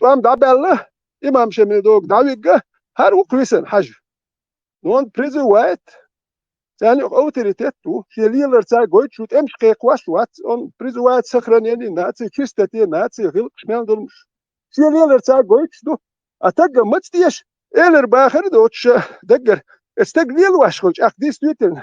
توام دابله إمام شيء من دوق داويقة هر وكريسن حاجة نون بريزي وايت يعني أوتوريتيتو شيليلر تاع قويت شوت امش قيقواش وات اون بريزوات سخرن يعني ناتي كيستتي ناتي غلق شمال دولمش شيليلر تاع قويت دو اتاق متديش إلر باخر دوتش دقر استقليل واش خلش اقديس دويتن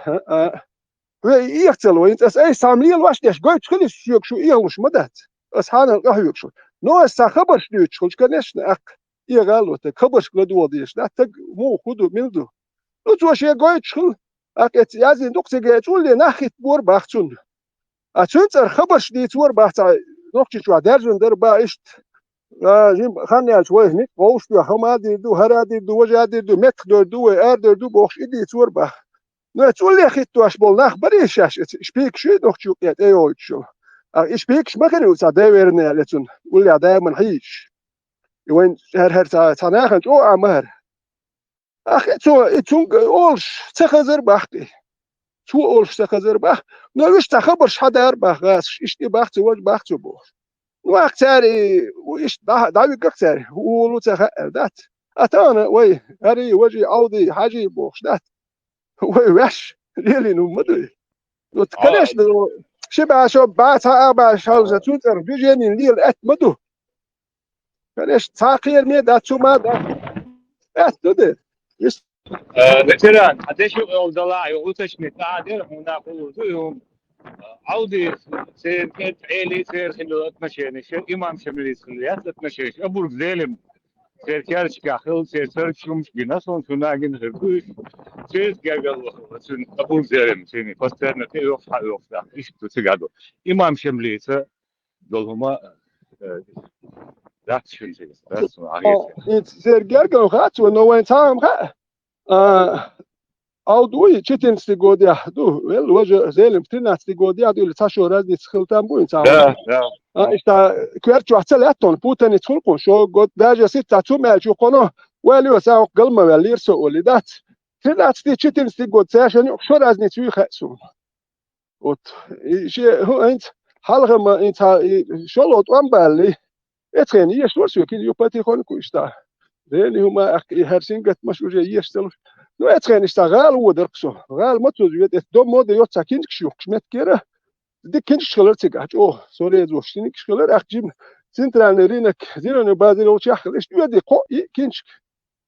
يقتل وينت اس اي سامليل واش ديش قويت خلش شيوك شو ايهوش مدات اس حانا القهوك شو نو اس خبر شدوش خلش كنش اق ايغالو تخبرش كلدو ديش لا تق مو خدو ملدو لو شي قويت خل أكيد يازين دكتور تقول لي ناخذ بور باختون أتشنتر خبر شديد بور باخت نقطة شو درجن در بايشت جيم خاني شوي هنيك ووش دو حمادي دو هرادي دو وجادي دو متر دو أردر دو بوخش إدي تور باخ نو تقول لي أخذ تواش بول ناخ بريشاش شبيك شو نقطة شو كيت أيوه شو إيش بيكش ما كانوا صداورنا لتون ولا دائما حيش وين هر تناخن أو أمر أخ تون أولش تخزر بحكي تو أولش تخزر بح نوش تخبرش حدا أربح غاس إيش تبحث وش بحث بوه وقت تاري وإيش دعوي كتاري ولو تخير دات أتانا وي هري وجي عودي حاجي بوش دات وي وش ليلي نو مدري لو تكلش لو شبع شو بعتها أربع شهور توتر بيجيني ليل أت مدو كلش تاقير ميدا شو ما دا أت ده يس veteran, ateş yoldalar, yoldaş metader, ona kuluyorum. عودي سير كانت عيلي سير خلو اتمشي شير امام شملي سليات اتمشي ابو زيلم سير كارش كاخل سير سير شومش بناسون شناجن هركوش سير قال سن ابو زيلم سيني فاسترنا تي يوف حيوف دا ايش تسقعدو امام شملي دول هما ذات شنو ذات سير قال خات ونو وين تام خا أودوي تشتين استيقوديا دو الوجه زيلم تنا استيقوديا دو لتاشو رازني تخلتان بوين تاو إشتا كويرتشو أحتلاتون بوتاني تخلقون شو قد باجا ستة تومي جو قنو واليو ساو قلمة واليرسو ولدات تنا تشتين استيقود ساشن شو رازني تشوي خأسون وط شيء هو أنت حلقة ما أنت شلوت وانبالي اتخين يشورسو كي يوباتي خونكو إشتا زيني هما هرسينجت مشو جاي يشتغل نو اتخين اشتغال ودرقسو غال متوز يد دو مود يوت ساكين كشيوك شمت كيره دي كنش خلر تيغاج او سوري زوشتيني كشخلر اخجيم سنترال نرينك زينو بازي لو تشخل اش يدي قو كنش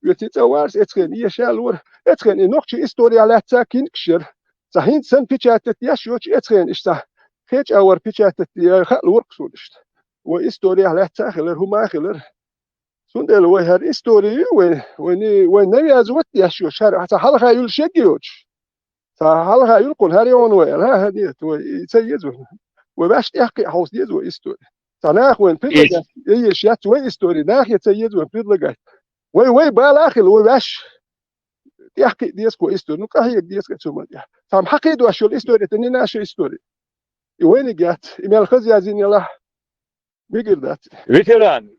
يتي توارس اتخين يشالور اتخين نوخشي استوريالات ساكين كشر صحين سن بيتشاتت ياشوش اتخين اشتا خيج اور بيتشاتت خل ورقسودشت و استوريالات ساخلر هما خلر سندل وهر استوري وين نبي أزوت يشوا شارع حتى حلقة يقول شجيوش حلقة يقول هريون وين ها هديت ويسيزون وباش يحكي حوس يزو استوري تناخ وين بيدلقى إيش يات وين استوري ناخ يسيزون بيدلقى وي بالاخر وباش يحكي ديسكو استوري نكاهي ديسكو ثم ده تام حكي دو أشياء استوري تاني ناش استوري وين جات إمال خزيازين يلا Ветеран,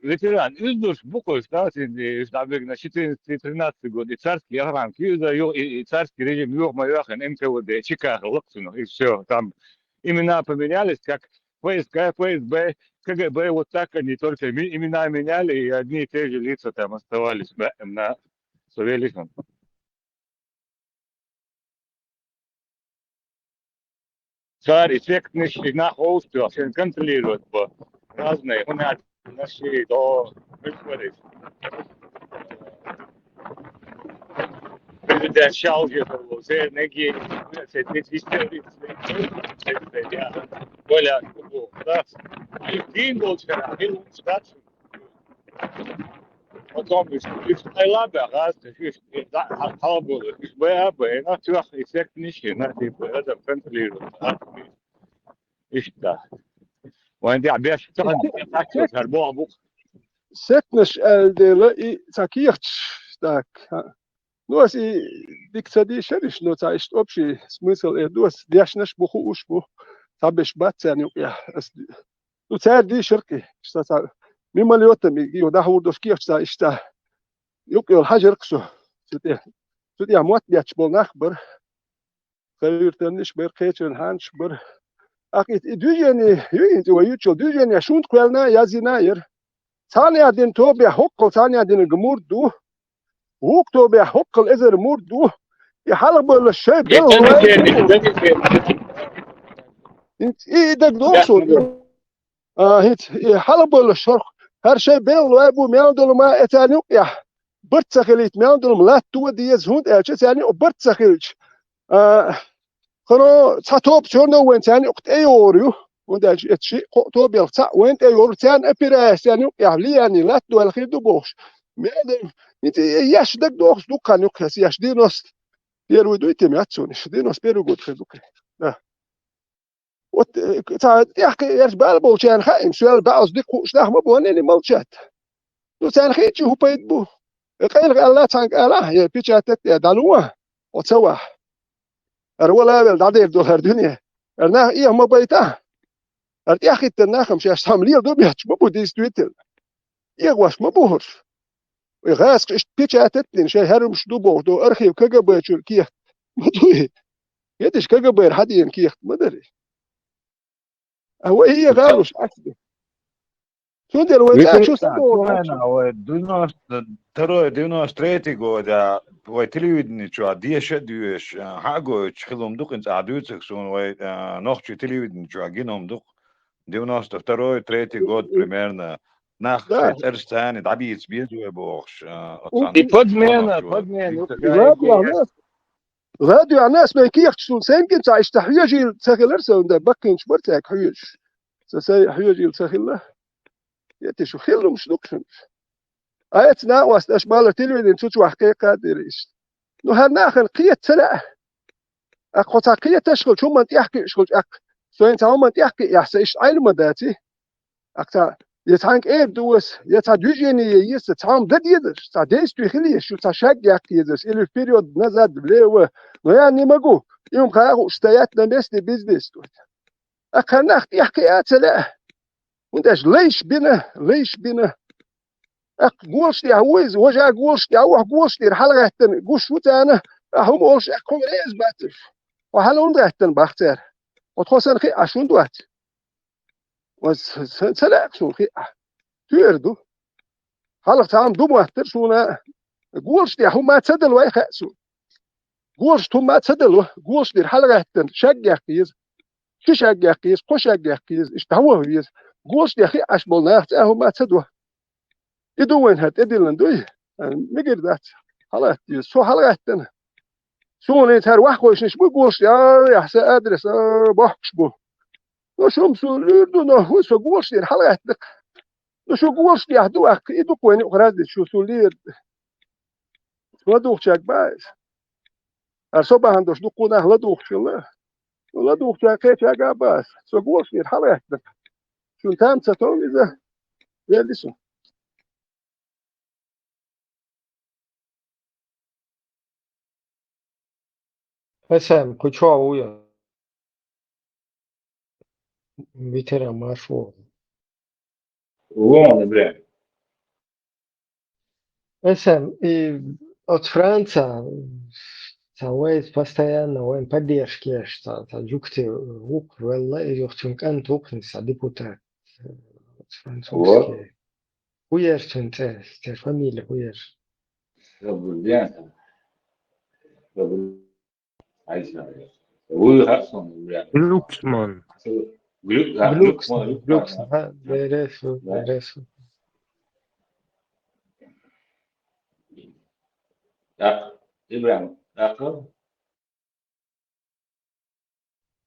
издуш буквы стати, штабек на 14-13 год, и царский охран, и царский режим Юрмаяхан, МКВД, Чикаго, Локсуну, и все, там имена поменялись, как ФСК, ФСБ, КГБ, вот так они только имена меняли, и одни и те же лица там оставались на Советском. Царь эффектный на холсте, все контролирует разные, у нас наши до президент Шалги, все неги, все истории, более да, один был вчера, один штат, потом из Тайланда, раз, халабулы, из БАБ, на трех эффектный, на типа, это контролирует, и что. وعندي عباش تاكل هربوع بوق سكنش الدلا تاكيرتش تاك نوس ديك تدي شرش نو تايش اوبشي سميسل دوس دياشنش بوخو وش بو تابش بات يعني يا نو تاع دي شركه شتا مما اليوتم يودا هوردوش كيرش تا اشتا يوكيو الحجر كسو تدي اموات بياتش بول نخبر خيرتنش بير كيتشن هانش بر أكيد دوجني يجي ويجول دوجني شونت كلنا يازيناير ثاني أدين توبي حق ثاني أدين جمور دو وق توبي حق الإزر مور دو يحلق بالشيء انت إيه دك دوسو هيت يحلق بالشرق هر شيء بين الوابو مياندل ما أتانيو يا برتسخليت مياندل لا تو ديز هوند أشياء يعني برتسخليش خنو تطوب شنو وين تاني وقت أيوريو وده شيء توب يلصق وين أيور تاني أبيراس يعني يعني لا تدو الخير دوبوش ماذا أنت ياش دك دوخ دوكان يقيس ياش دينوس بيرو دويتي مياتسونش دينوس بيرو قد خدوك وت يحكي يرش بالبو كان خايم سؤال بعض ديك شناه ما بوني مالشات لو تاني خيتشي هو بيدبو قيل الله تانك الله يا بيتشاتك يا دالوه وتسوح ولا دعدير دول الدنيا أنا إيه ما بيته ارتياخ التناخم شاش تعمليه دوبياتش ما بوديس تويتل يغواش ما بوهرش ويغاسق اش بيتشاتتن شاي هرمش دوبو دو ارخيو كغبا تركيا ما دوي يدش كغبا حدين كيخت ما دري هو هي غالوش اكده سندر وين شو Tero 93 года вой телевидение чё диеше дюеш хаго чхилом дук инц адуцек сон вой нохчи телевидение чё геном дук 92-3 год примерно nach ersten dabei бедуе бохш и подмена راديو الناس ما يكيختشون سيمكن تعيش تحيجي تسخلرسون ده بكين شبرتك حيج سي حيجي تسخله يتشو خيلو مش نقشن آيات ناقوس أشمال تلوين تشو حقيقة ديريش نو هالناخن قية تلا أقوى قية تشغل شو من تحكي شغل سوين تعو من تحكي يحسيش عين مداتي أكتا يتعنك إيه دوس يتعدوجيني يستعام دد يدرش تعديس تخليه شو تشاق يحكي يدرش إلي بيريود نزاد بليه نو يعني مقو يوم خلاقو اشتياتنا بيسني بيزنس أكنا يحكي آتلا ونداش ليش بنا قولش لي هويز وجا قولش لي هو قولش لي الحلقة هتن قولش شو تانا هم قولش أكون رئيس باتف وحلون ده هتن باختار وتخوصن خي عشون دوات وسلاك شون خي تيردو حلقة تعام دوم واتر شونا قولش لي هم ما تصدل واي خاسو قولش هم ما تصدل قولش لي الحلقة هتن شجع قيز كي شجع قيز قش شجع قيز اشتهوه قيز قولش لي أخي أشبلنا هم ما تصدوا يدوين هات إديلن دوي مقدر ذات حلقة سو حلقة تنا سو نيتار وحقوش نش بقولش يا حس أدرس بحكش بو وشو مسو ليردو نو سو قولش لي حلقة تك وشو قولش لي هدو أك يدو كوين أخراد شو سو ليرد ما دوخ شاك بايس أرسوبا هندوش دو قونا لا دوخ شلا لا دوخ شاك شاك بايس سو قولش لي حلقة تك شو تام تساتون إذا يلسو Sam, kuchua huyo vitera marfu. Sam, и от Франца سويت постоянно وين поддержки что جوكتي وук والله يختم كان توكنس депутат французский. Хуерчен те фамилия хуер. Glücksmann. Glücksmann, бересу. Да, Ибрам, d'accord?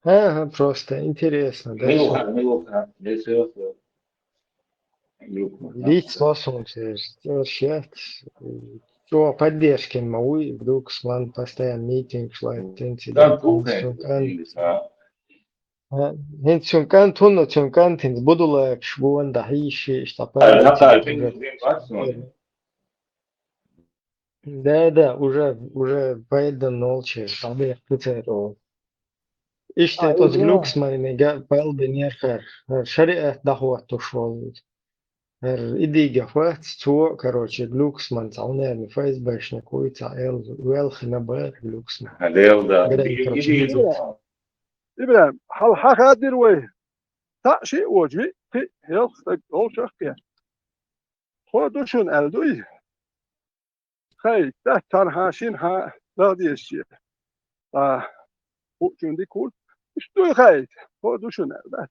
Ага, просто интересно. Милуха, bien sûr. Лиц лосунцы, счет. Что поддержки мауи, Глюксман постоянно митинг шлайт, инцидент. Хинцюнкан тунно цюнкан тинц будулак шбуан дахиши штапа. Да, уже поедан ночи, там я пытаю. Иште тот Глюксман не палды нерхер, шариат дахуат тушвал. إديجا فات سوق كروتشي جلوكسمان تعوني فايز باش نكوي تعال ويلخنا بار جلوكسمان هذا ده إبراهيم هل حقادر وين تأشي وجهي في هيل أول شخص خودشون ألدوي خي ده تنهاشين ها لا دي الشيء وجون دي كول إيش دوي خي خودشون ألدوي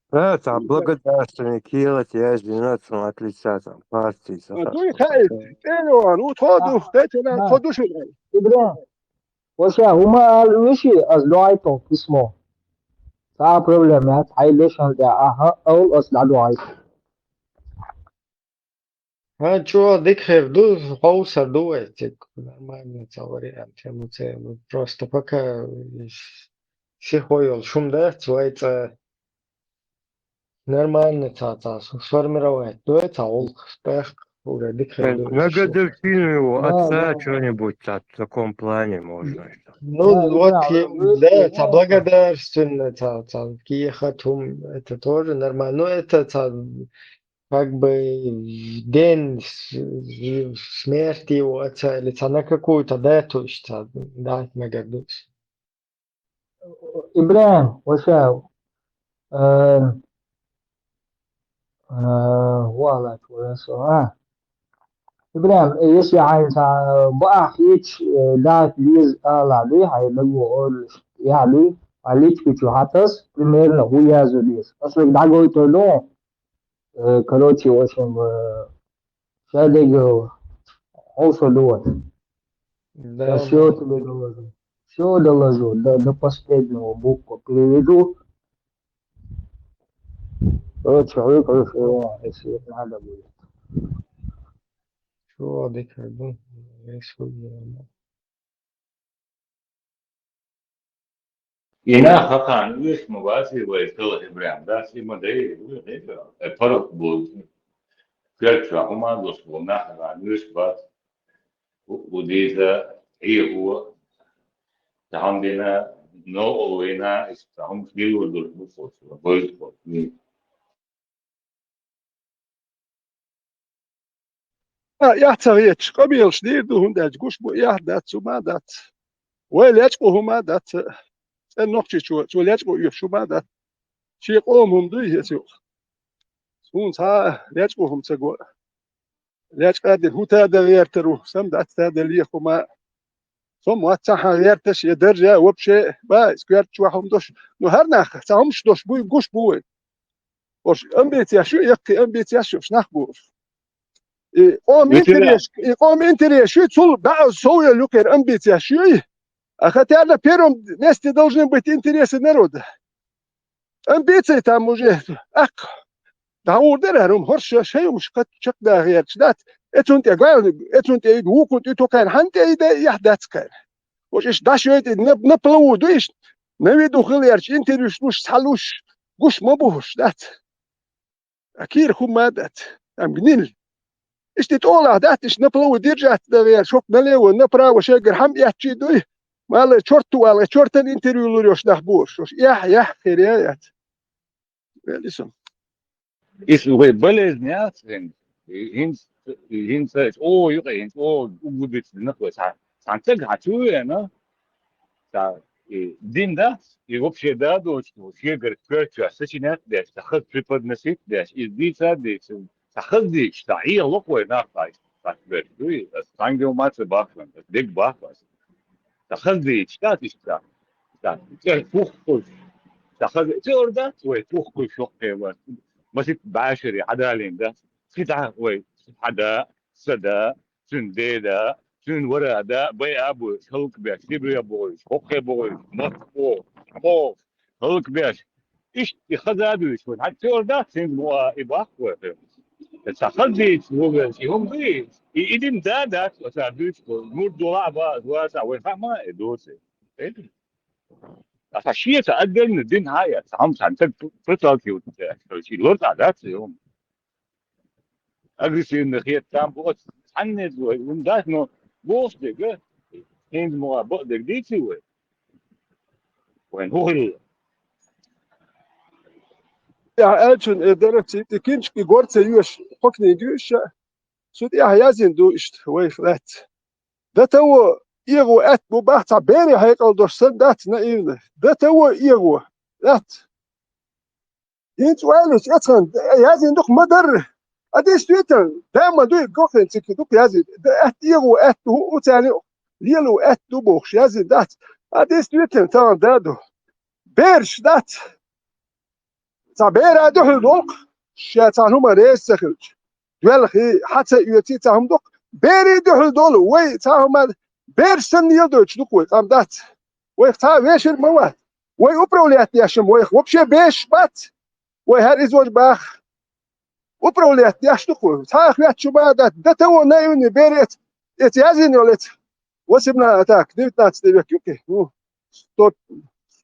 Это благодарственный килот, я женат, отличаться партии. دوي خي إيوان وتخودو تيتنا خودشون إبراهيم وشا هما الوشي أزلوعيتهم اسمه تا проблемات حيلشان دعاها أو أصلعلوعيت ها чё дикхер ду хоусар дуэтик нормально вариант мы просто пока сихойл шумда цвайца нормально та сформировать дуэт аул спех На годовщину его отца что-нибудь в таком плане можно. Ну, вот, да, благодарственность, Киехатум, это тоже нормально. Но это как бы в день смерти его отца, или на какую-то дату, да, мы гордимся. Ибраим, وشاو والله كويس إبراهيم если عايز بقى هيك دات ليز على هاي لو يعني عليك في حاتس примерно хуязу лиз если дагой то ну короче в общем шадего also do Да, все тебе доложу все доложу до последнего букву переведу короче вы если надо будет شو هذيك ايش هو إنا خطأ ويش مواسي ويصل إبراهيم ده شيء ما ده الفرق بود كيرتشا هما دوس ونحن عنوش بس وديزا هي هو تهم بينا نو وينا استهم فيو دول بفوت بويز مي يحتويش قبيل شديد وهم داج قوش بو يحدات وما دات ويليش هما دات النقطة شو ليش بو شو ما دات شيء قومهم دي يسوع سون سا ليش بوهم تقول ليش قادر هو تادا غير تروح سم دات تادا ليه وما ثم واتساها غير تش يدرجة وبشيء بايس كيرت شو هم دوش نو هرناخ تامش دوش بوي قوش بوي وش أمبيت يا شو يقي أمبيت يا شو شناخ بوش يقوم انتري شو تقول بعض سويا لوكر أمبيت يا شو хотя на первом месте должны быть интересы народа. Амбиции там уже, да урдером, хорше, шею, шкат да герчдат. Это он тягал, это он тягал, укут, и то кайн ханте, и да яхдатская. Вот иш дашь это на плаву, дуешь, на виду хилерч, интервью слуш, салуш, гуш мабуш, дат. Акир хумадат, там гниль. Иш ты тола, дат, иш на плаву держат, да гер, шок налево, направо, шегер, хам ячи, дуй. مال شرطو على شرط الانتريو لوريوش نحبوش يا خيريات لسه is we beleznya sen hins o yok hins o bu bit ne koysa santek hatuye na ta dinda и вообще да дочку шегер кертя сочинят да сахат преподносит да издица да сахат да штаи локой на фай так бери ангелмац бахлан дик бахлас تخذي اشتات فوق تخذ توردا وي فوق شقه بس بعشري حدالين ده قطعه وي حدا سدا سنديدا سن ورا ده بي ابو خلق بيش كبري ابو شقه ابو مطفو مو خلق بيش ايش خذادو شو حتى توردا سن مو اباخ تخذي هو هم بي إذن ده وسادوش نور دولار بقى واسع وفهمة دوسة إيه أساسية تقدر من الدين هاي سام سانتك بتاعك شيء لورد عادات يوم أجلس إن خير تام بقت عنت وده إنه بوس ده هند مو بقى ده دي سوى وين هو يا أجن درتي تكينش في قرص يوش حكني دوش سود يا هيازين دوش ويفلات ده تو يغو أت ببحث بيني هيقل دوش سندات نايم ده تو يغو أت ينت ويلش أتخن هيازين دوك مدر أديش تويتر دائما دوي قوخن تكي دوك هيازين ده أت يغو أت هو تاني ليلو أت دوبوخش هيازين دات أديش تويتر تان دادو بيرش دات تعبير أدوه دوك شاتان هما ريس سخرج دوال خي حتى يوتي تاهم دوك بيري دوه دولو وي تاهم بير سن يدوش دوك وي قام دات وي تا ويش المواد وي أبروليات ياشم وي وبشي بيش بات وي هر إزوج باخ أبروليات ياش دوك وي تا خيات شو بادات دتو نايوني بيريت اتيازين يولت وسبنا أتاك ديوت ناتس ديوك يوكي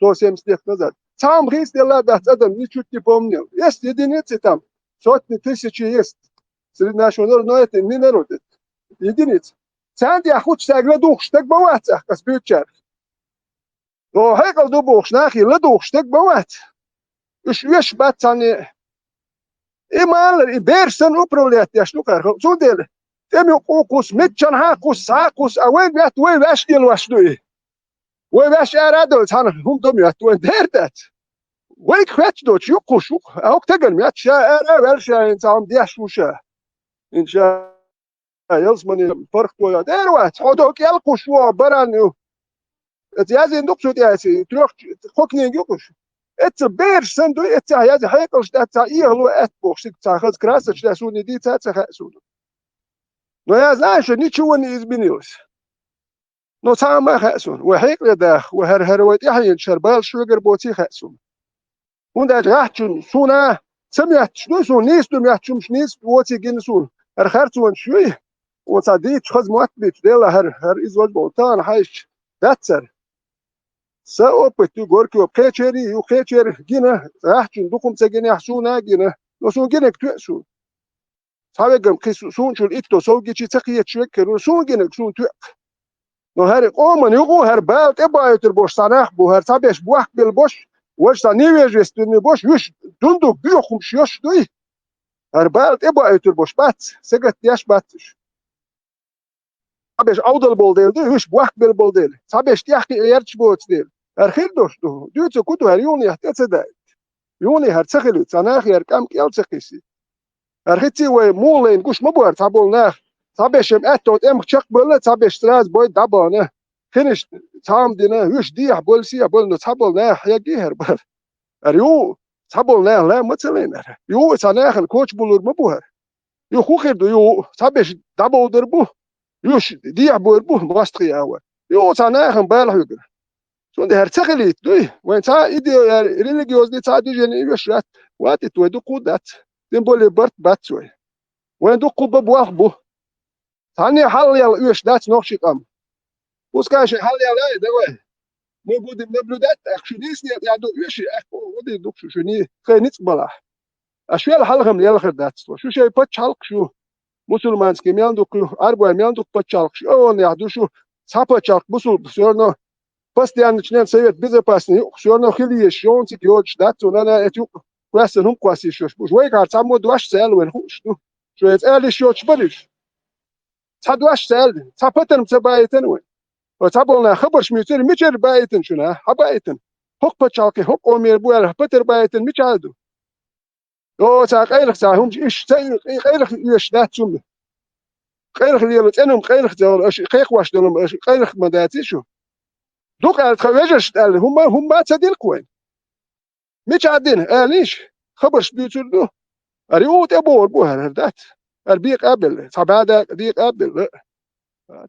sto 70 назад. Там рейс дела да, это ничуть не помню. Есть единицы там, сотни тысяч есть. سرنا شونر نويت إني نرد يدينيت ساندي أخوت ساقلا دوخشتك بوات أخكس بيوتشار لو هيقل دو بوخش ناخي لدوخشتك بوات إيش بات ثاني إيمال بيرسن أبروليت يشنو كارخو سوديل تمي قوقوس متشن هاقوس أوين بيات وين باشكيل واشنوي وين باش أرادو ثانا هم دميات وين ديردات وين كفاتش دوتش يقوش أوك تقل ميات شا أرا إنسان دياش وشا إن شاء يلزمني فرق تويا ديروات حدوك يلقوش برانيو اتيازين دوكسو تياسي تروح خوكنين يقوش اتس بيرسن دو اتس هيازي هيقلش تاع يغلو اتبوش تاع خز كراسة تاسوني دي تاع خاسون نو يازاش نيتشوني إزبينيوس نو تاما خاسون وهيقل داخ وهرهروات يحين شربال شوغر بوتي خاسون ونداج راحتشون سونا سمعت شنو سون نيستو ميحتشم شنيست بوتي جنسون هرخرتون شوي وتصديت خز موتبت ديلا هر إزواج بوتان حيش داتسر سأوبتو غوركيو بخيتشري يخيتشر جينا راحتشون دوكم تجيني حسونا جينا وسون جينك تؤسون صاحبكم كيسون شو الإكتو سوجي تقية شوكر وسون جينك سون تؤ نو هر قومن يقو هر بالت إبايتر بوش صناخ بو هر صابيش بوح بالبوش وش صنيويج يستني بوش يش دندو بيوخم شيوش دوي هر بالت إبايتر بوش بات سجت ياش باتش صابيش أودل بولديل دو يش بوح بالبولديل صابيش تيحكي يرتش بوتش ديل هر خير دوشتو دوتو كتو هر يوني احتسدايت يوني هر تسخلت صناخ هر كام كيال تسخيسي هر خيتي وي مولين قوش مبوار تابول ناخ صابيش اتوت ام تشق بولا صابيش تراز بوي دابانه خنش تام دينا يش ديح بولسي بولنو تابول ناخ يجي هر بر هر يو تابول ناخ لا متسلين يو صناخ الكوتش بولور مبوهر يو خو خير دو يو صابيش دابول دربو يوش ديح بوربو ماستري اوا يو صناخ بالح يقر شون ده هرتخليت دوي وين تا ايدي ريليجيوز دي تا دي جن يشرات وات تو دو قودات ديمبولي برت باتسوي وين دو قوب بواخبو ثاني حل يل يش دات نوخشي قام وس كاش حل يل دوي مو بود نبلودات اخشنيس يا دو يش اخو ودي دوك شني خينيت بلاح اشوال حلهم يل خدات شو شي باتش حلق شو مسلمانسكي ميان دوك اربو ميان دوك باتش حلق شو يا شو صاباتش بوسو سورنو Постоянно член Совет Безопасности, все равно хили еще, он текет, ждать, он на эти классы, ну, классы еще. Жуй, как само дваш цел, он хуш, что это эль еще чбариш. Ца дваш цел, ца патен цабайтен, он. Вот ца был на хабар шмитер, мичер байтен, что на, хабайтен. Хок пачалки, хок омер буэр, патер байтен, мичалду. О, ца кайлах ца, хум иш ца, кайлах иш дать сумме. Кайлах лиелут, энум кайлах цел, кайлах ваш долом, кайлах мадати шо. دوك الخواجش قال هم تصديق كوين مش عادين ليش خبرش بيتلو اريوت ابور بو هردات البيق قبل صبادا ديق قبل لا